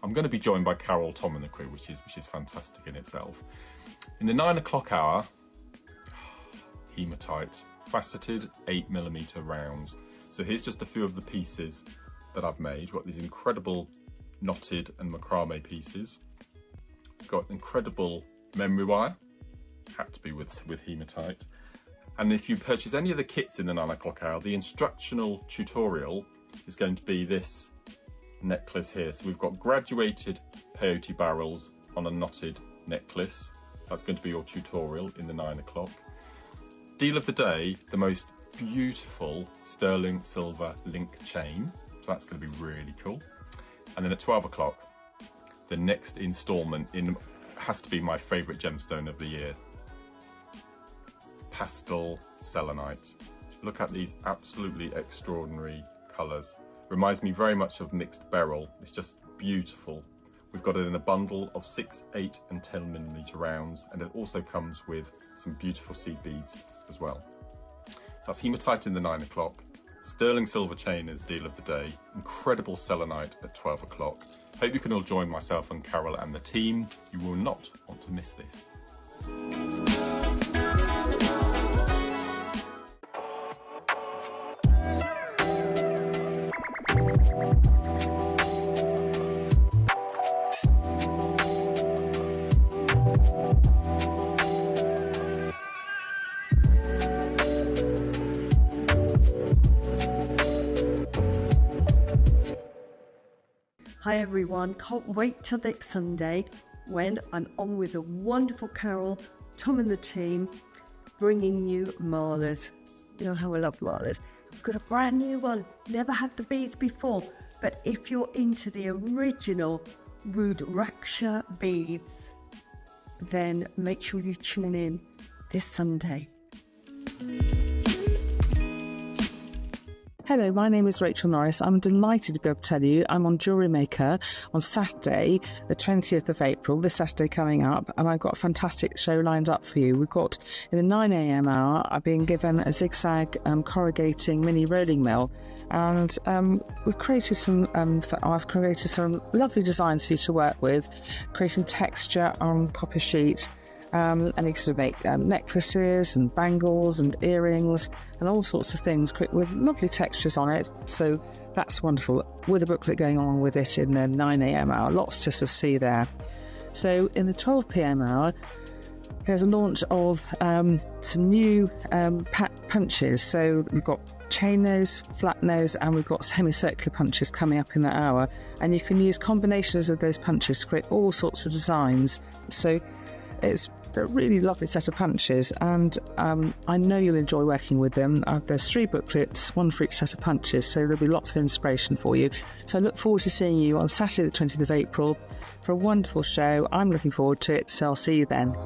Speaker 5: I'm going to be joined by Carol, Tom and the crew, which is fantastic in itself. In the 9 o'clock hour, hematite, faceted 8mm rounds. So here's just a few of the pieces that I've made. We've got these incredible knotted and macrame pieces. Got incredible memory wire, had to be with hematite. And if you purchase any of the kits in the 9 o'clock hour, the instructional tutorial is going to be this necklace here. So we've got graduated peyote barrels on a knotted necklace. That's going to be your tutorial in the 9 o'clock. Deal of the day, the most beautiful sterling silver link chain. So that's going to be really cool. And then at 12 o'clock, the next instalment has to be my favourite gemstone of the year. Pastel selenite. Look at these absolutely extraordinary colours. Reminds me very much of mixed beryl. It's just beautiful. We've got it in a bundle of 6, 8 and 10mm rounds, and it also comes with some beautiful seed beads as well. So that's hematite in the 9 o'clock. Sterling silver chain is deal of the day. Incredible selenite at 12 o'clock. Hope you can all join myself and Carol and the team. You will not want to miss this.
Speaker 3: Hi everyone, can't wait till next Sunday when I'm on with the wonderful Carol, Tom and the team, bringing you Marlas. You know how I love Marlas. I've got a brand new one, never had the beads before, but if you're into the original Rudraksha beads, then make sure you tune in this Sunday.
Speaker 6: Hello, my name is Rachel Norris. I'm delighted to be able to tell you I'm on JewelleryMaker on Saturday, the 20th of April, this Saturday coming up, and I've got a fantastic show lined up for you. We've got, in the 9 a.m. hour, I've been given a zigzag corrugating mini rolling mill, and I've created some lovely designs for you to work with, creating texture on copper sheet. And you can make necklaces and bangles and earrings and all sorts of things with lovely textures on it. So that's wonderful. With a booklet going on with it in the 9 a.m. hour, lots to sort of see there. So in the 12 p.m. hour, there's a launch of some new punches. So we've got chain nose, flat nose, and we've got semicircular punches coming up in that hour. And you can use combinations of those punches to create all sorts of designs. So it's a really lovely set of punches, and I know you'll enjoy working with them. There's 3 booklets, 1 for each set of punches, so there'll be lots of inspiration for you. So I look forward to seeing you on Saturday the 20th of April for a wonderful show. I'm looking forward to it, so I'll see you then.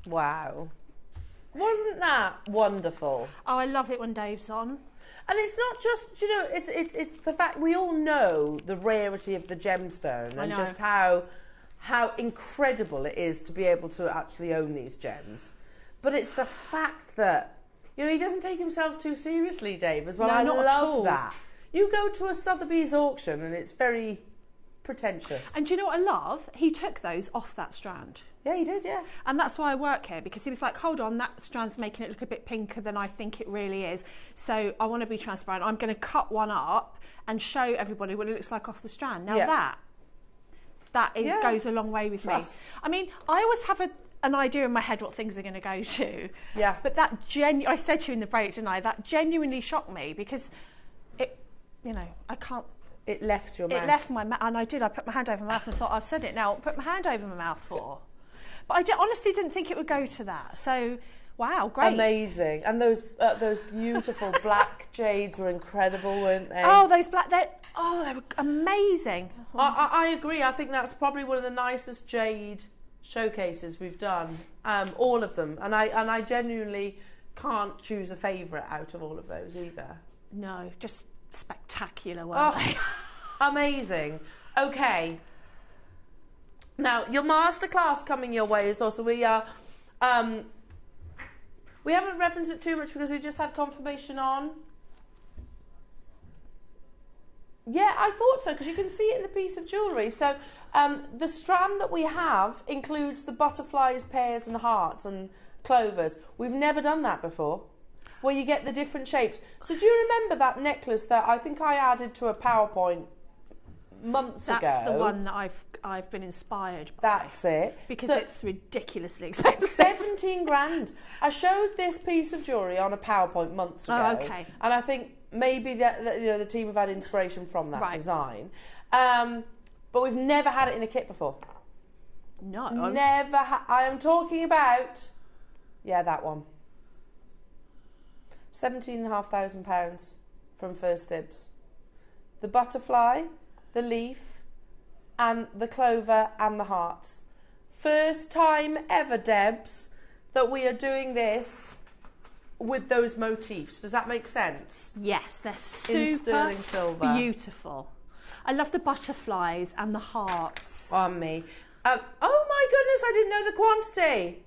Speaker 1: Wow. Wasn't that wonderful?
Speaker 2: Oh, I love it when Dave's on.
Speaker 1: And it's not just, it's the fact we all know the rarity of the gemstone and just how incredible it is to be able to actually own these gems. But it's the fact that, he doesn't take himself too seriously, Dave, as well.
Speaker 2: No,
Speaker 1: I
Speaker 2: not at all.
Speaker 1: love that. You go to a Sotheby's auction and it's very pretentious.
Speaker 2: And do you know what I love? He took those off that strand.
Speaker 1: Yeah, he did, yeah.
Speaker 2: And that's why I work here, because he was like, hold on, that strand's making it look a bit pinker than I think it really is. So I want to be transparent. I'm going to cut one up and show everybody what it looks like off the strand. Now that goes a long way with me. I mean, I always have an idea in my head what things are going to go to.
Speaker 1: Yeah.
Speaker 2: But that I said to you in the break, didn't I? That genuinely shocked me, because it, I can't.
Speaker 1: It left your mouth.
Speaker 2: It left my mouth, and I did. I put my hand over my mouth and thought, I've said it now. Put my hand over my mouth for. But I honestly didn't think it would go to that. So, wow, great.
Speaker 1: Amazing. And those beautiful black jades were incredible, weren't they?
Speaker 2: Oh, those black, they were amazing.
Speaker 1: I agree. I think that's probably one of the nicest jade showcases we've done. All of them. And I genuinely can't choose a favourite out of all of those either.
Speaker 2: No, just spectacular, weren't they?
Speaker 1: Amazing. Okay. Now, your masterclass coming your way is also, we haven't referenced it too much because we just had confirmation on. Yeah, I thought so, because you can see it in the piece of jewellery. So the strand that we have includes the butterflies, pears and hearts and clovers. We've never done that before, where you get the different shapes. So do you remember that necklace that I think I added to a PowerPoint months ago?
Speaker 2: That's the one that I've been inspired by.
Speaker 1: That's it.
Speaker 2: Because it's ridiculously expensive.
Speaker 1: 17 grand. I showed this piece of jewellery on a PowerPoint months ago.
Speaker 2: Oh, okay.
Speaker 1: And I think maybe the team have had inspiration from that design. But we've never had it in a kit before.
Speaker 2: No.
Speaker 1: Never. I am talking about, that one. £17,500 from First Dibs. The butterfly, the leaf, and the clover and the hearts. First time ever, Debs, that we are doing this with those motifs. Does that make sense?
Speaker 2: Yes, they're
Speaker 1: In
Speaker 2: super
Speaker 1: sterling silver.
Speaker 2: beautiful. I love the butterflies and the hearts.
Speaker 1: On me. Oh my goodness, I didn't know the quantity.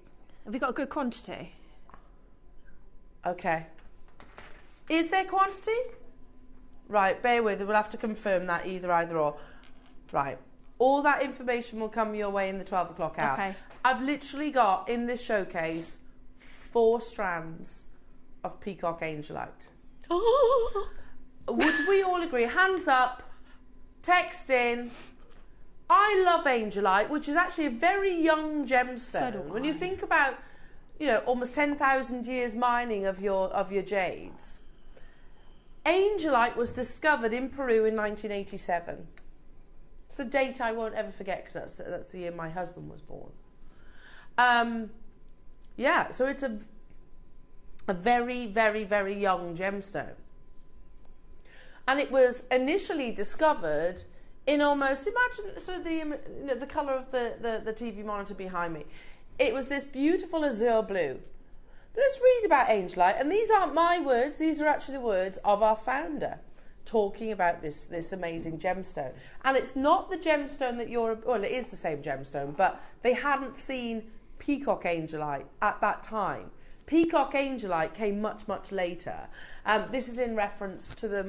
Speaker 2: Have you got a good quantity?
Speaker 1: Okay. Is there quantity? Right, bear with it. We'll have to confirm that either or. Right. All that information will come your way in the 12 o'clock hour.
Speaker 2: Okay.
Speaker 1: I've literally got in this showcase 4 strands of peacock angelite. Would we all agree? Hands up, text in. I love angelite, which is actually a very young gemstone.
Speaker 2: So do I.
Speaker 1: When you think about, almost 10,000 years mining of your jades. Angelite was discovered in Peru in 1987. It's a date I won't ever forget because that's the year my husband was born. So it's a very, very, very young gemstone. And it was initially discovered in almost, imagine the colour of the TV monitor behind me. It was this beautiful azure blue. Let's read about angelite, and these aren't my words, these are actually the words of our founder talking about this amazing gemstone. And it's not the gemstone that it is the same gemstone, but they hadn't seen peacock angelite at that time. Peacock angelite came much, much later. This is in reference to the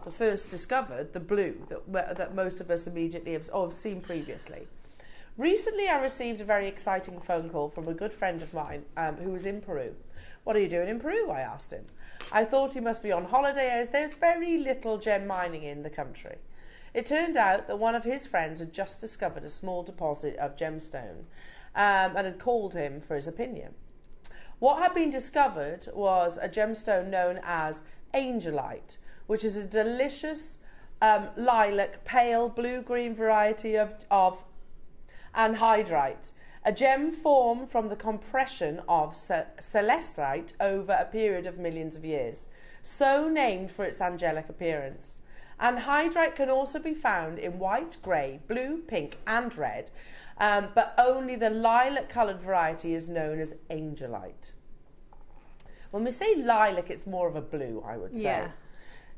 Speaker 1: the first discovered, the blue, that most of us immediately have seen previously. Recently, I received a very exciting phone call from a good friend of mine who was in Peru. What are you doing in Peru? I asked him. I thought he must be on holiday as there's very little gem mining in the country. It turned out that one of his friends had just discovered a small deposit of gemstone and had called him for his opinion. What had been discovered was a gemstone known as angelite, which is a delicious lilac, pale blue-green variety of anhydrite, a gem formed from the compression of celestite over a period of millions of years, so named for its angelic appearance. Anhydrite can also be found in white, grey, blue, pink and red, but only the lilac-coloured variety is known as angelite. When we say lilac, it's more of a blue, I would say.
Speaker 2: Yeah.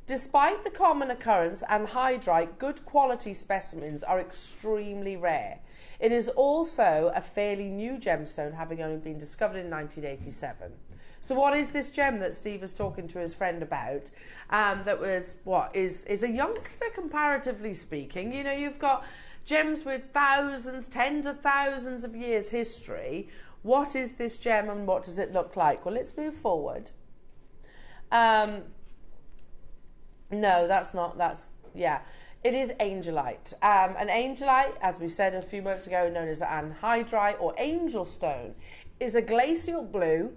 Speaker 1: Despite the common occurrence, anhydrite good quality specimens are extremely rare. It is also a fairly new gemstone, having only been discovered in 1987. So what is this gem that Steve was talking to his friend about? That was, is a youngster, comparatively speaking. You've got gems with thousands, tens of thousands of years history. What is this gem and what does it look like? Well, let's move forward. No, that's not, it is angelite. An angelite, as we said a few moments ago, known as anhydrite or angel stone, is a glacial blue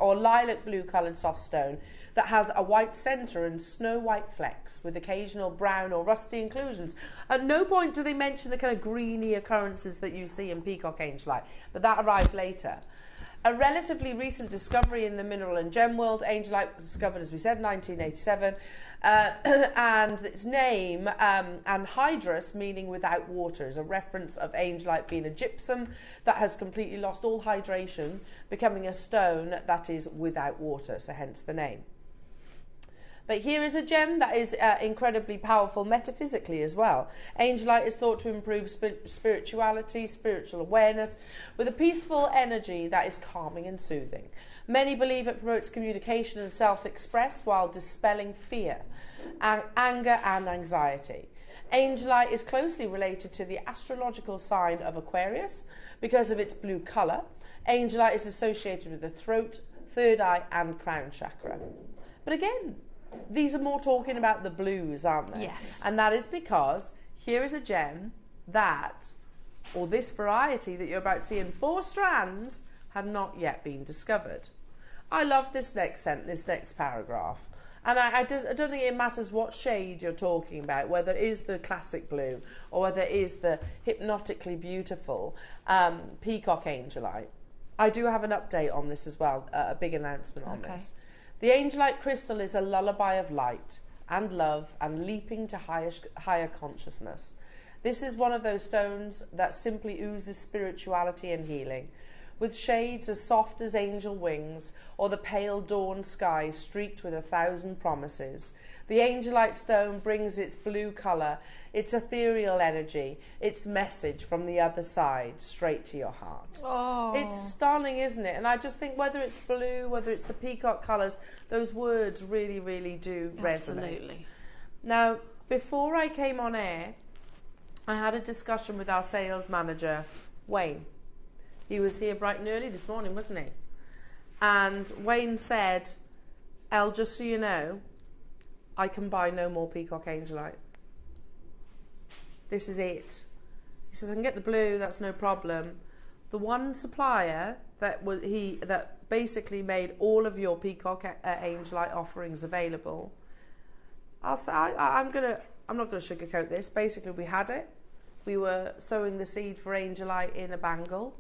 Speaker 1: or lilac blue coloured soft stone that has a white centre and snow white flecks with occasional brown or rusty inclusions. At no point do they mention the kind of greeny occurrences that you see in peacock angelite, but that arrived later. A relatively recent discovery in the mineral and gem world, angelite was discovered, as we said, 1987, and its name, anhydrous, meaning without water, is a reference of angelite being a gypsum that has completely lost all hydration, becoming a stone that is without water, so hence the name. But here is a gem that is incredibly powerful metaphysically as well. Angelite is thought to improve spirituality, spiritual awareness, with a peaceful energy that is calming and soothing. Many believe it promotes communication and self-express while dispelling fear, anger and anxiety. Angelite is closely related to the astrological sign of Aquarius because of its blue colour. Angelite is associated with the throat, third eye and crown chakra. But again, these are more talking about the blues, aren't they?
Speaker 2: Yes.
Speaker 1: And that is because here is a gem that, or this variety that you're about to see in 4 strands, have not yet been discovered. I love this next paragraph. And I don't think it matters what shade you're talking about, whether it is the classic blue or whether it is the hypnotically beautiful peacock angelite. I do have an update on this as well, a big announcement on this. The angelite crystal is a lullaby of light and love and leaping to higher consciousness. This is one of those stones that simply oozes spirituality and healing, with shades as soft as angel wings or the pale dawn sky streaked with 1,000 promises. The angelite stone brings its blue colour, its ethereal energy, its message from the other side straight to your heart.
Speaker 2: Oh.
Speaker 1: It's stunning, isn't it? And I just think whether it's blue, whether it's the peacock colours, those words really, really do resonate.
Speaker 2: Absolutely.
Speaker 1: Now, before I came on air, I had a discussion with our sales manager, Wayne. He was here bright and early this morning, wasn't he? And Wayne said, Elle, just so you know, I can buy no more peacock angelite. This is it. He says, I can get the blue, that's no problem. The one supplier that basically made all of your peacock angelite offerings available, I'm not going to sugarcoat this. Basically, we had it. We were sowing the seed for angelite in a bangle.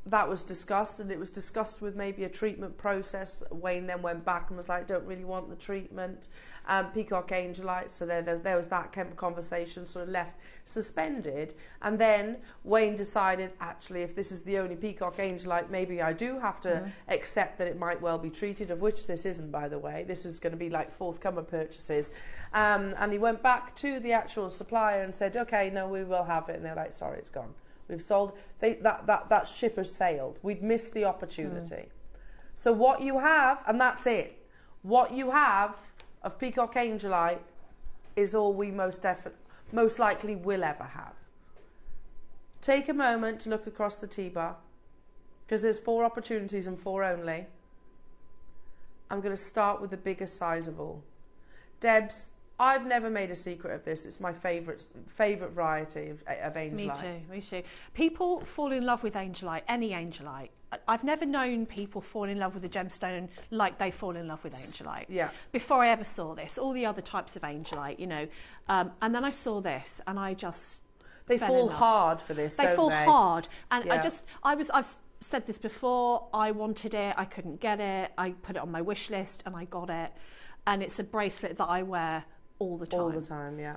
Speaker 1: That was discussed, and it was discussed with maybe a treatment process. Wayne then went back and was like, don't really want the treatment. Peacock angelite, so there was that kind of conversation sort of left suspended. And then Wayne decided, actually, if this is the only peacock angelite, maybe I do have to accept that it might well be treated, of which this isn't, by the way. This is going to be like forthcoming purchases. And he went back to the actual supplier and said, okay, no, we will have it. And they're like, sorry, it's gone. We've sold. That ship has sailed. We'd missed the opportunity. So what you have, and that's it, what you have of peacock angelite is all we most likely will ever have. Take a moment to look across the T-bar, because there's 4 opportunities and 4 only. I'm going to start with the biggest size of all. Debs, I've never made a secret of this. It's my favourite variety of angelite.
Speaker 2: Me too. People fall in love with angelite, any angelite. I've never known people fall in love with a gemstone like they fall in love with angelite.
Speaker 1: Yeah.
Speaker 2: Before I ever saw this, all the other types of angelite, you know, and then I saw this, and I just
Speaker 1: they fall hard for this.
Speaker 2: They fall hard, and
Speaker 1: yeah.
Speaker 2: I've said this before. I wanted it, I couldn't get it. I put it on my wish list, and I got it, and it's a bracelet that I wear all the time.
Speaker 1: All the time, yeah.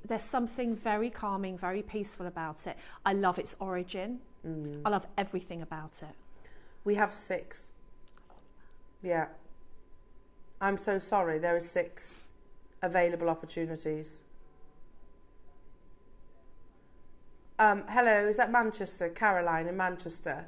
Speaker 2: There's something very calming, very peaceful about it. I love its origin. I love everything about it.
Speaker 1: We have 6. Yeah. I'm so sorry. There are 6 available opportunities. Hello, is that Manchester? Caroline in Manchester.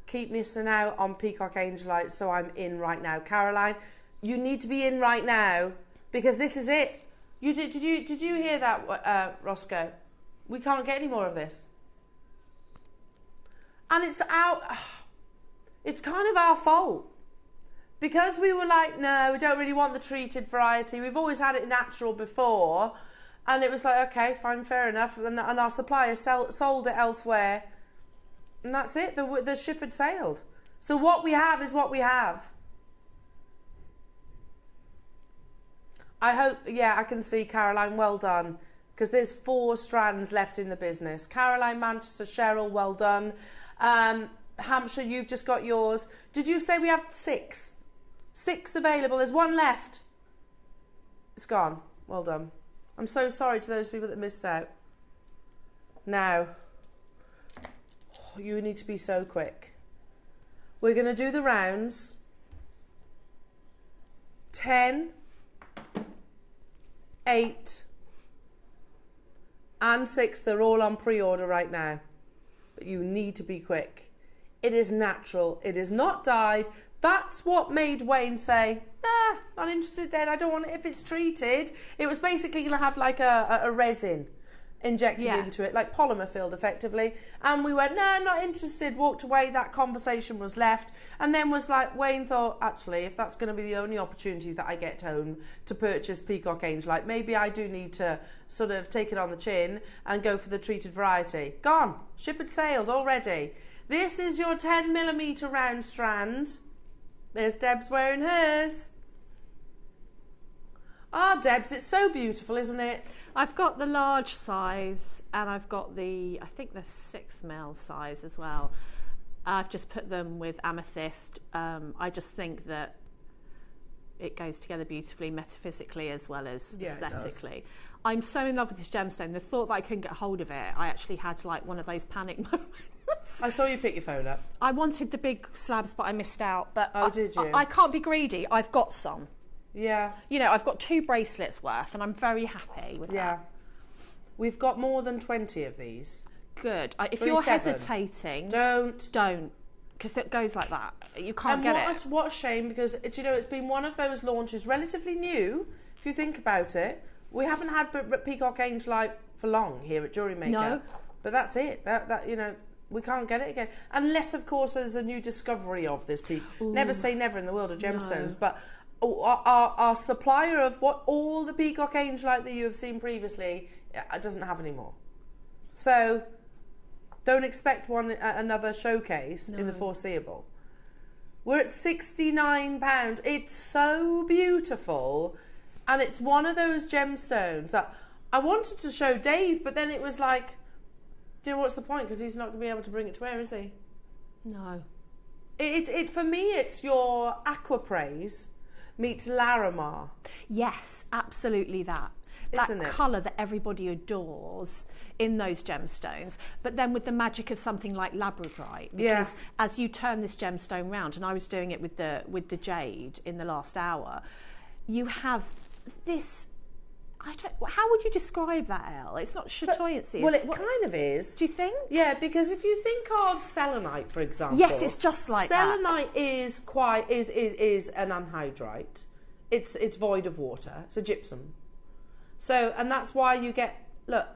Speaker 1: Keep missing out on peacock angelite, so I'm in right now. Caroline, you need to be in right now, because this is it. Did you hear that, Roscoe? We can't get any more of this. And it's kind of our fault. Because we were like, no, we don't really want the treated variety. We've always had it natural before. And it was like, okay, fine, fair enough. And our supplier sold it elsewhere. And that's it. The ship had sailed. So what we have is what we have. I hope, yeah, I can see, Caroline, well done. because there's 4 strands left in the business. Caroline, Manchester, Cheryl, well done. Hampshire, you've just got yours. Did you say we have 6? 6 available. There's 1 left. It's gone. Well done. I'm so sorry to those people that missed out. Now, you need to be so quick. We're going to do the rounds. 10, 8, and 6. They're all on pre-order right now. But you need to be quick. It is natural. It is not dyed. That's what made Wayne say, nah, not interested then. I don't want it if it's treated. It was basically going to have like a resin injected into it, like polymer filled effectively. And we went, no, not interested, walked away. That conversation was left. And then was like, Wayne thought, actually, if that's going to be the only opportunity that I get home to purchase Peacock Angelite, maybe I do need to sort of take it on the chin and go for the treated variety. Gone. Ship had sailed already. This is your 10mm round strand. There's Deb's wearing hers. Ah, Deb's, it's so beautiful, isn't it?
Speaker 2: I've got the large size and I've got the, I think the 6mm size as well. I've just put them with amethyst. I just think that it goes together beautifully, metaphysically as well as aesthetically. I'm so in love with this gemstone. The thought that I couldn't get hold of it, I actually had like one of those panic moments.
Speaker 1: I saw you pick your phone up.
Speaker 2: I wanted the big slabs, but I missed out. But
Speaker 1: did you?
Speaker 2: I can't be greedy. I've got some.
Speaker 1: Yeah.
Speaker 2: You know, I've got 2 bracelets worth, and I'm very happy with that.
Speaker 1: We've got more than 20 of these.
Speaker 2: Good. If you're hesitating, don't, because it goes like that. You can't get it.
Speaker 1: What a shame, because you know it's been one of those launches, relatively new. If you think about it, we haven't had Peacock Angelite for long here at JewelleryMaker. No. But that's it. That you know. We can't get it again. Unless, of course, there's a new discovery of this peak. Never say never in the world of gemstones. No. But our supplier of what all the Peacock Angelite that you have seen previously doesn't have any more. So don't expect another showcase in the foreseeable. We're at £69. It's so beautiful. And it's one of those gemstones that I wanted to show Dave, but then it was like, do you know what's the point? Because he's not going to be able to bring it to wear, is he?
Speaker 2: No.
Speaker 1: It for me, it's your Aquapraise meets Larimar.
Speaker 2: Yes, absolutely that. Isn't that colour that everybody adores in those gemstones, but then with the magic of something like labradorite, because as you turn this gemstone round, and I was doing it with the jade in the last hour, you have this. How would you describe that, Elle? It's not chatoyancy.
Speaker 1: Well, it kind of is.
Speaker 2: Do you think?
Speaker 1: Yeah, because if you think of selenite, for example.
Speaker 2: Yes, it's just like
Speaker 1: selenite is an anhydrite. It's void of water. It's a gypsum. So, and that's why you get, look.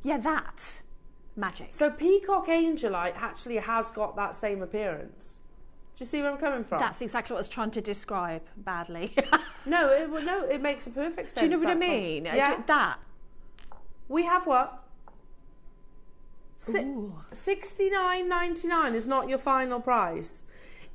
Speaker 2: Yeah, that. Magic.
Speaker 1: So Peacock Angelite actually has got that same appearance. Do you see where I'm coming from?
Speaker 2: That's exactly what I was trying to describe badly.
Speaker 1: No, it makes a perfect sense.
Speaker 2: Do you know what I mean?
Speaker 1: Yeah.
Speaker 2: That.
Speaker 1: We have what? $69.99 is not your final price.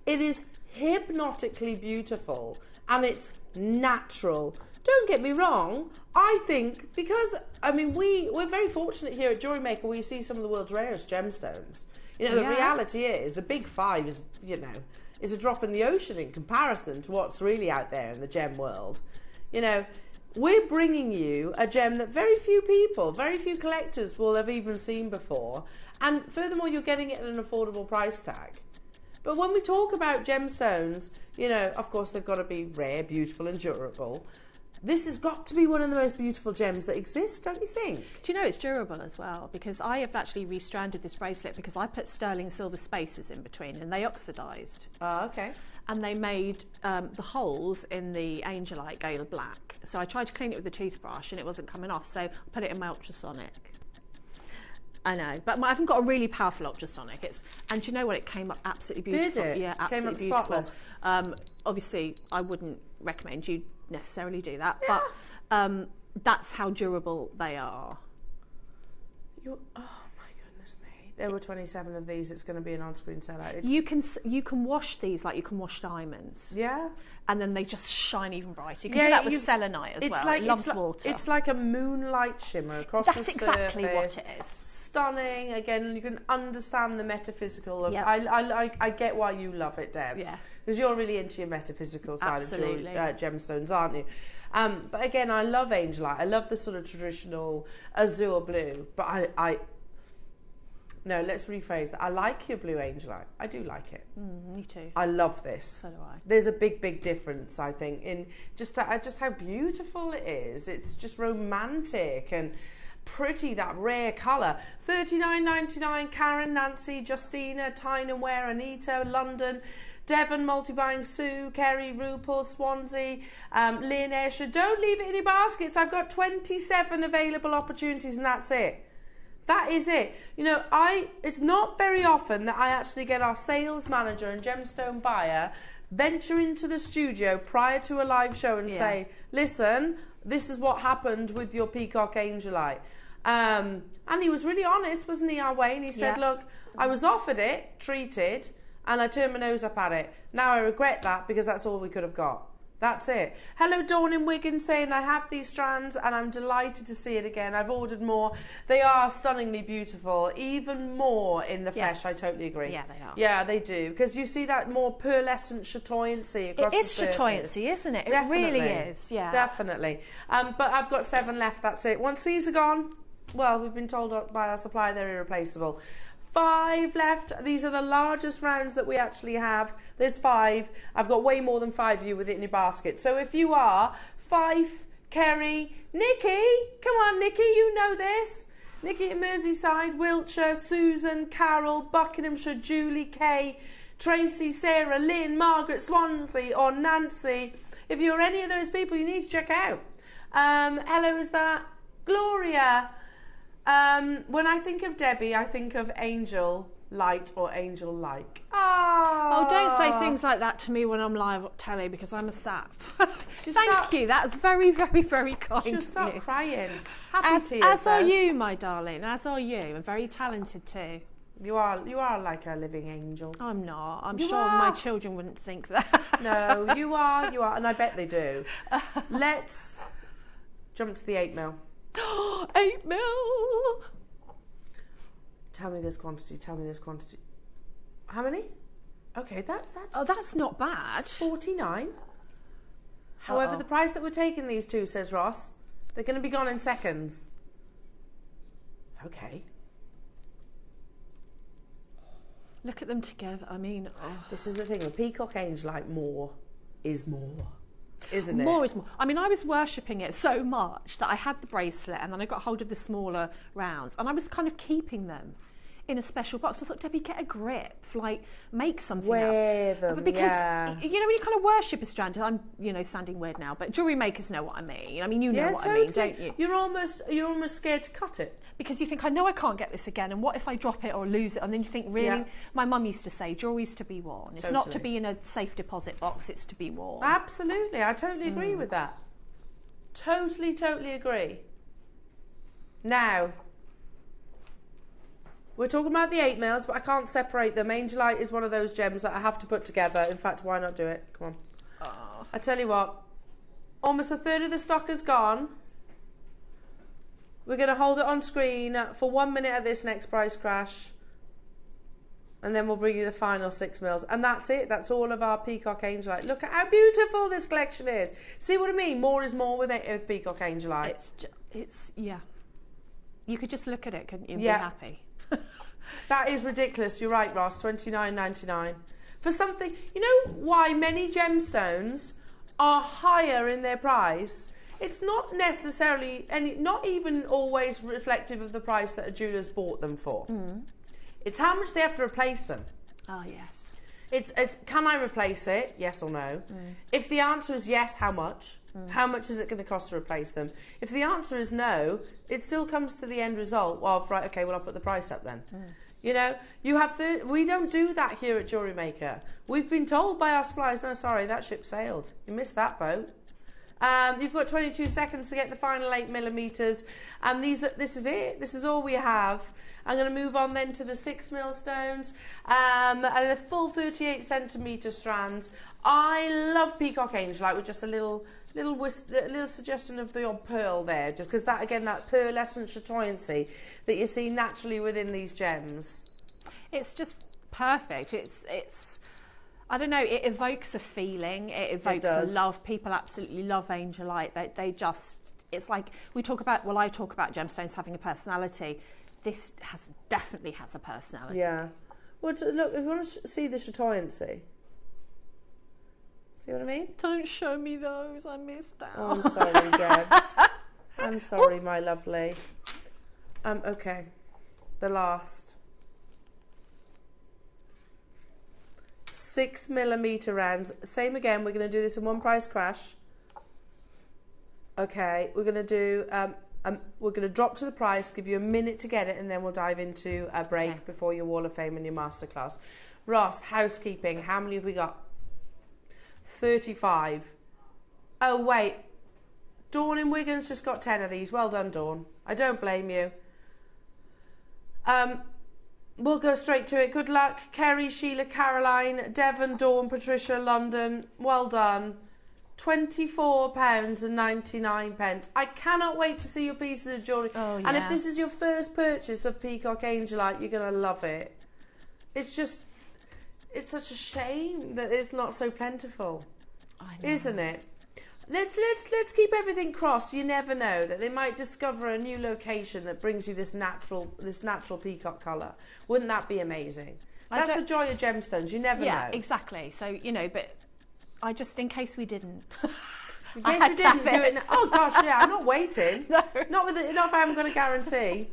Speaker 1: It is hypnotically beautiful and it's natural. Don't get me wrong. I think because we're very fortunate here at JewelleryMaker. We see some of the world's rarest gemstones. You know, the reality is the big 5 is, is a drop in the ocean in comparison to what's really out there in the gem world. You know, we're bringing you a gem that very few collectors will have even seen before. And furthermore, you're getting it at an affordable price tag. But when we talk about gemstones, you know, of course, they've got to be rare, beautiful and durable. This has got to be one of the most beautiful gems that exist, don't you think?
Speaker 2: Do you know it's durable as well? Because I have actually restranded this bracelet because I put sterling silver spaces in between and they oxidised.
Speaker 1: Ah, okay.
Speaker 2: And they made the holes in the Angelite go black. So I tried to clean it with a toothbrush and it wasn't coming off, so I put it in my ultrasonic. I know, but I haven't got a really powerful ultrasonic. And do you know what? It came up absolutely beautiful.
Speaker 1: Did it?
Speaker 2: Yeah, absolutely
Speaker 1: came up
Speaker 2: beautiful.
Speaker 1: Spotless.
Speaker 2: Obviously, I wouldn't recommend you necessarily do that, but that's how durable they are.
Speaker 1: Oh my goodness me! There were 27 of these. It's going to be an on-screen sellout.
Speaker 2: You can wash these like you can wash diamonds.
Speaker 1: Yeah.
Speaker 2: And then they just shine even brighter. You can do that with selenite as well. It loves water.
Speaker 1: It's like a moonlight shimmer across the surface.
Speaker 2: That's exactly what it is.
Speaker 1: Stunning. Again, you can understand the metaphysical of. I get why you love it, Debs. Yeah. Because you're really into your metaphysical side of gemstones, aren't you? But again, I love angelite. I love the sort of traditional azure blue. But no, let's rephrase it. I like your blue angelite. I do like it.
Speaker 2: Me too.
Speaker 1: I love this.
Speaker 2: So do I.
Speaker 1: There's a big difference, I think, in just how beautiful it is. It's just romantic and pretty, that rare colour. $39.99. Karen, Nancy, Justina, Tyne & Wear, Anita, London, Devon, Multibuying, Sue, Kerry, RuPaul, Swansea, Lynn, Esher. Don't leave it in your baskets. I've got 27 available opportunities and that's it. That is it. You know, it's not very often that I actually get our sales manager and gemstone buyer venture into the studio prior to a live show and say, listen, this is what happened with your peacock angelite. And he was really honest, wasn't he, our Wayne? He said, look, I was offered it, treated, and I turned my nose up at it. Now I regret that because that's all we could have got. That's it. Hello, Dawn in Wigan saying, I have these strands and I'm delighted to see it again. I've ordered more. They are stunningly beautiful, even more in the flesh. I totally agree.
Speaker 2: Yeah, they are.
Speaker 1: Yeah, they do. Because you see that more pearlescent chatoyancy across the surface.
Speaker 2: It is chatoyancy, isn't it?
Speaker 1: Definitely.
Speaker 2: It really is, yeah.
Speaker 1: Definitely. But I've got 7 left, that's it. Once these are gone, well, we've been told by our supplier they're irreplaceable. 5 left. These are the largest rounds that we actually have. There's 5. I've got way more than 5 of you with it in your basket. So if you are Fife, Kerry, Nikki, come on, Nikki, you know this. Nikki in Merseyside, Wiltshire, Susan, Carol, Buckinghamshire, Julie, Kay, Tracy, Sarah, Lynn, Margaret, Swansea, or Nancy. If you're any of those people, you need to check out. Hello, is that Gloria? When I think of Debbie, I think of angel light or angel like.
Speaker 2: Oh, don't say things like that to me when I'm live on telly because I'm a sap. Thank you. That's very, very, very kind.
Speaker 1: She'll start crying. Happy tears.
Speaker 2: As are you, my darling. As are you. And very talented too.
Speaker 1: You are like a living angel.
Speaker 2: I'm not. I'm sure my children wouldn't think that.
Speaker 1: No, you are, and I bet they do. Let's jump to the 8mm.
Speaker 2: 8mm.
Speaker 1: Tell me this quantity. How many? Okay, that's
Speaker 2: that's not bad.
Speaker 1: 49. However, the price that we're taking these to, says Ross, they're going to be gone in seconds. Okay.
Speaker 2: Look at them together. I mean,
Speaker 1: this is the thing. The peacock angelite, more is more. Isn't it?
Speaker 2: More is more. I mean, I was worshipping it so much that I had the bracelet and then I got hold of the smaller rounds and I was kind of keeping them in a special box. I thought, Debbie, get a grip, like make something
Speaker 1: Wear them,
Speaker 2: but because you know when you kind of worship a strand, I'm sounding weird now, but jewellery makers know what I mean. I mean, you know what I mean, don't you?
Speaker 1: You're almost scared to cut it
Speaker 2: because you think, I know I can't get this again, and what if I drop it or lose it? And then you think, really? Yeah. My mum used to say, jewellery's to be worn. It's not to be in a safe deposit box. It's to be worn.
Speaker 1: Absolutely, I totally agree with that. Totally agree. Now, we're talking about the 8mm, but I can't separate them. Angelite is one of those gems that I have to put together. In fact, why not do it? Come on. Oh. I tell you what, almost a third of the stock is gone. We're going to hold it on screen for 1 minute at this next price crash. And then we'll bring you the final 6mm. And that's it. That's all of our peacock angelite. Look at how beautiful this collection is. See what I mean? More is more with peacock angelite.
Speaker 2: It's yeah. You could just look at it, couldn't you, and be happy.
Speaker 1: That is ridiculous. You're right, Ross. $29.99 for something. You know why many gemstones are higher in their price? It's not necessarily, and not even always reflective of the price that a jeweller's bought them for. It's how much they have to replace them.
Speaker 2: Oh yes.
Speaker 1: It's can I replace it? Yes or no. If the answer is yes, how much? How much is it going to cost to replace them? If the answer is no, it still comes to the end result of, right, okay, well, I'll put the price up then. You know, you have we don't do that here at JewelleryMaker. We've been told by our suppliers, no, sorry, that ship sailed. You missed that boat. You've got 22 seconds to get the final 8 millimeters. And this is it. This is all we have. I'm going to move on then to the 6 millstones and a full 38 centimetre strands. I love Peacock Angelite with just a little suggestion of the odd pearl there, just because that, again, that pearlescent chatoyancy that you see naturally within these gems. It's just perfect. It's I don't know, it evokes a feeling, it evokes a love. People absolutely love Angelite. They just, it's like, I talk about gemstones having a personality. This definitely has a personality. Yeah. Well, look, if you want to see the chatoyancy, see what I mean? Don't show me those, I missed out. Oh, I'm sorry, Debs. I'm sorry, my lovely. Okay, the last. 6 millimeter rounds. Same again, we're going to do this in one price crash. Okay, we're going to do, we're going to drop to the price, give you a minute to get it, and then we'll dive into a break before your Wall of Fame and your masterclass. Ross, housekeeping, how many have we got? 35. Oh, wait. Dawn in Wigan's just got 10 of these. Well done, Dawn. I don't blame you. We'll go straight to it. Good luck. Kerry, Sheila, Caroline, Devon, Dawn, Patricia, London. Well done. £24.99. I cannot wait to see your pieces of jewellery. Oh, yeah. And if this is your first purchase of Peacock Angelite, you're going to love it. It's just, it's such a shame that it's not so plentiful. I know. Isn't it? Let's keep everything crossed. You never know that they might discover a new location that brings you this natural peacock colour. Wouldn't that be amazing? That's the joy of gemstones. You never know. Yeah, exactly. So, you know, but I just, in case we didn't. In case we didn't do it. Oh gosh, yeah, I'm not waiting. No. Not if I haven't got a guarantee.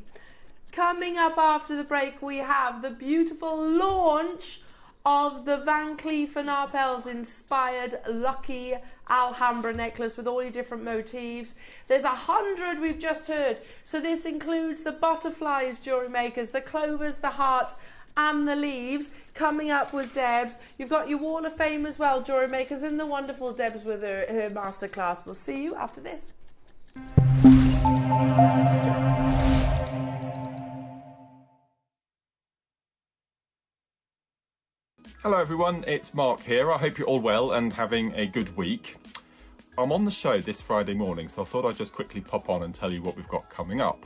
Speaker 1: Coming up after the break, we have the beautiful launch of the Van Cleef & Arpels inspired Lucky Alhambra necklace with all your different motifs. There's 100 we've just heard. So this includes the butterflies, jewellery makers, the clovers, the hearts and the leaves. Coming up with Debs. You've got your Wall of Fame as well, jewellery makers, and the wonderful Debs with her masterclass. We'll see you after this.
Speaker 5: Hello everyone, it's Mark here. I hope you're all well and having a good week. I'm on the show this Friday morning, so I thought I'd just quickly pop on and tell you what we've got coming up.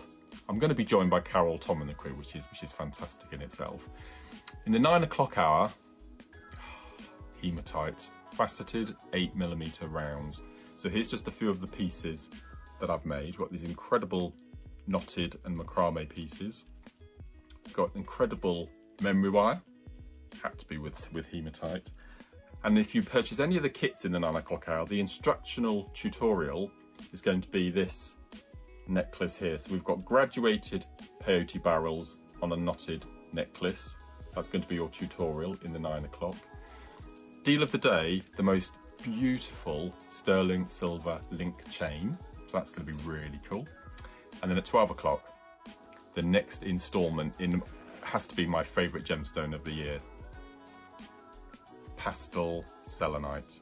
Speaker 5: I'm going to be joined by Carol, Tom and the crew, which is fantastic in itself. In the 9 o'clock hour, hematite, faceted 8mm rounds. So here's just a few of the pieces that I've made. We've got these incredible knotted and macrame pieces. Got incredible memory wire. Had to be with hematite. And if you purchase any of the kits in the 9 o'clock hour, the instructional tutorial is going to be this necklace here. So we've got graduated peyote barrels on a knotted necklace. That's going to be your tutorial in the 9 o'clock. Deal of the day, the most beautiful sterling silver link chain. So that's going to be really cool. And then at 12 o'clock, the next installment has to be my favourite gemstone of the year. Pastel selenite.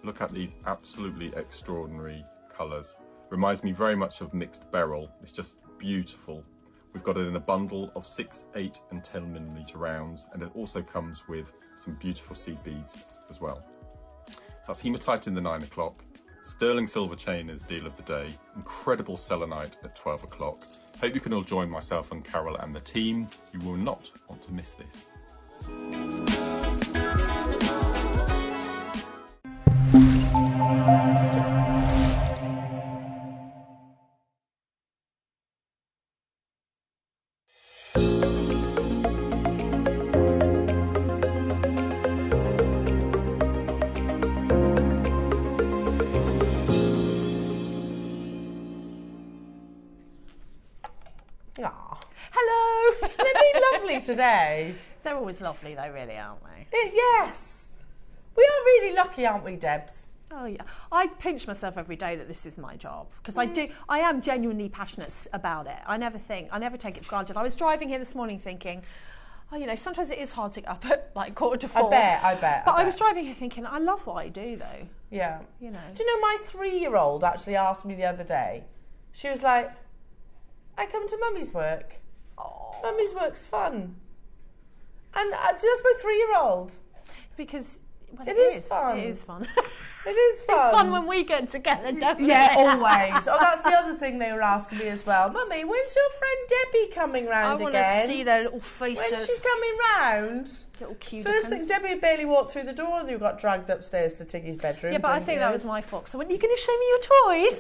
Speaker 5: Look at these absolutely extraordinary colours. Reminds me very much of mixed beryl. It's just beautiful. We've got it in a bundle of 6, 8 and 10mm rounds, and it also comes with some beautiful seed beads as well. So that's hematite in the 9 o'clock. Sterling silver chain is deal of the day. Incredible selenite at 12 o'clock. Hope you can all join myself and Carol and the team. You will not want to miss this.
Speaker 1: Hello! They're being lovely today.
Speaker 2: They're always lovely though, really, aren't they?
Speaker 1: Yes. We are really lucky, aren't we, Debs?
Speaker 2: Oh yeah. I pinch myself every day that this is my job because I am genuinely passionate about it. I never take it for granted. I was driving here this morning thinking, oh, you know, sometimes it is hard to get up at like 3:45.
Speaker 1: I bet.
Speaker 2: But I was driving here thinking, I love what I do though.
Speaker 1: Yeah.
Speaker 2: You know.
Speaker 1: Do you know, my 3-year-old actually asked me the other day, she was like, I come to Mummy's work. Oh. Mummy's work's fun. And that's my 3-year-old.
Speaker 2: Because
Speaker 1: it is fun.
Speaker 2: It is fun.
Speaker 1: It is fun.
Speaker 2: It's fun when we get together, definitely.
Speaker 1: Yeah, always. Oh, that's the other thing they were asking me as well. Mummy, when's your friend Debbie coming round again?
Speaker 2: I want to see their little faces.
Speaker 1: When she's coming round?
Speaker 2: Little cute.
Speaker 1: First thing, Debbie barely walked through the door and you got dragged upstairs to Tiggy's bedroom.
Speaker 2: Yeah, but I think that was my fault. So, when are you going to show me your toys?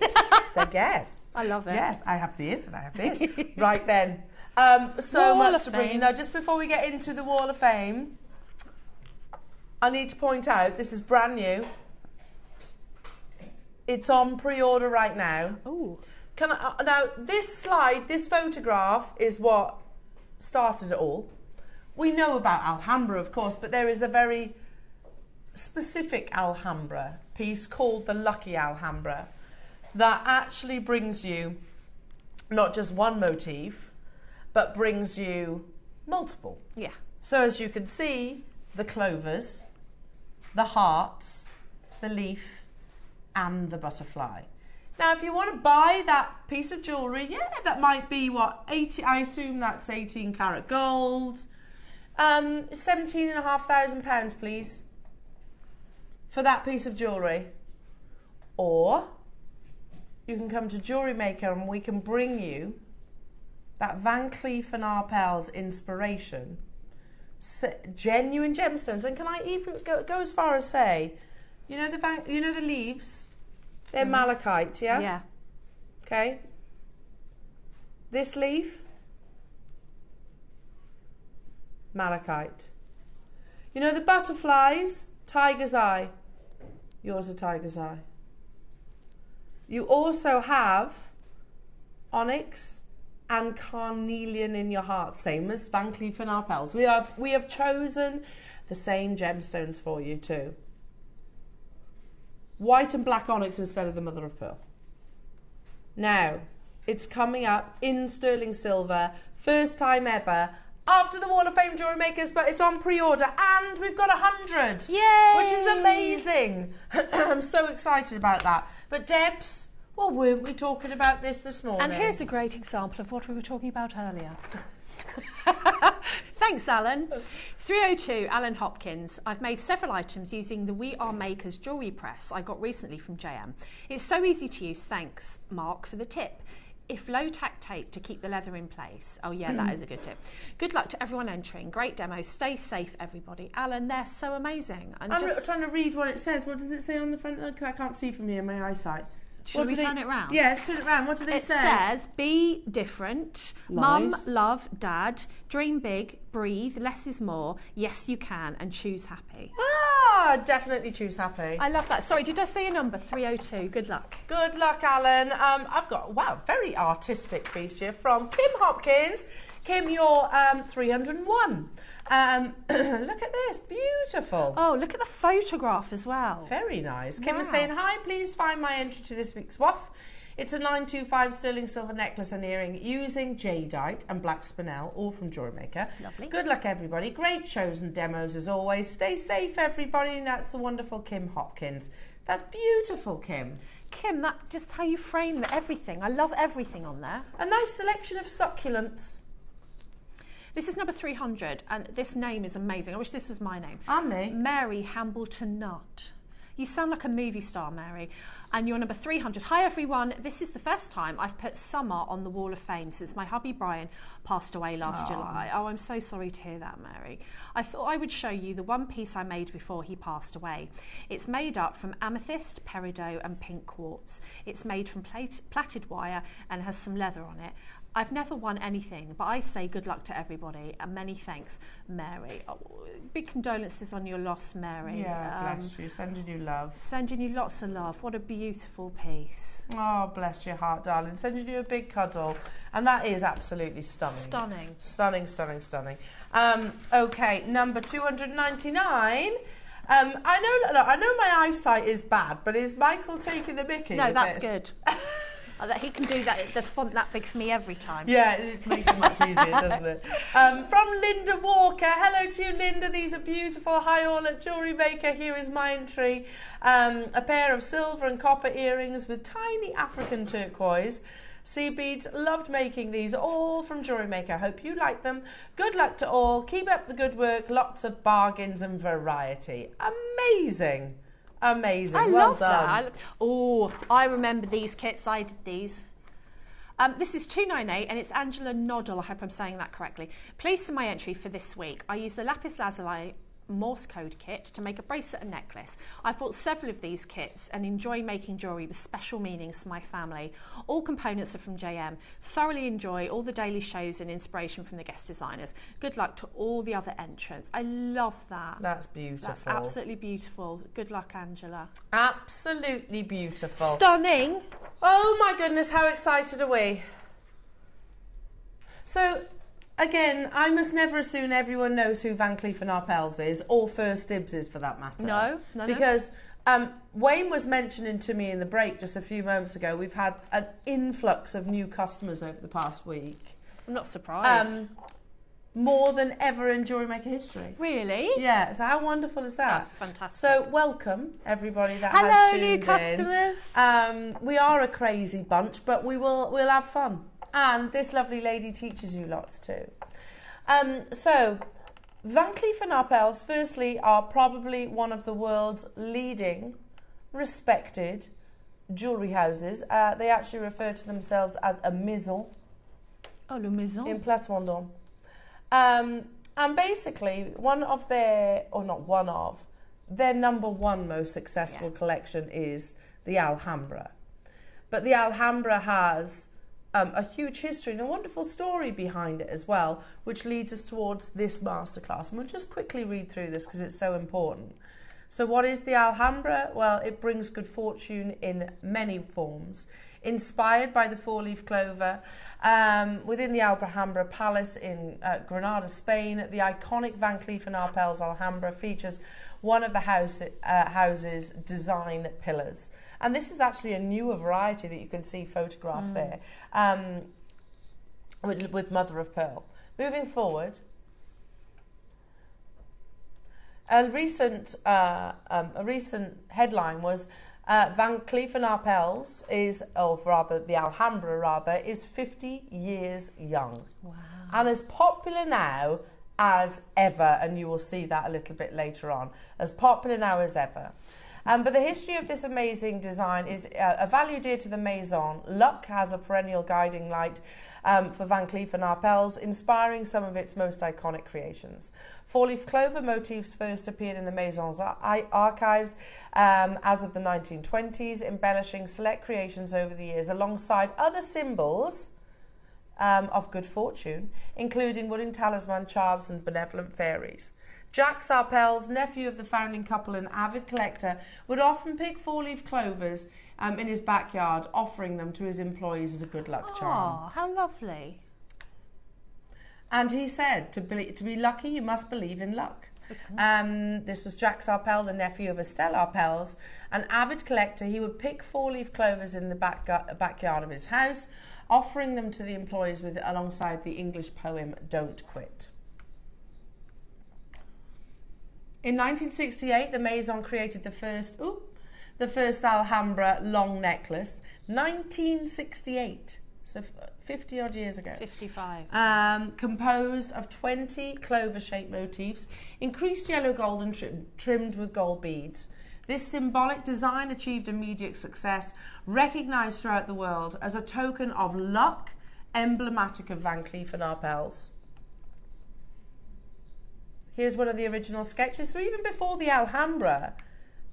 Speaker 1: I guess.
Speaker 2: I love it.
Speaker 1: Yes, I have this and I have this. Right then. So
Speaker 2: Wall
Speaker 1: much
Speaker 2: of
Speaker 1: to bring you.
Speaker 2: Fame.
Speaker 1: Now, just before we get into the Wall of Fame, I need to point out, this is brand new. It's on pre-order right now.
Speaker 2: Oh.
Speaker 1: Now, this slide, this photograph is what started it all. We know about Alhambra, of course, but there is a very specific Alhambra piece called the Lucky Alhambra that actually brings you not just one motif, but brings you multiple.
Speaker 2: Yeah.
Speaker 1: So as you can see, the clovers, the hearts, the leaf, and the butterfly. Now, if you want to buy that piece of jewellery, yeah, that might be, what, 80, I assume that's 18 karat gold. £17,500, please, for that piece of jewellery. Or you can come to JewelleryMaker and we can bring you that Van Cleef & Arpels inspiration. Genuine gemstones. And can I even go as far as say, you know the leaves? They're malachite, yeah?
Speaker 2: Yeah.
Speaker 1: Okay. This leaf, malachite. You know the butterflies? Tiger's eye. Yours are tiger's eye. You also have onyx and carnelian in your heart, same as Van Cleef & Arpels. We have chosen the same gemstones for you too. White and black onyx instead of the mother of pearl. Now, it's coming up in sterling silver, first time ever, after the Wall of Fame Jewellery Makers, but it's on pre-order and we've got 100.
Speaker 2: Yay!
Speaker 1: Which is amazing. I'm so excited about that. But Debs, well, weren't we talking about this morning?
Speaker 2: And here's a great example of what we were talking about earlier. Thanks, Alan. 302, Alan Hopkins. I've made several items using the We Are Makers jewellery press I got recently from JM. It's so easy to use. Thanks, Mark, for the tip. If low-tack tape to keep the leather in place. Oh, yeah, that is a good tip. Good luck to everyone entering. Great demo. Stay safe, everybody. Alan, they're so amazing.
Speaker 1: I'm trying to read what it says. What does it say on the front? I can't see from here, my eyesight.
Speaker 2: Should we turn it round?
Speaker 1: Yes, turn it round. What do they say?
Speaker 2: It says, be different, mum, love, dad, dream big, breathe, less is more, yes you can, and choose happy.
Speaker 1: Ah, definitely choose happy.
Speaker 2: I love that. Sorry, did I say your number? 302. Good luck.
Speaker 1: Good luck, Alan. I've got, wow, very artistic piece here from Kim Hopkins. Kim, you're 301. Look at this, beautiful.
Speaker 2: Oh, look at the photograph as well.
Speaker 1: Very nice. Kim
Speaker 2: Wow.
Speaker 1: was saying, hi, please find my entry to this week's WAF. It's a 925 sterling silver necklace and earring using jadeite and black spinel, all from JewelleryMaker.
Speaker 2: Lovely.
Speaker 1: Good luck, everybody. Great shows and demos as always. Stay safe, everybody. And that's the wonderful Kim Hopkins. That's beautiful, Kim.
Speaker 2: Kim, that's just how you frame everything. I love everything on there.
Speaker 1: A nice selection of succulents.
Speaker 2: This is number 300, and this name is amazing. I wish this was my name.
Speaker 1: And me.
Speaker 2: Mary Hambleton Nutt. You sound like a movie star, Mary. And you're number 300. Hi, everyone. This is the first time I've put summer on the Wall of Fame since my hubby Brian passed away last July. Oh, I'm so sorry to hear that, Mary. I thought I would show you the one piece I made before he passed away. It's made up from amethyst, peridot, and pink quartz. It's made from plaited wire and has some leather on it. I've never won anything, but I say good luck to everybody and many thanks, Mary. Oh, big condolences on your loss, Mary.
Speaker 1: Yeah, bless you. Sending you love.
Speaker 2: Sending you lots of love. What a beautiful piece.
Speaker 1: Oh, bless your heart, darling. Sending you a big cuddle. And that is absolutely stunning.
Speaker 2: Stunning.
Speaker 1: Stunning, stunning, stunning. Okay, number 299. I know my eyesight is bad, but is Michael taking the mickey?
Speaker 2: No,
Speaker 1: with
Speaker 2: that's
Speaker 1: this?
Speaker 2: good. That he can do that, the font that big for me every time.
Speaker 1: Yeah, it makes it much easier, doesn't it? From Linda Walker. Hello to you, Linda. These are beautiful. Hi all at JewelleryMaker. Here is my entry. A pair of silver and copper earrings with tiny African turquoise sea beads. Loved making these, all from JewelleryMaker. Hope you like them. Good luck to all. Keep up the good work. Lots of bargains and variety. Amazing. Amazing.
Speaker 2: I
Speaker 1: well
Speaker 2: love
Speaker 1: done.
Speaker 2: that. I remember these kits. I did these. This is 298 and it's Angela Noddle. I hope I'm saying that correctly. Please see my entry for this week. I used the lapis lazuli Morse code kit to make a bracelet and necklace. I've bought several of these kits and enjoy making jewellery with special meanings for my family. All components are from JM. Thoroughly enjoy all the daily shows and inspiration from the guest designers. Good luck to all the other entrants. I love that.
Speaker 1: That's beautiful.
Speaker 2: That's absolutely beautiful. Good luck, Angela.
Speaker 1: Absolutely beautiful.
Speaker 2: Stunning.
Speaker 1: Oh my goodness, how excited are we? So, again, I must never assume everyone knows who Van Cleef & Arpels is, or First Dibs is for that matter.
Speaker 2: No.
Speaker 1: Because Wayne was mentioning to me in the break just a few moments ago, we've had an influx of new customers over the past week.
Speaker 2: I'm not surprised.
Speaker 1: More than ever in JewelleryMaker history.
Speaker 2: Really?
Speaker 1: Yeah, so how wonderful is that?
Speaker 2: That's fantastic.
Speaker 1: So welcome everybody that has tuned in.
Speaker 2: Hello, new customers.
Speaker 1: We are a crazy bunch, but we'll have fun. And this lovely lady teaches you lots too. So, Van Cleef & Arpels, firstly, are probably one of the world's leading, respected jewellery houses. They actually refer to themselves as a maison.
Speaker 2: Oh, le maison.
Speaker 1: In Place Vendôme. And basically, their number one most successful collection is the Alhambra. But the Alhambra has a huge history and a wonderful story behind it as well, which leads us towards this masterclass. And we'll just quickly read through this because it's so important. So what is the Alhambra? Well, it brings good fortune in many forms. Inspired by the four-leaf clover, within the Alhambra Palace in Granada, Spain, the iconic Van Cleef & Arpels Alhambra features one of the house's design pillars. And this is actually a newer variety that you can see photographed there, with mother of pearl. Moving forward, a recent headline was Van Cleef & Arpels the Alhambra is 50 years young.
Speaker 2: Wow.
Speaker 1: And as popular now as ever, and you will see that a little bit later on, as popular now as ever. But the history of this amazing design is a value dear to the Maison. Luck has a perennial guiding light for Van Cleef & Arpels, inspiring some of its most iconic creations. Four-leaf clover motifs first appeared in the Maison's archives as of the 1920s, embellishing select creations over the years alongside other symbols of good fortune, including wooden talisman, charms and benevolent fairies. Jacques Arpels, nephew of the founding couple and avid collector, would often pick four-leaf clovers in his backyard, offering them to his employees as a good luck charm.
Speaker 2: Oh, how lovely.
Speaker 1: And he said, to be lucky, you must believe in luck. This was Jacques Arpels, the nephew of Estelle Arpels, an avid collector. He would pick four-leaf clovers in the backyard of his house, offering them to the employees alongside the English poem Don't Quit. In 1968, the Maison created the first Alhambra long necklace. 1968, so 50 odd years ago.
Speaker 2: 55.
Speaker 1: Composed of 20 clover-shaped motifs, increased yellow gold and trimmed with gold beads. This symbolic design achieved immediate success, recognised throughout the world as a token of luck, emblematic of Van Cleef & Arpels. Here's one of the original sketches. So even before the Alhambra,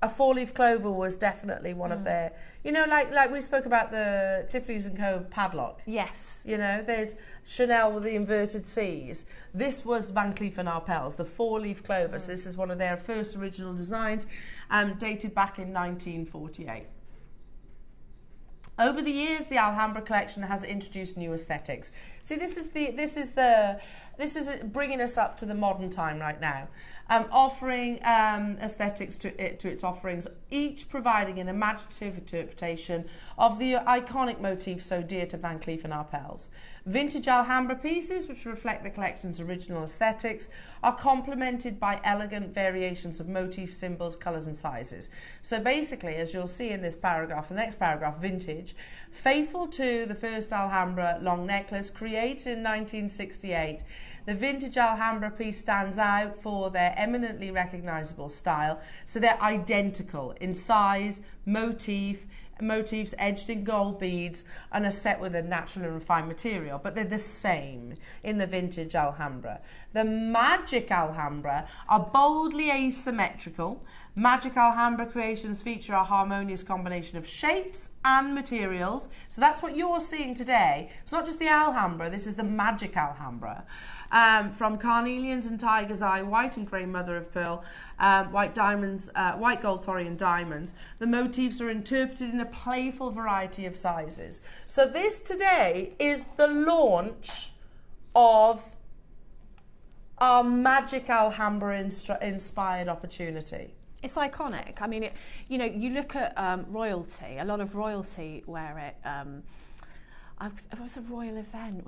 Speaker 1: a four-leaf clover was definitely one of their... You know, like we spoke about the Tiffany's & Co. padlock.
Speaker 2: Yes.
Speaker 1: You know, there's Chanel with the inverted C's. This was Van Cleef & Arpels, the four-leaf clover. So this is one of their first original designs, dated back in 1948. Over the years, the Alhambra collection has introduced new aesthetics. See, this is bringing us up to the modern time right now, offering aesthetics to its offerings, each providing an imaginative interpretation of the iconic motif so dear to Van Cleef & Arpels. Vintage Alhambra pieces, which reflect the collection's original aesthetics, are complemented by elegant variations of motif, symbols, colours and sizes. So basically, as you'll see in this paragraph, the next paragraph, vintage, faithful to the first Alhambra long necklace created in 1968, the vintage Alhambra piece stands out for their eminently recognisable style. So they're identical in size, motifs edged in gold beads, and are set with a natural and refined material, but they're the same in the vintage Alhambra. The magic Alhambra are boldly asymmetrical. Magic Alhambra creations feature a harmonious combination of shapes and materials. So that's what you're seeing today. It's not just the Alhambra, this is the magic Alhambra. From carnelians and tiger's eye, white and grey mother of pearl, white gold, and diamonds. The motifs are interpreted in a playful variety of sizes. So this today is the launch of our magic Alhambra inspired opportunity.
Speaker 2: It's iconic. I mean, you look at royalty. A lot of royalty wear it. It was a royal event.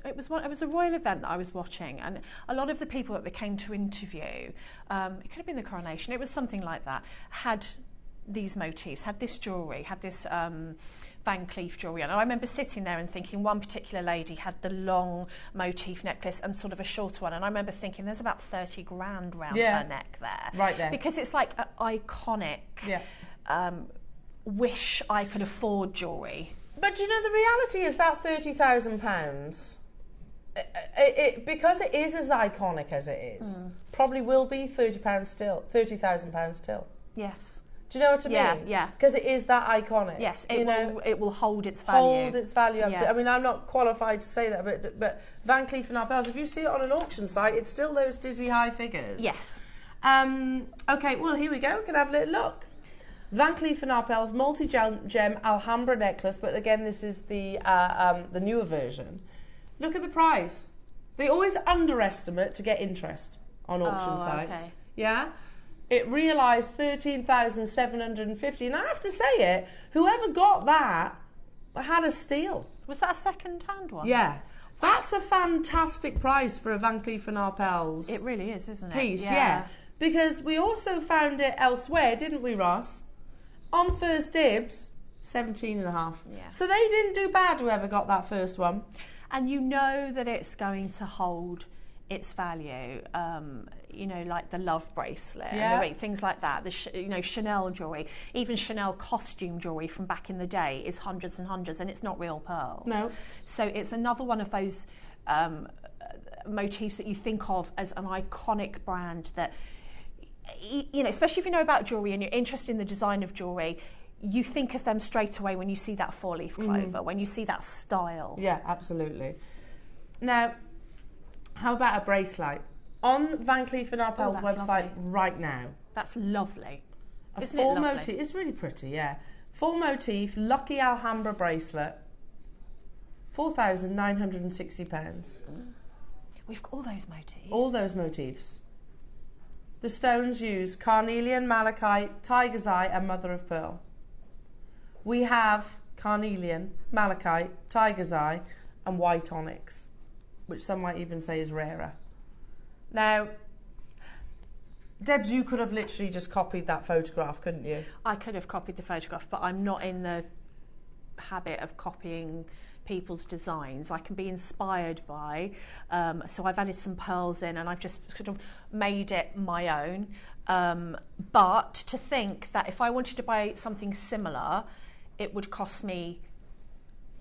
Speaker 2: It was a royal event that I was watching, and a lot of the people that they came to interview, it could have been the coronation. It was something like that. Had these motifs, had this jewellery, had this Van Cleef jewellery on. And I remember sitting there and thinking one particular lady had the long motif necklace and sort of a shorter one. And I remember thinking there's about 30 grand round her neck there.
Speaker 1: Right there.
Speaker 2: Because it's like an iconic, wish I could afford jewellery.
Speaker 1: But you know, the reality is that £30,000, because it is as iconic as it is, probably will be £30,000 still.
Speaker 2: Yes.
Speaker 1: Do you know what I mean?
Speaker 2: Yeah.
Speaker 1: Because it is that iconic.
Speaker 2: Yes, it will hold its value.
Speaker 1: Hold its value. Yeah. I mean, I'm not qualified to say that, but Van Cleef & Arpels, if you see it on an auction site, it's still those dizzy high figures.
Speaker 2: Yes.
Speaker 1: Okay, well, here we go. We can have a little look. Van Cleef & Arpels multi-gem Alhambra necklace, but again, this is the newer version. Look at the price. They always underestimate to get interest on auction sites. Okay. Yeah? It realised $13,750, and I have to say it, whoever got that had a steal.
Speaker 2: Was that a second-hand one?
Speaker 1: Yeah. That's a fantastic price for a Van Cleef & Arpels.
Speaker 2: It really is, isn't it?
Speaker 1: Piece, yeah. Because we also found it elsewhere, didn't we, Ross? On First Dibs, 17.5. Yeah. So they didn't do bad, whoever got that first one.
Speaker 2: And you know that it's going to hold its value, like the love bracelet, and things like that. The Chanel jewellery, even Chanel costume jewellery from back in the day is hundreds and hundreds, and it's not real pearls.
Speaker 1: No.
Speaker 2: So it's another one of those motifs that you think of as an iconic brand that, especially if you know about jewellery and you're interested in the design of jewellery, you think of them straight away when you see that four-leaf clover, when you see that style.
Speaker 1: Yeah, absolutely. Now, how about a bracelet? On Van Cleef & Arpels website right now.
Speaker 2: That's lovely.
Speaker 1: Isn't it lovely? Motif, it's really pretty, yeah. Full motif, lucky Alhambra bracelet, £4,960.
Speaker 2: We've got all those motifs.
Speaker 1: All those motifs. The stones used carnelian, malachite, tiger's eye and mother of pearl. We have carnelian, malachite, tiger's eye and white onyx, which some might even say is rarer. Now, Debs, you could have literally just copied that photograph, couldn't you?
Speaker 2: I could have copied the photograph, but I'm not in the habit of copying people's designs. I can be inspired by, so I've added some pearls in and I've just sort of made it my own. But to think that if I wanted to buy something similar, it would cost me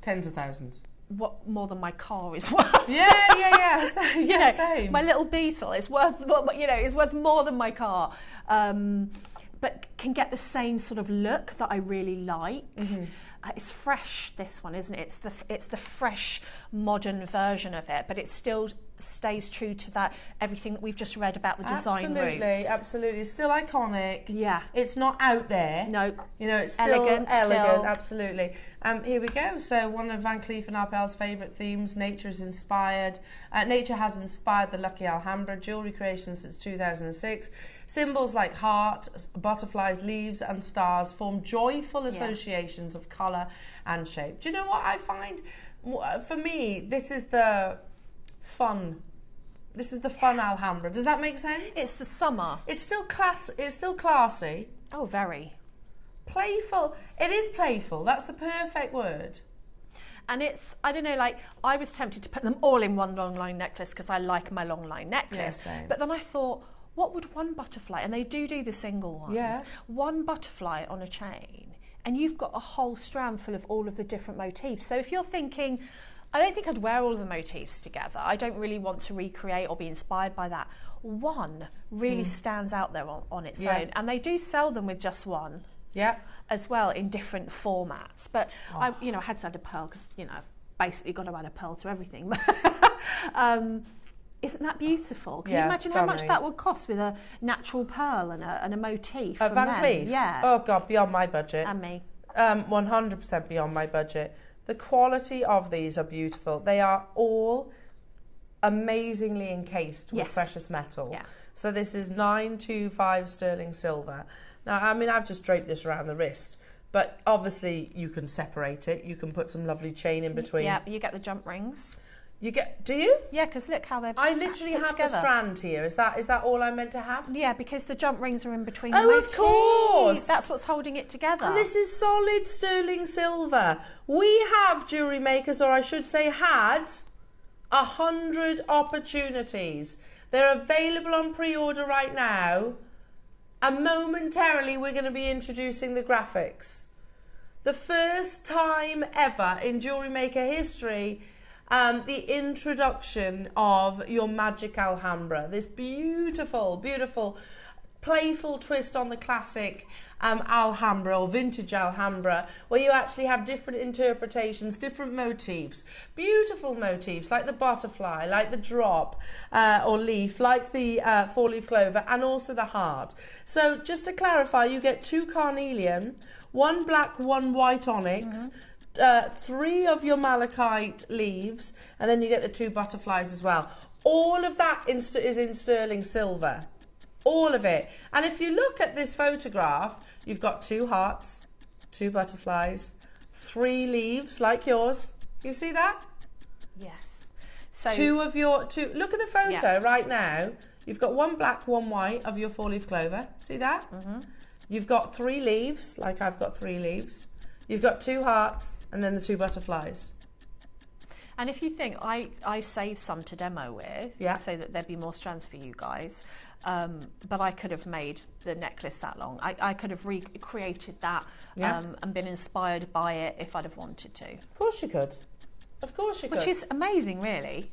Speaker 1: tens of thousands.
Speaker 2: What more than my car is worth?
Speaker 1: Yeah. Same.
Speaker 2: My little Beetle is worth, is worth more than my car, but can get the same sort of look that I really like. Mm-hmm. It's fresh, this one, isn't it? It's the fresh, modern version of it, but it's still stays true to that, everything that we've just read about the design roots.
Speaker 1: Absolutely. Still iconic.
Speaker 2: Yeah.
Speaker 1: It's not out there.
Speaker 2: No.
Speaker 1: You know, it's still elegant, absolutely. Here we go. So one of Van Cleef & Arpels' favourite themes, nature has inspired the Lucky Alhambra jewellery creation since 2006. Symbols like heart, butterflies, leaves and stars form joyful associations of colour and shape. Do you know what I find? For me, this is the fun. This is the fun Alhambra. Does that make sense?
Speaker 2: It's the summer.
Speaker 1: It's still classy.
Speaker 2: Oh, very.
Speaker 1: Playful. It is playful. That's the perfect word.
Speaker 2: And it's, I don't know, like, I was tempted to put them all in one long line necklace because I like my long line necklace.
Speaker 1: Yeah,
Speaker 2: but then I thought, what would one butterfly, and they do the single ones, one butterfly on a chain, and you've got a whole strand full of all of the different motifs. So if you're thinking, I don't think I'd wear all of the motifs together, I don't really want to recreate or be inspired by that, one really stands out there on its own. And they do sell them with just one.
Speaker 1: Yeah,
Speaker 2: as well, in different formats. But I had to add a pearl because I've basically got to add a pearl to everything. Isn't that beautiful? Can you imagine how much that would cost with a natural pearl and a motif?
Speaker 1: A Van Cleef?
Speaker 2: Yeah.
Speaker 1: Oh God, beyond my budget.
Speaker 2: And me.
Speaker 1: 100% beyond my budget. The quality of these are beautiful. They are all amazingly encased with precious metal.
Speaker 2: Yeah.
Speaker 1: So this is 925 sterling silver. Now, I mean, I've just draped this around the wrist, but obviously you can separate it. You can put some lovely chain in between.
Speaker 2: Yeah, you get the jump rings.
Speaker 1: Do you?
Speaker 2: Yeah, because look how they're
Speaker 1: I literally have
Speaker 2: together.
Speaker 1: The strand here. Is that all I'm meant to have?
Speaker 2: Yeah, because the jump rings are in between
Speaker 1: the
Speaker 2: motifs.
Speaker 1: Of course.
Speaker 2: That's what's holding it together.
Speaker 1: And this is solid sterling silver. We have jewellery makers, or I should say had, 100 opportunities. They're available on pre-order right now. And momentarily we're going to be introducing the graphics. The first time ever in Jewellery Maker history, the introduction of your Magic Alhambra. This beautiful, beautiful, playful twist on the classic Alhambra or vintage Alhambra, where you actually have different interpretations, different motifs, beautiful motifs like the butterfly, like the drop or leaf, like the four-leaf clover, and also the heart. So just to clarify, you get 2 carnelian, 1 black, 1 white onyx, 3 of your malachite leaves, and then you get the 2 butterflies as well. All of that is in sterling silver. All of it. And if you look at this photograph, you've got 2 hearts, 2 butterflies, 3 leaves like yours. You see that?
Speaker 2: Yes. So
Speaker 1: look at the photo right now. You've got 1 black, 1 white of your 4-leaf clover. See that? You've got 3 leaves, like I've got 3 leaves. You've got 2 hearts and then the 2 butterflies.
Speaker 2: And if you think, I saved some to demo with, so that there'd be more strands for you guys, but I could have made the necklace that long. I could have recreated that and been inspired by it if I'd have wanted to.
Speaker 1: Of course you could. Of course you could.
Speaker 2: Which is amazing, really.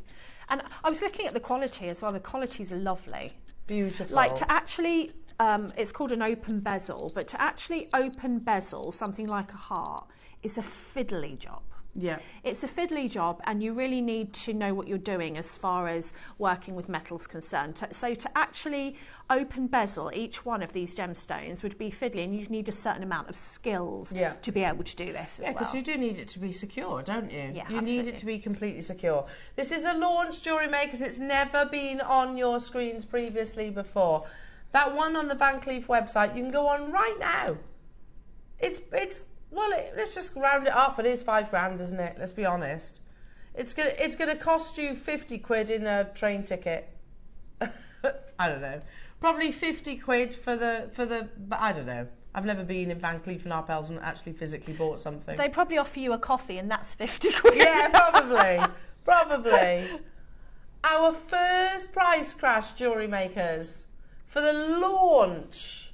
Speaker 2: And I was looking at the quality as well. The quality's lovely.
Speaker 1: Beautiful.
Speaker 2: Like to actually, it's called an open bezel, but to actually open bezel something like a heart is a fiddly job.
Speaker 1: Yeah.
Speaker 2: It's a fiddly job, and you really need to know what you're doing as far as working with metal's concerned. So to actually open bezel each one of these gemstones would be fiddly, and you need a certain amount of skills to be able to do this as well.
Speaker 1: Yeah, because you do need it to be secure, don't you?
Speaker 2: Yeah,
Speaker 1: you
Speaker 2: absolutely.
Speaker 1: need it to be completely secure. This is a launch, Jewellery Makers. It's never been on your screens previously before. That one on the Van Cleef website, you can go on right now. Let's just round it up. It is £5,000, isn't it? Let's be honest. It's gonna cost you 50 quid in a train ticket. I don't know. Probably 50 quid for the. I don't know. I've never been in Van Cleef & Arpels and actually physically bought something.
Speaker 2: They probably offer you a coffee, and that's 50 quid.
Speaker 1: Yeah, probably. Our first price crash, Jewellery Makers, for the launch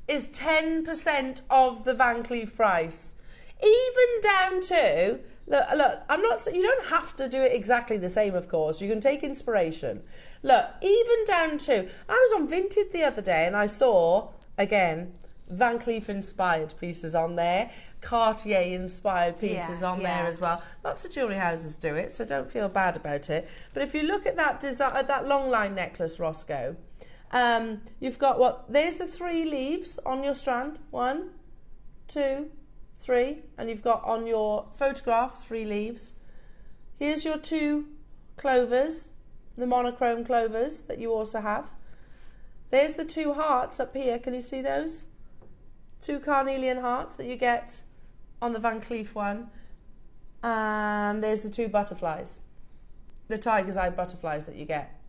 Speaker 1: is 10% of the Van Cleef price. Even down to, look, I'm not, you don't have to do it exactly the same, of course. You can take inspiration. Look, even down to, I was on Vinted the other day and I saw, again, Van Cleef inspired pieces on there. Cartier-inspired pieces on there as well. Lots of jewellery houses do it, so don't feel bad about it. But if you look at that that long line necklace, Roscoe, you've got there's the 3 leaves on your strand. 1, 2, 3, and you've got on your photograph 3 leaves. Here's your 2 clovers, the monochrome clovers that you also have. There's the 2 hearts up here. Can you see those? 2 carnelian hearts that you get on the Van Cleef one. And there's the 2 butterflies, the tiger's eye butterflies that you get.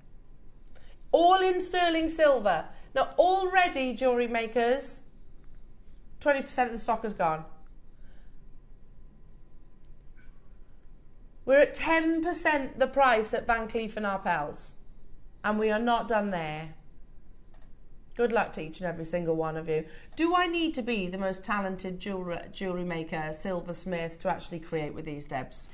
Speaker 1: All in sterling silver. Now already, jewellery makers, 20% of the stock is gone. We're at 10% the price at Van Cleef & Arpels, and we are not done there. Good luck to each and every single one of you. Do I need to be the most talented jewellery maker, silversmith, to actually create with these, Debs?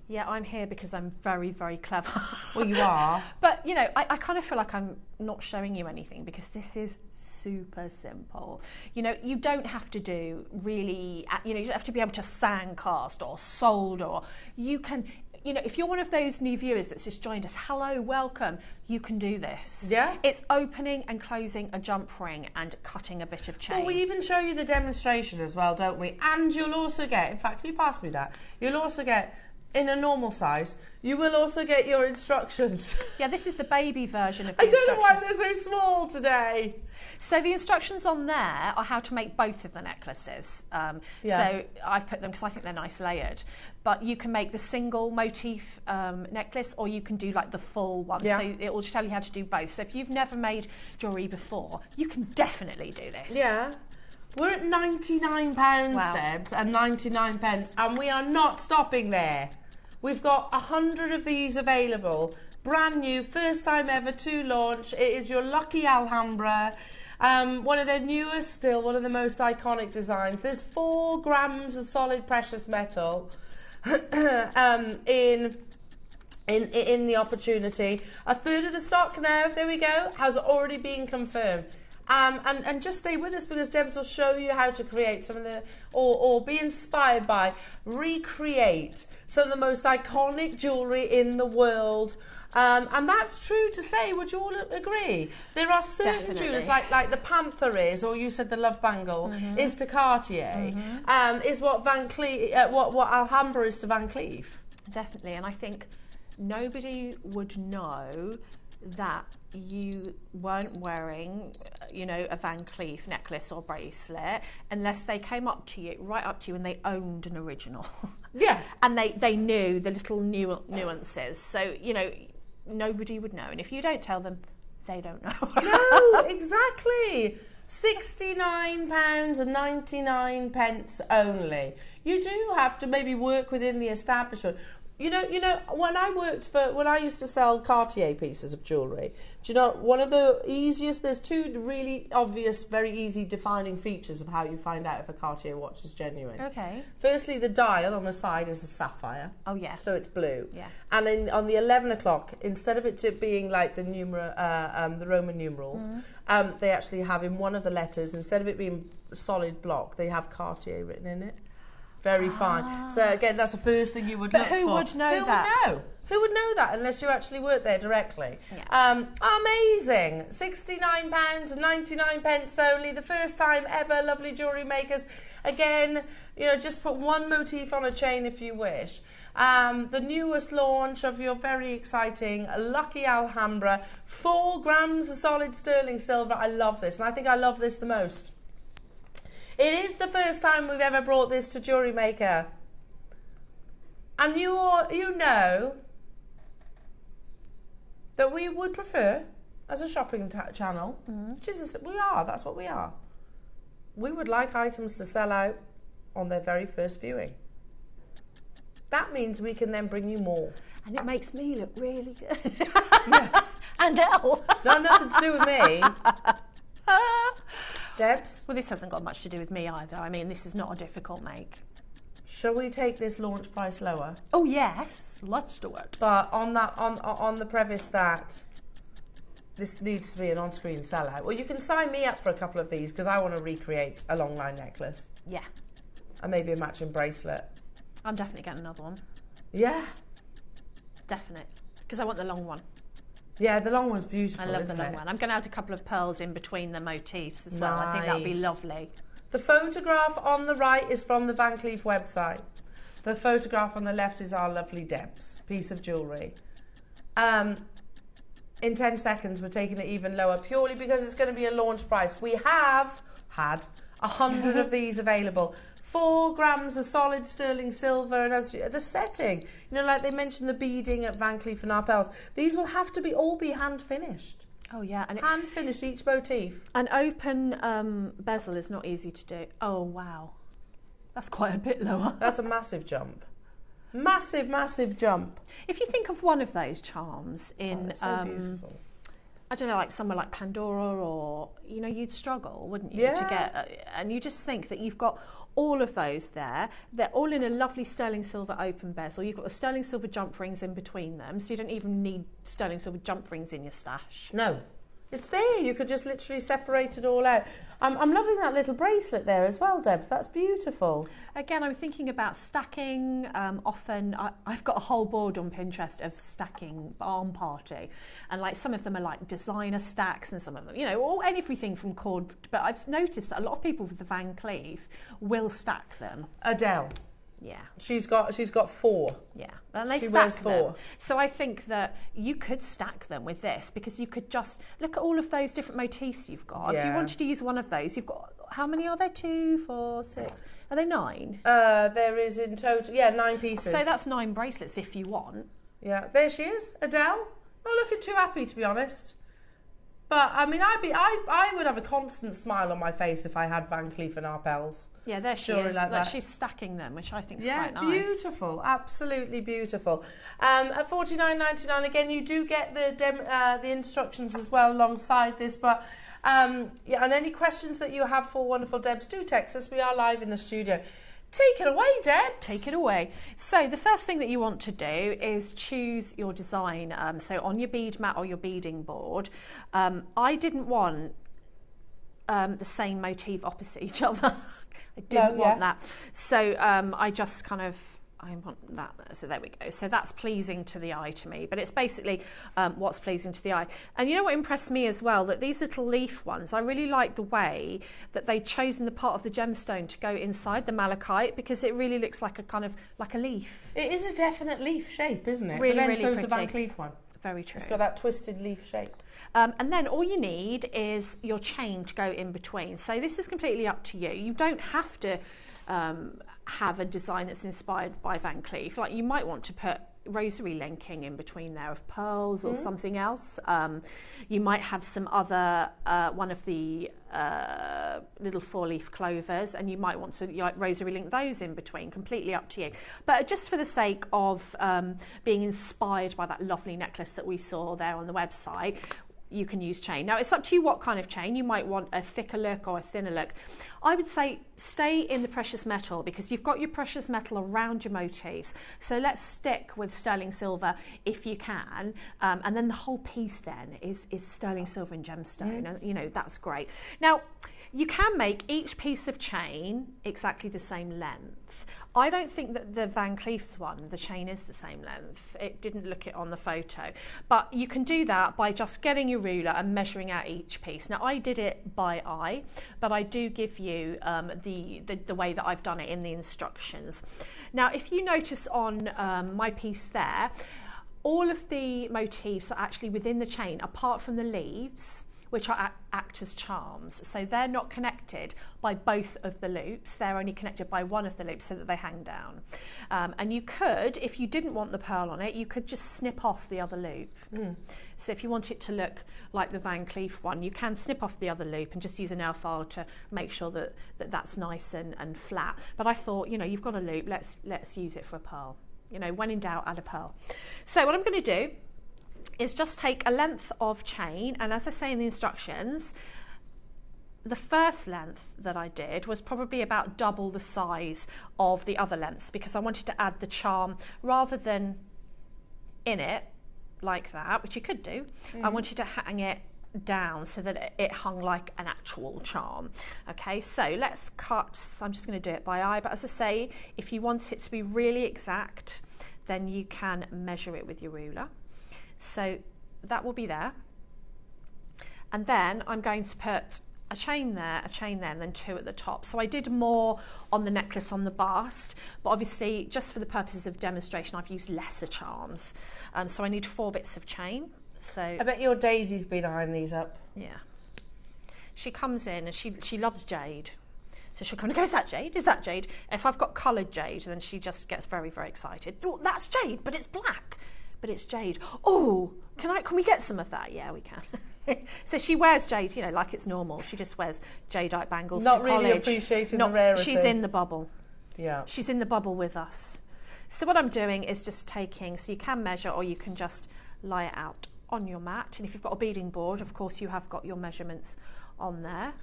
Speaker 2: Yeah, I'm here because I'm very, very clever.
Speaker 1: Well, you are.
Speaker 2: But, you know, I kind of feel like I'm not showing you anything because this is super simple. You know, you don't have to do really, you know, you don't have to be able to sand cast or solder, or you can, you know, if you're one of those new viewers that's just joined us, hello, welcome, you can do this.
Speaker 1: Yeah.
Speaker 2: It's opening and closing a jump ring and cutting a bit of chain.
Speaker 1: Well, we even show you the demonstration as well, don't we? And you'll also get, in fact, can you pass me that? You'll also get, in a normal size, you will also get your instructions.
Speaker 2: Yeah, this is the baby version of the
Speaker 1: I don't know why they're so small today.
Speaker 2: So the instructions on there are how to make both of the necklaces. So I've put them because I think they're nice layered. But you can make the single motif necklace, or you can do like the full one.
Speaker 1: Yeah.
Speaker 2: So it will tell you how to do both. So if you've never made jewellery before, you can definitely do this.
Speaker 1: Yeah. We're at £99,
Speaker 2: Wow.
Speaker 1: Debs, and 99 pence, and we are not stopping there. We've got 100 of these available. Brand new, first time ever to launch. It is your lucky Alhambra. One of their newest still, one of the most iconic designs. There's 4 grams of solid precious metal in the opportunity. A third of the stock now, there we go, has already been confirmed. And just stay with us because Debs will show you how to create some of the, or be inspired by, recreate some of the most iconic jewellery in the world. And that's true to say, would you all agree? There are certain jewellers, like the Panther is, or you said the Love Bangle, is to Cartier, is what Van Cleef, what Alhambra is to Van Cleef.
Speaker 2: Definitely, and I think nobody would know that you weren't wearing, you know, a Van Cleef necklace or bracelet unless they came up to you, right up to you, and they owned an original.
Speaker 1: Yeah.
Speaker 2: And they knew the little nuances. So, you know, nobody would know. And if you don't tell them, they don't know.
Speaker 1: No, exactly. £69.99 only. You do have to maybe work within the establishment. You know, when I used to sell Cartier pieces of jewellery, do you know, one of the easiest, there's 2 really obvious, very easy defining features of how you find out if a Cartier watch is genuine.
Speaker 2: Okay.
Speaker 1: Firstly, the dial on the side is a sapphire.
Speaker 2: Oh, yeah.
Speaker 1: So it's blue.
Speaker 2: Yeah.
Speaker 1: And then on the 11 o'clock, instead of it being like the the Roman numerals, they actually have in one of the letters, instead of it being solid block, they have Cartier written in it. Very fine. So again, that's the first thing you would look for.
Speaker 2: But who would know that?
Speaker 1: Who would know that unless you actually work there directly?
Speaker 2: Yeah.
Speaker 1: Amazing. £69.99 only. The first time ever, lovely jewellery makers. Again, you know, just put one motif on a chain if you wish. The newest launch of your very exciting Lucky Alhambra. 4 grams of solid sterling silver. I love this, and I think I love this the most. It is the first time we've ever brought this to Jewellery Maker. And you know that we would prefer, as a shopping channel, which is, that's what we are. We would like items to sell out on their very first viewing. That means we can then bring you more.
Speaker 2: And it makes me look really good.
Speaker 1: Yeah.
Speaker 2: And Elle.
Speaker 1: No, nothing to do with me. Debs?
Speaker 2: Well, this hasn't got much to do with me either. I mean, this is not a difficult make.
Speaker 1: Shall we take this launch price lower?
Speaker 2: Oh, yes. Let's do it.
Speaker 1: But on the premise that this needs to be an on-screen sellout. Well, you can sign me up for a couple of these because I want to recreate a long line necklace.
Speaker 2: Yeah.
Speaker 1: And maybe a matching bracelet.
Speaker 2: I'm definitely getting another one.
Speaker 1: Yeah.
Speaker 2: Definite. Because I want the long one.
Speaker 1: Yeah, the long one's beautiful.
Speaker 2: I love the long one. I'm going to add a couple of pearls in between the motifs as well.
Speaker 1: Nice.
Speaker 2: I think that would be lovely.
Speaker 1: The photograph on the right is from the Van Cleef website. The photograph on the left is our lovely Deb's piece of jewellery. In 10 seconds, we're taking it even lower purely because it's going to be a launch price. We have had 100 of these available. 4 grams of solid sterling silver, and as the setting, you know, like they mentioned the beading at Van Cleef and Arpels. These will have to be all be hand finished.
Speaker 2: Oh yeah, and
Speaker 1: hand finished each motif.
Speaker 2: An open bezel is not easy to do. Oh wow, that's quite a bit lower.
Speaker 1: That's a massive jump. Massive, massive jump.
Speaker 2: If you think of one of those charms in,
Speaker 1: so beautiful.
Speaker 2: I don't know, like somewhere like Pandora, or you know, you'd struggle, wouldn't you,
Speaker 1: yeah.
Speaker 2: to get? And you just think that you've got all of those there. They're all in a lovely sterling silver open bezel. You've got the sterling silver jump rings in between them, so you don't even need sterling silver jump rings in your stash.
Speaker 1: No. It's there. You could just literally separate it all out. I'm loving that little bracelet there as well, Debs. That's beautiful.
Speaker 2: Again, I'm thinking about stacking. Often, I've got a whole board on Pinterest of stacking arm party. And like some of them are like designer stacks and some of them, you know, all everything from cord. But I've noticed that a lot of people with the Van Cleef will stack them.
Speaker 1: Adele.
Speaker 2: Yeah.
Speaker 1: She's got 4.
Speaker 2: Yeah. And they
Speaker 1: she
Speaker 2: stack
Speaker 1: wears
Speaker 2: them.
Speaker 1: 4.
Speaker 2: So I think that you could stack them with this because you could just look at all of those different motifs you've got.
Speaker 1: Yeah.
Speaker 2: If you wanted to use one of those, you've got, how many are there? 2, 4, 6. Are they 9?
Speaker 1: There is in total, 9 pieces.
Speaker 2: So that's 9 bracelets if you want.
Speaker 1: Yeah. There she is, Adele. Not looking too happy, to be honest. But I mean, I would have a constant smile on my face if I had Van Cleef and Arpels.
Speaker 2: Yeah, there she is. Like she's stacking them, which I think is quite nice.
Speaker 1: Yeah, beautiful, absolutely beautiful. At $49.99, again, you do get the instructions as well alongside this. But and any questions that you have for Wonderful Debs, do text us. We are live in the studio. Take it away, Debs.
Speaker 2: Take it away. So the first thing that you want to do is choose your design. So on your bead mat or your beading board, I didn't want the same motif opposite each other. I didn't want that. So I just kind of, I want that. So there we go. So that's pleasing to the eye to me, but it's basically what's pleasing to the eye. And you know what impressed me as well? That these little leaf ones, I really like the way that they'd chosen the part of the gemstone to go inside the malachite, because it really looks like a kind of, like a leaf.
Speaker 1: It is a definite leaf shape, isn't it?
Speaker 2: Really,
Speaker 1: but then
Speaker 2: really
Speaker 1: so's
Speaker 2: pretty.
Speaker 1: the Van Cleef one.
Speaker 2: Very true.
Speaker 1: It's got that twisted leaf shape.
Speaker 2: And then all you need is your chain to go in between. So this is completely up to you. You don't have to have a design that's inspired by Van Cleef. Like, you might want to put rosary linking in between there of pearls or something else. You might have some other one of the little 4-leaf clovers, and you might want to like rosary link those in between. Completely up to you. But just for the sake of being inspired by that lovely necklace that we saw there on the website, you can use chain. Now it's up to you what kind of chain. You might want a thicker look or a thinner look. I would say stay in the precious metal, because you've got your precious metal around your motifs. So let's stick with sterling silver if you can. And then the whole piece then is sterling silver and gemstone. And you know, that's great. Now, you can make each piece of chain exactly the same length. I don't think that the Van Cleef's one, the chain is the same length. It didn't look it on the photo. But you can do that by just getting your ruler and measuring out each piece. Now, I did it by eye, but I do give you the way that I've done it in the instructions. Now, if you notice on my piece there, all of the motifs are actually within the chain, apart from the leaves, which are act as charms. So they're not connected by both of the loops. They're only connected by one of the loops so that they hang down. And you could, if you didn't want the pearl on it, you could just snip off the other loop. So if you want it to look like the Van Cleef one, you can snip off the other loop and just use a nail file to make sure that that's nice and flat. But I thought, you know, you've got a loop, let's use it for a pearl. You know, when in doubt, add a pearl. So what I'm going to do is just take a length of chain, and as I say in the instructions, the first length that I did was probably about double the size of the other lengths, because I wanted to add the charm rather than in it like that, which you could do. I wanted to hang it down so that it hung like an actual charm. Okay, so let's cut. I'm just going to do it by eye, but as I say, if you want it to be really exact, then you can measure it with your ruler. So that will be there, and then I'm going to put a chain there, and then 2 at the top. So I did more on the necklace on the bust, but obviously just for the purposes of demonstration I've used lesser charms. So I need 4 bits of chain. So
Speaker 1: I bet your Daisy's been eyeing these up.
Speaker 2: Yeah. She comes in and she loves jade. So she'll come and go, is that jade? Is that jade? If I've got coloured jade, then she just gets very, very excited. Oh, that's jade, but it's black. But it's jade. Oh, can we get some of that? Yeah, we can. So she wears jade, you know, like it's normal. She just wears jadeite bangles
Speaker 1: Not
Speaker 2: to
Speaker 1: really
Speaker 2: college.
Speaker 1: appreciating the rarity.
Speaker 2: She's in the bubble.
Speaker 1: Yeah.
Speaker 2: She's in the bubble with us. So what I'm doing is just taking, so you can measure or you can just lie it out on your mat. And if you've got a beading board, of course, you have got your measurements on there.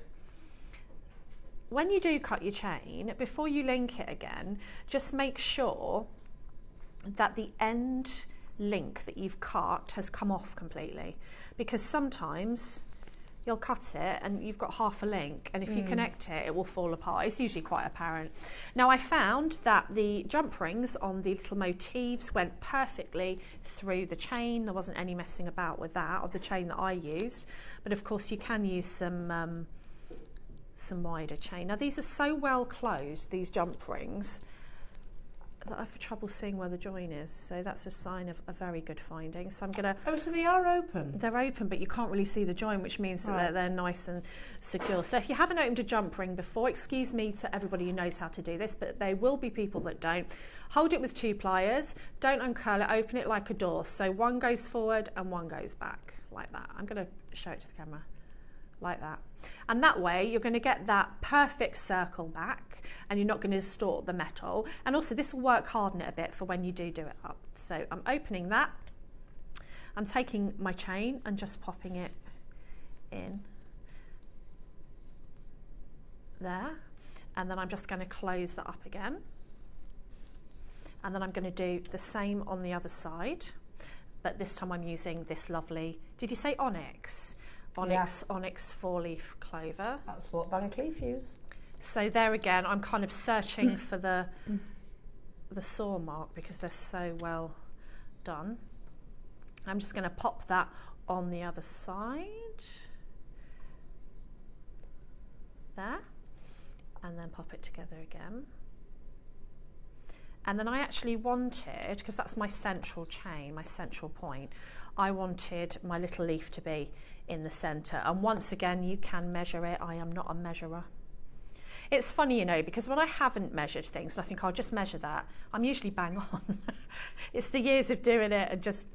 Speaker 2: When you do cut your chain, before you link it again, just make sure that the end link that you've cut has come off completely, because sometimes you'll cut it and you've got half a link, and if you connect it, it will fall apart. It's usually quite apparent. Now I found that the jump rings on the little motifs went perfectly through the chain. There wasn't any messing about with that, or the chain that I used, but of course you can use some wider chain. Now these are so well closed, these jump rings, that I have trouble seeing where the join is, so that's a sign of a very good finding. So I'm going to...
Speaker 1: Oh, so they are open?
Speaker 2: They're open, but you can't really see the join, which means that they're nice and secure. So if you haven't opened a jump ring before, excuse me to everybody who knows how to do this, but there will be people that don't. Hold it with 2 pliers, don't uncurl it, open it like a door. So 1 goes forward and 1 goes back, like that. I'm going to show it to the camera, like that. And that way you're going to get that perfect circle back, and you're not going to distort the metal, and also this will work harden it a bit for when you do it up. So I'm opening that, I'm taking my chain and just popping it in there, and then I'm just going to close that up again, and then I'm going to do the same on the other side, but this time I'm using this lovely, did you say onyx? Onyx 4-leaf clover.
Speaker 1: That's what Van Cleef use.
Speaker 2: So there again, I'm kind of searching for the saw mark because they're so well done. I'm just going to pop that on the other side. There. And then pop it together again. And then I actually wanted, because that's my central chain, my central point, I wanted my little leaf to be in the centre. And once again, you can measure it. I am not a measurer. It's funny, you know, because when I haven't measured things, and I think I'll just measure that, I'm usually bang on. It's the years of doing it and just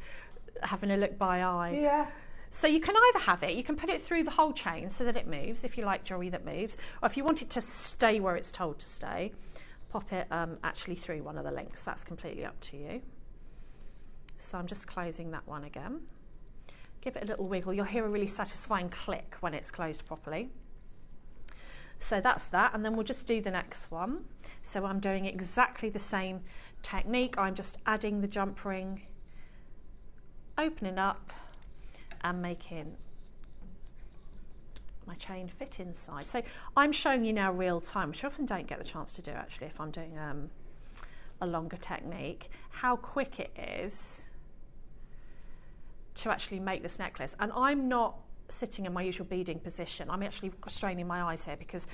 Speaker 2: having a look by eye.
Speaker 1: Yeah.
Speaker 2: So you can either have it, you can put it through the whole chain so that it moves, if you like jewellery that moves, or if you want it to stay where it's told to stay, pop it actually through one of the links. That's completely up to you. So I'm just closing that one again. Give it a little wiggle. You'll hear a really satisfying click when it's closed properly. So that's that, and then we'll just do the next one. So I'm doing exactly the same technique. I'm just adding the jump ring, opening up and making my chain fit inside. So I'm showing you now real time, which I often don't get the chance to do actually if I'm doing a longer technique, how quick it is to actually make this necklace. And I'm not sitting in my usual beading position. I'm actually straining my eyes here because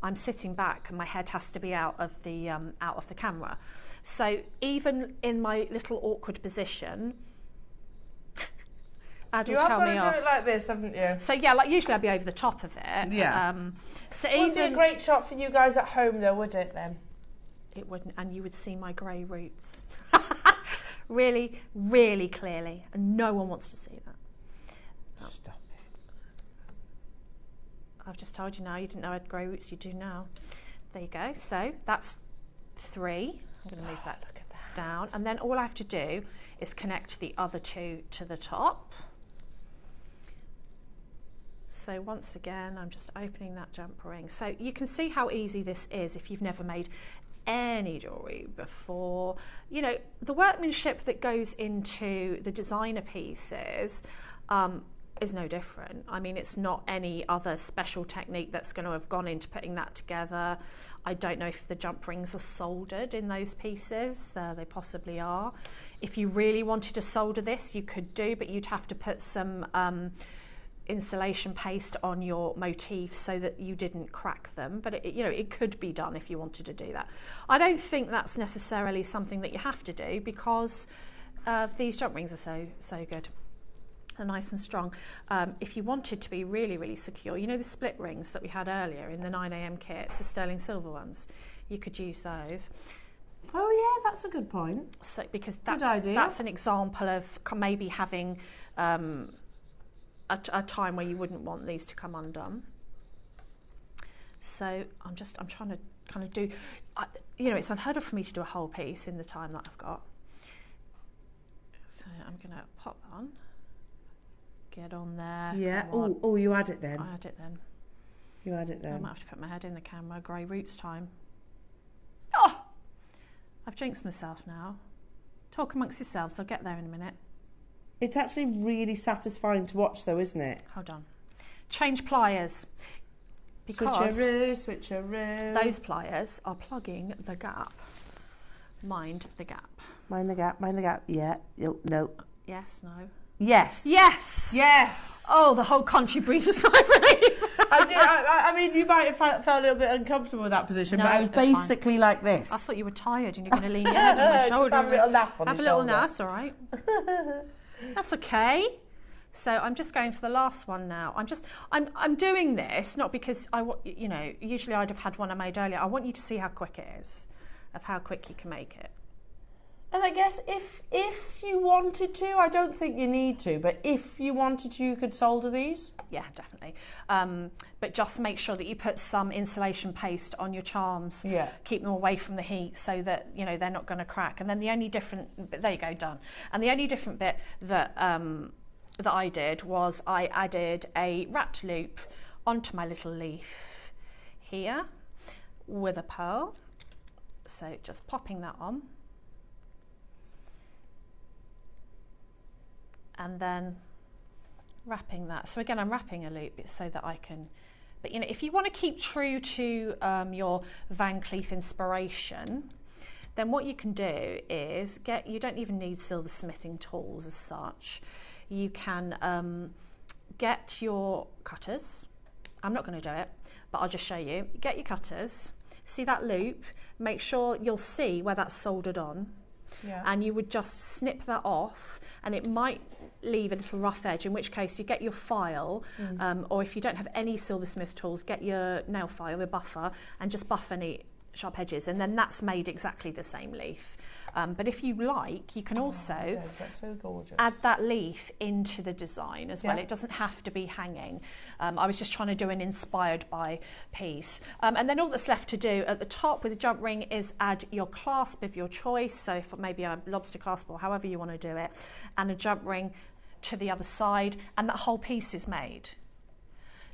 Speaker 2: I'm sitting back and my head has to be out of the camera. So even in my little awkward position, Ad will tell me off. You have got to do
Speaker 1: it like this, haven't you?
Speaker 2: So yeah, like usually I'd be over the top of it.
Speaker 1: Yeah.
Speaker 2: So
Speaker 1: it would be a great shot for you guys at home though, would it then?
Speaker 2: It wouldn't, and you would see my grey roots. Really, really clearly, and no one wants to see that. Oh.
Speaker 1: Stop it.
Speaker 2: I've just told you now, you didn't know I had grey roots, you do now. There you go, so that's 3. I'm going to move that down, and then all I have to do is connect the other 2 to the top. So once again, I'm just opening that jump ring. So you can see how easy this is if you've never made any jewellery before. You know, the workmanship that goes into the designer pieces is no different. I mean, it's not any other special technique that's going to have gone into putting that together. I don't know if the jump rings are soldered in those pieces. They possibly are. If you really wanted to solder this, you could do, but you'd have to put some insulation paste on your motifs so that you didn't crack them. But it could be done if you wanted to do that. I don't think that's necessarily something that you have to do, because these jump rings are so good. They're nice and strong. If you wanted to be really, really secure, the split rings that we had earlier in the 9am kits, the sterling silver ones, you could use those.
Speaker 1: Oh yeah, that's a good point.
Speaker 2: So, because that's an example of maybe having a time where you wouldn't want these to come undone. So I'm trying to kind of do, it's unheard of for me to do a whole piece in the time that I've got. So I'm going to pop that on. Get on there.
Speaker 1: Yeah. Oh, you add it then.
Speaker 2: I add it then.
Speaker 1: You add it then.
Speaker 2: I might have to put my head in the camera. Grey roots time. Oh! I've jinxed myself now. Talk amongst yourselves. I'll get there in a minute.
Speaker 1: It's actually really satisfying to watch, though, isn't it?
Speaker 2: Hold on. Change pliers. Because
Speaker 1: switcheroo.
Speaker 2: Those pliers are plugging the gap. Mind the gap.
Speaker 1: Mind the gap. Yeah. No.
Speaker 2: Yes, no.
Speaker 1: Yes.
Speaker 2: Yes.
Speaker 1: Yes.
Speaker 2: Oh, the whole country breathes a sigh of relief.
Speaker 1: I mean, you might have felt a little bit uncomfortable with that position, but I was basically like this.
Speaker 2: I thought you were tired and you're going to lean your head on my shoulder.
Speaker 1: Just have a little nap on
Speaker 2: Have a little nap, that's all right. That's okay. So I'm just going for the last one now. I'm doing this not because usually I'd have had one I made earlier. I want you to see how quick it is, of how quick you can make it.
Speaker 1: And I guess if you wanted to, I don't think you need to, but if you wanted to, you could solder these.
Speaker 2: Yeah, definitely. But just make sure that you put some insulation paste on your charms.
Speaker 1: Yeah.
Speaker 2: Keep them away from the heat so that they're not going to crack. And then the only different there you go, done. And the only different bit that I did was I added a wrapped loop onto my little leaf here with a pearl. So just popping that on. And then wrapping that. So again, I'm wrapping a loop so that I can, but if you want to keep true to your Van Cleef inspiration, then what you can do is you don't even need silversmithing tools as such. You can get your cutters. I'm not going to do it, but I'll just show you. Get your cutters, see that loop, make sure you'll see where that's soldered on. Yeah. And you would just snip that off, and it might leave a little rough edge, in which case you get your file, or if you don't have any silversmith tools, get your nail file, your buffer, and just buff any sharp edges, and then that's made exactly the same leaf. But if you like, you can also
Speaker 1: that's so gorgeous.
Speaker 2: Add that leaf into the design as well. It doesn't have to be hanging. I was just trying to do an inspired by piece. And then all that's left to do at the top with the jump ring is add your clasp of your choice, so for maybe a lobster clasp or however you want to do it, and a jump ring to the other side, and that whole piece is made.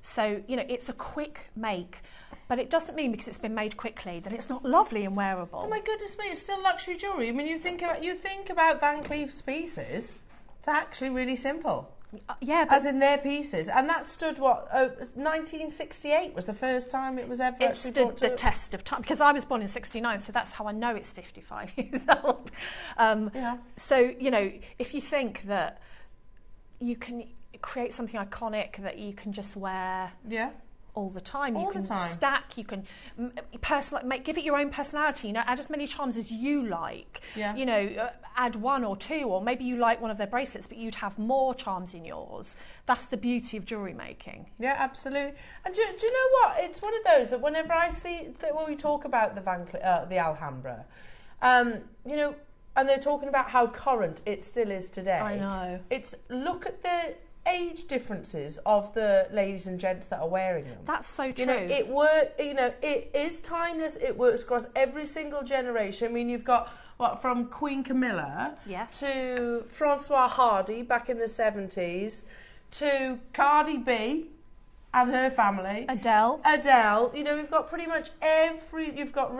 Speaker 2: So, it's a quick make, but it doesn't mean because it's been made quickly that it's not lovely and wearable.
Speaker 1: Oh my goodness me, it's still luxury jewellery. I mean, you think about Van Cleef's pieces, it's actually really simple.
Speaker 2: Yeah, but
Speaker 1: as in their pieces, and that stood 1968 was the first time it was ever.
Speaker 2: It stood the test of time because I was born in '69, so that's how I know it's 55 years old. So if you think that you can create something iconic that you can just wear all the time, you can stack, you can give it your own personality, add as many charms as you like, add one or two, or maybe you like one of their bracelets but you'd have more charms in yours. That's the beauty of jewellery making.
Speaker 1: Yeah, absolutely. And do you know what, it's one of those that whenever I see when we talk about the Alhambra, and they're talking about how current it still is today.
Speaker 2: I know.
Speaker 1: It's look at the age differences of the ladies and gents that are wearing them.
Speaker 2: That's so true.
Speaker 1: It is timeless. It works across every single generation. I mean, you've got from Queen Camilla to Francois Hardy back in the 70s to Cardi B and her family.
Speaker 2: Adele.
Speaker 1: We've got pretty much you've got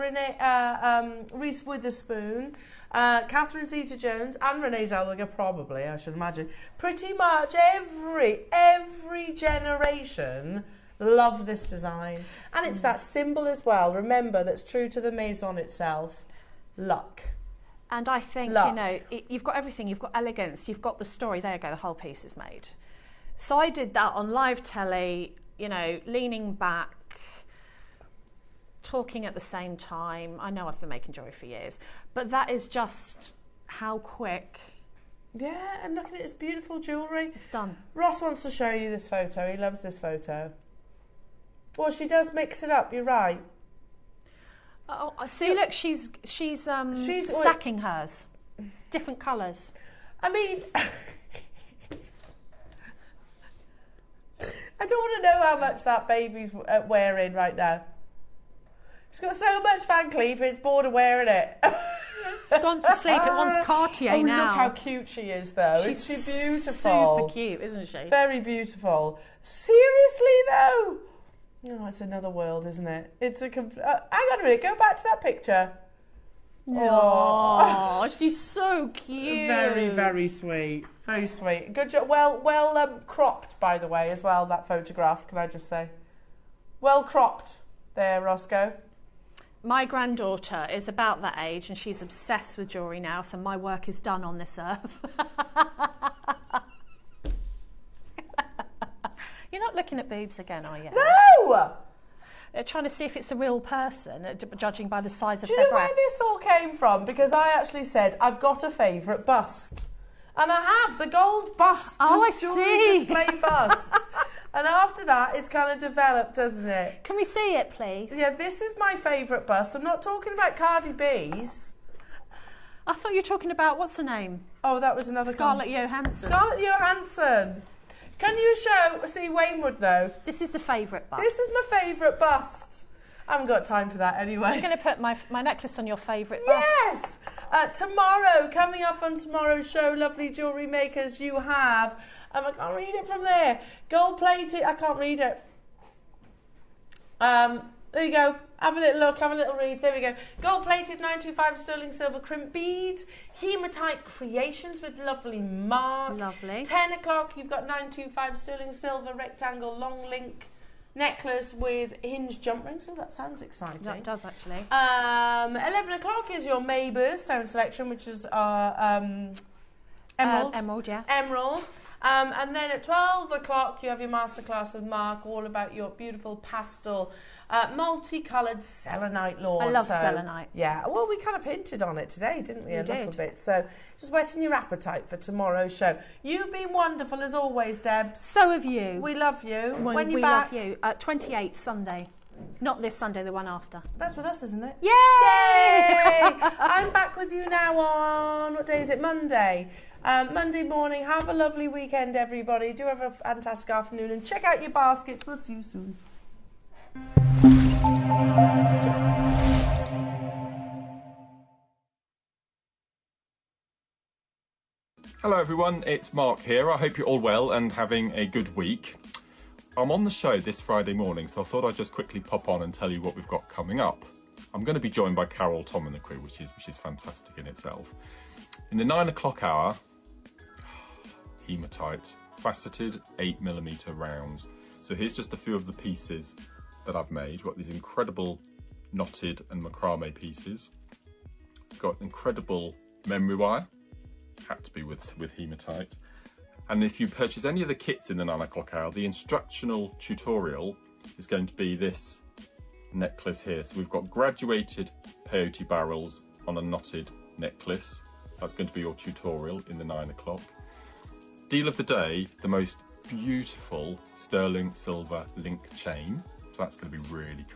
Speaker 1: Reese Witherspoon. Catherine Zeta-Jones and Renee Zellweger, probably, I should imagine. Pretty much every generation love this design. And it's that symbol as well, remember, that's true to the Maison itself. Luck.
Speaker 2: And I think,
Speaker 1: Luck.
Speaker 2: you know, you've got everything. You've got elegance, you've got the story. There you go, the whole piece is made. So I did that on live telly, you know, leaning back, talking at the same time. I know I've been making jewellery for years, but that is just how quick.
Speaker 1: Yeah, and look at it, it's beautiful jewellery.
Speaker 2: It's done.
Speaker 1: Ross wants to show you this photo. He loves this photo. Well, she does mix it up, you're right.
Speaker 2: Oh, see, look, she's stacking hers. Different colours.
Speaker 1: I mean, I don't want to know how much that baby's wearing right now. She's got so much Van Cleef, it's bored of wearing it.
Speaker 2: It's gone to sleep. It wants Cartier now.
Speaker 1: Look how cute she is, though.
Speaker 2: She's
Speaker 1: Isn't she beautiful?
Speaker 2: Super cute, isn't she?
Speaker 1: Very beautiful. Seriously, though? Oh, it's another world, isn't it? It's a... hang on a minute, go back to that picture.
Speaker 2: Oh, she's so cute.
Speaker 1: Very, very sweet. Very sweet. Good job. Well cropped, by the way, as well, that photograph, can I just say. Well cropped there, Roscoe.
Speaker 2: My granddaughter is about that age and she's obsessed with jewellery now, so my work is done on this earth. You're not looking at boobs again, are you?
Speaker 1: No!
Speaker 2: They're trying to see if it's a real person, judging by the size of
Speaker 1: Do you
Speaker 2: their
Speaker 1: know where
Speaker 2: breasts.
Speaker 1: this all came from? Because I actually said, I've got a favourite bust. And I have, the gold bust.
Speaker 2: Oh, I
Speaker 1: jewellery
Speaker 2: see.
Speaker 1: display bust. And after that, it's kind of developed, doesn't it?
Speaker 2: Can we see it, please?
Speaker 1: Yeah, this is my favourite bust. I'm not talking about Cardi B's.
Speaker 2: I thought you were talking about, what's her name?
Speaker 1: Oh, that was another
Speaker 2: Scarlett Johansson.
Speaker 1: Scarlett Johansson. Can you see Wainwood, though?
Speaker 2: This is the favourite bust.
Speaker 1: This is my favourite bust. I haven't got time for that anyway.
Speaker 2: I'm going to put my necklace on your favourite bust.
Speaker 1: Yes! Tomorrow, coming up on tomorrow's show, lovely jewellery makers, you have... I can't read it from there. Gold plated... I can't read it. There you go. Have a little look, have a little read. There we go. Gold plated 925 sterling silver crimp beads. Hematite creations with lovely mark.
Speaker 2: Lovely.
Speaker 1: 10 o'clock, you've got 925 sterling silver rectangle long link necklace with hinged jump rings. Oh, that sounds exciting.
Speaker 2: That does, actually.
Speaker 1: 11 o'clock is your May birthstone selection, which is emerald.
Speaker 2: Emerald, yeah.
Speaker 1: Emerald. And then at 12 o'clock, you have your masterclass with Mark, all about your beautiful pastel, multicoloured selenite lawn.
Speaker 2: I love selenite.
Speaker 1: Yeah, well, we kind of hinted on it today, didn't we? A little bit. So just whetting your appetite for tomorrow's show. You've been wonderful as always, Deb.
Speaker 2: So have you.
Speaker 1: We love you.
Speaker 2: When
Speaker 1: you
Speaker 2: we
Speaker 1: back?
Speaker 2: love you. 28th Sunday. Not this Sunday, the one after.
Speaker 1: That's with us, isn't it?
Speaker 2: Yay!
Speaker 1: Yay! I'm back with you now on, what day is it? Monday. Monday morning. Have a lovely weekend, everybody. Do have a fantastic afternoon and check out your baskets. We'll see you soon.
Speaker 5: Hello everyone, it's Mark here. I hope you're all well and having a good week. I'm on the show this Friday morning, so I thought I'd just quickly pop on and tell you what we've got coming up. I'm going to be joined by Carol, Tom and the crew, which is fantastic in itself. In the 9 o'clock hour, hematite, faceted 8mm rounds. So here's just a few of the pieces that I've made. Got these incredible knotted and macrame pieces. Got incredible memory wire, had to be with hematite. And if you purchase any of the kits in the 9 o'clock hour, the instructional tutorial is going to be this necklace here. So we've got graduated peyote barrels on a knotted necklace. That's going to be your tutorial in the 9 o'clock. Deal of the day, the most beautiful sterling silver link chain. So that's going to be really cool.